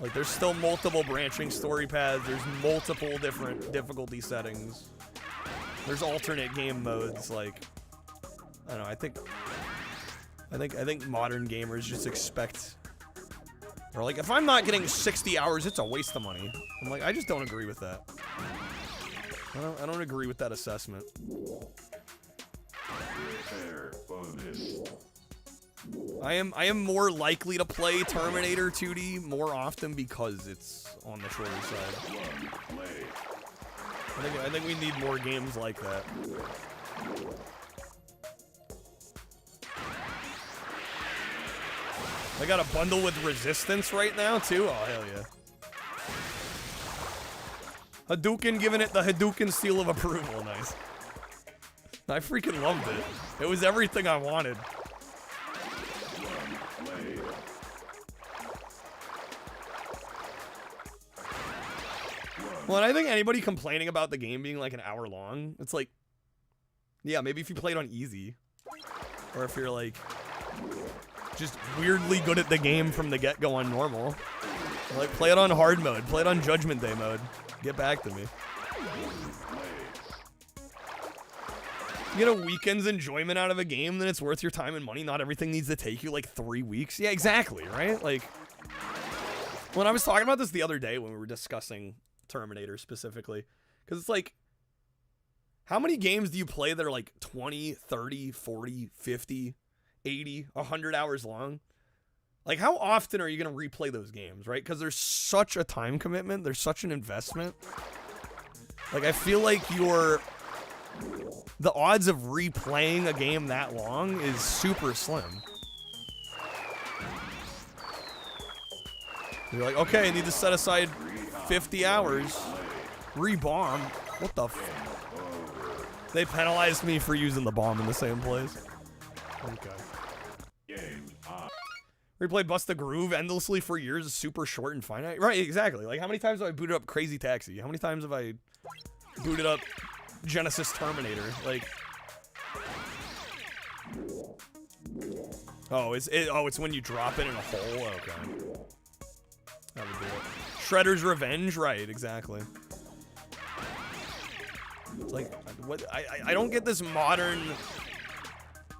like, there's still multiple branching story paths, there's multiple different difficulty settings, there's alternate game modes, like, I don't know, I think modern gamers just expect, or like, if I'm not getting 60 hours, it's a waste of money. I'm like, I just don't agree with that. I don't agree with that assessment. I am more likely to play Terminator 2D more often because it's on the shorter side. I think we need more games like that. I got a bundle with Resistance right now too. Oh hell yeah! Hadouken giving it the Hadouken seal of approval. Nice. I freaking loved it. It was everything I wanted. Well, and I think anybody complaining about the game being like an hour long, it's like, yeah, maybe if you play it on easy, or if you're like just weirdly good at the game from the get-go on normal, like play it on hard mode, play it on Judgment Day mode. Get back to me. You get a weekend's enjoyment out of a game, then it's worth your time and money. Not everything needs to take you like 3 weeks. Yeah, exactly, right? Like, when I was talking about this the other day when we were discussing Terminator specifically, because it's like, how many games do you play that are like 20, 30, 40, 50, 80, 100 hours long? Like, how often are you going to replay those games, right? Because there's such a time commitment. There's such an investment. Like, I feel like the odds of replaying a game that long is super slim. You're like, okay, I need to set aside 50 hours. Re-bomb. What the f... They penalized me for using the bomb in the same place. Okay. Replay Bust the Groove endlessly for years is super short and finite. Right, exactly. Like, how many times have I booted up Crazy Taxi? How many times have I booted up Genesis Terminator? Like... Oh, it's when you drop it in a hole? Okay. That would do it. Shredder's Revenge? Right, exactly. It's like, what? I don't get this modern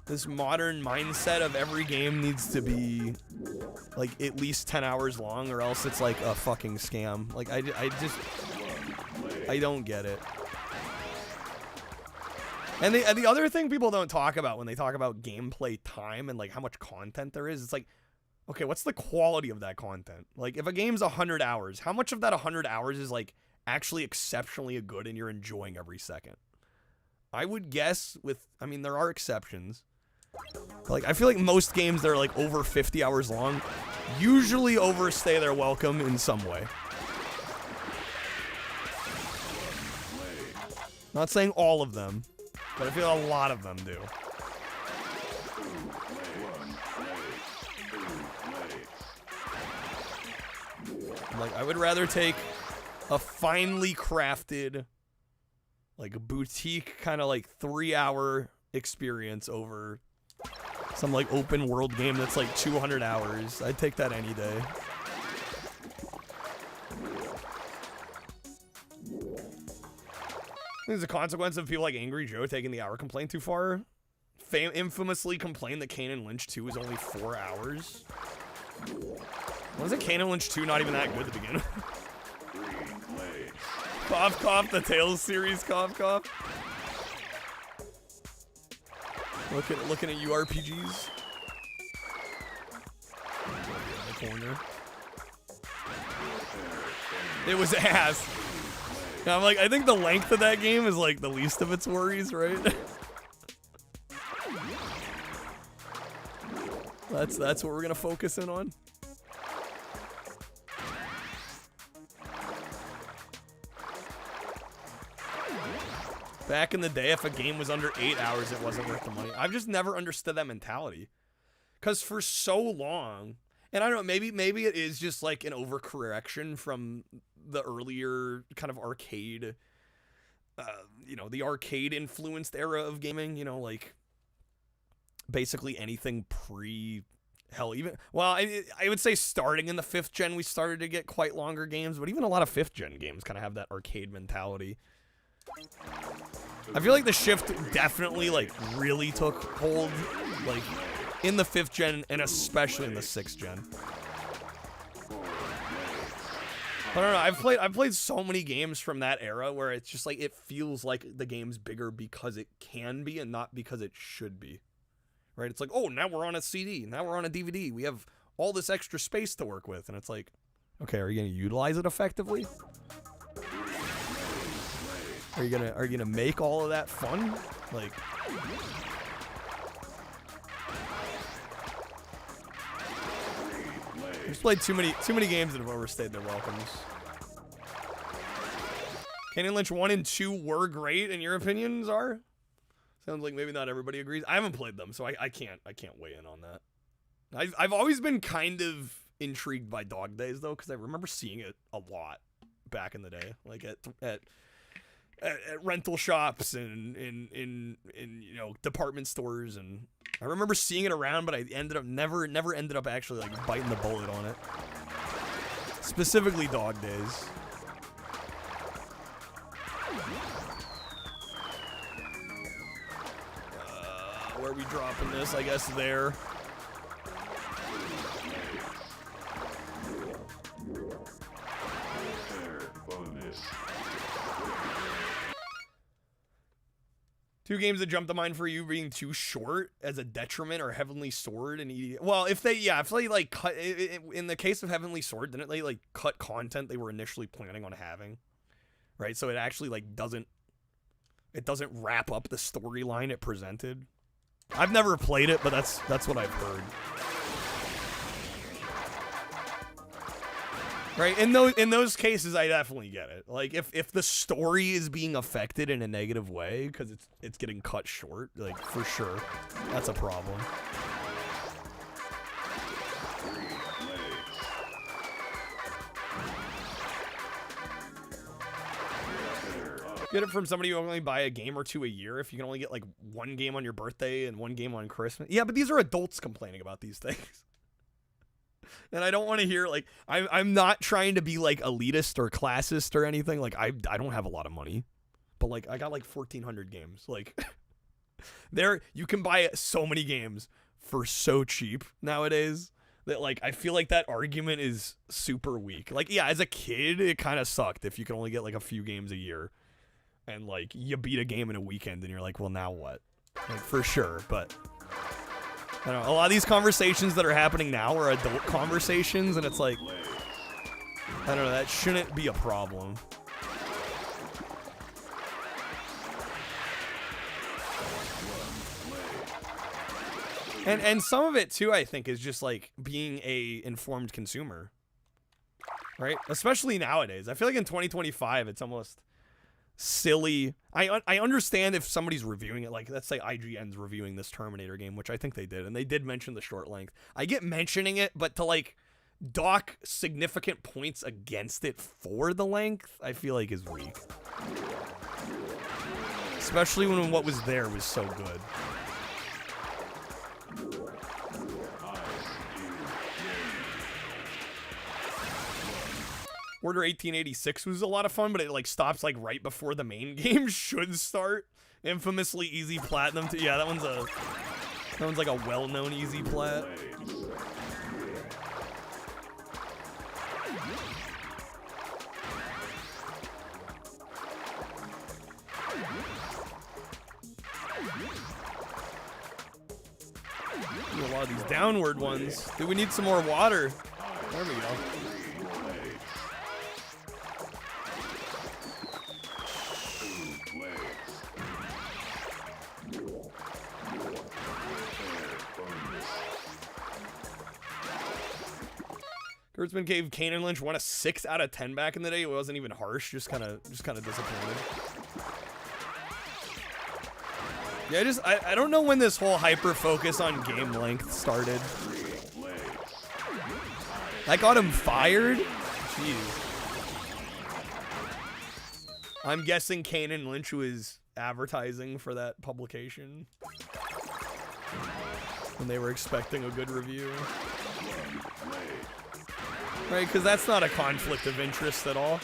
mindset of every game needs to be like at least 10 hours long or else it's like a fucking scam. Like, I don't get it. And the other thing people don't talk about when they talk about gameplay time and like how much content there is, it's like, okay, what's the quality of that content? Like, if a game's 100 hours, how much of that 100 hours is like actually exceptionally good and you're enjoying every second? I would guess I mean, there are exceptions. Like, I feel like most games that are like over 50 hours long usually overstay their welcome in some way. Not saying all of them, but I feel a lot of them do. Like, I would rather take a finely crafted, like, boutique kind of like 3-hour experience over some like open world game that's like 200 hours. I'd take that any day. This is a consequence of people like Angry Joe taking the hour complaint too far. Infamously complained that Kane and Lynch 2 is only 4 hours. Wasn't Kane and Lynch 2 not even that good to begin with? Cough, cough, the Tales series, cough, cough. Looking at you RPGs. In the corner. It was ass. I'm like, I think the length of that game is like the least of its worries, right? That's what we're gonna focus in on. Back in the day, if a game was under 8 hours, it wasn't worth the money. I've just never understood that mentality. Because for so long, and I don't know, maybe it is just like an overcorrection from the earlier kind of arcade, the arcade influenced era of gaming, like basically anything I would say starting in the 5th gen, we started to get quite longer games, but even a lot of 5th gen games kind of have that arcade mentality. I feel like the shift definitely really took hold in the 5th gen and especially in the 6th gen. I don't know, I've played so many games from that era where it's just it feels like the game's bigger because it can be and not because it should be. Right? It's oh, now we're on a CD, now we're on a DVD. We have all this extra space to work with, and it's okay, are you going to utilize it effectively? Are you gonna make all of that fun? We've played too many games that have overstayed their welcomes. Canyon Lynch 1 and 2 were great, in your opinions are? Sounds like maybe not everybody agrees. I haven't played them, so I can't weigh in on that. I've always been kind of intrigued by Dog Days though, because I remember seeing it a lot back in the day, at rental shops and in department stores, and I remember seeing it around, but I never ended up actually biting the bullet on it. Specifically Dog Days. Where are we dropping this? I guess there. Two games that jump to mind for you being too short as a detriment are Heavenly Sword and well, if they cut in the case of Heavenly Sword, didn't they cut content they were initially planning on having, right? So it actually doesn't wrap up the storyline it presented. I've never played it, but that's what I've heard. Right, in those cases, I definitely get it. If the story is being affected in a negative way because it's getting cut short, for sure, that's a problem. Get it from somebody who only buy a game or two a year. If you can only get one game on your birthday and one game on Christmas, yeah, but these are adults complaining about these things. And I don't want to hear I'm not trying to be elitist or classist or anything. I don't have a lot of money, but I got 1,400 games. There you can buy so many games for so cheap nowadays that I feel like that argument is super weak. Yeah, as a kid it kind of sucked if you could only get a few games a year, and you beat a game in a weekend and you're well, now what? For sure, but. I don't know, a lot of these conversations that are happening now are adult conversations, and it's I don't know, that shouldn't be a problem. And some of it too, I think, is just being a informed consumer, right? Especially nowadays. I feel in 2025, it's almost silly. I understand if somebody's reviewing it, let's say IGN's reviewing this Terminator game, which I think they did, and they did mention the short length. I get mentioning it, but to dock significant points against it for the length, I feel is weak. Especially when what was there was so good. Order 1886 was a lot of fun, but it stops right before the main game should start. Infamously easy platinum. Yeah, that one's a well-known easy plat. A lot of these downward ones. Do we need some more water? There we go. Kurtzman gave Kane and Lynch 1 a 6 out of 10 back in the day. It wasn't even harsh, just kind of disappointed. Yeah, I don't know when this whole hyper focus on game length started. I got him fired? Jeez. I'm guessing Kane and Lynch was advertising for that publication when they were expecting a good review. Right, because that's not a conflict of interest at all.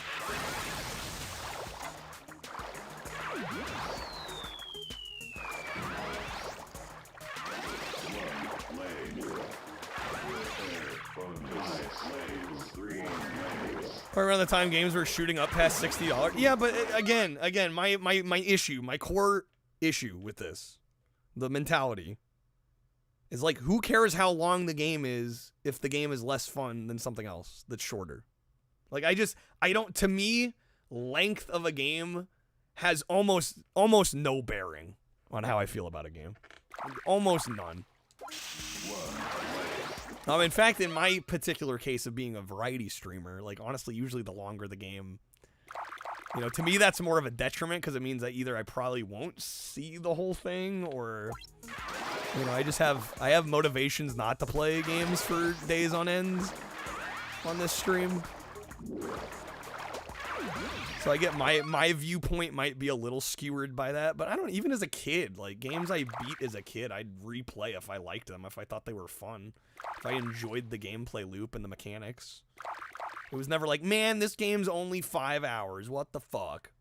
Around the time games were shooting up past $60. Yeah, but again, my issue, my core issue with this, the mentality, is like, who cares how long the game is if the game is less fun than something else that's shorter? Like, to me, length of a game has almost no bearing on how I feel about a game. Almost none. In fact, in my particular case of being a variety streamer, like, honestly, usually the longer the game, you know, to me that's more of a detriment, because it means that either I probably won't see the whole thing, or, you know, I have motivations not to play games for days on end on this stream. So I get my viewpoint might be a little skewered by that, but I don't, even as a kid, like, games I beat as a kid, I'd replay if I liked them, if I thought they were fun, if I enjoyed the gameplay loop and the mechanics. It was never like, man, this game's only 5 hours, what the fuck?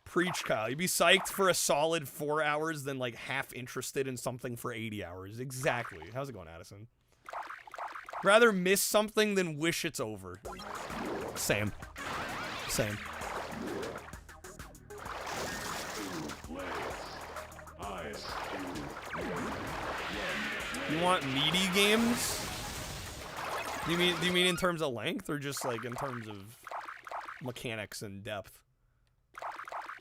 Preach, Kyle. You'd be psyched for a solid 4 hours than, like, half interested in something for 80 hours. Exactly. How's it going, Addison? Rather miss something than wish it's over. Same. You want meaty games? Do you mean in terms of length, or just like in terms of mechanics and depth?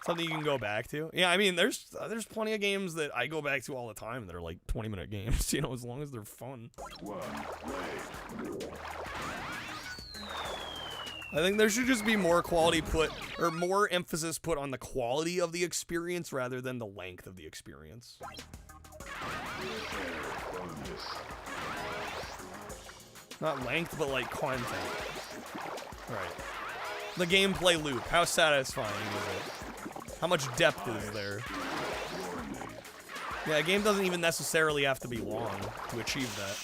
Something you can go back to? Yeah, I mean, there's plenty of games that I go back to all the time that are like 20-minute games, you know, as long as they're fun. I think there should just be more quality more emphasis put on the quality of the experience rather than the length of the experience. Not length, but like content. Right. The gameplay loop. How satisfying is it? How much depth is there? Yeah, a game doesn't even necessarily have to be long to achieve that.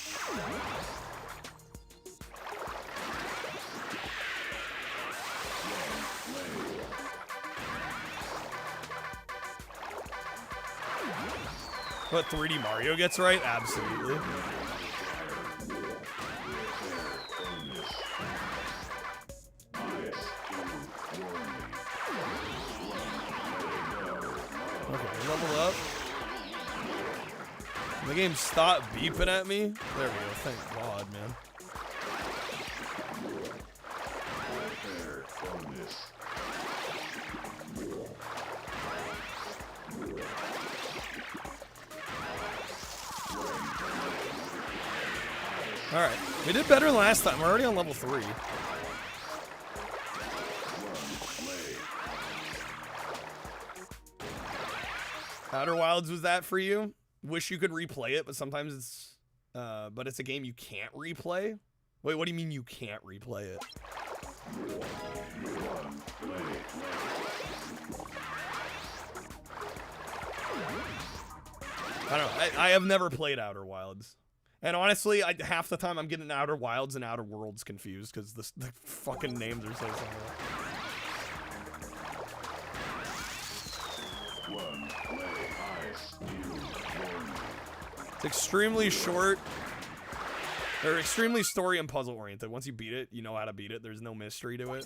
What 3D Mario gets right? Absolutely. Okay, level up. The game stopped beeping at me. There we go. Thank God, man. Alright, we did better than last time. We're already on level 3. Outer Wilds was that for you? Wish you could replay it, but sometimes it's a game you can't replay? Wait, what do you mean you can't replay it? I don't know. I have never played Outer Wilds. And honestly, half the time I'm getting Outer Wilds and Outer Worlds confused because the fucking names are so similar. It's extremely short. They're extremely story and puzzle oriented. Once you beat it, you know how to beat it. There's no mystery to it.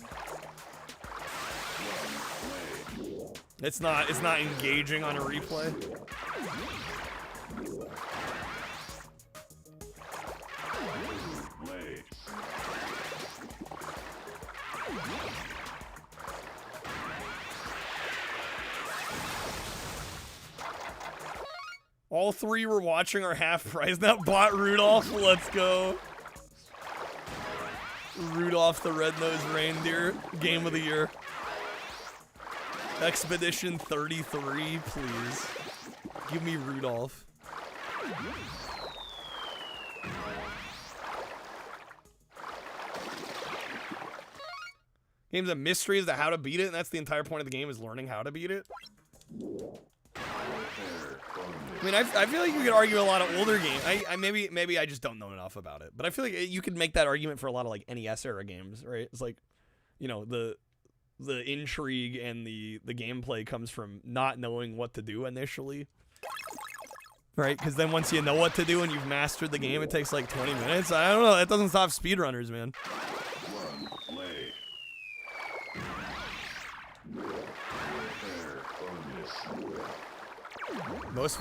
It's not engaging on a replay. All 3 we're watching are half price. That bot Rudolph, let's go. Rudolph the Red-Nosed Reindeer, game of the year. Expedition 33, please. Give me Rudolph. Game's a mystery as to how to beat it, and that's the entire point of the game, is learning how to beat it. I mean, I feel like you could argue a lot of older games. Maybe I just don't know enough about it, but I feel like you could make that argument for a lot of like NES era games, right? It's like, you know, the intrigue and the gameplay comes from not knowing what to do initially, right? Because then once you know what to do and you've mastered the game, it takes like 20 minutes. I don't know. That doesn't stop speedrunners, man.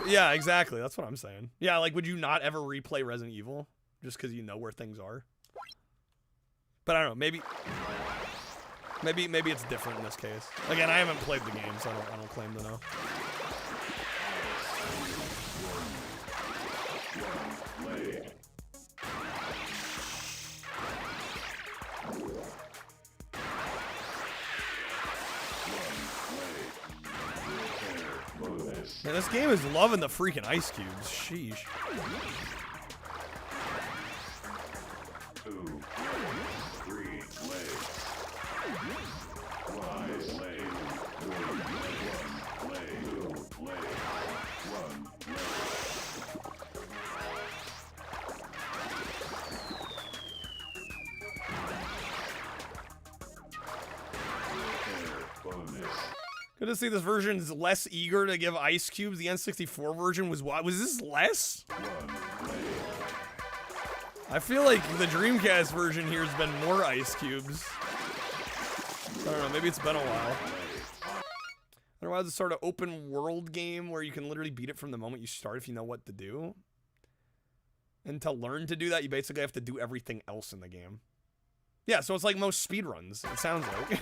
Yeah, exactly. That's what I'm saying. Yeah, like, would you not ever replay Resident Evil just because you know where things are? But I don't know. Maybe it's different in this case. Again, I haven't played the game, so I don't claim to know. Man, this game is loving the freaking ice cubes. Sheesh. Good to see this version is less eager to give ice cubes. The N64 version was what? Was this less? I feel like the Dreamcast version here has been more ice cubes. I don't know, maybe it's been a while. Otherwise, it's sort of open world game where you can literally beat it from the moment you start if you know what to do. And to learn to do that, you basically have to do everything else in the game. Yeah, so it's like most speedruns, it sounds like.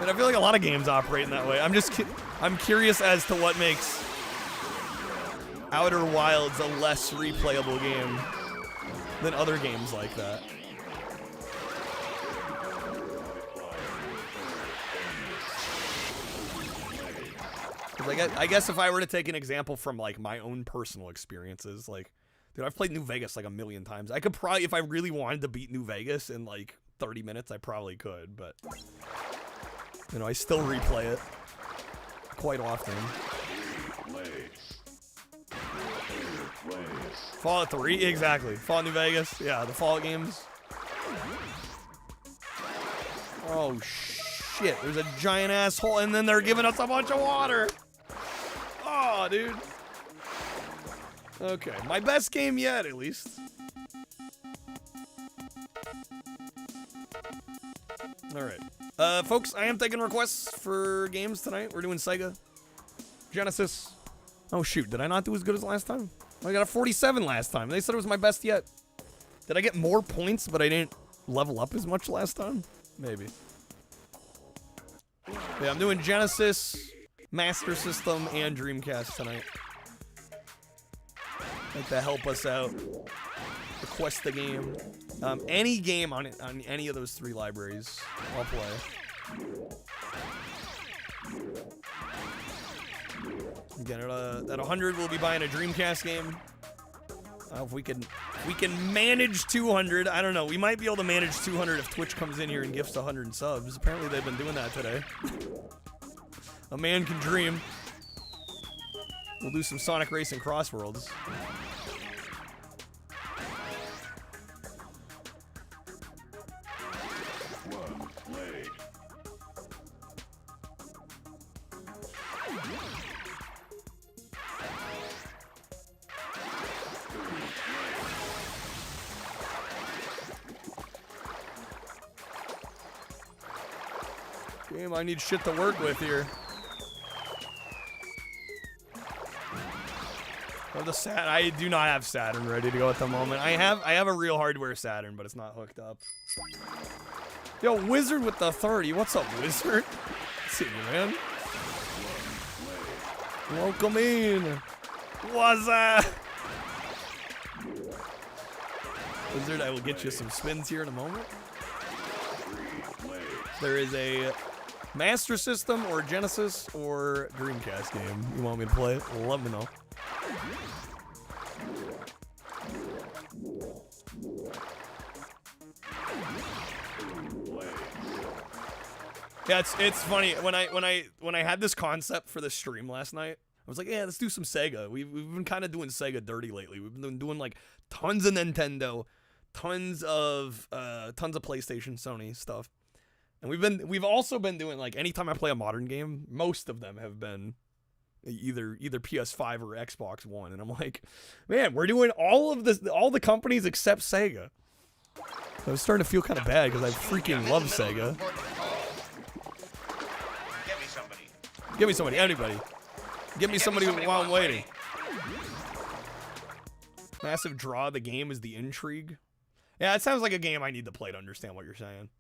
And I feel like a lot of games operate in that way. I'm curious as to what makes Outer Wilds a less replayable game than other games like that. I guess if I were to take an example from like my own personal experiences, like, dude, I've played New Vegas like a million times. I could probably, if I really wanted to beat New Vegas in like 30 minutes, I probably could, but you know, I still replay it quite often. Fallout 3, exactly. Fallout New Vegas, yeah, the Fallout games. Oh shit, there's a giant asshole, and then they're giving us a bunch of water. Oh, dude. Okay, my best game yet, at least. All right. Folks, I am taking requests for games tonight. We're doing Sega, Genesis. Oh, shoot. Did I not do as good as last time? I got a 47 last time. They said it was my best yet. Did I get more points, but I didn't level up as much last time? Maybe. Yeah, I'm doing Genesis, Master System, and Dreamcast tonight. Like to help us out. Request the game. Any game on any of those three libraries, I'll play. Again, at 100, we'll be buying a Dreamcast game. If we can manage 200, I don't know. We might be able to manage 200 if Twitch comes in here and gifts 100 subs. Apparently, they've been doing that today. A man can dream. We'll do some Sonic Racing Crossworlds. Game, I need shit to work with here. Oh, the Sat. I do not have Saturn ready to go at the moment. I have a real hardware Saturn, but it's not hooked up. Yo, Wizard with the 30. What's up, Wizard? See you, man. Welcome in. What's that? Wizard, I will get you some spins here in a moment. There is a Master System or Genesis or Dreamcast game you want me to play? Let me know. Yeah, it's funny when I had this concept for the stream last night. I was like, yeah, let's do some Sega. We've been kind of doing Sega dirty lately. We've been doing like tons of Nintendo, tons of PlayStation, Sony stuff, and we've also been doing like anytime I play a modern game, most of them have been either PS5 or Xbox One, and I'm like, man, we're doing all the companies except Sega. So I was starting to feel kind of bad because I freaking love Sega. Give me somebody, anybody. Give me somebody while I'm waiting. Massive draw of the game is the intrigue. Yeah, it sounds like a game I need to play to understand what you're saying.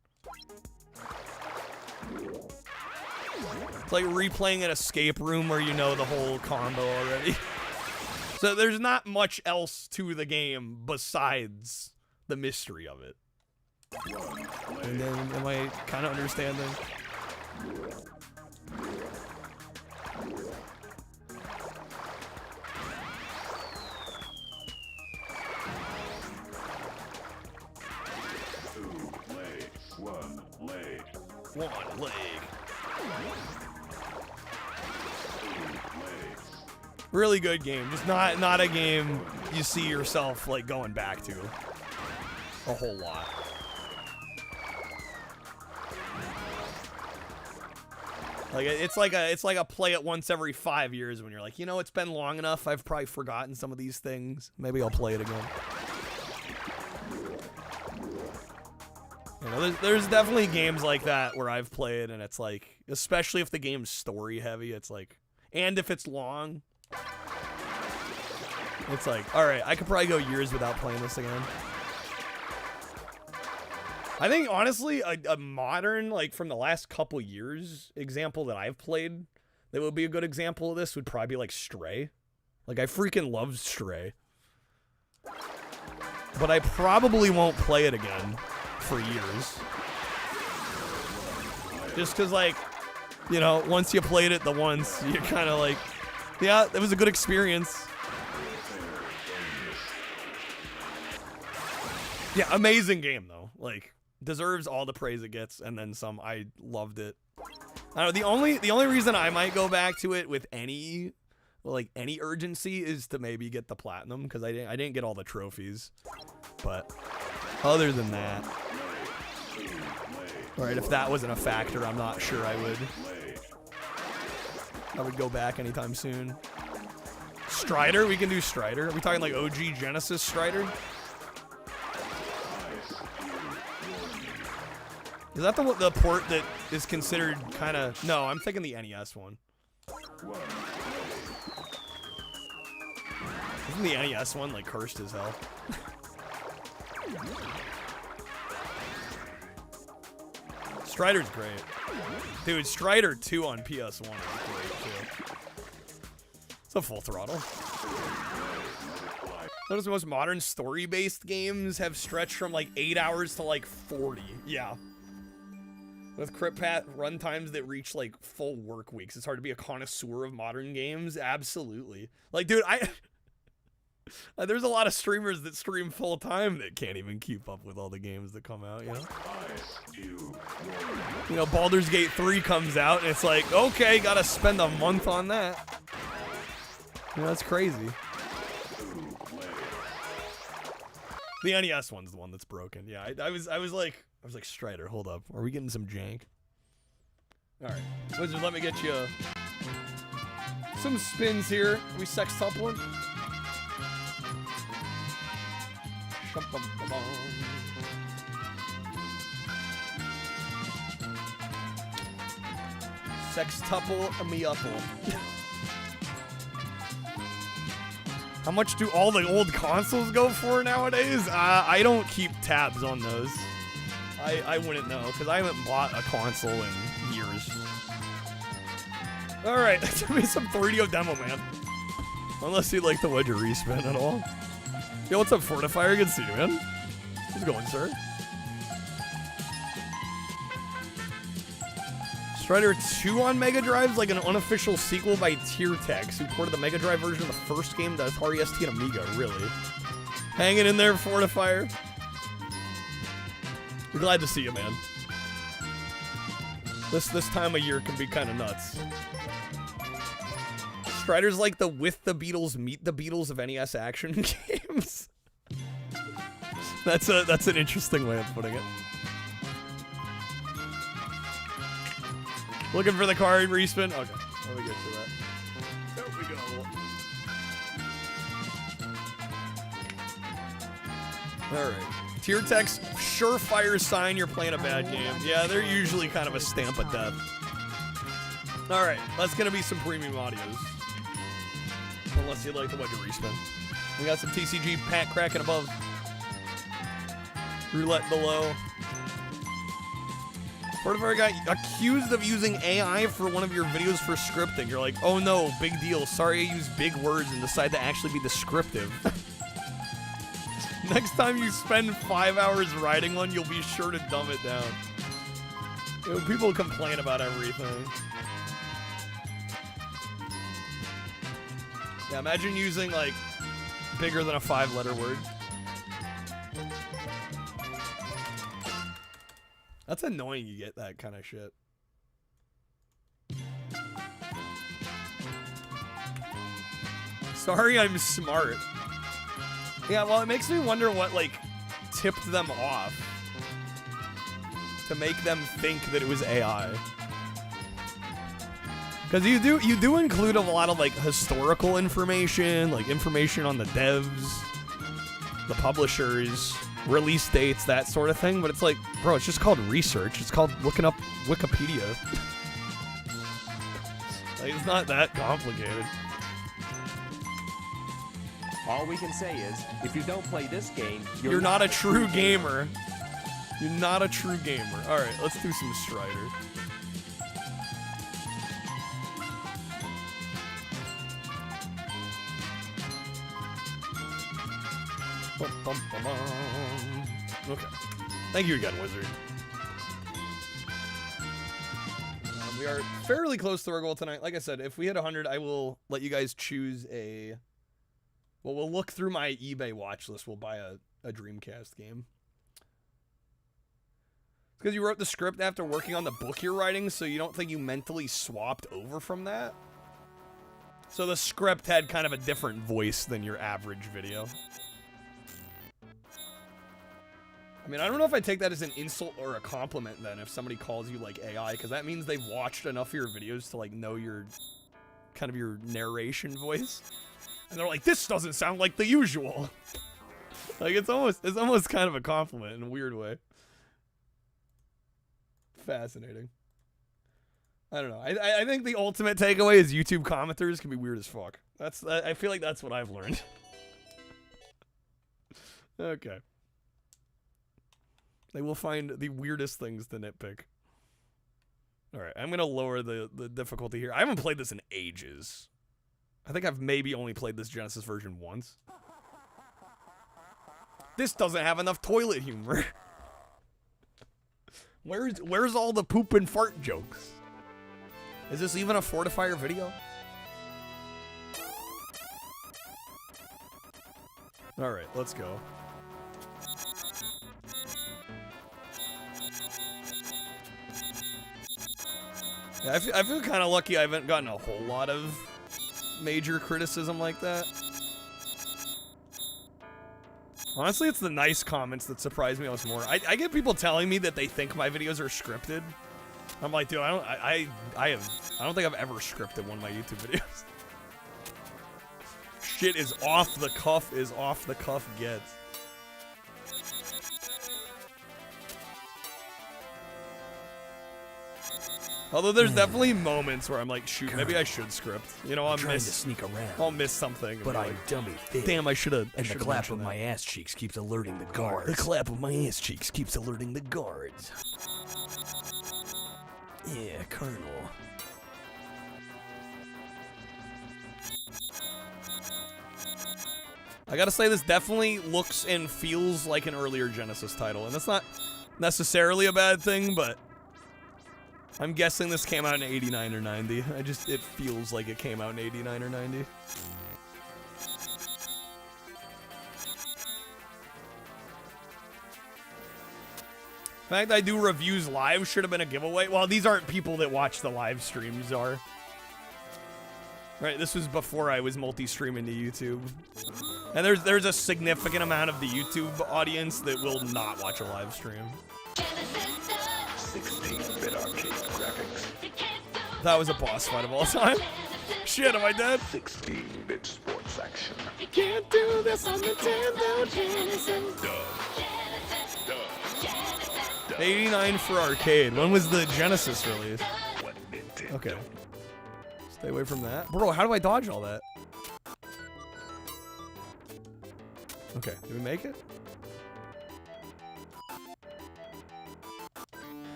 It's like replaying an escape room where you know the whole combo already. So there's not much else to the game besides the mystery of it. And then, am I kind of understanding? One leg. Really good game. Just not a game you see yourself like going back to a whole lot. Like it's like a play it once every 5 years when you're like, you know, it's been long enough. I've probably forgotten some of these things. Maybe I'll play it again. You know, there's definitely games like that where I've played, and it's like, especially if the game's story heavy, it's like, and if it's long, it's like, all right, I could probably go years without playing this again. I think, honestly, a modern, like, from the last couple years example that I've played that would be a good example of this would probably be, like, Stray. Like, I freaking love Stray. But I probably won't play it again for years. Just because, like, you know, once you played it the once, you're kind of like, yeah, it was a good experience. Yeah, amazing game, though. Like, deserves all the praise it gets, and then some. I loved it. I don't know, the only reason I might go back to it with any urgency is to maybe get the platinum, because I didn't get all the trophies. But other than that, alright, if that wasn't a factor, I'm not sure I would go back anytime soon. Strider, we can do Strider. Are we talking like OG Genesis Strider? Is that the port that is considered kind of... No, I'm thinking the NES one. Isn't the NES one like cursed as hell? Strider's great. Dude, Strider 2 on PS1 is great too. It's a full throttle. Those most modern story-based games have stretched from like 8 hours to like 40. Yeah. With CryptPath runtimes that reach like full work weeks, it's hard to be a connoisseur of modern games. Absolutely. Like, dude, there's a lot of streamers that stream full time that can't even keep up with all the games that come out, you know? You know, Baldur's Gate 3 comes out and it's like, okay, gotta spend a month on that. You know, that's crazy. The NES one's the one that's broken. Yeah, I was like, Strider, hold up. Are we getting some jank? Alright. Wizard, let me get you some spins here. Are we sextupling? Sextuple me upple. How much do all the old consoles go for nowadays? I don't keep tabs on those. I wouldn't know, because I haven't bought a console in years. Alright, give me some 3DO demo, man. Unless you'd like the wedge respin at all. Yo, what's up, Fortifier? Good to see you, man. How's it going, sir? Strider 2 on Mega Drive is like an unofficial sequel by Teartex, who ported the Mega Drive version of the first game to Atari ST and Amiga, really. Hanging in there, Fortifier. We're glad to see you, man. This time of year can be kind of nuts. Strider's like the With the Beatles, Meet the Beatles of NES action games. That's an interesting way of putting it. Looking for the card respin? Okay, let me get to that. There we go. Alright. Teartex, surefire sign you're playing a bad game. Yeah, they're usually kind of a stamp of death. Alright, that's gonna be some premium audios. Unless you like the Wedge respin. We got some TCG Pat cracking above. Roulette below. Fortifier got accused of using AI for one of your videos for scripting. You're like, oh no, big deal. Sorry I used big words and decided to actually be descriptive. Next time you spend 5 hours writing one, you'll be sure to dumb it down. You know, people complain about everything. Yeah, imagine using, like, bigger than a 5-letter word. That's annoying you get that kind of shit. Sorry, I'm smart. Yeah, well, it makes me wonder what, like, tipped them off to make them think that it was AI. Because you do include a lot of, like, historical information, like information on the devs, the publishers, release dates, that sort of thing, but it's like, bro, it's just called research. It's called looking up Wikipedia. Like, it's not that complicated. All we can say is, if you don't play this game, you're not a true gamer. You're not a true gamer. Alright, let's do some Strider. Okay. Thank you again, Wizard. We are fairly close to our goal tonight. Like I said, if we hit 100, I will let you guys choose a... Well, we'll look through my eBay watch list. We'll buy a Dreamcast game. Because you wrote the script after working on the book you're writing, so you don't think you mentally swapped over from that? So the script had kind of a different voice than your average video. I mean, I don't know if I take that as an insult or a compliment then, if somebody calls you, like, AI, because that means they've watched enough of your videos to, like, know your, kind of your narration voice. And they're like, this doesn't sound like the usual. Like, it's almost kind of a compliment in a weird way. Fascinating. I don't know. I think the ultimate takeaway is YouTube commenters can be weird as fuck. I feel like that's what I've learned. Okay. They will find the weirdest things to nitpick. Alright, I'm going to lower the difficulty here. I haven't played this in ages. I think I've maybe only played this Genesis version once. This doesn't have enough toilet humor. Where's all the poop and fart jokes? Is this even a Fortifier video? Alright, let's go. Yeah, I feel kind of lucky I haven't gotten a whole lot of major criticism like that. Honestly, it's the nice comments that surprise me almost more. I get people telling me that they think my videos are scripted. I'm like, dude, I don't think I've ever scripted one of my YouTube videos. Shit is off the cuff gets. Although there's definitely moments where I'm like, shoot, maybe I should script. You know, I'll trying to sneak around. I'll miss something. But I'm like, dummy thick. Damn, I should have. And the clap of my ass cheeks keeps alerting the guards. The clap of my ass cheeks keeps alerting the guards. Yeah, Colonel. I gotta say, this definitely looks and feels like an earlier Genesis title, and that's not necessarily a bad thing, but I'm guessing this came out in 89 or 90. It feels like it came out in 89 or 90. In fact, I do reviews live. Should have been a giveaway. Well, these aren't people that watch the live streams, are. Right, this was before I was multi-streaming to YouTube. And there's a significant amount of the YouTube audience that will not watch a live stream. 16-bit arcade graphics. That was a boss fight of all time. Shit, am I dead? 16-bit sports action. You can't do this on Nintendo Genesis. 89 for arcade. When was the Genesis release? Okay. Stay away from that. Bro, how do I dodge all that? Okay, did we make it?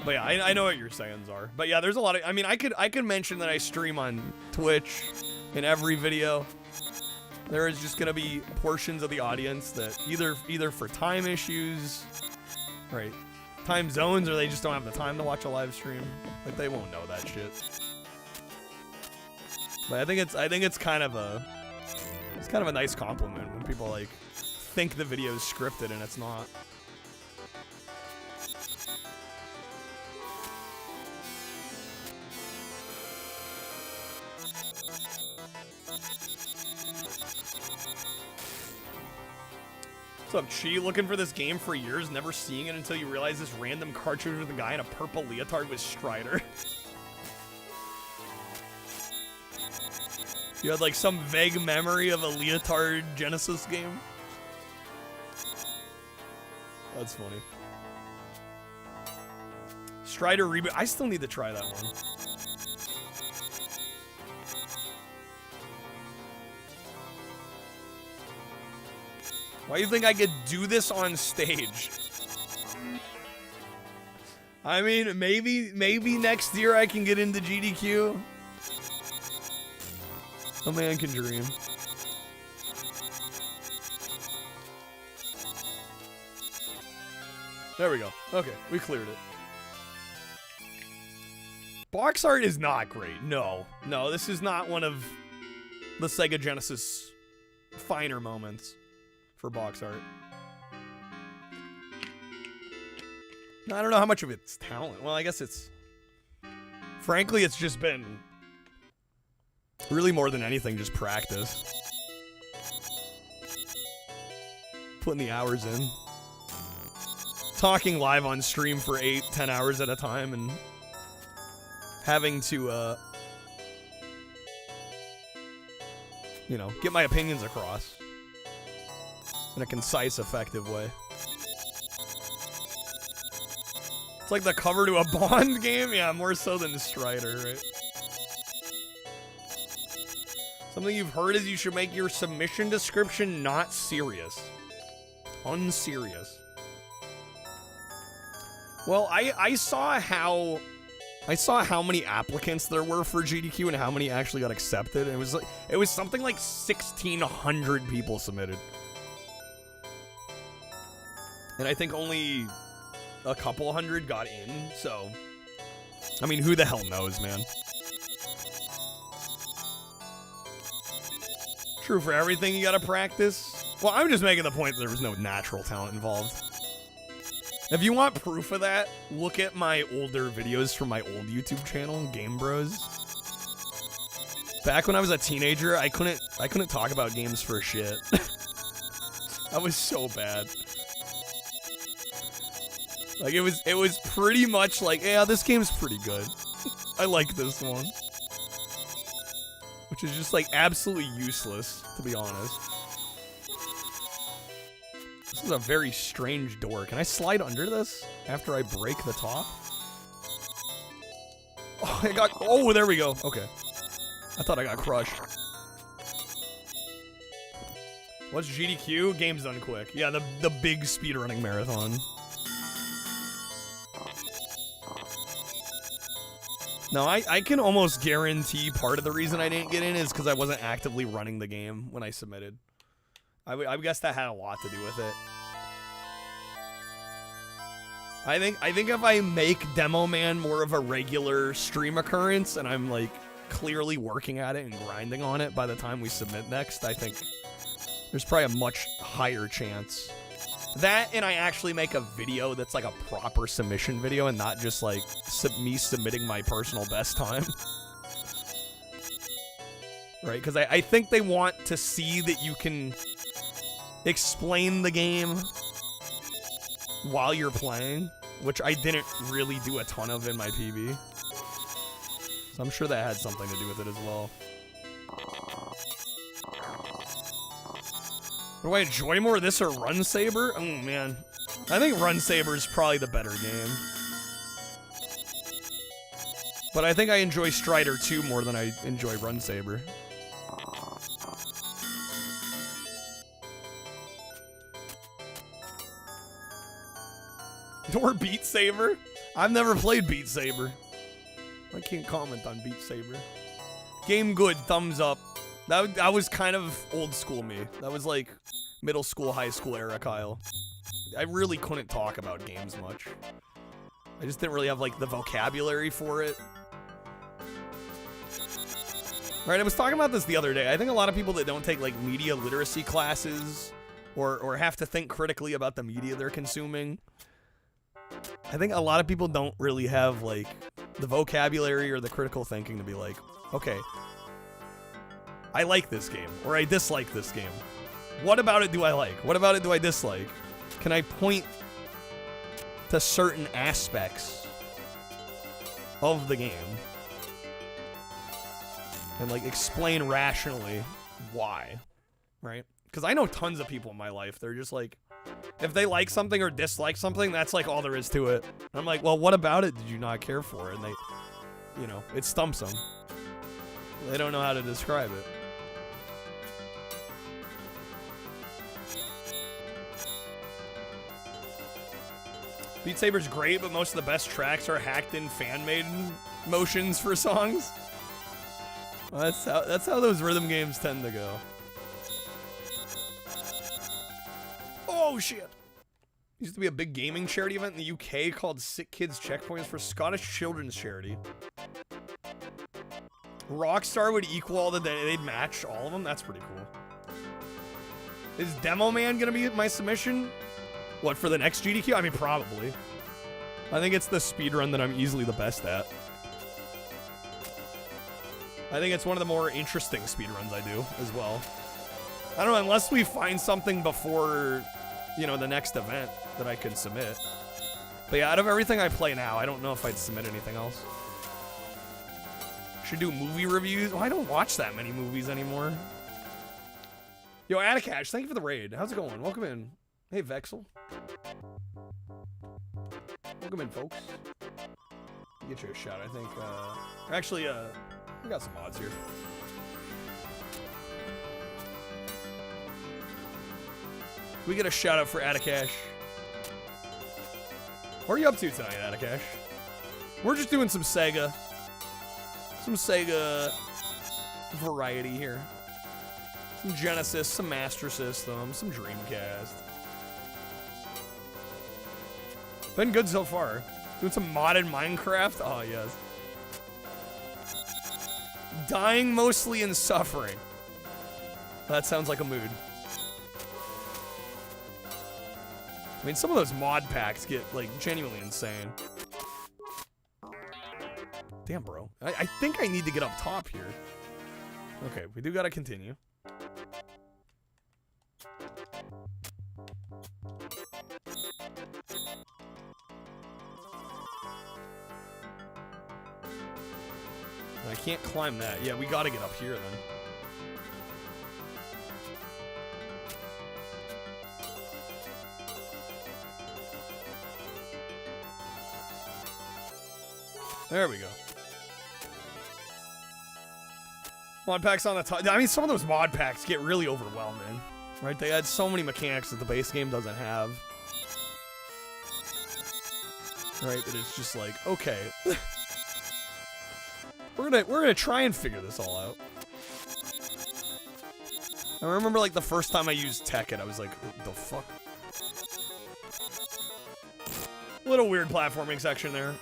But yeah, I know what your sayings are. But yeah, there's a lot of, I mean, I could mention that I stream on Twitch in every video. There is just gonna be portions of the audience that either for time issues, right, time zones, or they just don't have the time to watch a live stream. Like, they won't know that shit. But I think it's kind of a nice compliment when people like think the video is scripted and it's not. What's up, Chi? Looking for this game for years, never seeing it until you realize this random cartridge with a guy in a purple leotard with Strider. You had like some vague memory of a leotard Genesis game? That's funny. Strider reboot. I still need to try that one. Why do you think I could do this on stage? I mean, maybe next year I can get into GDQ. A man can dream. There we go. Okay, we cleared it. Box art is not great. No, this is not one of the Sega Genesis finer moments for box art. I don't know how much of it's talent. Well, I guess it's... Frankly, it's just been... really more than anything, just practice. Putting the hours in. Talking live on stream for 8-10 hours at a time and... having to, you know, get my opinions across. In a concise, effective way. It's like the cover to a Bond game? Yeah, more so than Strider, right? Something you've heard is you should make your submission description not serious. Unserious. Well, I saw how many applicants there were for GDQ and how many actually got accepted. And it was something like 1,600 people submitted. And I think only a couple hundred got in, so... I mean, who the hell knows, man? True, for everything you gotta practice. Well, I'm just making the point that there was no natural talent involved. If you want proof of that, look at my older videos from my old YouTube channel, Game Bros. Back when I was a teenager, I couldn't talk about games for shit. I was so bad. Like, it was pretty much like, yeah, this game's pretty good. I like this one. Which is just, like, absolutely useless, to be honest. This is a very strange door. Can I slide under this after I break the top? Oh, oh, there we go. Okay. I thought I got crushed. What's GDQ? Game's done quick. Yeah, the big speedrunning marathon. No, I can almost guarantee part of the reason I didn't get in is because I wasn't actively running the game when I submitted. I guess that had a lot to do with it. I think if I make Demo Man more of a regular stream occurrence and I'm like clearly working at it and grinding on it by the time we submit next, I think there's probably a much higher chance. That and I actually make a video that's like a proper submission video and not just like me submitting my personal best time. Right? Because I think they want to see that you can explain the game while you're playing, which I didn't really do a ton of in my PB. So I'm sure that had something to do with it as well. Do I enjoy more of this or Run Saber? Oh man, I think Run Saber is probably the better game. But I think I enjoy Strider 2 more than I enjoy Run Saber. Or Beat Saber? I've never played Beat Saber. I can't comment on Beat Saber. Game good, thumbs up. That was kind of old school me. That was like middle school, high school era Kyle. I really couldn't talk about games much. I just didn't really have like the vocabulary for it. Right, I was talking about this the other day. I think a lot of people that don't take like media literacy classes or have to think critically about the media they're consuming, I think a lot of people don't really have like the vocabulary or the critical thinking to be like, okay, I like this game or I dislike this game. What about it do I like? What about it do I dislike? Can I point to certain aspects of the game and like explain rationally why, right? Because I know tons of people in my life, they're just like, if they like something or dislike something, that's like all there is to it. And I'm like, well, what about it did you not care for? And they, you know, it stumps them. They don't know how to describe it. Beat Saber's great, but most of the best tracks are hacked in fan-made motions for songs. Well, that's how those rhythm games tend to go. Oh shit! Used to be a big gaming charity event in the UK called Sick Kids Checkpoints for Scottish Children's Charity. Rockstar would equal all they'd match all of them. That's pretty cool. Is Demo Man gonna be my submission? What, for the next GDQ? I mean, probably. I think it's the speedrun that I'm easily the best at. I think it's one of the more interesting speedruns I do as well. I don't know, unless we find something before, you know, the next event that I can submit. But yeah, out of everything I play now, I don't know if I'd submit anything else. Should do movie reviews. Oh, I don't watch that many movies anymore. Yo, Atticash, thank you for the raid. How's it going? Welcome in. Hey, Vexel. Welcome in, folks. I'll get you a shot, I think. Actually, we got some mods here. We get a shout out for Atticash. What are you up to tonight, Atticash? We're just doing some SEGA. Some SEGA variety here. Some Genesis, some Master System, some Dreamcast. Been good so far. Doing some modded Minecraft. Oh, yes. Dying mostly in suffering. That sounds like a mood. I mean, some of those mod packs get, like, genuinely insane. Damn, bro. I think I need to get up top here. Okay, we do gotta continue. I can't climb that. Yeah, we gotta get up here then. There we go. Mod packs on the top. I mean, some of those mod packs get really overwhelming, right? They add so many mechanics that the base game doesn't have. Right, that it's just like, okay. We're gonna try and figure this all out. I remember like the first time I used Tekken, I was like, what the fuck? Little weird platforming section there.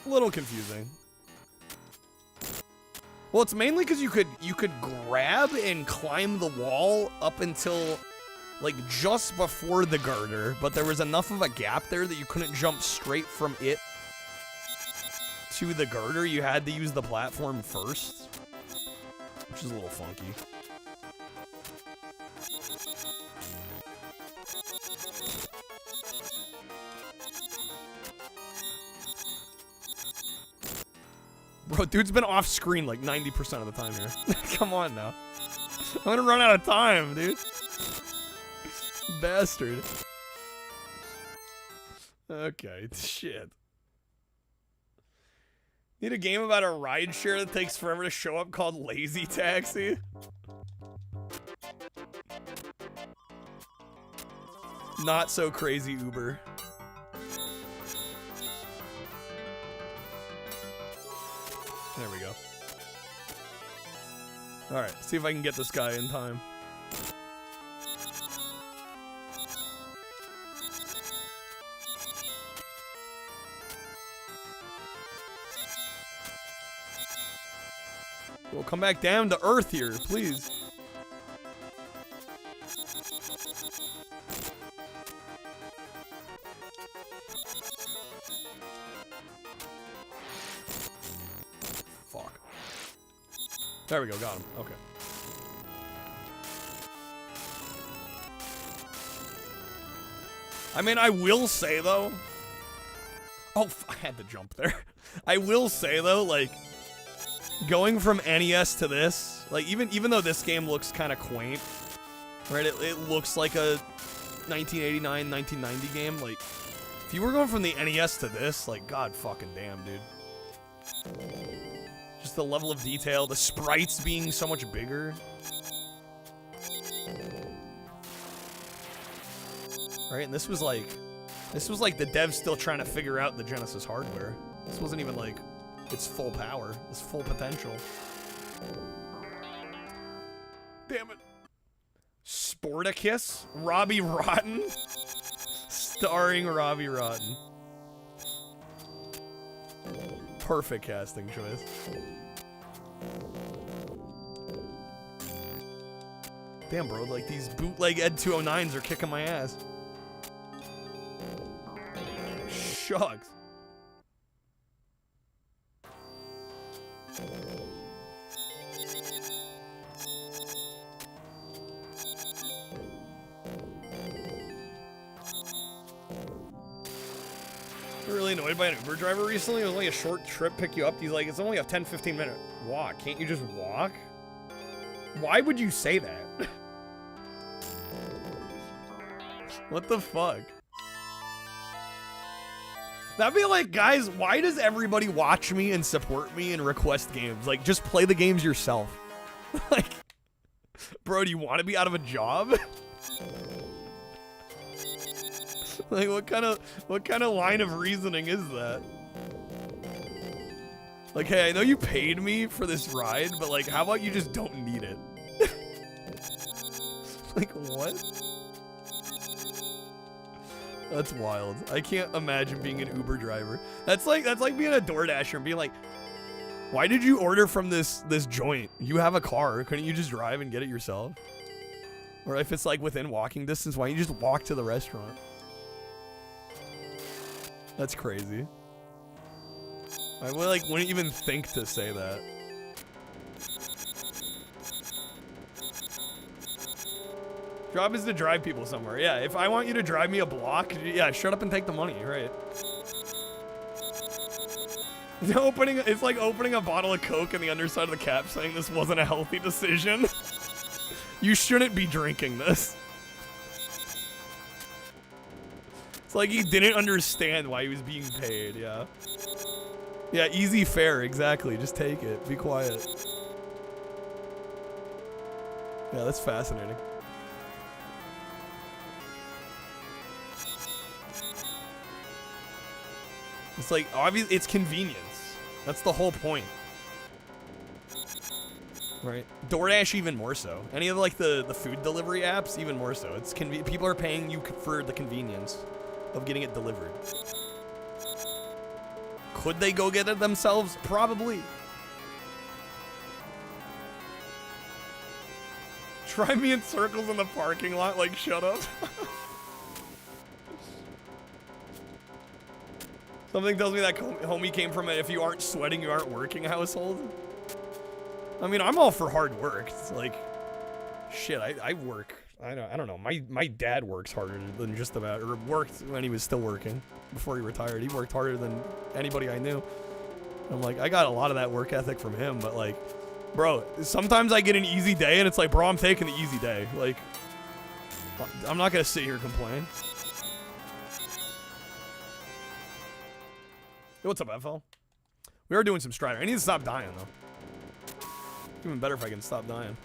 A little confusing. Well, it's mainly because you could grab and climb the wall up until like just before the girder, but there was enough of a gap there that you couldn't jump straight from it to the girder. You had to use the platform first, which is a little funky. Bro, dude's been off screen like 90% of the time here. Come on now. I'm gonna run out of time, dude. Bastard. Okay, shit. Need a game about a rideshare that takes forever to show up called Lazy Taxi? Not so crazy Uber. There we go. Alright, see if I can get this guy in time. We'll come back down to earth here, please. Fuck. There we go, got him. Okay. I mean, I will say, though... Oh, I had to jump there. I will say, though, like... Going from NES to this, like, even though this game looks kind of quaint, right? It looks like a 1989, 1990 game. Like, if you were going from the NES to this, like, god fucking damn, dude. Just the level of detail, the sprites being so much bigger. Right, and this was like the devs still trying to figure out the Genesis hardware. This wasn't even like its full power, its full potential. Damn it. Sporticus? Robbie Rotten? Starring Robbie Rotten. Perfect casting choice. Damn, bro, like these bootleg Ed 209s are kicking my ass. Shucks. Really annoyed by an Uber driver recently. It was only a short trip, pick you up. He's like, it's only a 10-15 minute walk. Can't you just walk? Why would you say that? What the fuck? That'd be like, guys, why does everybody watch me and support me and request games? Like, just play the games yourself. Like, bro, do you want to be out of a job? Like, what kind of line of reasoning is that? Like, hey, I know you paid me for this ride, but like, how about you just don't need it? Like, what? That's wild. I can't imagine being an Uber driver. That's like being a DoorDasher and being like, why did you order from this joint? You have a car. Couldn't you just drive and get it yourself? Or if it's like within walking distance, why don't you just walk to the restaurant? That's crazy. I wouldn't even think to say that. Job is to drive people somewhere. Yeah, if I want you to drive me a block, yeah, shut up and take the money, right? It's like opening a bottle of Coke and the underside of the cap saying this wasn't a healthy decision. You shouldn't be drinking this. It's like he didn't understand why he was being paid, yeah. Yeah, easy fare, exactly. Just take it. Be quiet. Yeah, that's fascinating. It's like, obviously, it's convenience. That's the whole point. Right? DoorDash even more so. Any of like the food delivery apps, even more so. It's people are paying you for the convenience of getting it delivered. Could they go get it themselves? Probably. Try me in circles in the parking lot, like, shut up. Something tells me that homie came from a if you aren't sweating, you aren't working household. I mean, I'm all for hard work. It's like, shit, I work. I don't know. My dad works harder than just about, or worked when he was still working before he retired. He worked harder than anybody I knew. I'm like, I got a lot of that work ethic from him, but like, bro, sometimes I get an easy day and it's like, bro, I'm taking the easy day. Like, I'm not gonna sit here and complain. Hey, what's up, FL? We are doing some Strider. I need to stop dying, though. Even better if I can stop dying.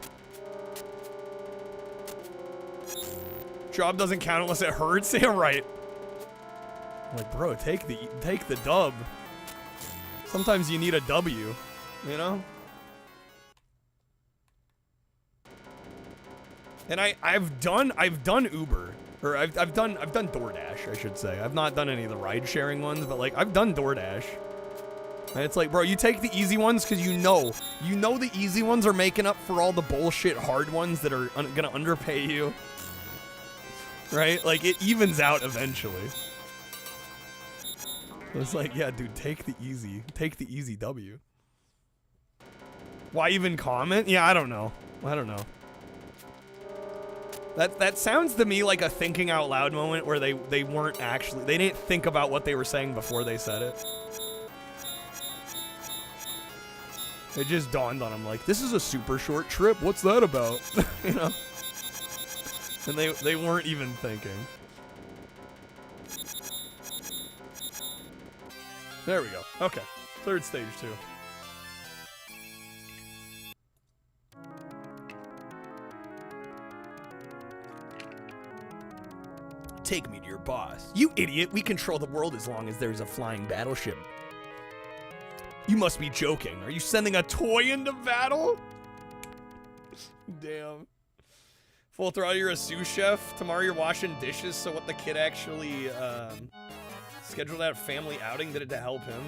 Job doesn't count unless it hurts. Yeah, right. I'm like, bro, take the dub. Sometimes you need a W, you know? And I've done Uber. Or I've done DoorDash, I should say. I've not done any of the ride-sharing ones, but like I've done DoorDash. And it's like, bro, you take the easy ones because you know the easy ones are making up for all the bullshit hard ones that are gonna underpay you. Right? Like it evens out eventually. It's like, yeah, dude, take the easy W. Why even comment? Yeah, I don't know. That sounds to me like a thinking out loud moment where they didn't think about what they were saying before they said it. It just dawned on them like, this is a super short trip. What's that about? You know? And they weren't even thinking. There we go. Okay. Third stage 2. Take me to your boss. You idiot, we control the world as long as there's a flying battleship. You must be joking. Are you sending a toy into battle? Damn. Full throttle, you're a sous chef. Tomorrow you're washing dishes, so what the kid actually scheduled that family outing, did it to help him?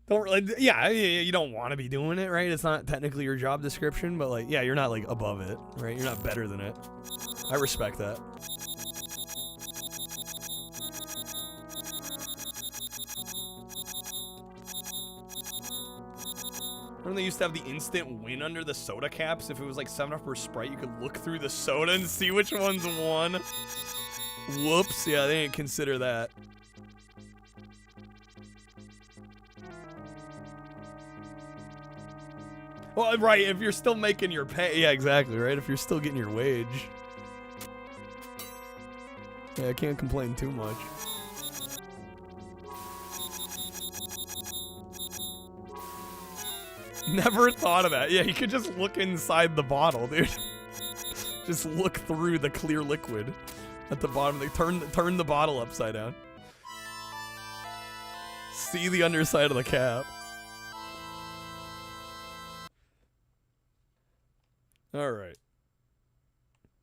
Don't really, yeah, you don't want to be doing it, right? It's not technically your job description, but like, yeah, you're not like above it, right? You're not better than it. I respect that. Remember they used to have the instant win under the soda caps? If it was like 7-Up or Sprite, you could look through the soda and see which ones won. Whoops, yeah, they didn't consider that. Well, right, if you're still making your pay, yeah, exactly, right? If you're still getting your wage. Yeah, I can't complain too much. Never thought of that. Yeah, you could just look inside the bottle, dude. Just look through the clear liquid at the bottom. They turn the bottle upside down. See the underside of the cap. All right.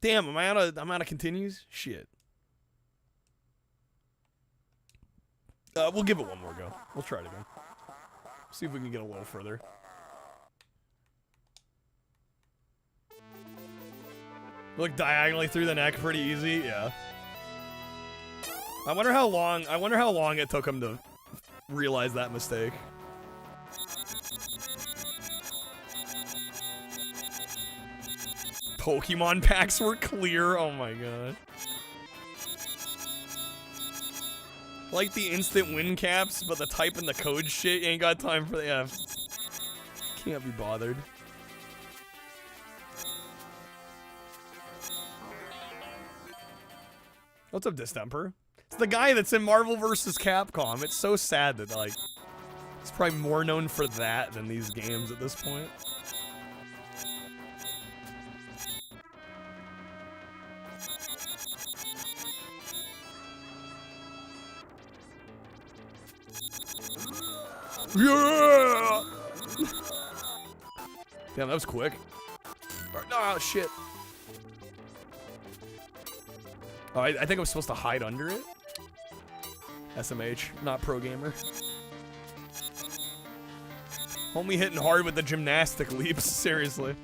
Damn, I'm out of continues? Shit. We'll give it one more go. We'll try it again. See if we can get a little further. Look diagonally through the neck pretty easy, yeah. I wonder how long it took him to realize that mistake. Pokemon packs were clear, oh my god. Like the instant win caps, but the type and the code shit, you ain't got time for that. Yeah. Can't be bothered. What's up, Distemper? It's the guy that's in Marvel vs. Capcom. It's so sad that, like, he's probably more known for that than these games at this point. Yeah! Damn, that was quick. Oh, shit. Oh, I think I was supposed to hide under it. SMH, not pro gamer. Homie hitting hard with the gymnastic leaps, seriously.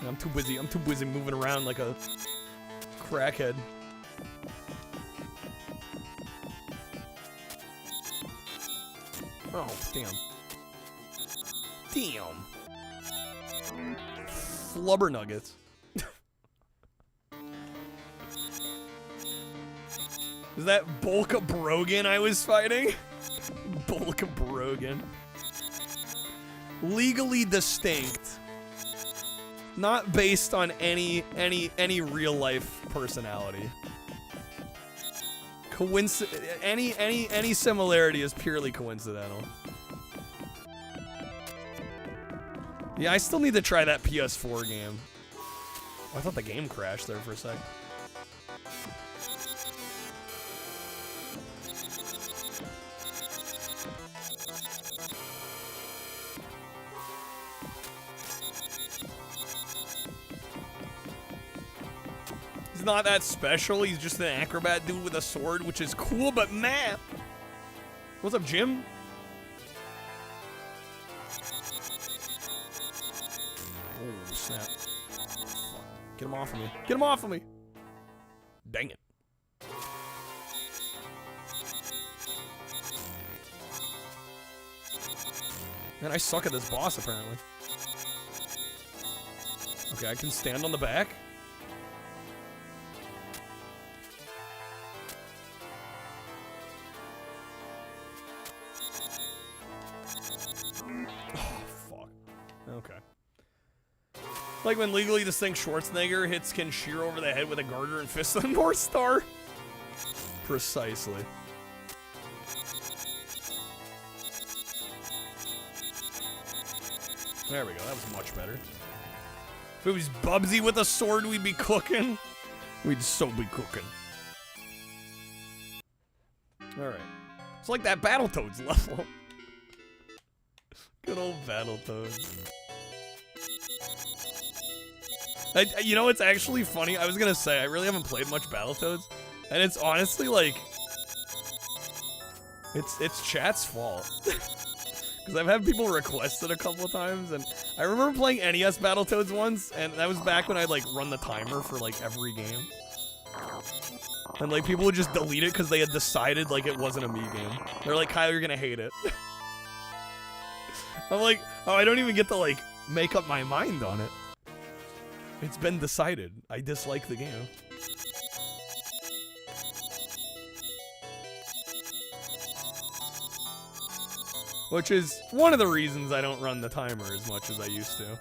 I'm too busy moving around like a crackhead. Oh, damn. Damn. Flubber nuggets. Is that Bolka Brogan I was fighting? Bolka Brogan. Legally distinct. Not based on any real life personality. Any similarity is purely coincidental. Yeah, I still need to try that PS4 game. Oh, I thought the game crashed there for a sec. He's not that special. He's just an acrobat dude with a sword, which is cool, but meh. What's up, Jim? Oh, snap. Fuck. Get him off of me. Get him off of me. Dang it. Man, I suck at this boss, apparently. Okay, I can stand on the back. Oh, fuck. Okay. Like when legally distinct Schwarzenegger hits Kenshiro over the head with a garter and fist of the North Star? Precisely. There we go, that was much better. If it was Bubsy with a sword, we'd be cooking. We'd so be cooking. Alright. It's like that Battletoads level. Good old Battletoads. You know what's actually funny? I was gonna say, I really haven't played much Battletoads. And it's honestly like... It's chat's fault. Because I've had people request it a couple of times, and I remember playing NES Battletoads once, and that was back when I'd like run the timer for like every game. And like people would just delete it because they had decided like it wasn't a me game. They're like, Kyle, you're gonna hate it. I'm like, oh, I don't even get to like make up my mind on it. It's been decided. I dislike the game. Which is one of the reasons I don't run the timer as much as I used to.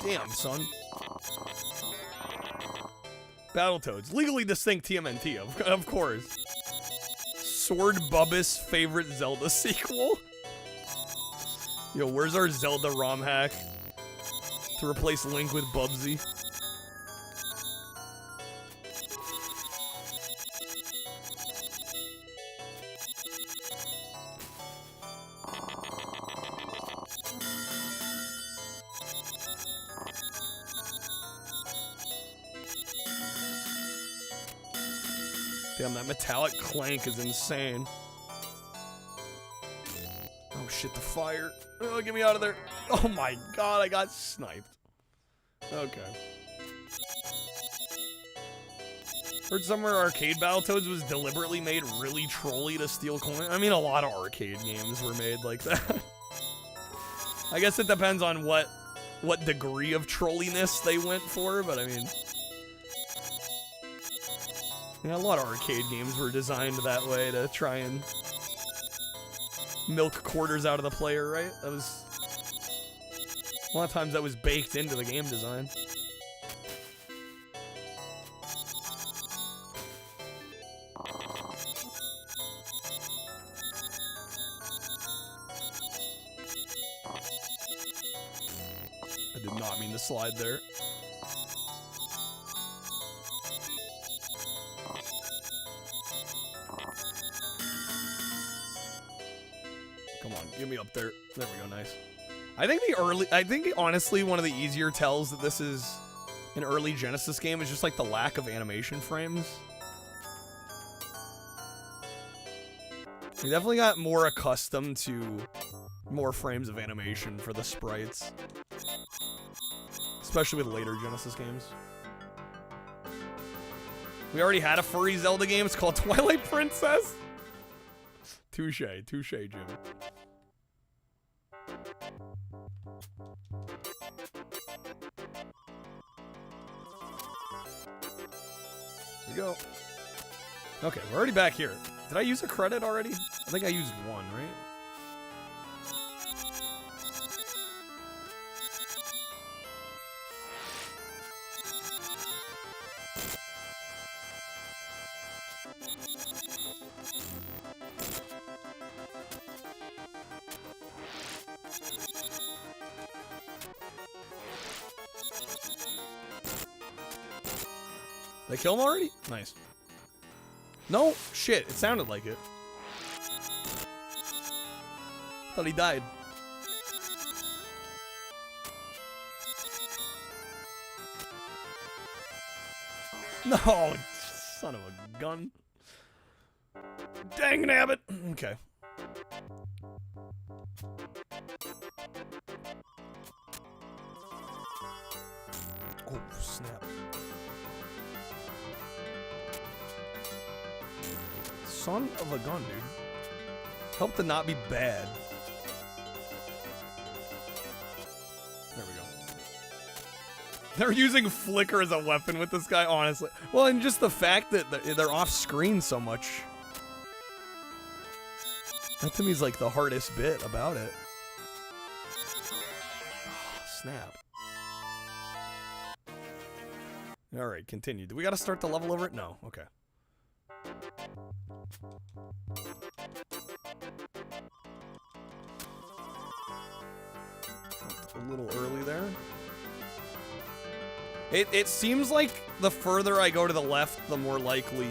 Damn, son. Battletoads. Legally distinct TMNT, of course. Sword Bubbus favorite Zelda sequel? Yo, where's our Zelda ROM hack to replace Link with Bubsy? Damn, that metallic clank is insane. Oh shit, the fire. Oh, get me out of there. Oh my god, I got sniped. Okay. Heard somewhere arcade Battletoads was deliberately made really trolly to steal coins. I mean, a lot of arcade games were made like that. I guess it depends on what degree of trolliness they went for, but I mean... Yeah, a lot of arcade games were designed that way to try and milk quarters out of the player, right? That was... A lot of times that was baked into the game design. I did not mean to slide there. Come on, get me up there. There we go, nice. I think honestly one of the easier tells that this is an early Genesis game is just like the lack of animation frames. We definitely got more accustomed to more frames of animation for the sprites. Especially with later Genesis games. We already had a furry Zelda game. It's called Twilight Princess. Touche, Jim. Here we go. Okay, we're already back here. Did I use a credit already? I think I used one, right? Did I kill him already? Nice. No, shit, it sounded like it. Thought he died. No, son of a gun. Dang nabbit. Okay. Oh, snap. Son of a gun, dude. Help to not be bad. There we go. They're using flicker as a weapon with this guy, honestly. Well, and just the fact that they're off screen so much. That to me is like the hardest bit about it. Oh, snap. Alright, continue. Do we gotta start the level over it? No. Okay. A little early there. It seems like the further I go to the left, the more likely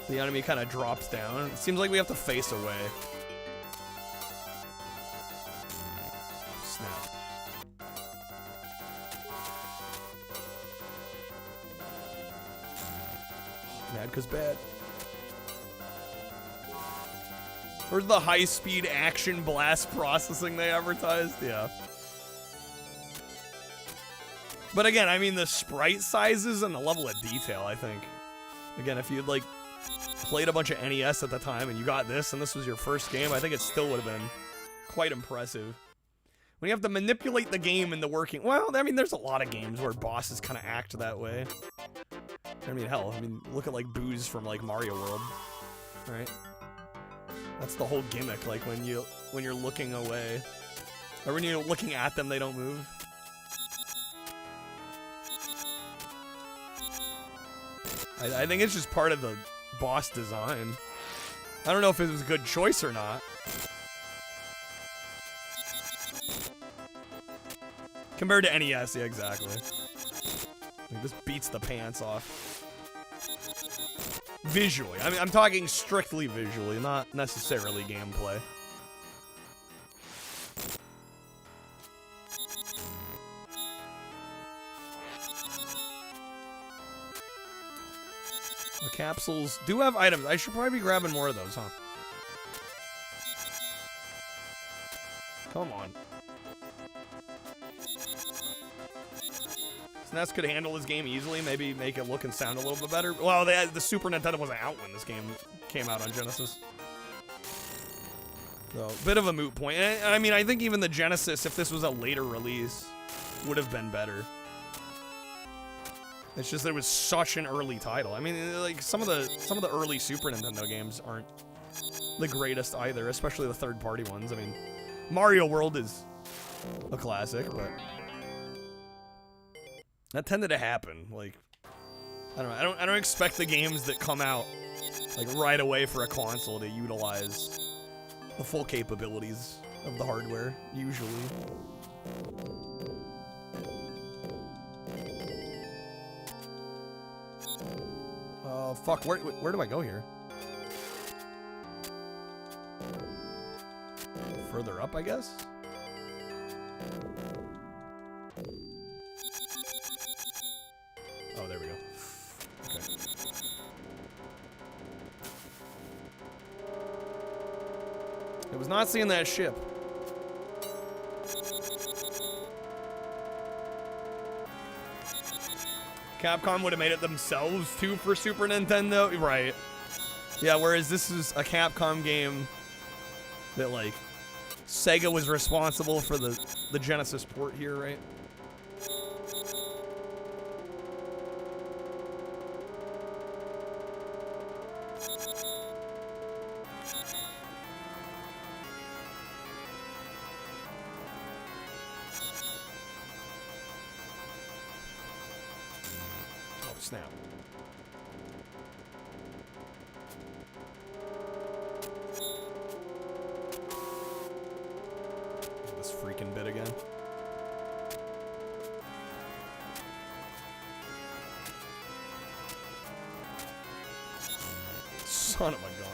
the enemy kind of drops down. It seems like we have to face away. Snap. Mad 'cause bad. Or the high-speed action blast processing they advertised, yeah. But again, I mean, the sprite sizes and the level of detail, I think. Again, if you'd, like, played a bunch of NES at the time and you got this and this was your first game, I think it still would have been quite impressive. When you have to manipulate the game into working... Well, I mean, there's a lot of games where bosses kind of act that way. I mean, hell, look at, like, Boo's from, like, Mario World, right? That's the whole gimmick, like, when you're looking away. Or when you're looking at them, they don't move. I think it's just part of the boss design. I don't know if it was a good choice or not. Compared to NES, yeah, exactly. Like, this beats the pants off. Visually. I mean, I'm talking strictly visually, not necessarily gameplay. The capsules do have items. I should probably be grabbing more of those, huh? Come on. SNES could handle this game easily, maybe make it look and sound a little bit better. Well, the Super Nintendo wasn't out when this game came out on Genesis. So, bit of a moot point. And, I mean, I think even the Genesis, if this was a later release, would have been better. It's just that it was such an early title. I mean, like, some of the early Super Nintendo games aren't the greatest either, especially the third-party ones. I mean, Mario World is a classic, but that tended to happen. Like, I don't know. I don't expect the games that come out like right away for a console to utilize the full capabilities of the hardware usually. Oh fuck! Where do I go here? Further up, I guess. Was not seeing that ship. Capcom would have made it themselves too for Super Nintendo, right? Yeah, whereas this is a Capcom game that like Sega was responsible for the Genesis port here, right? Oh, snap. This freaking bit again. Son of a gun.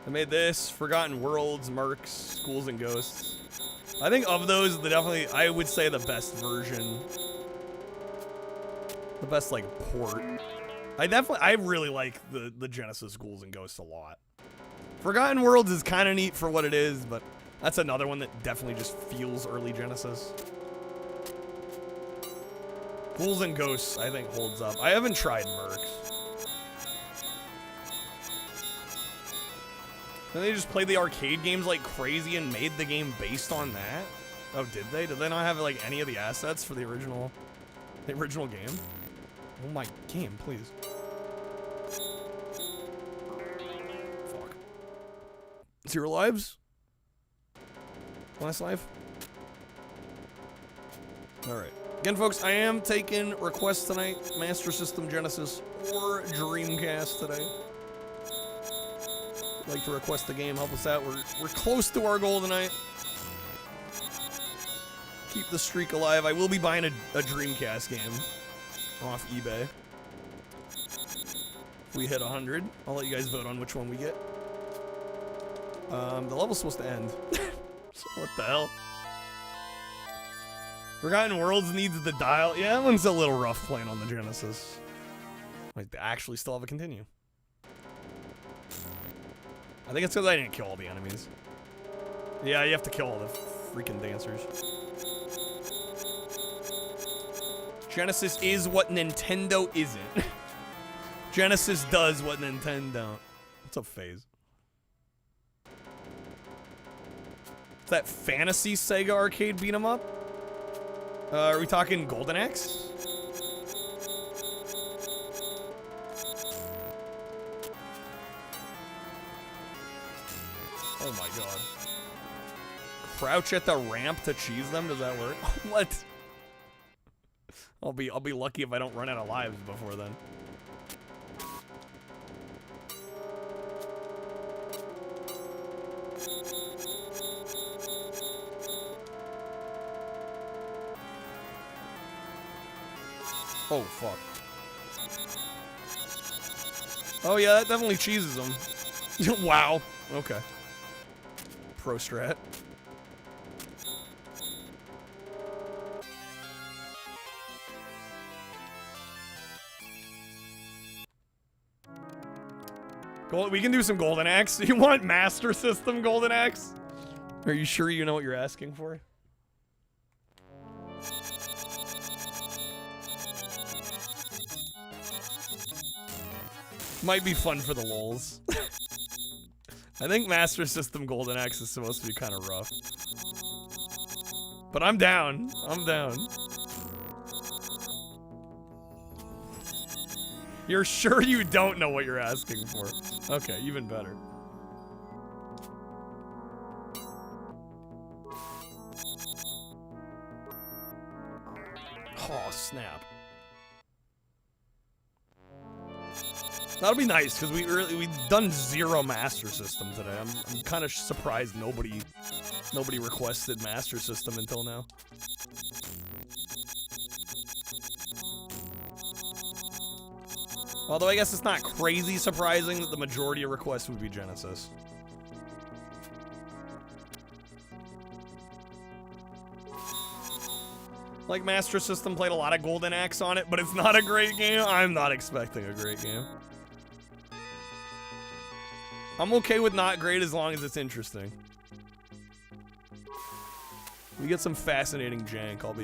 I made this, Forgotten Worlds, Mercs, Schools and Ghosts. I think of those, I would say the best version. The best, like, port. I really like the Genesis Schools and Ghosts a lot. Forgotten Worlds is kind of neat for what it is, but that's another one that definitely just feels early Genesis. Schools and Ghosts, I think, holds up. I haven't tried Mercs. Then they just played the arcade games like crazy and made the game based on that? Oh, did they? Did they not have like any of the assets for the original game? Oh my game, please. Fuck. 0 lives? Last life? Alright. Again, folks, I am taking requests tonight. Master System, Genesis, or Dreamcast today. Like to request the game, help us out. We're close to our goal tonight. Keep the streak alive. I will be buying a Dreamcast game off eBay. If we hit 100, I'll let you guys vote on which one we get. The level's supposed to end. What the hell? Forgotten Worlds needs the dial. Yeah, that one's a little rough playing on the Genesis. Like, they actually still have a continue. I think it's because I didn't kill all the enemies. Yeah, you have to kill all the freaking dancers. Genesis is what Nintendo isn't. Genesis does what Nintendo don't. What's up, FaZe? Is that fantasy Sega arcade beat 'em up? Are we talking Golden Axe? Oh my god. Crouch at the ramp to cheese them? Does that work? What? I'll be lucky if I don't run out of lives before then. Oh fuck. Oh yeah, that definitely cheeses them. Wow. Okay. Pro strat. We can do some Golden Axe. You want Master System Golden Axe? Are you sure you know what you're asking for? Might be fun for the lols. I think Master System Golden Axe is supposed to be kind of rough. But I'm down. I'm down. You're sure you don't know what you're asking for? Okay, even better. Oh, snap. That'll be nice, because we've done 0 Master System today. I'm kind of surprised nobody requested Master System until now. Although I guess it's not crazy surprising that the majority of requests would be Genesis. Like, Master System played a lot of Golden Axe on it, but it's not a great game. I'm not expecting a great game. I'm okay with not great as long as it's interesting. We get some fascinating jank, I'll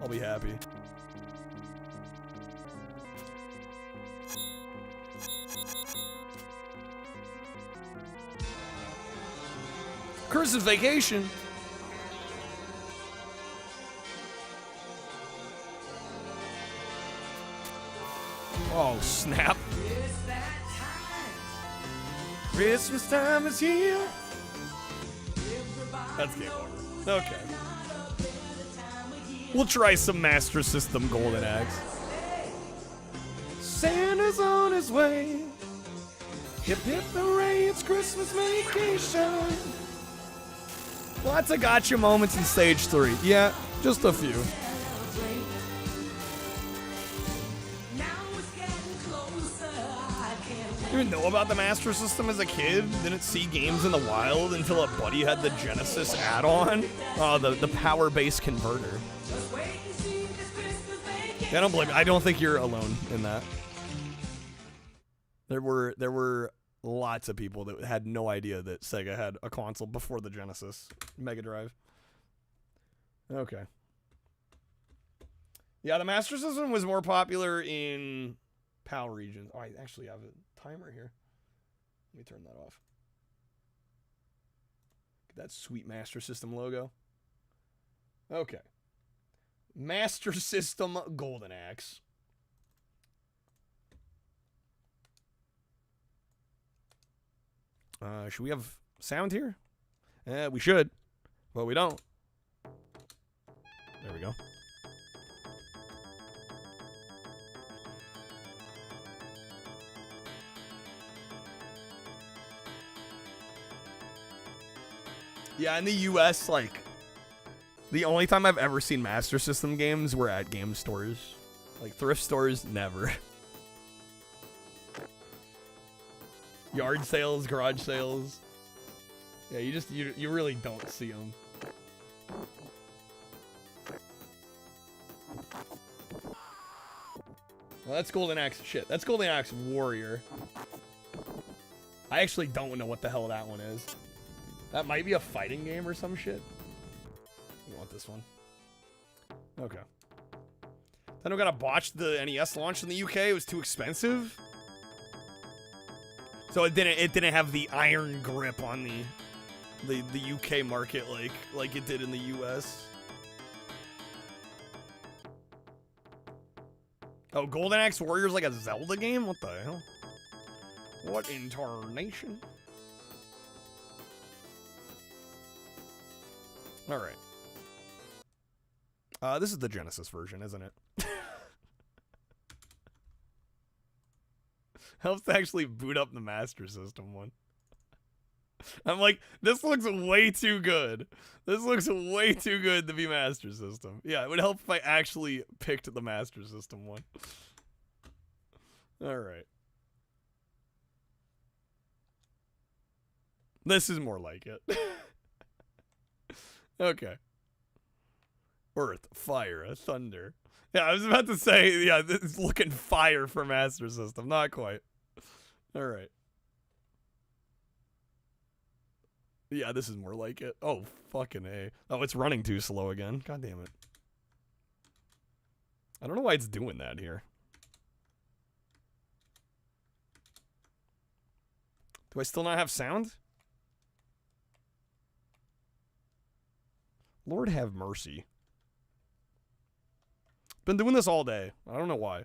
be happy. Curse's Vacation. Oh, snap. Christmas time is here. That's game over. Okay. We'll try some Master System Golden Axe. Santa's on his way. Hip hip hooray, it's Christmas vacation. Lots of gotcha moments in stage 3. Yeah, just a few. You didn't know about the Master System as a kid? Didn't see games in the wild until a buddy had the Genesis add-on? Oh, the power-based converter. I don't blame you. I don't think you're alone in that. There were lots of people that had no idea that Sega had a console before the Genesis Mega Drive. Okay. Yeah, the Master System was more popular in PAL regions. Oh, I actually have a timer here. Let me turn that off. Get that sweet Master System logo. Okay. Master System Golden Axe. Should we have sound here? We should, but we don't. There we go. Yeah, in the US, like, the only time I've ever seen Master System games were at game stores. Like, thrift stores, never. Yard sales, garage sales. Yeah, you really don't see them. Well, that's Golden Axe. Shit, that's Golden Axe Warrior. I actually don't know what the hell that one is. That might be a fighting game or some shit. I want this one. Okay. Then we gotta botch the NES launch in the UK. It was too expensive. So it didn't have the iron grip on the UK market like it did in the US. Oh, Golden Axe Warrior's like a Zelda game? What the hell? What in tarnation? Alright. This is the Genesis version, isn't it? Helps to actually boot up the Master System one. I'm like, this looks way too good. This looks way too good to be Master System. Yeah, it would help if I actually picked the Master System one. Alright. This is more like it. Okay. Earth, fire, thunder. Yeah, I was about to say, yeah, this is looking fire for Master System. Not quite. Alright. Yeah, this is more like it. Oh, fucking A. Oh, it's running too slow again. God damn it. I don't know why it's doing that here. Do I still not have sound? Lord have mercy. Been doing this all day. I don't know why.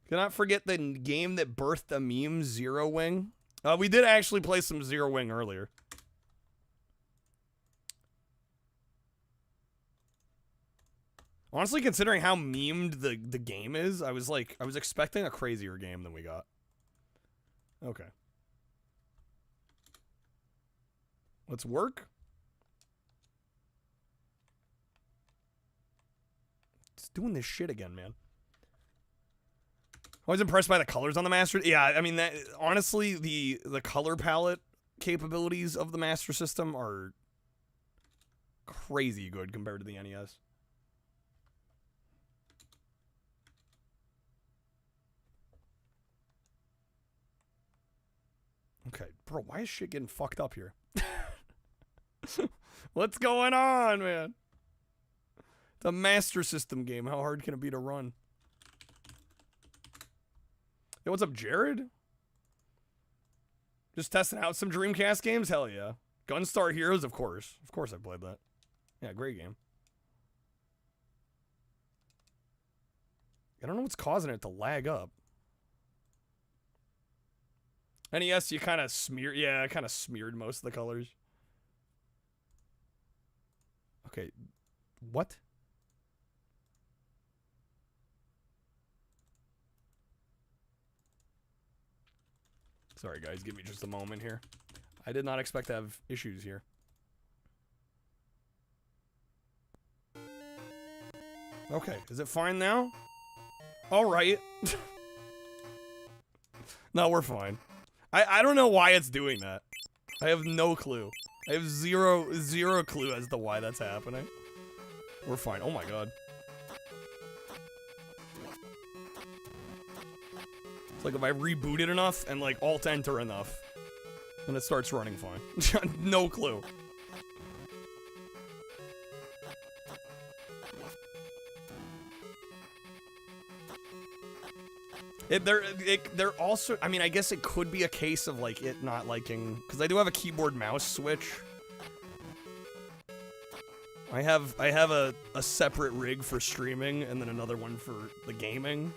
Cannot forget the game that birthed a meme, Zero Wing. We did actually play some Zero Wing earlier. Honestly, considering how memed the game is, I was expecting a crazier game than we got. Okay. Let's work. It's doing this shit again, man. I was impressed by the colors on the Master. Yeah, I mean, that honestly, the color palette capabilities of the Master System are crazy good compared to the NES. Bro, why is shit getting fucked up here? What's going on, man? It's a Master System game. How hard can it be to run? Hey, what's up, Jared? Just testing out some Dreamcast games? Hell yeah. Gunstar Heroes, of course. Of course I played that. Yeah, great game. I don't know what's causing it to lag up. NES, you kind of smeared. Yeah, I kind of smeared most of the colors. Okay. What? Sorry, guys. Give me just a moment here. I did not expect to have issues here. Okay. Is it fine now? All right. No, we're fine. I don't know why it's doing that. I have no clue. I have zero clue as to why that's happening. We're fine. Oh my god. It's like if I reboot it enough and like Alt-Enter enough, then it starts running fine. No clue. They're also, I mean, I guess it could be a case of like it not liking, because I do have a keyboard mouse switch. I have a separate rig for streaming and then another one for the gaming.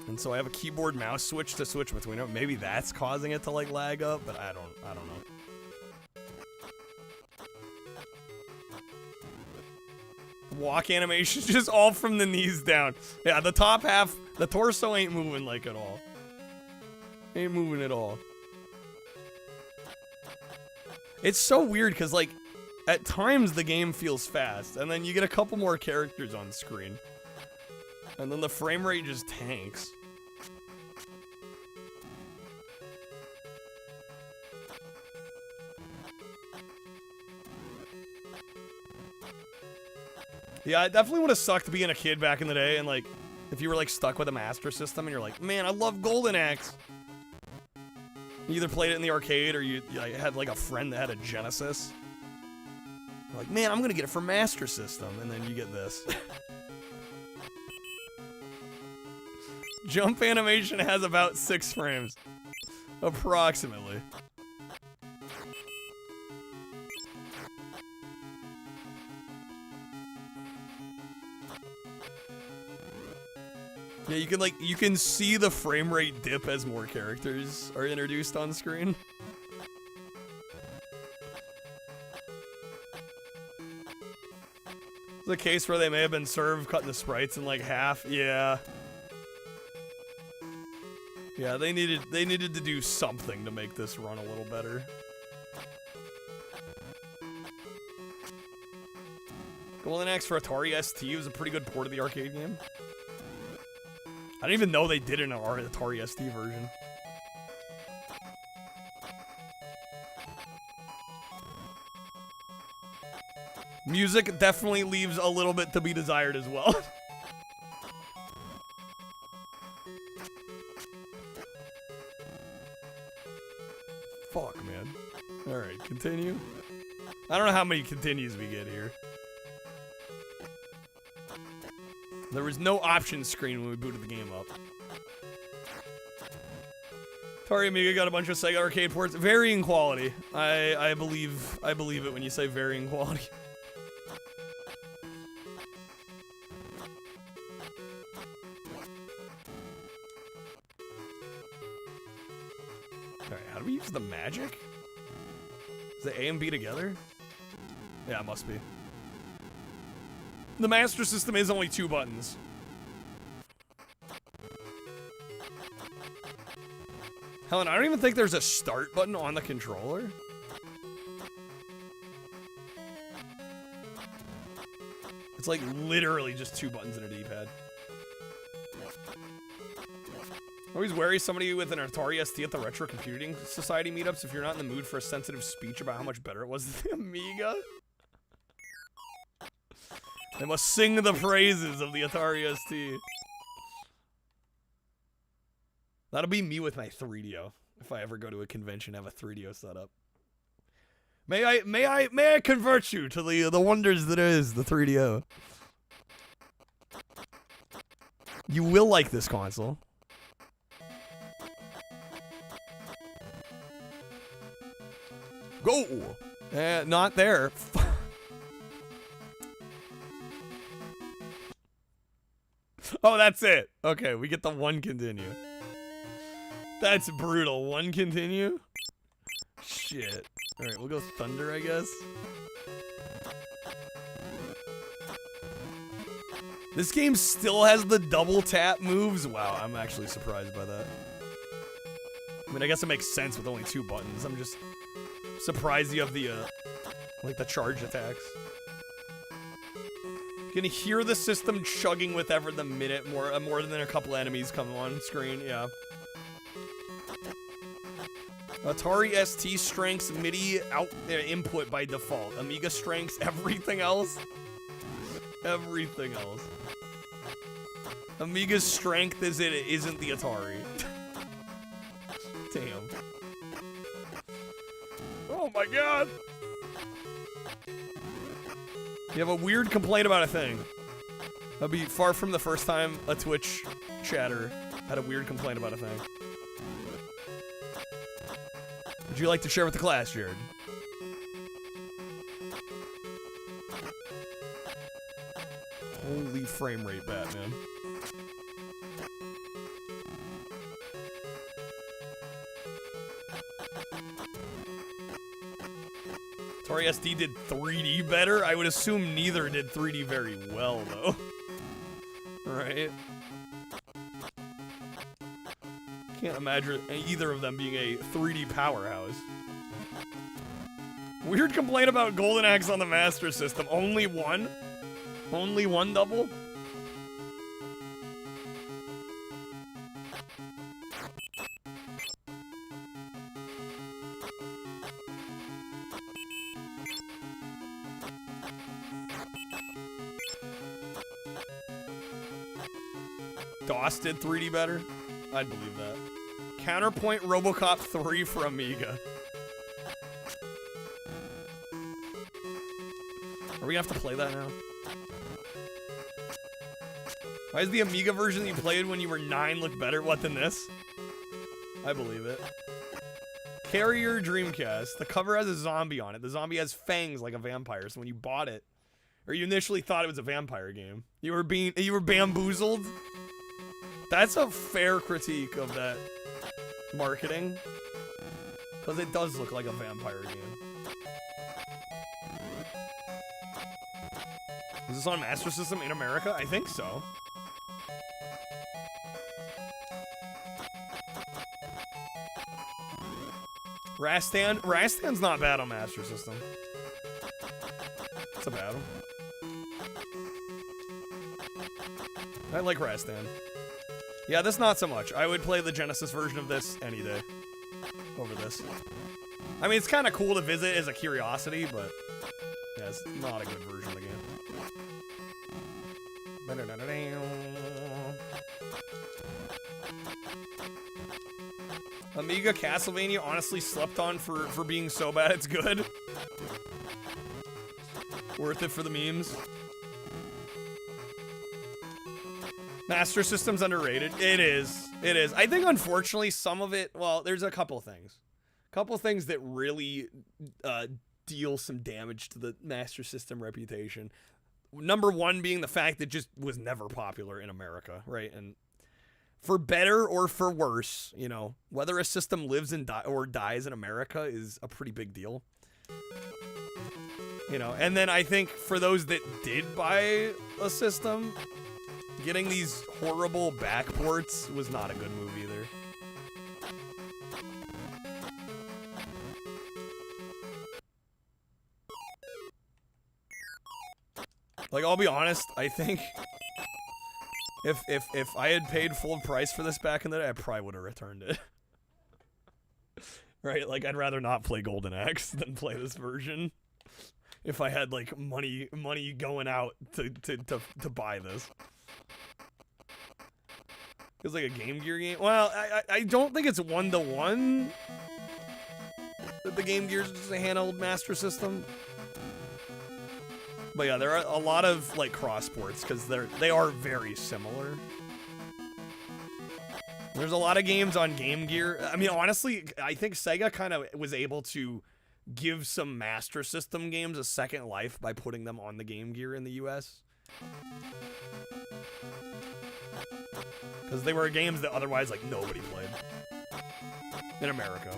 And so I have a keyboard mouse switch to switch between them. Maybe that's causing it to like lag up, but I don't know. Walk animation just all from the knees down. Yeah, the top half, the torso ain't moving like at all. Ain't moving at all. It's so weird because like at times the game feels fast and then you get a couple more characters on screen. And then the frame rate just tanks. Yeah, it definitely would have sucked being a kid back in the day, and like, if you were like stuck with a Master System and you're like, man, I love Golden Axe. You either played it in the arcade or you had like a friend that had a Genesis. You're like, man, I'm gonna get it for Master System, and then you get this. Jump animation has about 6 frames. Approximately. Yeah, you can see the frame rate dip as more characters are introduced on screen. It's a case where they may have been served cutting the sprites in like half. Yeah. Yeah, they needed to do something to make this run a little better. Golden Axe for Atari ST was a pretty good port of the arcade game. I didn't even know they did an Atari ST version. Music definitely leaves a little bit to be desired as well. Fuck, man. Alright, continue. I don't know how many continues we get here. There was no options screen when we booted the game up. Atari Amiga got a bunch of Sega arcade ports. Varying quality. I believe it when you say varying quality. Alright, how do we use the magic? Is the A and B together? Yeah, it must be. The Master System is only 2 buttons. Helen, I don't even think there's a start button on the controller. It's like literally just 2 buttons and a D-pad. Always wary somebody with an Atari ST at the Retro Computing Society meetups if you're not in the mood for a sensitive speech about how much better it was than the Amiga. They must sing the praises of the Atari ST. That'll be me with my 3DO. If I ever go to a convention, have a 3DO setup. May I convert you to the wonders that is the 3DO. You will like this console. Go! Not there. Oh, that's it. Okay, we get the one continue. That's brutal. One continue? Shit. Alright, we'll go Thunder, I guess. This game still has the double tap moves? Wow, I'm actually surprised by that. I mean, I guess it makes sense with only 2 buttons. I'm just surprised you have the, like the charge attacks. You can hear the system chugging with every minute, more than a couple enemies come on screen, yeah. Atari ST strengths MIDI input by default. Amiga strengths everything else. Everything else. Amiga's strength is it isn't the Atari. Damn. Oh my god. You have a weird complaint about a thing. That'd be far from the first time a Twitch chatter had a weird complaint about a thing. Would you like to share with the class, Jared? Holy frame rate, Batman. Atari SD did 3D better? I would assume neither did 3D very well, though. Right? Can't imagine either of them being a 3D powerhouse. Weird complaint about Golden Axe on the Master System. Only one? Only one double? DOS did 3D better? I'd believe that. Counterpoint RoboCop 3 for Amiga. Are we gonna have to play that now? Why is the Amiga version that you played when you were 9 look better? What, than this? I believe it. Carrier Dreamcast. The cover has a zombie on it. The zombie has fangs like a vampire, so when you bought it, or you initially thought it was a vampire game, you were bamboozled. That's a fair critique of that marketing, because it does look like a vampire game. Is this on Master System in America? I think so. Rastan? Rastan's not bad on Master System. It's a battle. I like Rastan. Yeah, this not so much. I would play the Genesis version of this any day over this. I mean, it's kind of cool to visit as a curiosity, but yeah, it's not a good version of the game. Amiga Castlevania honestly slept on for being so bad it's good. Worth it for the memes. Master System's underrated. It is. It is. I think, unfortunately, some of it... Well, there's a couple things. Couple things that really deal some damage to the Master System reputation. Number one being the fact that it just was never popular in America, right? And for better or for worse, you know, whether a system lives and or dies in America is a pretty big deal. You know, and then I think for those that did buy a system... Getting these horrible backports was not a good move either. Like, I'll be honest, I think if I had paid full price for this back in the day, I probably would have returned it. Right? Like, I'd rather not play Golden Axe than play this version. If I had like money going out to buy this. It's like a Game Gear game. Well, I don't think it's 1-to-1. The Game Gear is just a handheld Master System. But yeah, there are a lot of like cross ports because they are very similar. There's a lot of games on Game Gear. I mean, honestly, I think Sega kind of was able to give some Master System games a second life by putting them on the Game Gear in the US. Because they were games that otherwise like nobody played in America.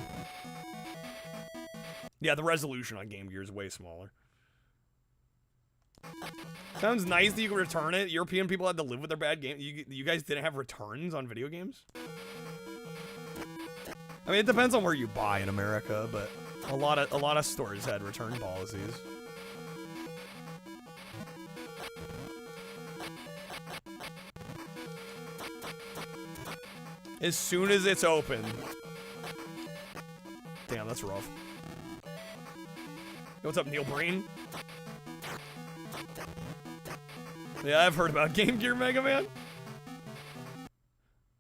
Yeah, the resolution on Game Gear is way smaller. Sounds nice that you can return it. European people had to live with their bad game. You guys didn't have returns on video games? I mean, it depends on where you buy in America, but a lot of stores had return policies. As soon as it's open. Damn, that's rough. Yo, what's up, Neil Breen? Yeah, I've heard about Game Gear Mega Man.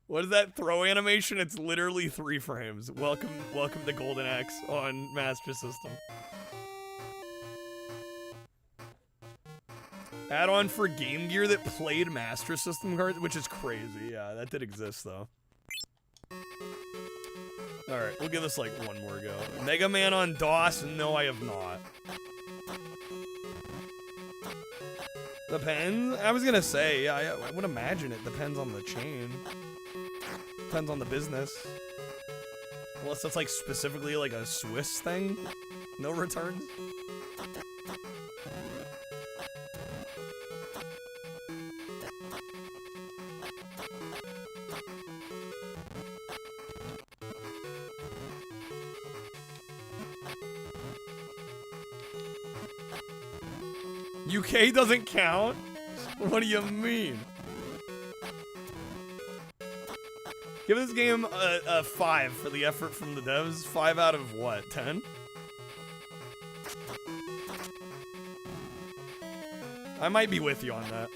What is that throw animation? It's literally 3 frames. Welcome to Golden Axe on Master System. Add-on for Game Gear that played Master System cards, which is crazy. Yeah, that did exist though. Alright, we'll give this like one more go. Mega Man on DOS? No, I have not. Depends? I was gonna say, yeah, I would imagine it depends on the chain. Depends on the business. Unless that's like specifically like a Swiss thing. No returns. UK doesn't count? What do you mean? Give this game a 5 for the effort from the devs. 5 out of what? 10? I might be with you on that.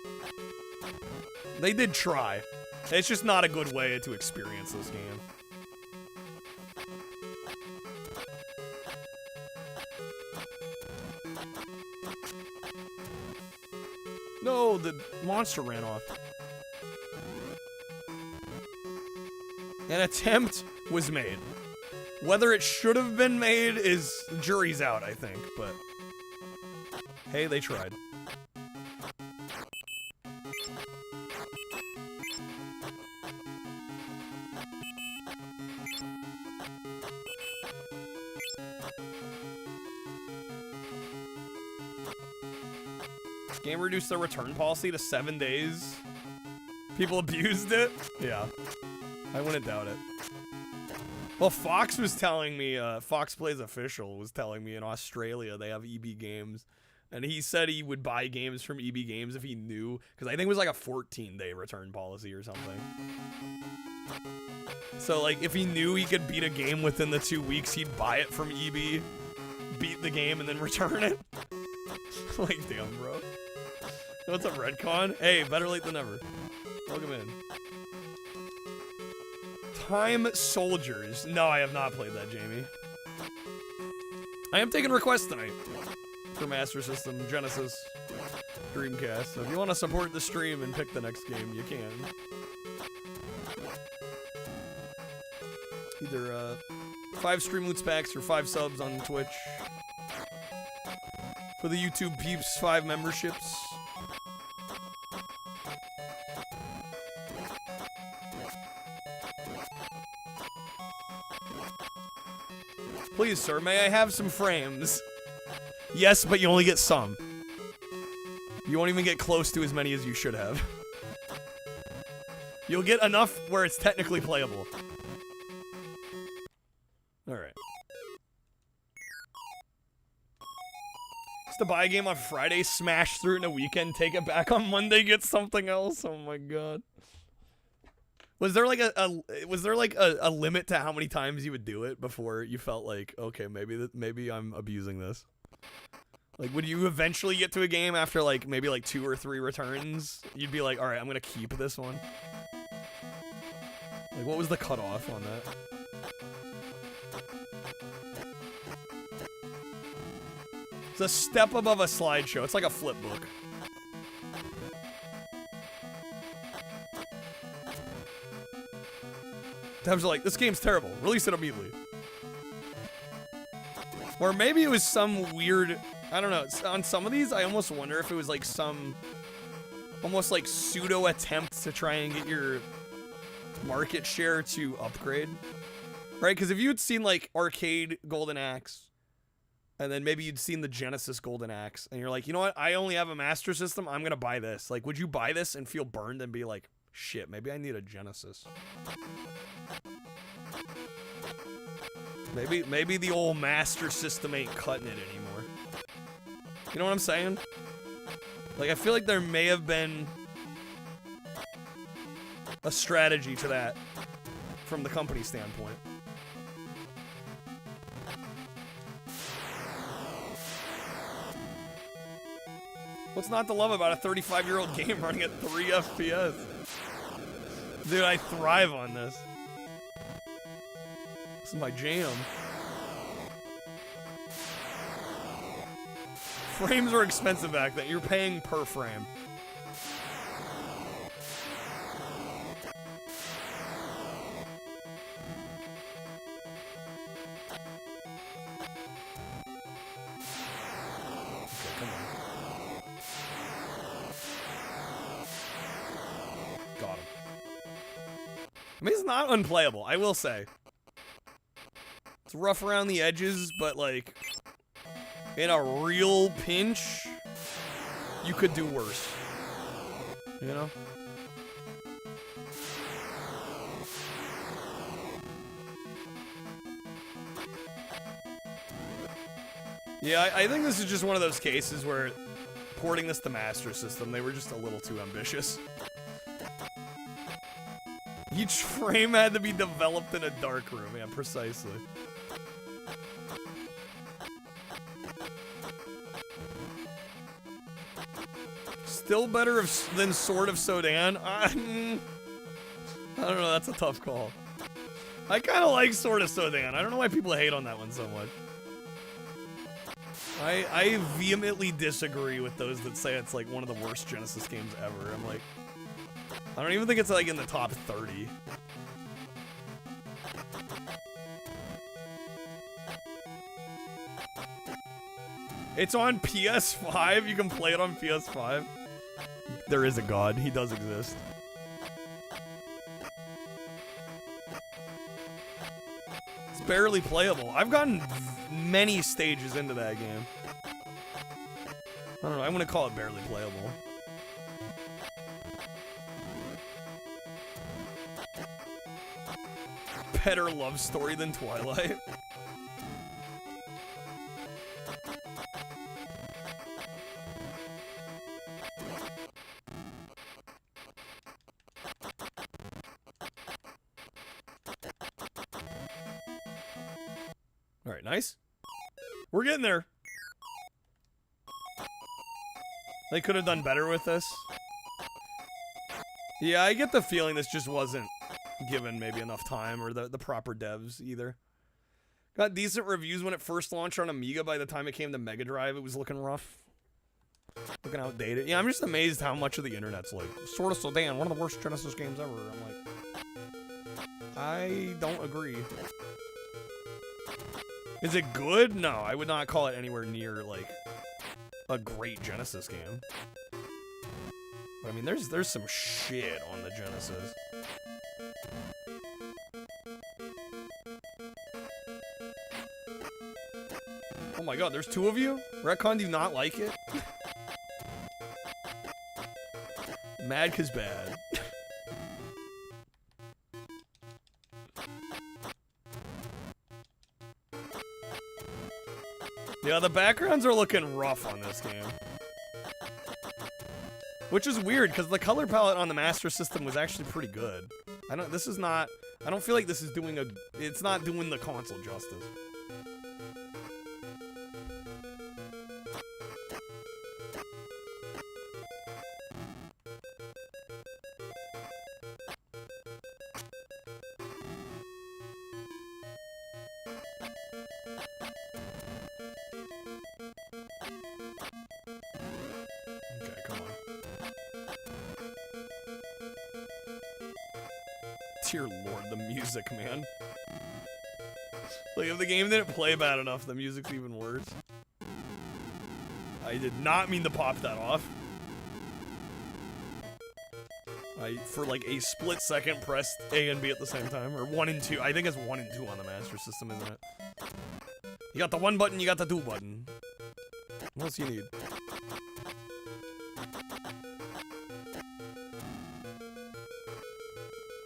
They did try. It's just not a good way to experience this game. No, the monster ran off. An attempt was made. Whether it should have been made is jury's out, I think, but hey, they tried. Game reduced their return policy to 7 days. People abused it? Yeah. I wouldn't doubt it. Well, Fox was telling me, Fox Plays Official was telling me in Australia they have EB Games. And he said he would buy games from EB Games if he knew. Because I think it was like a 14-day return policy or something. So, like, if he knew he could beat a game within the 2 weeks, he'd buy it from EB, beat the game, and then return it. Like, damn, bro. What's up, Redcon? Hey, better late than never. Welcome in. Time Soldiers. No, I have not played that, Jamie. I am taking requests tonight for Master System, Genesis, Dreamcast. So if you want to support the stream and pick the next game, you can. Either 5 stream loots packs or 5 subs on Twitch. For the YouTube peeps, 5 memberships. Please, sir, may I have some frames? Yes, but you only get some. You won't even get close to as many as you should have. You'll get enough where it's technically playable. Alright. Just to buy a game on Friday, smash through it in a weekend, take it back on Monday, get something else? Oh my god. Was there like a limit to how many times you would do it before you felt like, okay, maybe I'm abusing this? Like, would you eventually get to a game after like maybe like 2 or 3 returns? You'd be like, all right, I'm gonna keep this one. Like, what was the cutoff on that? It's a step above a slideshow. It's like a flip book. Devs are like, this game's terrible. Release it immediately. Or maybe it was some weird... I don't know. On some of these, I almost wonder if it was like some... almost like pseudo attempt to try and get your market share to upgrade. Right? Because if you had seen like Arcade Golden Axe, and then maybe you'd seen the Genesis Golden Axe, and you're like, you know what? I only have a Master System. I'm going to buy this. Like, would you buy this and feel burned and be like, shit, maybe I need a Genesis? Maybe the old Master System ain't cutting it anymore. You know what I'm saying? Like, I feel like there may have been a strategy to that from the company standpoint. What's not to love about a 35-year-old game running at 3 FPS? Dude, I thrive on this. This is my jam. Frames are expensive back then. You're paying per frame. I mean, it's not unplayable, I will say. It's rough around the edges, but like, in a real pinch, you could do worse. You know? Yeah, I think this is just one of those cases where porting this to Master System, they were just a little too ambitious. Each frame had to be developed in a dark room. Yeah, precisely. Still better than Sword of Sodan? I don't know, that's a tough call. I kind of like Sword of Sodan. I don't know why people hate on that one so much. I vehemently disagree with those that say it's like one of the worst Genesis games ever. I'm like, I don't even think it's like in the top 30. It's on PS5. You can play it on PS5. There is a god. He does exist. It's barely playable. I've gotten many stages into that game. I don't know. I'm going to call it barely playable. Better love story than Twilight. All right, nice. We're getting there. They could have done better with this. Yeah, I get the feeling this just wasn't given maybe enough time, or the proper devs either. Got decent reviews when it first launched on Amiga. By the time it came to Mega Drive, it was looking rough. Looking outdated. Yeah, I'm just amazed how much of the internet's like, Sword of Sodan, one of the worst Genesis games ever. I'm like, I don't agree. Is it good? No, I would not call it anywhere near, like, a great Genesis game. But, I mean, there's some shit on the Genesis. Oh my god, there's two of you? Retcon, do you not like it? Mad 'cause bad. Yeah, the backgrounds are looking rough on this game. Which is weird, because the color palette on the Master System was actually pretty good. I don't feel like this is it's not doing the console justice. Dear Lord, the music, man. Like, if the game didn't play bad enough, the music's even worse. I did not mean to pop that off. I, for like a split second, pressed A and B at the same time. Or 1 and 2. I think it's 1 and 2 on the Master System, isn't it? You got the 1 button, you got the 2 button. What else you need?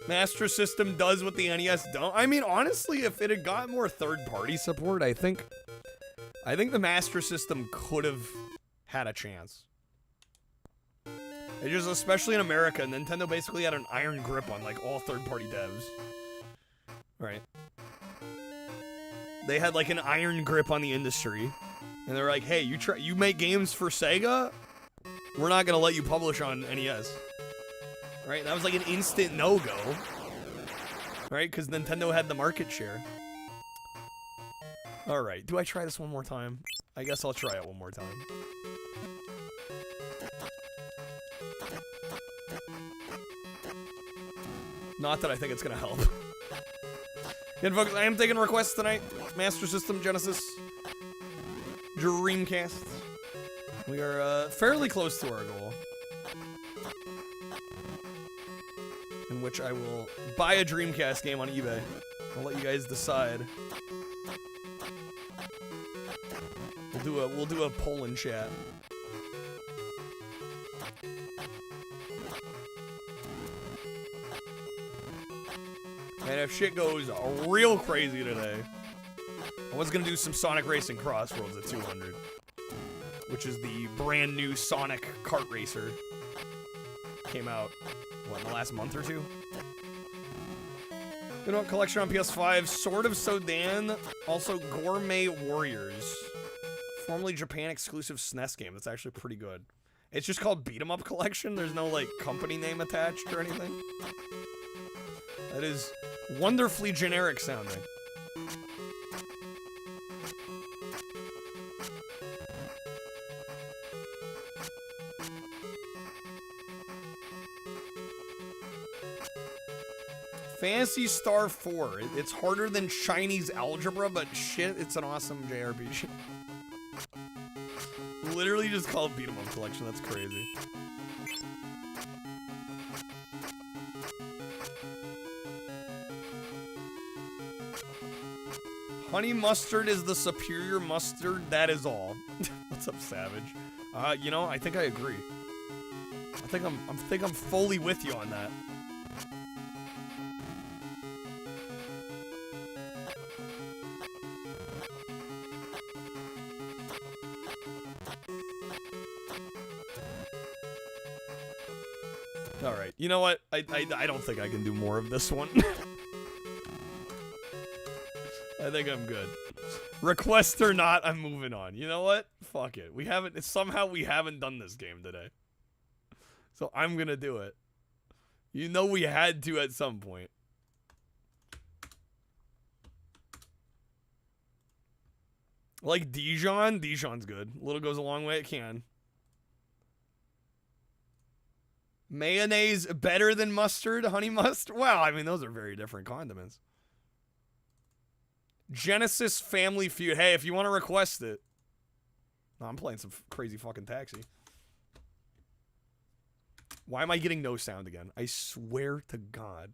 Master System does what the NES don't. I mean, honestly, if it had got more third-party support, I think the Master System could have had a chance. It just, especially in America, Nintendo basically had an iron grip on like all third-party devs. Right. They had like an iron grip on the industry, and they're like, "Hey, you make games for Sega? We're not gonna let you publish on NES." Right? That was like an instant no-go. Right? Because Nintendo had the market share. Alright, do I try this one more time? I guess I'll try it one more time. Not that I think it's gonna help. Again, folks, I am taking requests tonight. Master System, Genesis, Dreamcast. We are fairly close to our goal. In which I will buy a Dreamcast game on eBay. I'll let you guys decide. We'll do a poll in chat. And if shit goes real crazy today, I was gonna do some Sonic Racing Crossroads at 200, which is the brand new Sonic kart racer. Came out, what, in the last month or two? You know what, collection on PS5, Sword of Sodan, also Gourmet Warriors. Formerly Japan exclusive SNES game, that's actually pretty good. It's just called Beat 'em Up Collection, there's no like company name attached or anything. That is wonderfully generic sounding. Phantasy Star 4. It's harder than Chinese algebra, but shit, it's an awesome JRPG. Literally just called Beat 'em Up Collection. That's crazy. Honey mustard is the superior mustard. That is all. What's up, Savage? You know, I think I agree. I think I'm fully with you on that. All right. You know what? I don't think I can do more of this one. I think I'm good. Request or not, I'm moving on. You know what? Fuck it. We haven't done this game today. So I'm gonna do it. You know we had to at some point. Like Dijon? Dijon's good. A little goes a long way, it can. Mayonnaise better than mustard? Honey mustard? Well, I mean, those are very different condiments. Genesis Family Feud. Hey, if you want to request it. No, I'm playing some crazy fucking Taxi. Why am I getting no sound again? I swear to God.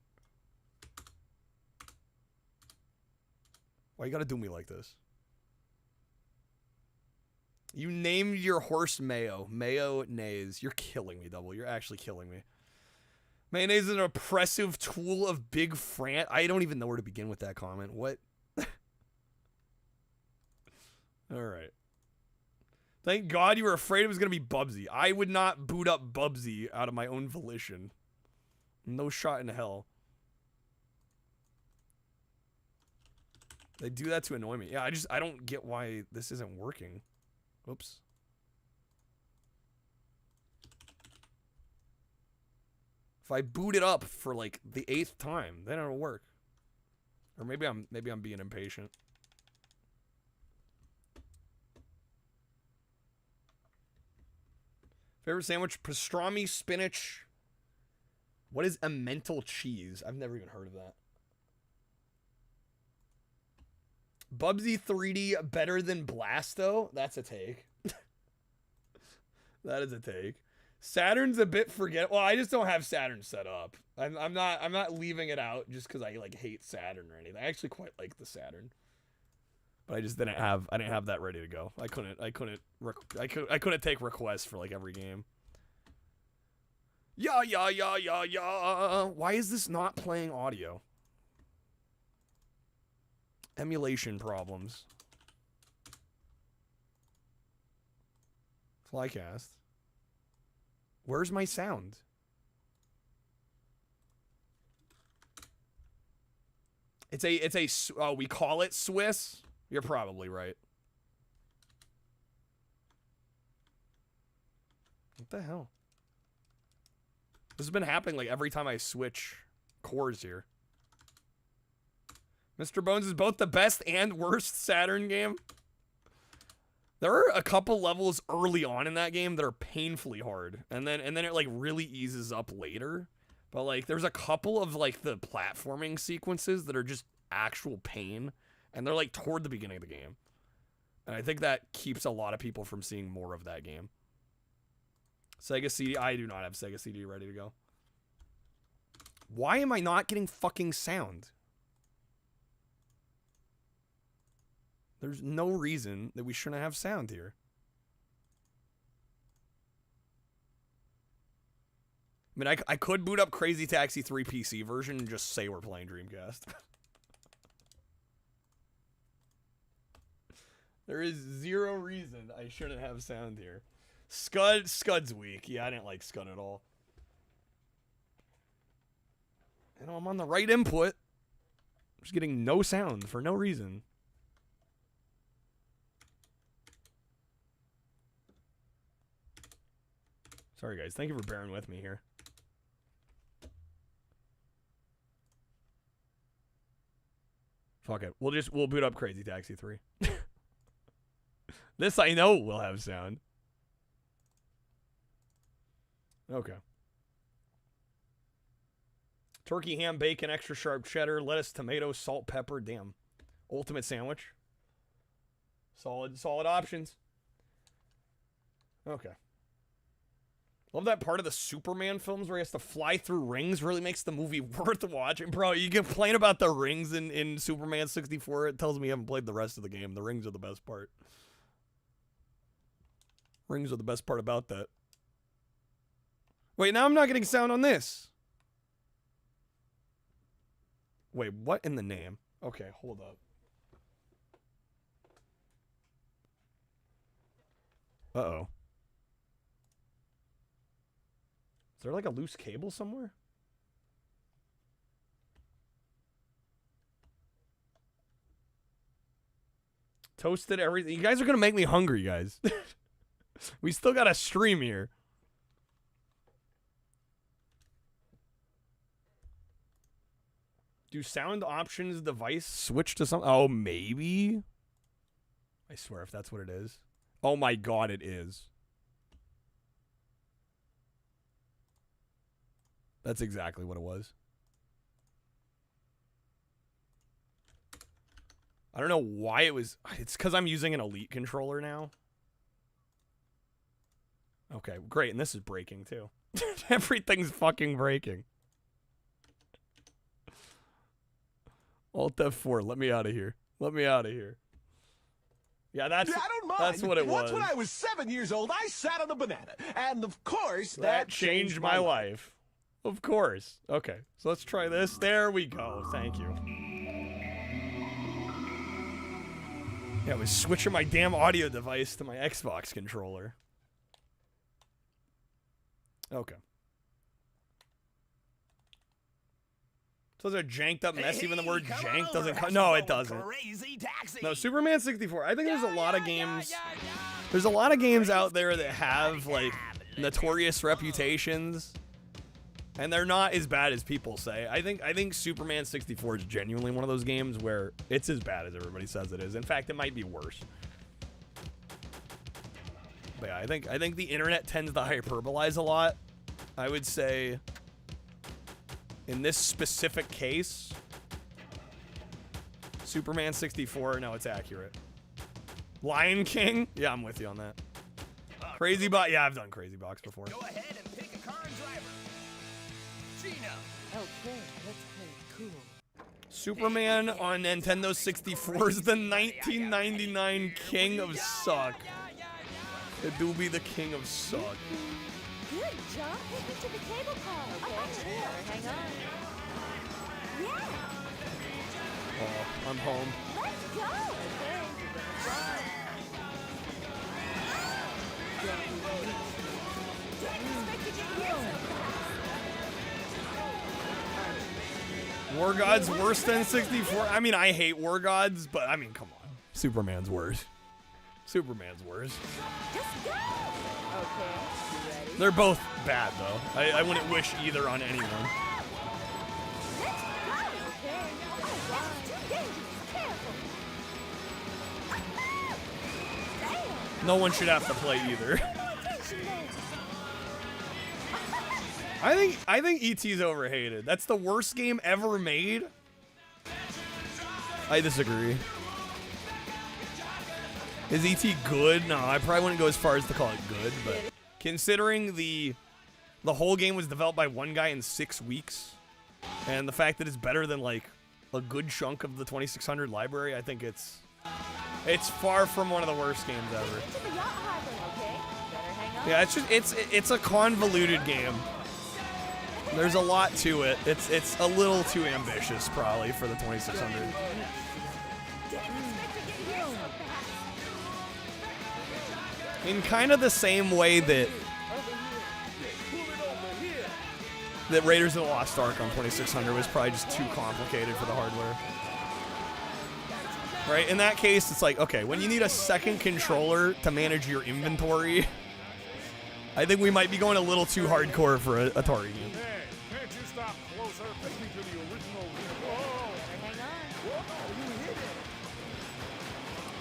Why you gotta do me like this? You named your horse Mayo. Mayonnaise. You're killing me, Double. You're actually killing me. Mayonnaise is an oppressive tool of Big Fran. I don't even know where to begin with that comment. What? Alright. Thank God you were afraid it was going to be Bubsy. I would not boot up Bubsy out of my own volition. No shot in hell. They do that to annoy me. Yeah, I don't get why this isn't working. Oops. If I boot it up for like the 8th time, then it'll work. Or maybe I'm being impatient. Favorite sandwich? Pastrami, spinach, What is a mental cheese? I've never even heard of that. Bubsy 3D better than Blasto? That's a take. That is a take. Saturn's a bit forgettable. Well, I just don't have Saturn set up. I'm not leaving it out just because I like hate Saturn or anything. I actually quite like the Saturn, but I just didn't have that ready to go. I couldn't take requests for like every game. Yeah. Why is this not playing audio? Emulation problems. Flycast. Where's my sound? Oh, we call it Swiss? You're probably right. What the hell? This has been happening like every time I switch cores here. Mr. Bones is both the best and worst Saturn game. There are a couple levels early on in that game that are painfully hard, and then it like really eases up later. But like there's a couple of like the platforming sequences that are just actual pain, and they're like toward the beginning of the game. And I think that keeps a lot of people from seeing more of that game. Sega CD, I do not have Sega CD ready to go. Why am I not getting fucking sound? There's no reason that we shouldn't have sound here. I mean, I could boot up Crazy Taxi 3 PC version and just say we're playing Dreamcast. There is zero reason I shouldn't have sound here. Scud's weak. Yeah, I didn't like Scud at all. You know, I'm on the right input. I'm just getting no sound for no reason. Sorry, guys. Thank you for bearing with me here. Fuck it. We'll boot up Crazy Taxi 3. This I know will have sound. Okay. Turkey, ham, bacon, extra sharp cheddar, lettuce, tomato, salt, pepper. Damn. Ultimate sandwich. Solid options. Okay. Love that part of the Superman films where he has to fly through rings. Really makes the movie worth watching. Bro, you complain about the rings in Superman 64. It tells me you haven't played the rest of the game. The rings are the best part. Rings are the best part about that. Wait, now I'm not getting sound on this. Wait, what in the name? Okay, hold up. Uh-oh. Is there like a loose cable somewhere? Toasted everything. You guys are going to make me hungry, guys. We still got a stream here. Do sound options device switch to something? Oh, maybe? I swear if that's what it is. Oh my god, it is. That's exactly what it was. I don't know why it was. It's because I'm using an Elite controller now. Okay, great. And this is breaking too. Everything's fucking breaking. Alt F4. Let me out of here. Let me out of here. Yeah, that's what it was. Once when I was 7 years old, I sat on a banana. And of course, that changed my life. Of course. Okay, so let's try this. There we go. Thank you. Yeah, I was switching my damn audio device to my Xbox controller. Okay. So those are janked up mess. Even the word jank doesn't come. No, it doesn't. No, Superman 64. I think there's a lot of games. There's a lot of games out there that have like notorious reputations, and they're not as bad as people say. I think Superman 64 is genuinely one of those games where it's as bad as everybody says it is. In fact, it might be worse. But yeah, I think the internet tends to hyperbolize a lot. I would say in this specific case, Superman 64, no, it's accurate. Lion King? Yeah, I'm with you on that. Crazy Box? Yeah, I've done Crazy Box before. Go ahead and pick a car and driver. Gina. Okay, let's play cool. Superman on Nintendo 64 is the 1999 King of Suck. It do be the King of Suck. Good job. Take me to the cable car. Okay, hang on. Yeah. Oh, I'm home. Let's go. War Gods worse than 64? I mean, I hate War Gods, but I mean, come on. Superman's worse. Superman's worse. Just go. Okay, you ready? They're both bad, though. I wouldn't wish either on anyone. Let's go. Okay. Oh, that's too dangerous. Careful. Damn. No one should have to play either. Attention there. I think E.T.'s overhated. That's the worst game ever made. I disagree. Is E.T. good? No, I probably wouldn't go as far as to call it good, but considering the whole game was developed by one guy in 6 weeks, and the fact that it's better than like a good chunk of the 2600 library, I think it's far from one of the worst games ever. Yeah, it's a convoluted game. There's a lot to it. It's a little too ambitious probably for the 2600. In kind of the same way that Raiders of the Lost Ark on 2600 was probably just too complicated for the hardware. Right? In that case, it's like, okay, when you need a second controller to manage your inventory, I think we might be going a little too hardcore for a Atari game. Can't you stop closer? Take me to the original.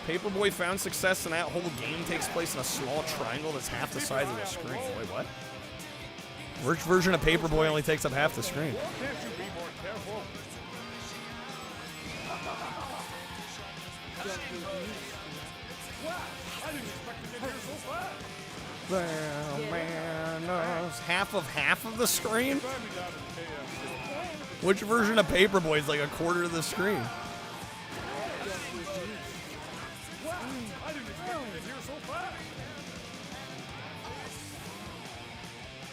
Paperboy found success, and that whole game takes place in a small triangle that's half the size of the screen. Wait, what? Which version of Paperboy only takes up half the screen? Can't you be more careful? I didn't expect to get here so fast. Well, man, half of the screen? Which version of Paperboy is like a quarter of the screen? I didn't expect to get here so fast.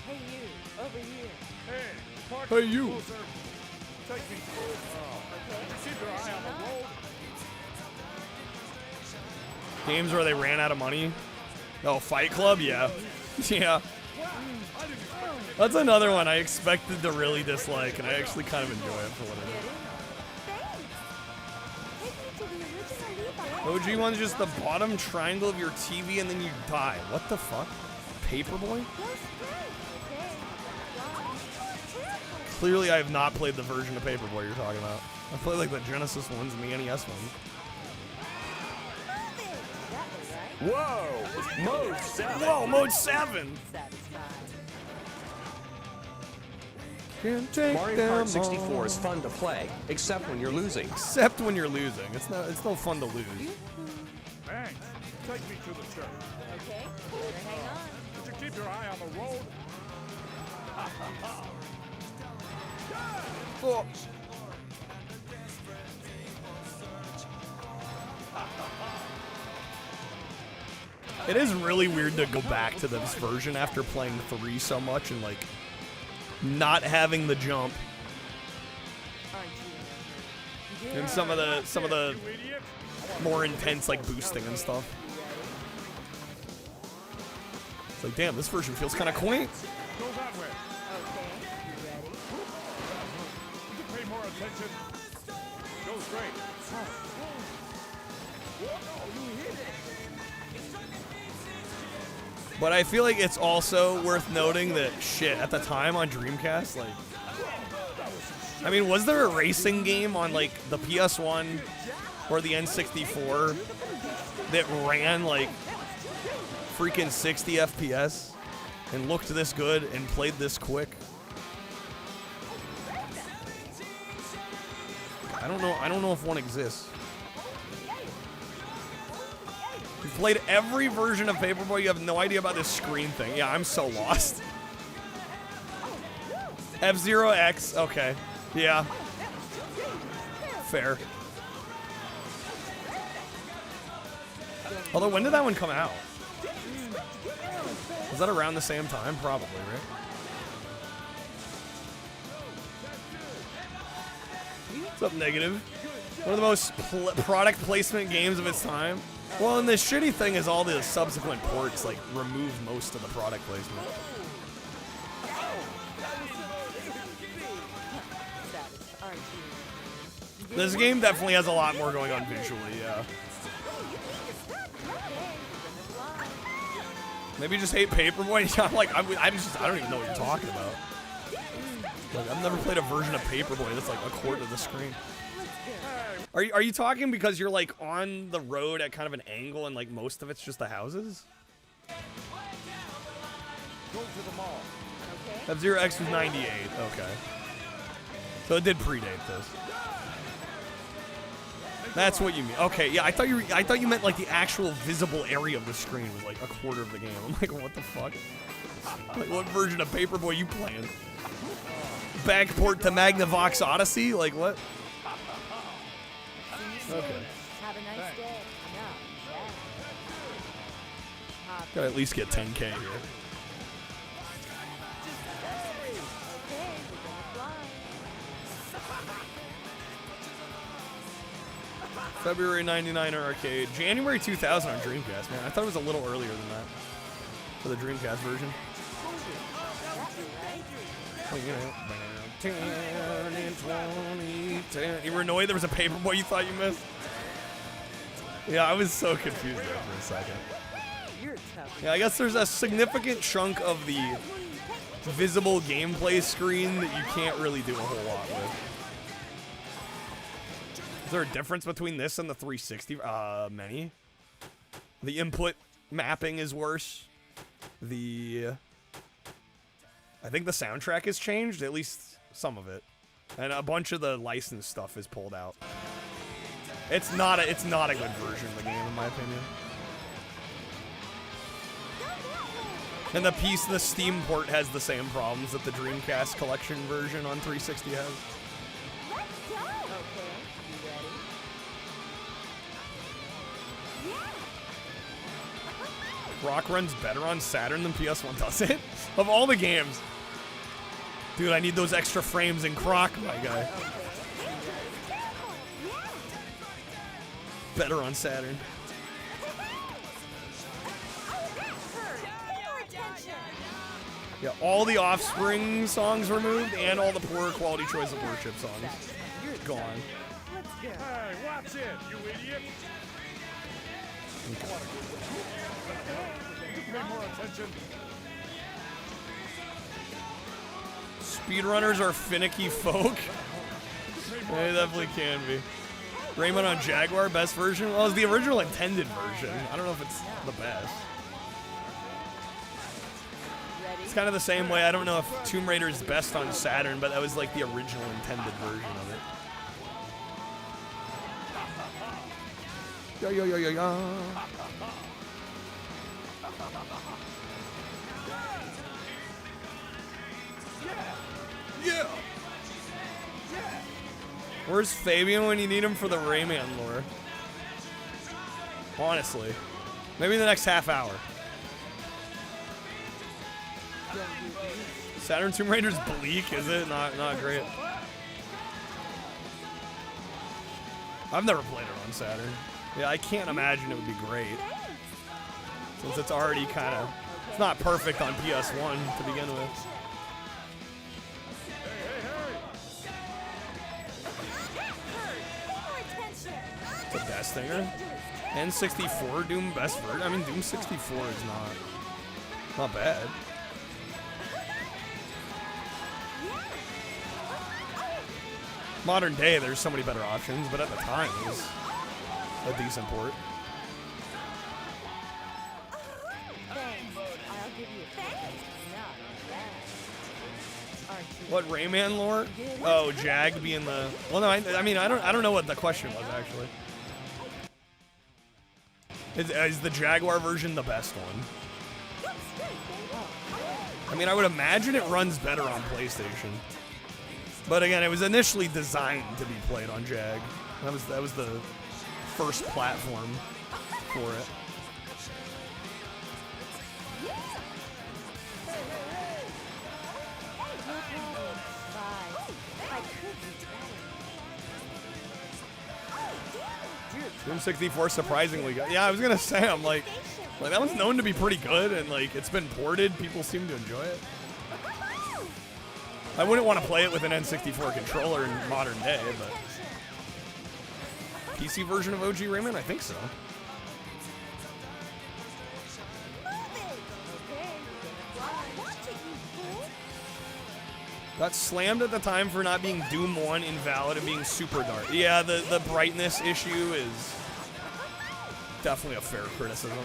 Hey, you, over here. Hey, park Hey, you. closer. Take me. Keep your eye on the road. Games where they ran out of money? Oh, Fight Club? Yeah. Yeah. That's another one I expected to really dislike, and I actually kind of enjoy it for what it is. OG one's just the bottom triangle of your TV and then you die. What the fuck? Paperboy? Clearly I have not played the version of Paperboy you're talking about. I played like the Genesis ones and the NES ones. Whoa! Mode 7! Whoa, Mode 7! Mario Kart 64 is fun to play, except when you're losing. Except when you're losing. It's no fun to lose. Thanks. Take me to the church. Okay, better hang on. Would you keep your eye on the road? Oh. It is really weird to go back to this version after playing 3 so much and like not having the jump and some of the more intense like boosting and stuff. It's like, damn, this version feels kind of quaint. Go that way. You can pay more attention. Go straight. But I feel like it's also worth noting that shit at the time on Dreamcast, like, I mean, was there a racing game on like the PS1 or the N64 that ran like freaking 60 FPS and looked this good and played this quick? I don't know if one exists. You've played every version of Paperboy, you have no idea about this screen thing. Yeah, I'm so lost. F-Zero X, okay. Yeah. Fair. Although, when did that one come out? Was that around the same time? Probably, right? What's up, Negative? One of the most product placement games of its time. Well, and the shitty thing is all the subsequent ports, like, remove most of the product placement. This game definitely has a lot more going on visually, yeah. Maybe you just hate Paperboy? I'm like, I don't even know what you're talking about. Like, I've never played a version of Paperboy that's like a quarter of the screen. Are you talking because you're like on the road at kind of an angle and like most of it's just the houses? Go to the mall. Okay. F-Zero X was 98, okay. So it did predate this. That's what you mean. Okay, yeah, I thought you meant like the actual visible area of the screen was like a quarter of the game. I'm like, what the fuck? Like, what version of Paperboy you playing? Backport to Magnavox Odyssey? Like, what? Okay. Have a nice day. Gotta at least get 10K here. February 99 on arcade. January 2000 on Dreamcast, man. I thought it was a little earlier than that for the Dreamcast version. You were annoyed there was a Paperboy you thought you missed? Yeah, I was so confused there for a second. Yeah, I guess there's a significant chunk of the visible gameplay screen that you can't really do a whole lot with. Is there a difference between this and the 360? Many. The input mapping is worse. I think the soundtrack has changed, at least some of it. And a bunch of the licensed stuff is pulled out. It's not a good version of the game, in my opinion. And the Steam port has the same problems that the Dreamcast collection version on 360 has. Rock runs better on Saturn than PS1 does it? Of all the games. Dude, I need those extra frames in Croc, my guy. Better on Saturn. Yeah, all the Offspring songs removed and all the poor quality Choice of Worship songs. Gone. Hey, watch it, you idiot! Pay more attention. Speedrunners are finicky folk. They definitely can be. Raymond on Jaguar, best version? Well, it's the original intended version. I don't know if it's the best. It's kind of the same way. I don't know if Tomb Raider is best on Saturn, but that was like the original intended version of it. Yo, yo, yo, yo, yo. Yeah. Where's Fabian when you need him for the Rayman lore? Honestly. Maybe in the next half hour. Saturn Tomb Raider's bleak, is it? Not great. I've never played it on Saturn. Yeah, I can't imagine it would be great. Since it's already kind of... It's not perfect on PS1 to begin with. The best thinger? N64 Doom best version? I mean, Doom 64 is not bad. Modern day, there's so many better options, but at the time, it was a decent port. Thanks. I'll give you thanks. Not bad. Aren't you What, Rayman lore? Oh, Jag being the... Well, no, I mean, I don't know what the question was, actually. Is the Jaguar version the best one? I mean, I would imagine it runs better on PlayStation. But again, it was initially designed to be played on Jag. That was the first platform for it. Doom 64 surprisingly good. Yeah, I was gonna say, I'm like that one's known to be pretty good, and like it's been ported. People seem to enjoy it. I wouldn't want to play it with an N64 controller in modern day, but PC version of OG Rayman, I think so. Got slammed at the time for not being Doom 1 invalid and being super dark. Yeah, the brightness issue is definitely a fair criticism.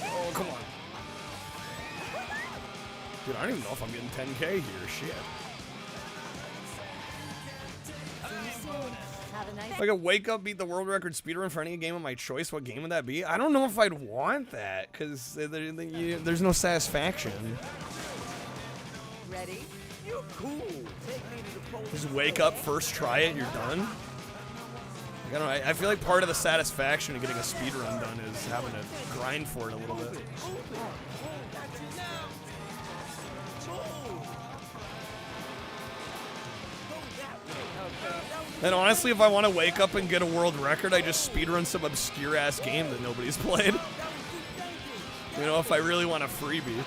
Oh, come on. Dude, I don't even know if I'm getting 10K here. Shit. If I could wake up, beat the world record speedrun for any game of my choice, what game would that be? I don't know if I'd want that, because there's no satisfaction. Ready? You cool. Take me to the pole. Just wake up, first try it, you're done. Like, I don't know, I feel like part of the satisfaction of getting a speedrun done is having to grind for it a little bit. And honestly, if I want to wake up and get a world record, I just speedrun some obscure-ass game that nobody's played. You know, if I really want a freebie.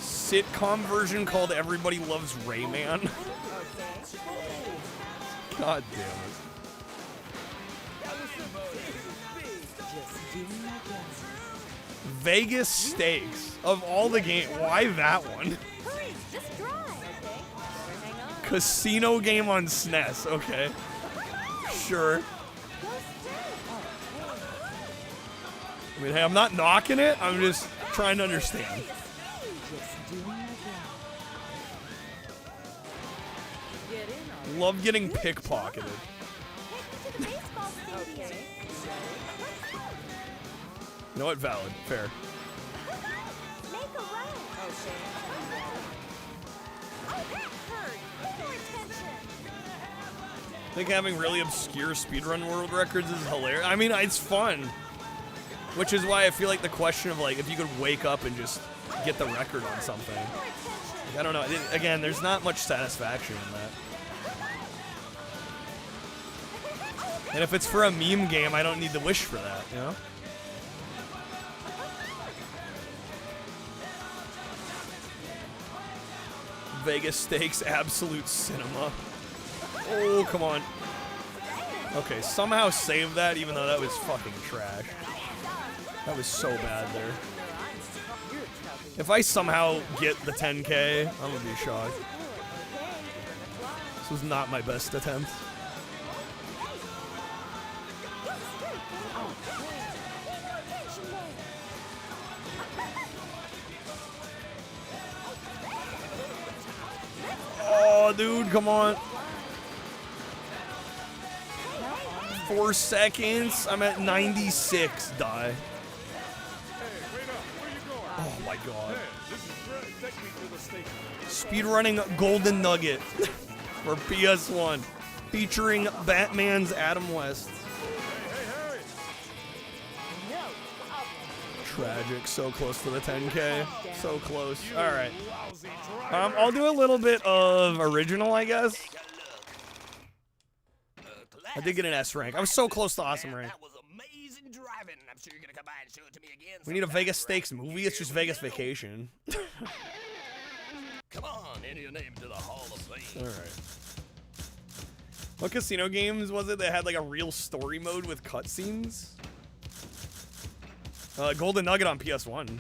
Sitcom version called Everybody Loves Rayman. God damn it. Vegas Stakes. Of all the games, why that one? Casino game on SNES, okay. Sure. I mean, hey, I'm not knocking it, I'm just trying to understand. Love getting pickpocketed. You know what? Valid. Fair. I think having really obscure speedrun world records is hilarious. I mean, it's fun. Which is why I feel like the question of, like, if you could wake up and just get the record on something. Like, I don't know. Again, there's not much satisfaction in that. And if it's for a meme game, I don't need to wish for that, you know? Vegas Stakes, absolute cinema. Oh, come on. Okay, somehow save that, even though that was fucking trash. That was so bad there. If I somehow get the 10K, I'm gonna be shocked. This was not my best attempt. Oh, dude, come on. 4 seconds. I'm at 96. Die. Oh my god. Speedrunning Golden Nugget for PS1, featuring Batman's Adam West. Tragic. So close to the 10K. So close. All right. I'll do a little bit of original, I guess. I did get an S rank. I was so close to awesome rank. We need a Vegas Stakes movie. It's just Vegas Vacation. Come on, enter your name to the Hall of Fame. All right. What casino games was it that had like a real story mode with cutscenes? Golden Nugget on PS1.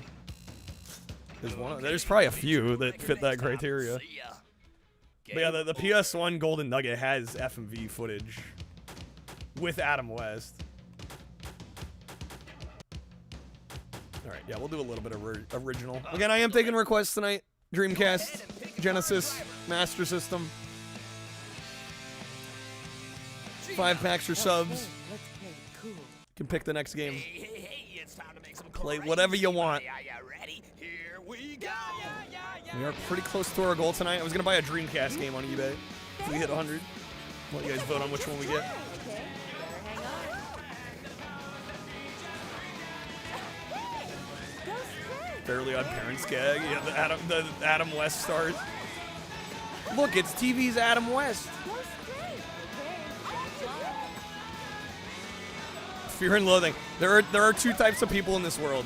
There's probably a few that fit that criteria. game. But yeah, the PS1 Golden Nugget has FMV footage with Adam West. Alright, yeah, we'll do a little bit of original. Again, I am taking requests tonight. Dreamcast, Genesis, Master System. 5 packs or subs. You can pick the next game. Play whatever you want. We are pretty close to our goal tonight. I was going to buy a Dreamcast game on eBay if we hit 100. Let you guys vote on which one we get. Fairly Odd Parents gag. Yeah, the Adam West stars. Look, it's TV's Adam West. Fear and Loathing. There are 2 types of people in this world.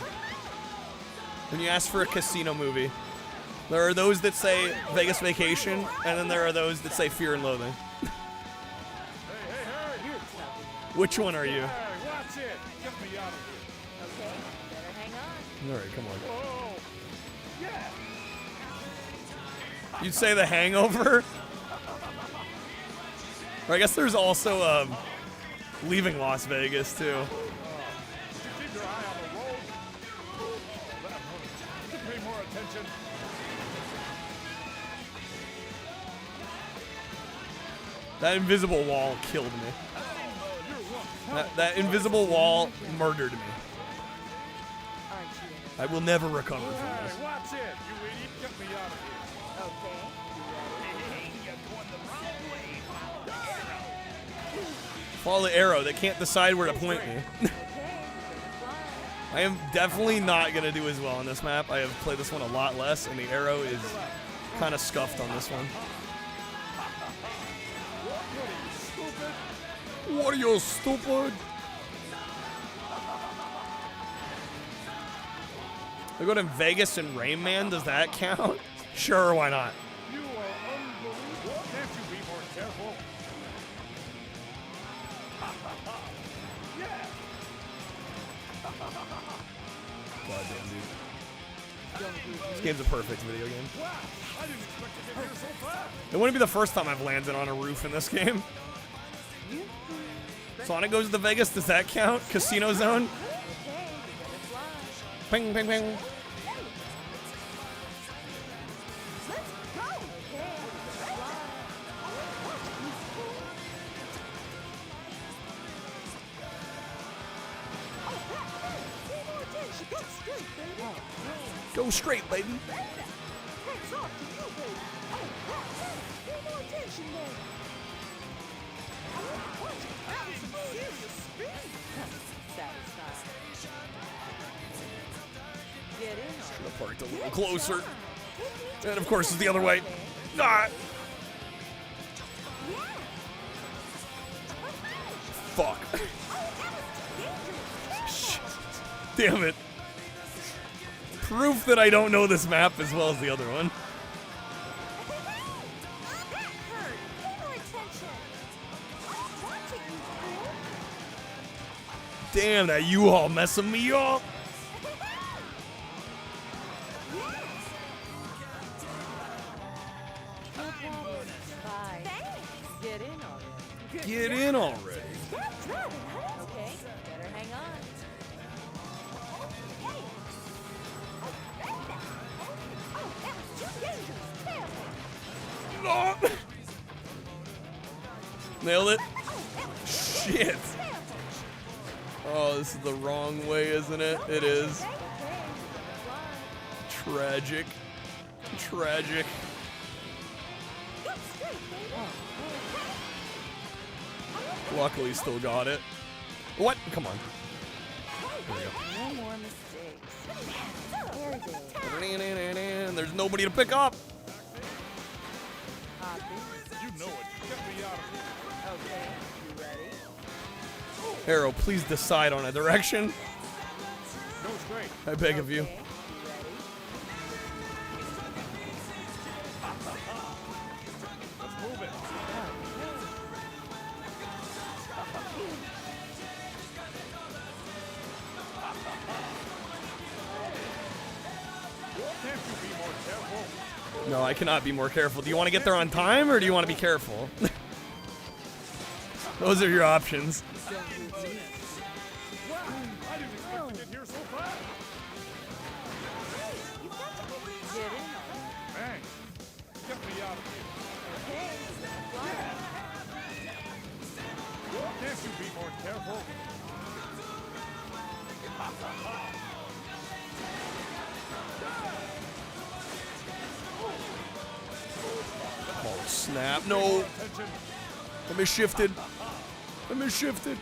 When you ask for a casino movie, there are those that say Vegas Vacation, and then there are those that say Fear and Loathing. Which one are you? Watch it. Get me out of here. Okay, better hang on. All right, come on. Whoa. Yeah. You'd say The Hangover? Or I guess there's also Leaving Las Vegas too. Keep your eye on the road. Pay more attention. That invisible wall killed me. That invisible wall murdered me. I will never recover from this. Watch it, you idiot. Get me out of here. Okay. You're going the wrong way. Follow the arrow. They can't decide where to point me. I am definitely not going to do as well on this map. I have played this one a lot less, and the arrow is kind of scuffed on this one. What are you, stupid? I go to Vegas and Rain Man, does that count? Sure, why not? You are unbelievable. Can't you be more careful? Yeah. Goddamn, dude. This game's a perfect video game. Wow, I didn't expect to get here so fast. It wouldn't be the first time I've landed on a roof in this game. Sonic goes to Vegas, does that count? Casino Zone? Ping, ping, ping. Go straight, baby. Should have parked a little closer. And of course, it's the other way. Ah! Fuck. Shit. Damn it. Proof that I don't know this map as well as the other one. Damn, that U-Haul messing me up. Get in already. Okay, better hang on. Oh. Nailed it. Shit. Oh, this is the wrong way, isn't it? It is. Tragic. Tragic. Luckily, still got it. What? Come on. There we go. No more mistakes. There's nobody to pick up. You know it. Get me out of here. Okay, you ready? Arrow, please decide on a direction. Go straight. I beg of you. Let's move it. Can't you be more careful? No, I cannot be more careful. Do you want to get there on time, or do you want to be careful? Those are your options. Can't you be more careful? Oh, snap. No. Let me shifted. Let me shifted.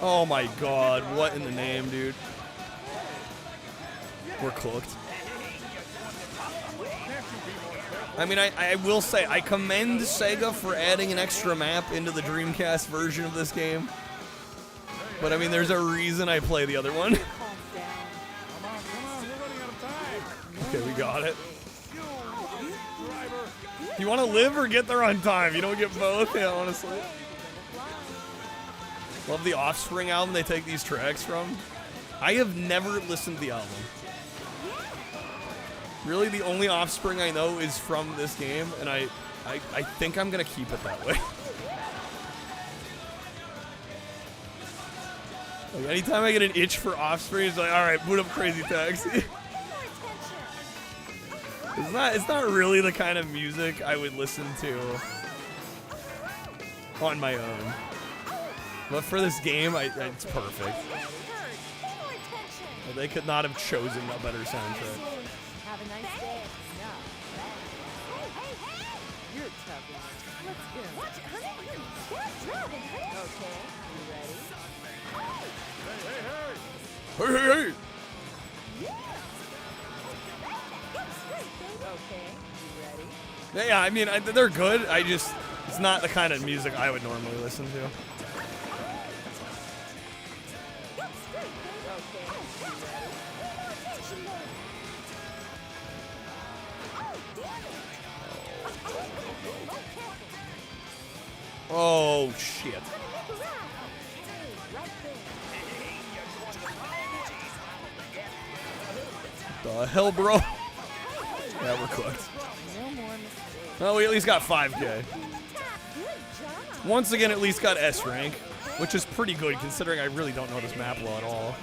Oh my god. What in the name, dude? We're cooked. I mean, I will say, I commend Sega for adding an extra map into the Dreamcast version of this game. But I mean, there's a reason I play the other one. Okay, we got it. You want to live or get there on time? You don't get both, yeah, honestly. Love the Offspring album they take these tracks from. I have never listened to the album. Really, the only Offspring I know is from this game, and I think I'm gonna keep it that way. Like, anytime I get an itch for Offspring, it's like, all right, boot up Crazy Taxi. It's not really the kind of music I would listen to on my own. But for this game, it's perfect. They could not have chosen a better soundtrack. Have a nice day. No. Hey. You're tough. Let's go. Watch it, honey. Stop driving, honey. Okay. You ready? Hey. Okay. You ready? Yeah, I mean, they're good. It's not the kind of music I would normally listen to. Oh, shit. The hell, bro? Yeah, we're cooked. Well, we at least got 5K. Once again, at least got S rank, which is pretty good considering I really don't know this map well at all.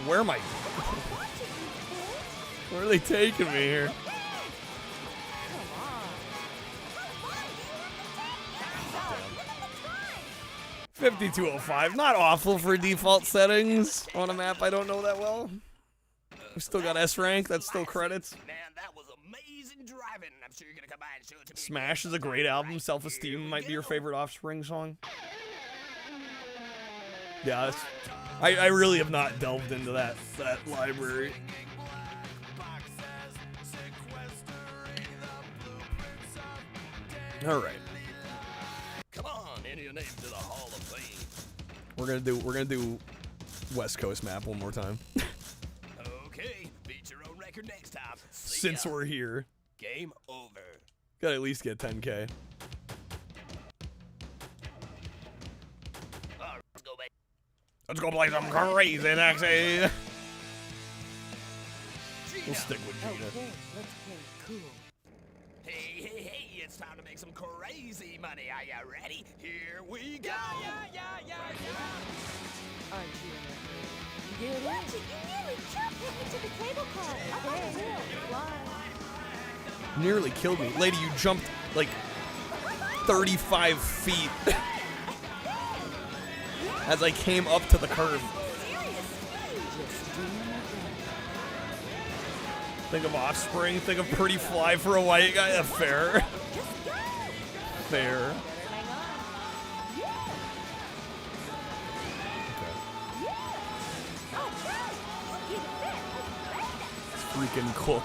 Where am I? Where are they taking me here? 5205, not awful for default settings on a map I don't know that well. We still got S rank, that's still credits. Man, that was amazing driving. I'm sure you're gonna come by and show it to me. Smash is a great album. Self-Esteem might be your favorite Offspring song. Yeah, I really have not delved into that library. All right. Come on, enter your name to the Hall of Fame. We're gonna do West Coast map one more time. Okay, beat your own record next time. Since we're here. Game over. Gotta at least get 10K. Let's go, babe. Let's go play some crazy taxi. We'll stick with Gina. Okay, let's play cool. Hey, it's time to make some crazy money. Are you ready? Here we go. Yeah. Aren't you in a hurry? Get in. Watch it, you nearly jumped into the cable car. Okay, fly. Nearly killed me. Lady, you jumped like 35 feet as I came up to the curb. Think of Offspring, think of Pretty Fly for a White Guy. Fair. Fair. Freaking cook.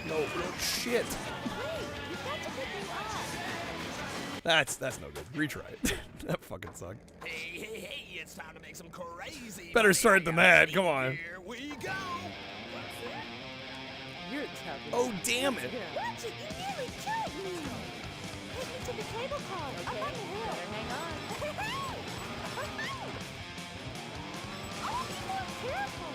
No shit. That's no good. Retry it. That fucking sucked. Hey, it's time to make some crazy Better money. start than that. Come on. Here we go. You're tough. Oh, damn it. Watch it, you nearly killed me. Take me to the cable car. Okay, Up on the hill. better hang on. Oh, be more careful.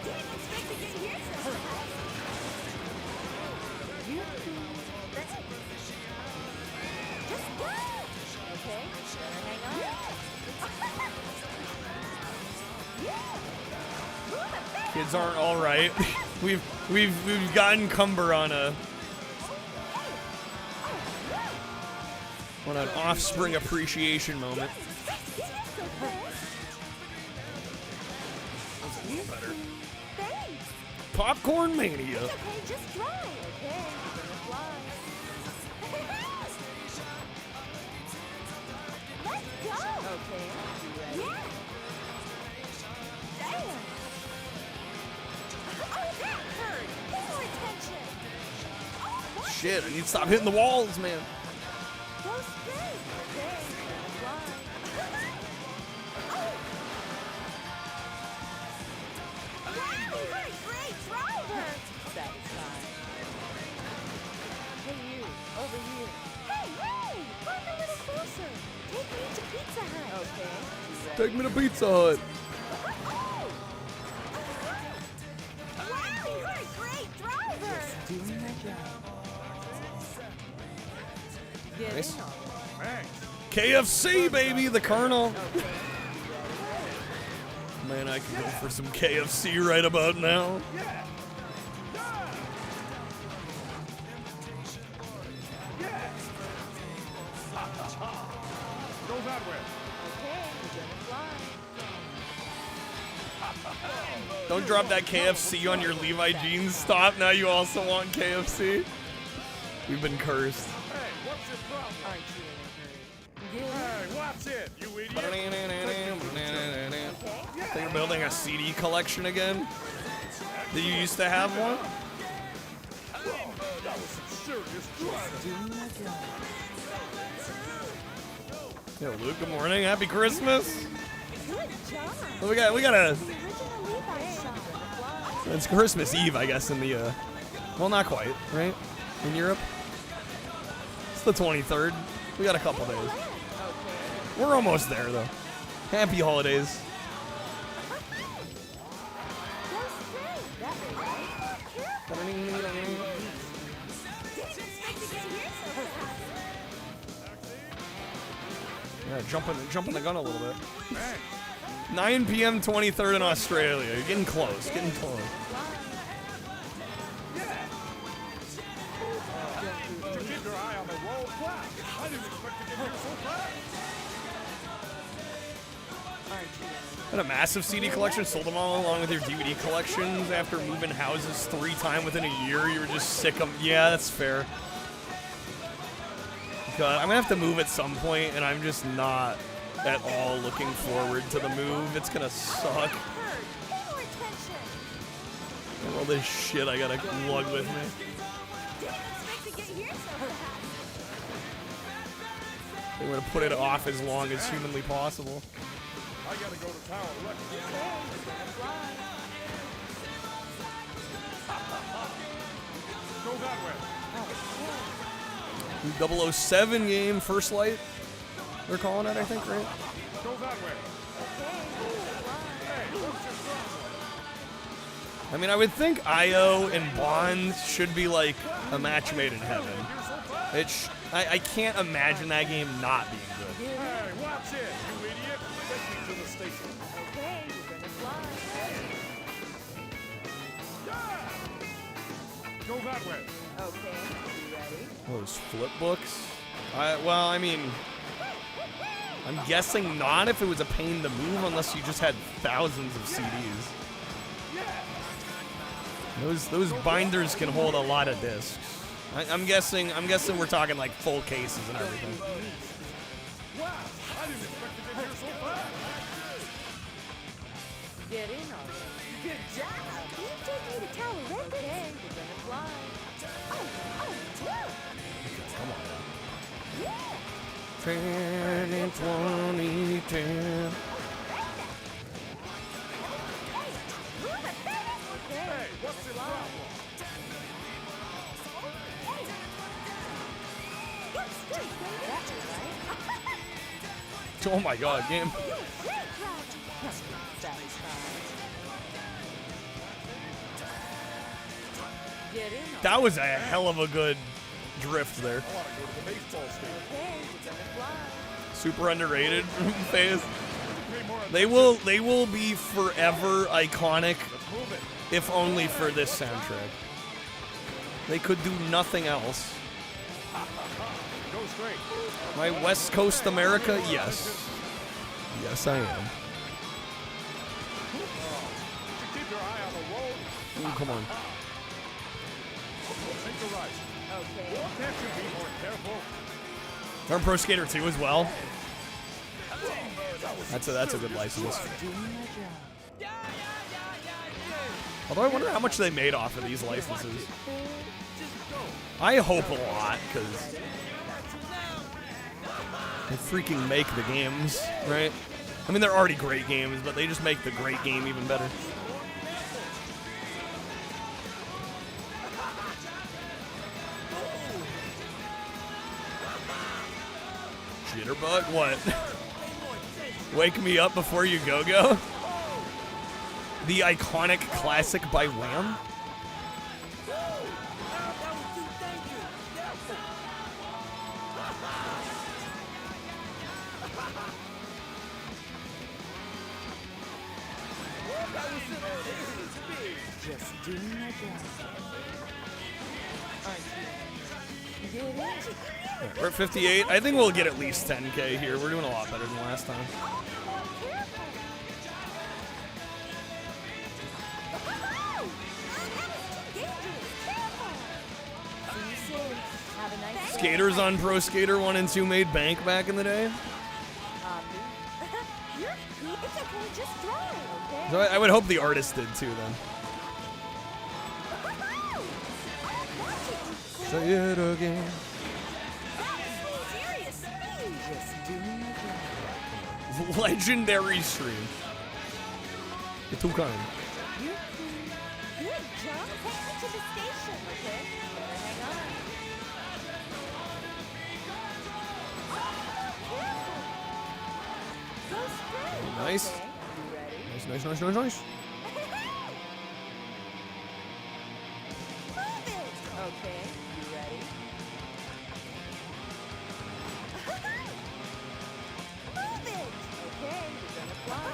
Didn't expect to get here so fast. Just go. Okay, better hang on. Kids aren't all right. we've gotten Cumber on an offspring appreciation moment. Better. Popcorn mania. Okay, just drive. Okay, we're gonna fly. Let's go. Okay, you ready? Yeah. Damn. Oh, that hurt. Pay more attention. Oh, what? Shit, I need to stop hitting the walls, man. Go straight. Okay, we're gonna fly. Wow, you're a great driver. Satisfied. Hey, you, over here. Hey, come a little closer. Take me to Pizza Hut. Okay, you ready? Take me to Pizza Hut. Wow, you're a great driver. Doing my job. Get Nice. in on it. KFC, baby, the Colonel. Okay, you ready? Man, I could go for some KFC right about now. Go that way. Okay, we're gonna fly. Don't drop that KFC on your Levi jeans. Stop, now you also want KFC. We've been cursed. Hey, what's your problem? Aren't you in a hurry? Hey, what's it, you idiot? So you're building a CD collection again? Did you used to have one? That was some serious driving. Doing my job. Yo, Luke, good morning. Happy Christmas. Good job. Well, we got a. Original Levi's shop. It's Christmas Eve, I guess, in the. Well, not quite, right? In Europe. It's the 23rd. We got a couple days. We're almost there, though. Happy holidays. Go straight. That way, right? Careful. Didn't expect to get here so fast. Yeah, jumping the gun a little bit. 9 p.m. 23rd in Australia. You're getting close. Getting close. To keep your eye on the road flat. I didn't expect to get here so fast. Aren't you in a Had a massive CD collection. Sold them all along with your DVD collections. After moving houses 3 times within a year, you were just sick of. Yeah, that's fair. God, I'm gonna have to move at some point, and I'm just not at all looking forward to the move. It's gonna suck. And all this shit I gotta lug with me. Didn't expect to get here so fast. I'm gonna put it off as long as humanly possible. I gotta go to town. Go that way. 007 game, First Light. They're calling it, I think, right? Go that way. Hey, what's your problem? I mean, I would think IO and Bond should be like a match made in heaven. I can't imagine that game not being good. Hey, watch it, you idiot. Take me to the station. Okay, we're gonna fly. Go that way. Okay, you ready? Those flip books? Well, I mean, I'm guessing not if it was a pain to move unless you just had thousands of CDs. Those binders can hold a lot of discs. I'm guessing we're talking like full cases and everything. Wow, I didn't expect to get here so fast. Get in on it. Good job. Can you take me to Tower Records? Okay, we're gonna fly. Oh, look. Come on. Yeah. 10 and 20, 10. What's the problem? Oh my god, game. That was a hell of a good drift there. I want to go to the baseball stadium. Super underrated phase. They will be forever iconic, if only for this soundtrack. They could do nothing else. Go straight. My West Coast America, yes. Yes, I am. Keep your eye on the road. Ooh, come on. Take the right. Okay. Can't you be more careful? They're in Pro Skater 2 as well. That's a good license. Although I wonder how much they made off of these licenses. I hope a lot, because they freaking make the games, right? I mean, they're already great games, but they just make the great game even better. Jitterbug? What? Wake Me Up Before You Go-Go? The iconic classic by Wham? Just doing my job. Right, we're at 58. I think we'll get at least 10K here. We're doing a lot better than last time. Skaters on Pro Skater 1 and 2 made bank back in the day. So I would hope the artist did too then. Say it again. Legendary stream. You're too kind. Good job. Take me to the station, okay? Hang on. Go straight. Nice. Okay. You ready? Nice, nice, nice, nice, nice. Move it. Okay. You ready? Move it. Okay. We're gonna fly.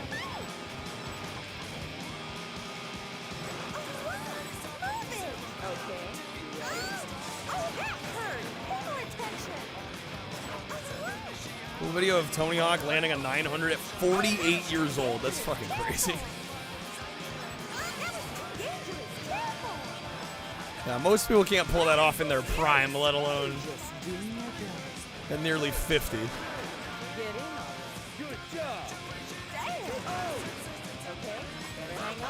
Move it. Okay. You ready? Oh, that hurt. Pay more attention. Cool video of Tony Hawk landing a 900 at 48 years old. That's fucking crazy. Yeah, most people can't pull that off in their prime, let alone at nearly 50. Good job. Damn. Okay. Better hang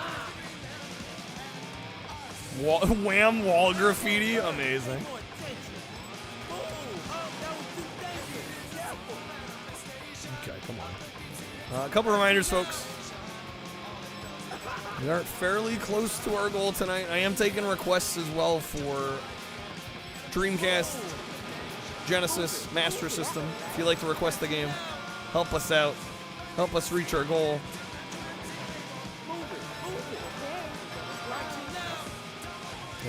on. Wham wall graffiti, amazing. Okay, come on. A couple reminders, folks. We are fairly close to our goal tonight. I am taking requests as well for Dreamcast, Genesis, Master System. If you'd like to request the game, help us out. Help us reach our goal.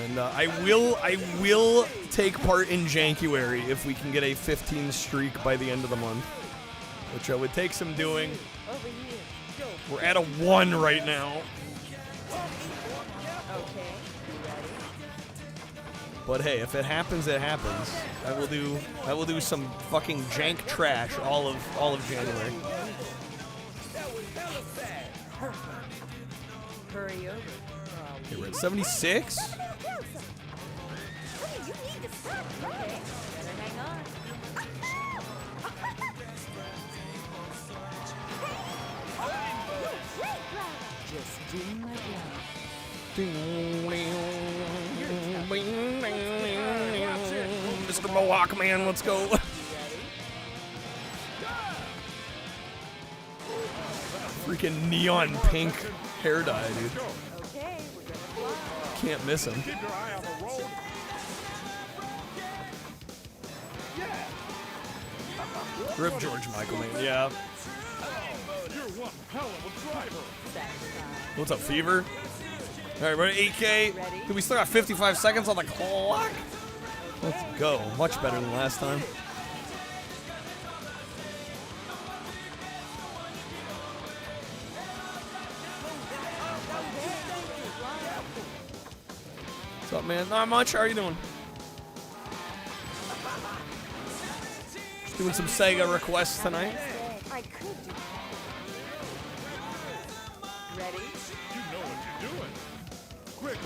And I will take part in January if we can get a 15 streak by the end of the month, which I would take some doing. We're at a 1 right now. Okay. You ready? But hey, if it happens, it happens. I will do some fucking jank trash all of January. Hurry over. Okay, we're at 76. You need to stop. Okay. Better hang on. Just doing my job. Mr. Mohawk Man, let's go. Freaking neon pink hair dye, dude. Okay, we're gonna fly. Can't miss him. Keep your eye on the road. Rip George Michael, man. Yeah. You're one hell of a driver. What's up, Fever? All right, we're at 8K. Dude, we still got 55 seconds on the clock. Let's go. Much better than last time. What's up, man? Not much. How are you doing? Doing some Sega requests tonight. I could do that. Ready? You know what you're doing. Quick.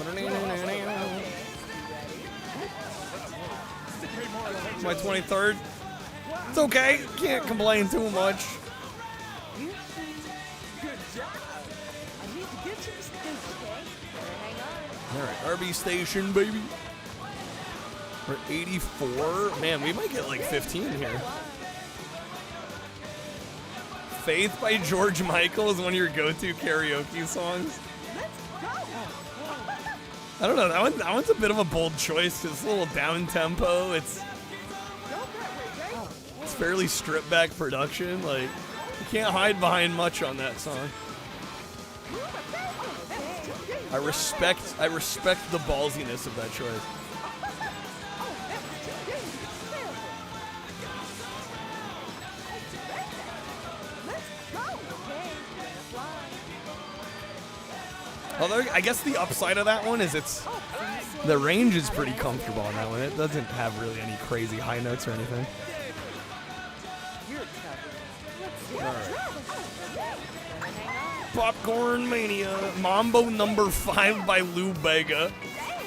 It's my 23rd. It's okay. Can't complain too much. Good job. I need to get you the stage, okay? Better hang on. All right, RB Station, baby. We're 84. Man, we might get like 15 here. Faith by George Michael is one of your go-to karaoke songs. I don't know. That one's a bit of a bold choice because it's a little down tempo. It's fairly stripped back production. Like you can't hide behind much on that song. I respect the ballsiness of that choice. Although I guess the upside of that one is the range is pretty comfortable on that one. It doesn't have really any crazy high notes or anything. Alright. Popcorn Mania. Mambo number 5 by Lou Bega.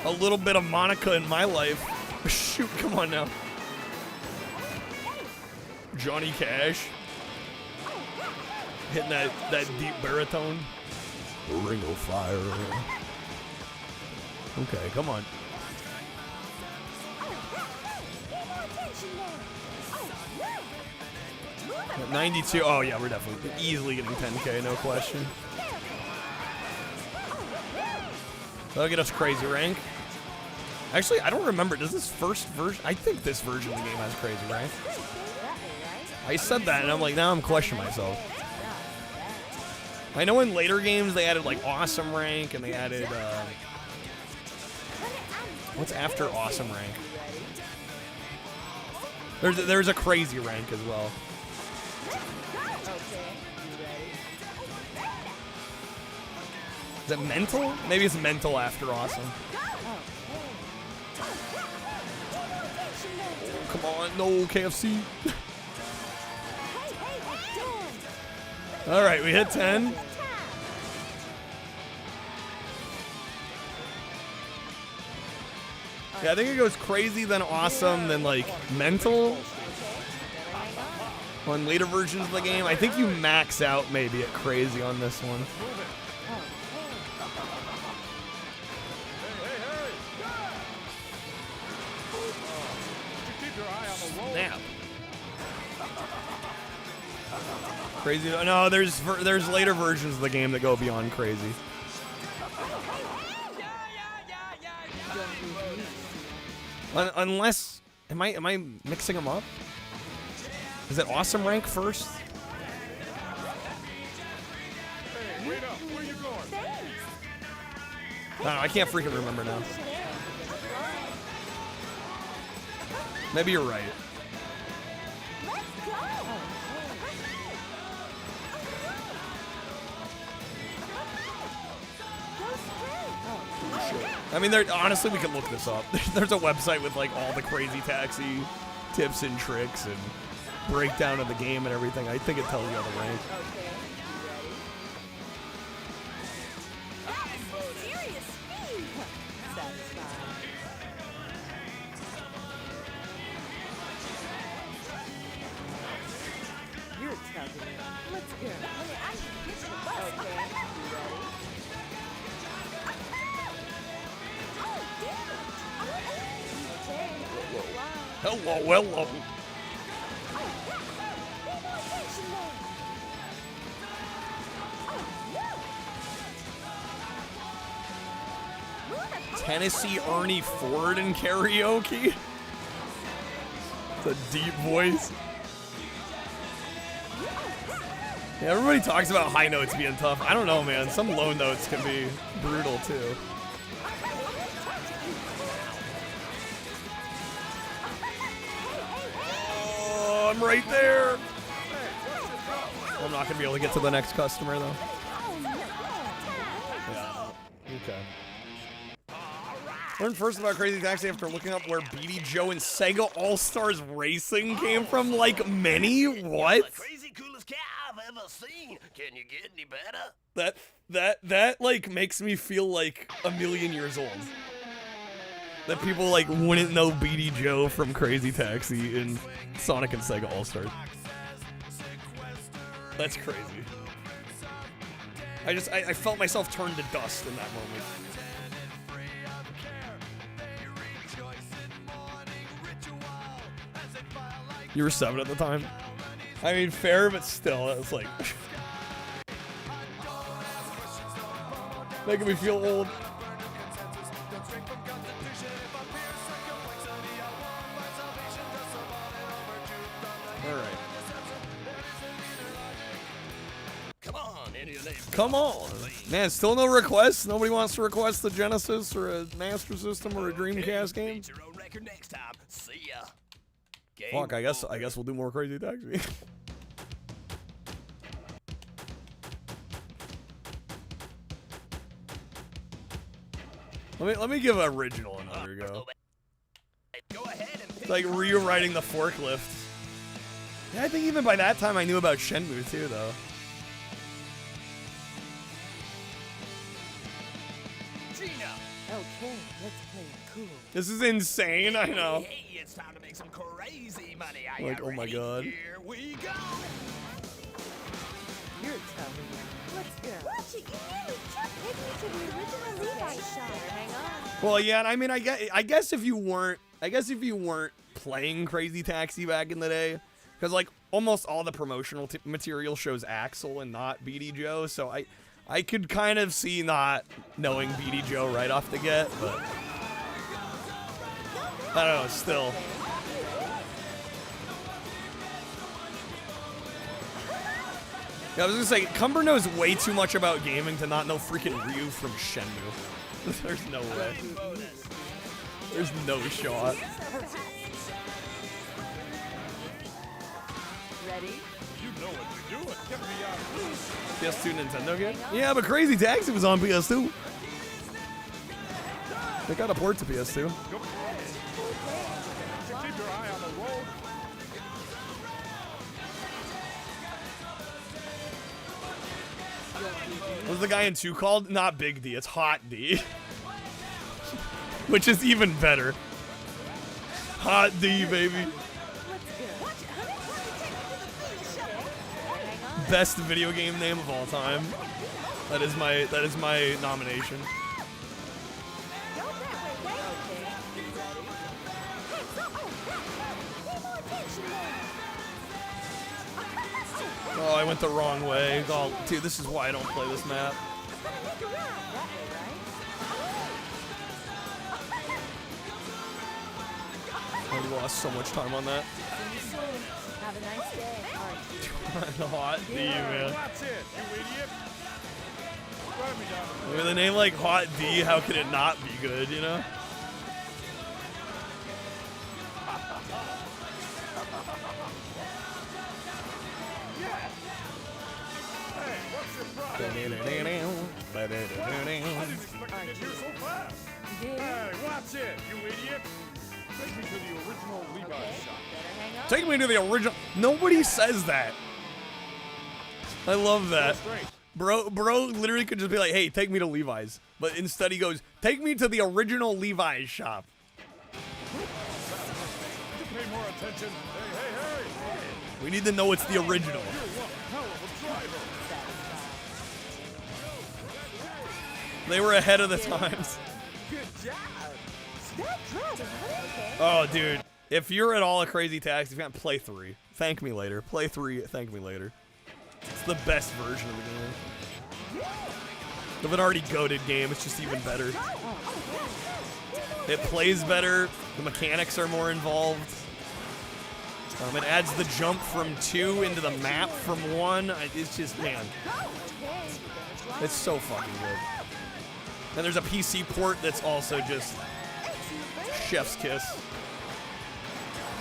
A little bit of Monica in my life. Shoot, come on now. Johnny Cash. Hitting that deep baritone. Ring of Fire. Okay, come on. At 92. Oh yeah, we're definitely easily getting 10K, no question. That'll get us crazy rank. Actually, I don't remember. Does this first version? I think this version of the game has crazy rank. I said that, and I'm like, now I'm questioning myself. I know in later games they added like awesome rank and they added what's after awesome rank? There's a crazy rank as well. Is it mental? Maybe it's mental after awesome. Come on, no KFC. All right, we hit 10. Yeah, I think it goes crazy, then awesome, then like mental. On later versions of the game, I think you max out maybe at crazy on this one. Snap. Crazy. No, there's later versions of the game that go beyond crazy. Unless, am I mixing them up? Is it awesome rank first? Hey, wait up. Where you going? I don't know, I can't freaking remember now. Maybe you're right. I mean, honestly, we can look this up. There's a website with like all the crazy taxi tips and tricks and breakdown of the game and everything. I think it tells you all the rank. You're tough. Let's go. I can get to the bus. Okay, you ready? Hello, hello. Tennessee Ernie Ford in karaoke. It's a deep voice. Yeah, everybody talks about high notes being tough. I don't know, man. Some low notes can be brutal too. Oh, I'm right there. I'm not gonna be able to get to the next customer though. Yeah. Okay. Learned first about Crazy Taxi after looking up where BD Joe and SEGA All-Stars Racing came from. Like many? What? Crazy coolest cat I've ever seen. Can you get any better? That like makes me feel like a million years old. That people like wouldn't know BD Joe from Crazy Taxi and Sonic and SEGA All-Stars. That's crazy. I felt myself turn to dust in that moment. You were 7 at the time? I mean, fair, but still, it was like... making me feel old. Alright. Come on! Man, still no requests? Nobody wants to request the Genesis or a Master System or a Dreamcast game? Fuck, I guess we'll do more Crazy Taxi. let me give original another go. It's like rewriting the forklift. Yeah, I think even by that time I knew about Shenmue too, though. Okay, let's play cool. This is insane, I know. Hey, it's time to make some crazy money. Like, oh my god. Here we go. You're tough. Let's go. Watch it, you nearly jumped. Take me to the original Levi's shop. Hang on. Well, yeah, and I mean, I guess if you weren't playing Crazy Taxi back in the day, because like almost all the promotional material shows Axel and not BD Joe, so I could kind of see not knowing BD Joe right off the get, but I don't know, still. Yeah, I was gonna say, Cumber knows way too much about gaming to not know freaking Ryu from Shenmue. There's no way. There's no shot. Ready? You know what you're doing. Get me out of here. PS2 Nintendo game? Yeah, but Crazy Taxi was on PS2. They got a port to PS2. Keep your eye on the road. What's the guy in 2 called? Not Big D, it's Hot D. Which is even better. Hot D, baby. Best video game name of all time. That is my nomination. Oh, I went the wrong way. Oh, dude, this is why I don't play this map. I lost so much time on that. Have a nice day. Hot D, man. That's it, you idiot. Drive me down. With a name like Hot D, how could it not be good, you know? Hey, what's your problem? I didn't expect to get here so fast. Hey, watch it, you idiot. Take me to the original Levi's shop. Take me to the original. Nobody says that. I love that. Bro literally could just be like, hey, take me to Levi's. But instead he goes, take me to the original Levi's shop. You pay more attention. Hey. We need to know it's the original. You're one hell of a driver. They were ahead of the times. Good job. Stop driving, honey. Oh, dude. If you're at all a Crazy Taxi fan, play 3. Thank me later. Play 3, thank me later. It's the best version of the game. Of an already goated game, it's just even better. It plays better. The mechanics are more involved. It adds the jump from 2 into the map from 1. It's just, man. It's so fucking good. And there's a PC port that's also just chef's kiss.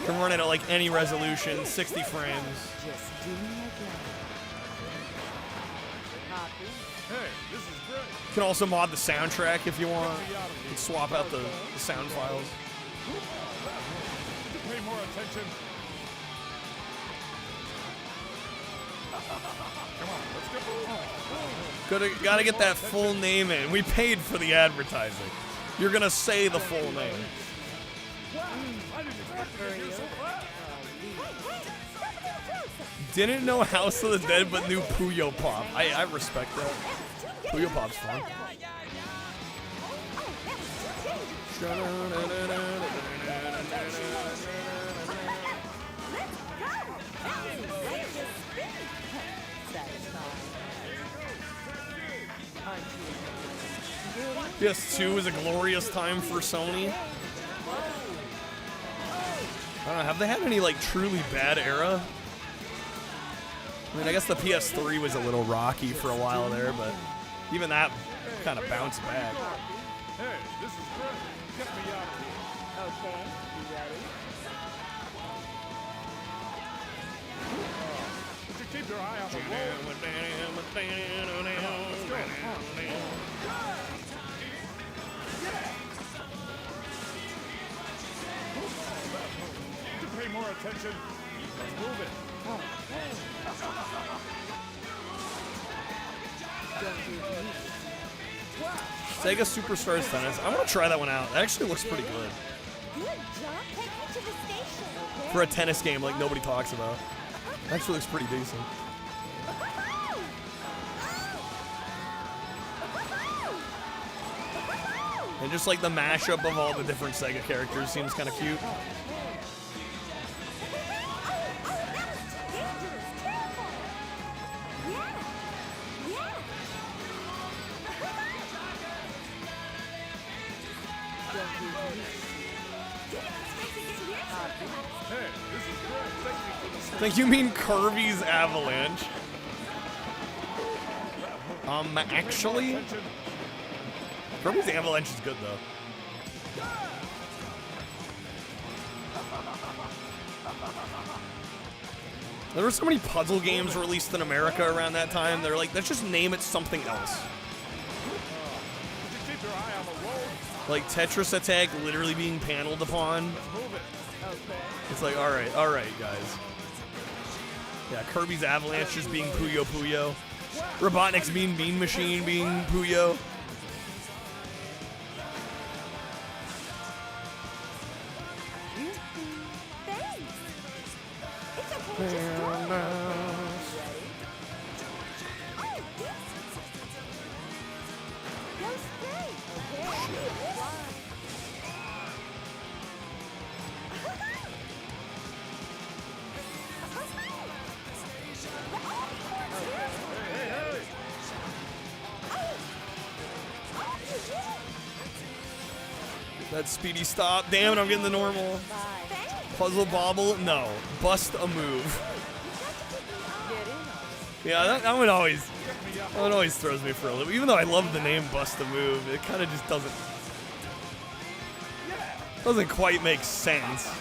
You can run it at like any resolution, 60 frames. You can also mod the soundtrack if you want. You can swap out the sound files. Pay more attention. Come on, let's go. Gotta get that full name in. We paid for the advertising. You're gonna say the full name. Didn't know House of the Dead, but knew Puyo Pop. I respect that. Puyo Pop's fun. PS2 was a glorious time for Sony. I don't know, have they had any like truly bad era? I mean, I guess the PS3 was a little rocky for a while there, but even that kind of bounced back. Hey, this is great. Get me out of here. Okay, you ready? Would you keep your eye on the road? Let's go. Would you pay more attention? Let's move it. Sega Superstars Tennis. I want to try that one out. It actually looks pretty good. Good job. Take me to the station, okay? For a tennis game like nobody talks about. Actually looks pretty decent. And just like the mashup of all the different Sega characters seems kind of cute. Think you mean Kirby's Avalanche? Actually, Kirby's Avalanche is good though. There were so many puzzle games released in America around that time. They're like, let's just name it something else. Like Tetris Attack literally being paneled upon. It's like, all right, guys. Yeah, Kirby's Avalanche just being Puyo Puyo. Robotnik's Mean Machine being Puyo. That speedy stop. Damn it, I'm getting the normal. Puzzle bobble? No. Bust a move. Yeah, that one always throws me for a little. Even though I love the name Bust a Move, it kind of just doesn't quite make sense.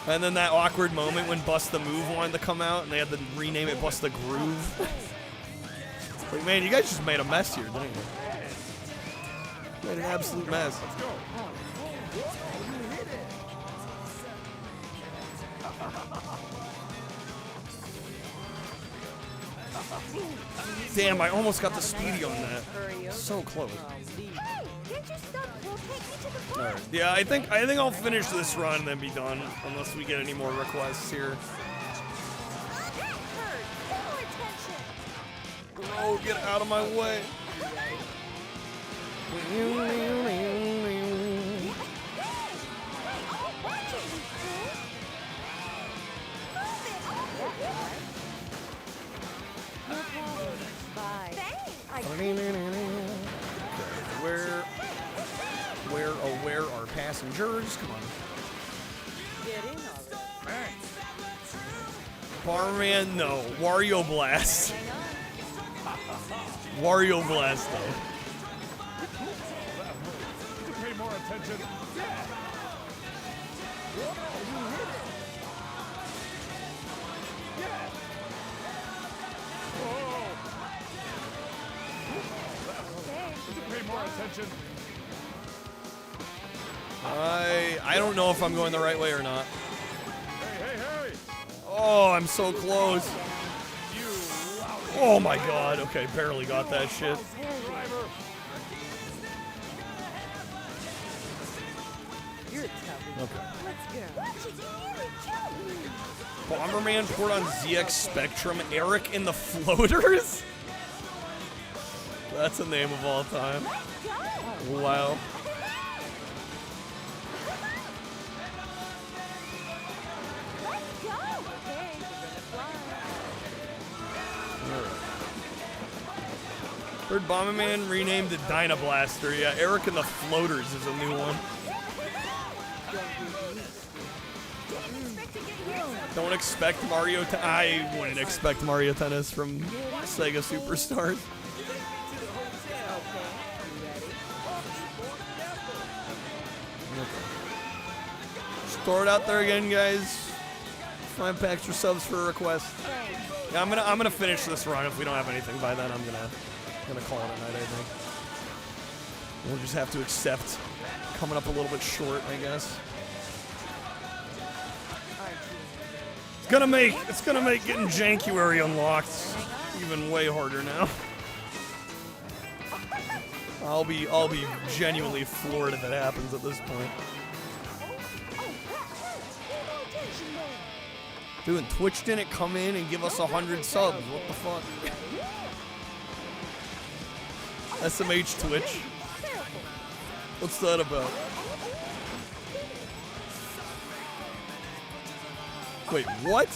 And then that awkward moment when Bust a Move wanted to come out and they had to rename it Bust a Groove. Like, man, you guys just made a mess here, didn't you? Made an absolute mess. Let's go. Damn, I almost got the speedy on that. So close. Alright. Yeah, I think I'll finish this run and then be done, unless we get any more requests here. Oh, get out of my way. Where are passengers? Come on. Get in already. Barman, no. Wario Blast. Wario Blast, though. Pay more attention. Yeah. Pay more attention. I don't know if I'm going the right way or not. Hey. Oh, I'm so close. Oh my god. Okay, barely got that shit. You're tough. Okay. Let's go. Bomberman port on ZX Spectrum. Eric in the Floaters? That's a name of all time. Wow. Heard Bomberman renamed to Dynablaster. Yeah, Eric and the Floaters is a new one. Don't expect Mario I wouldn't expect Mario Tennis from Sega Superstars. Just throw it out there again, guys. 5 packs or subs for a request. Yeah, I'm gonna finish this run. If we don't have anything by then, I'm gonna call it a night, I think. We'll just have to accept coming up a little bit short, I guess. It's gonna make getting Jankuary unlocked even way harder now. I'll be genuinely floored if it happens at this point. Dude, and Twitch didn't come in and give us 100 subs. What the fuck? SMH Twitch. What's that about? Wait, what?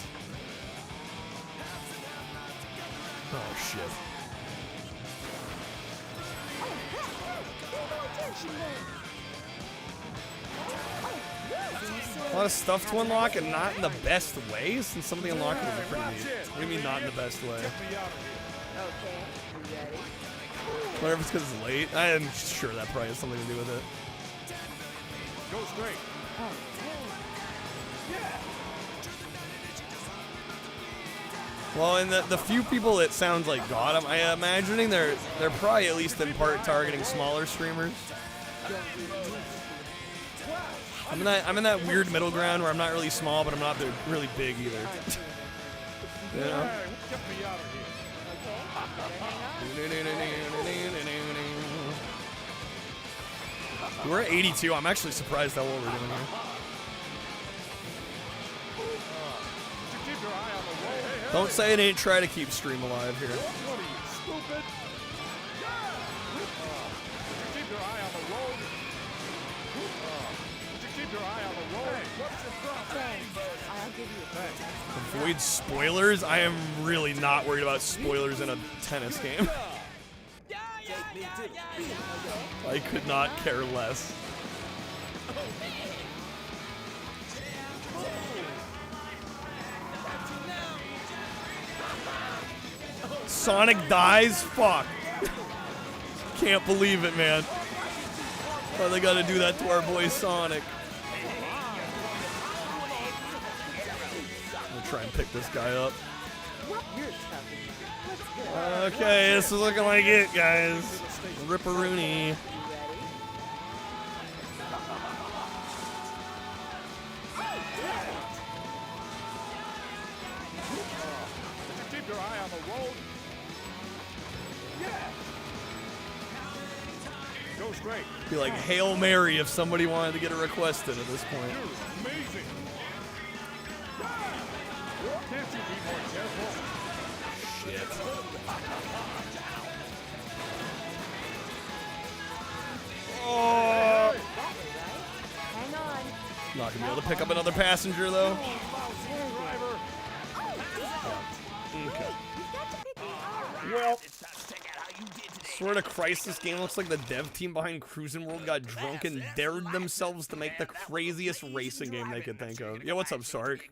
Oh, shit. A lot of stuff to unlock and not in the best way, since some of the unlocking was pretty neat. What do you mean not in the best way? Okay, you ready? Whatever, if it's because it's late. I am sure that probably has something to do with it. Go straight. Well, and the few people it sounds like got them, I'm imagining they're probably at least in part targeting smaller streamers. I'm in that weird middle ground where I'm not really small, but I'm not really big either. You know? We're at 82. I'm actually surprised at what we're doing here. Don't say it ain't try to keep stream alive here. What are you, stupid? Keep your eye on the road. Keep your eye on the road. What's your problem? I'll give you a break. Avoid spoilers? I am really not worried about spoilers in a tennis game. I could not care less. Sonic dies? Fuck. Can't believe it, man. Why they gotta do that to our boy Sonic? I'm gonna try and pick this guy up. Okay, this is looking like it, guys. Ripperoonie. Keep your eye on the road. Go straight. Be like Hail Mary if somebody wanted to get a request in at this point. You're amazing. Can't you be more careful? Shit. Oh! Hang on. Not gonna be able to pick up another passenger though. Driver. Okay. You've got to pick me up. Well, Swear to Christ, this game looks like the dev team behind Cruisin' World got drunk and dared themselves to make the craziest racing game they could think of. Yo, what's up, Sark?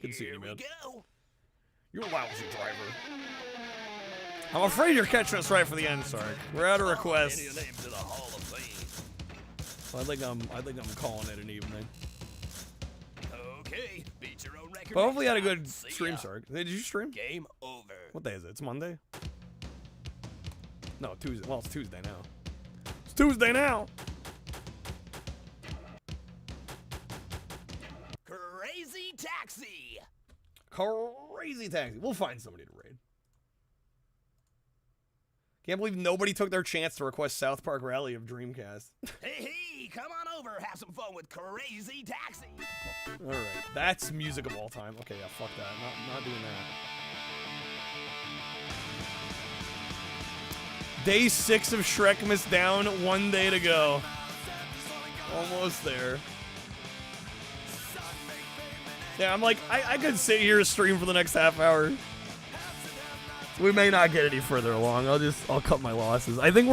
Good seeing you, man. You're a lousy driver. I'm afraid you're catching us right for the end, Sark. We're out of requests. I think I'm calling it an evening. Okay, beat your own record. But hopefully you had a good stream, Sark. Did you stream? Game over. What day is it? It's Monday? No, Tuesday. Well, it's Tuesday now. It's Tuesday now! Crazy Taxi! Crazy Taxi. We'll find somebody to raid. Can't believe nobody took their chance to request South Park Rally of Dreamcast. Hey, come on over, have some fun with Crazy Taxi. Alright, that's music of all time. Okay, yeah, fuck that. Not doing that. Day 6 of Shrekmas down, 1 day to go. Almost there. Yeah, I'm like, I could sit here and stream for the next half hour. We may not get any further along. I'll cut my losses. I think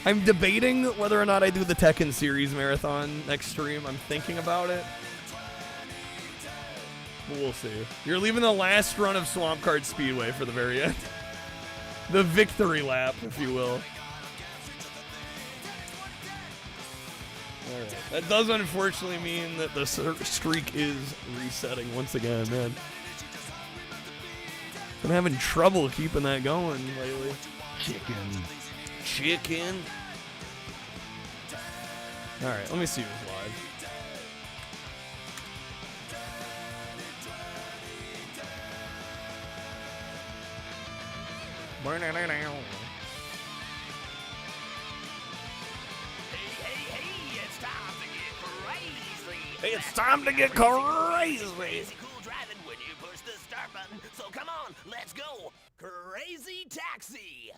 I'm debating whether or not I do the Tekken series marathon next stream. I'm thinking about it. But we'll see. You're leaving the last run of Swamp Card Speedway for the very end. The victory lap, if you will. Alright. That does unfortunately mean that the streak is resetting once again, man. I'm having trouble keeping that going lately. Chicken. Alright, let me see who's live. Hey, it's time to get crazy. Crazy cool driving when you push the start button. So come on, let's go. Crazy Taxi.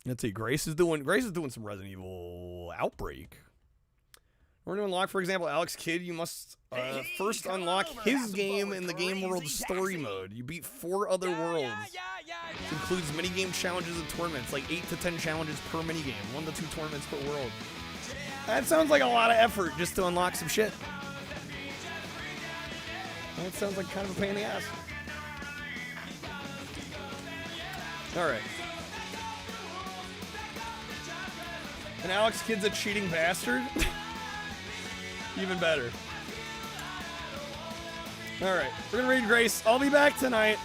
Let's see. Grace is doing some Resident Evil Outbreak. We're going to unlock, for example, Alex Kidd. You must first unlock his game in the Game World Story Mode. You beat 4 other worlds. This includes minigame challenges and tournaments, like 8 to 10 challenges per minigame, 1 to 2 tournaments per world. That sounds like a lot of effort just to unlock some shit. That sounds like kind of a pain in the ass. Alright. And Alex Kidd's a cheating bastard? Even better. Alright, we're gonna read Grace. I'll be back tonight.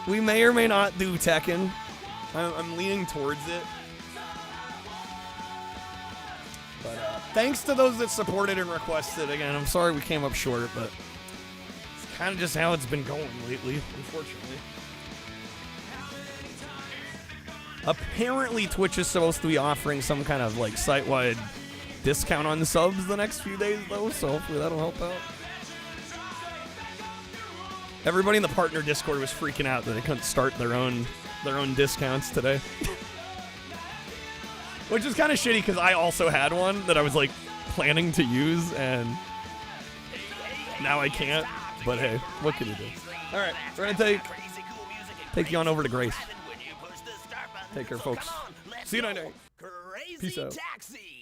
We may or may not do Tekken. I'm leaning towards it. But thanks to those that supported and requested. Again, I'm sorry we came up short, but it's kind of just how it's been going lately, unfortunately. Apparently Twitch is supposed to be offering some kind of like site-wide discount on subs the next few days though, so hopefully that'll help out. Everybody in the partner Discord was freaking out that they couldn't start their own discounts today. Which is kind of shitty because I also had one that I was like planning to use and now I can't. But hey, what can you do? Alright, we're gonna take you on over to Grace. Take care, folks. See you tonight. Peace out. Taxi.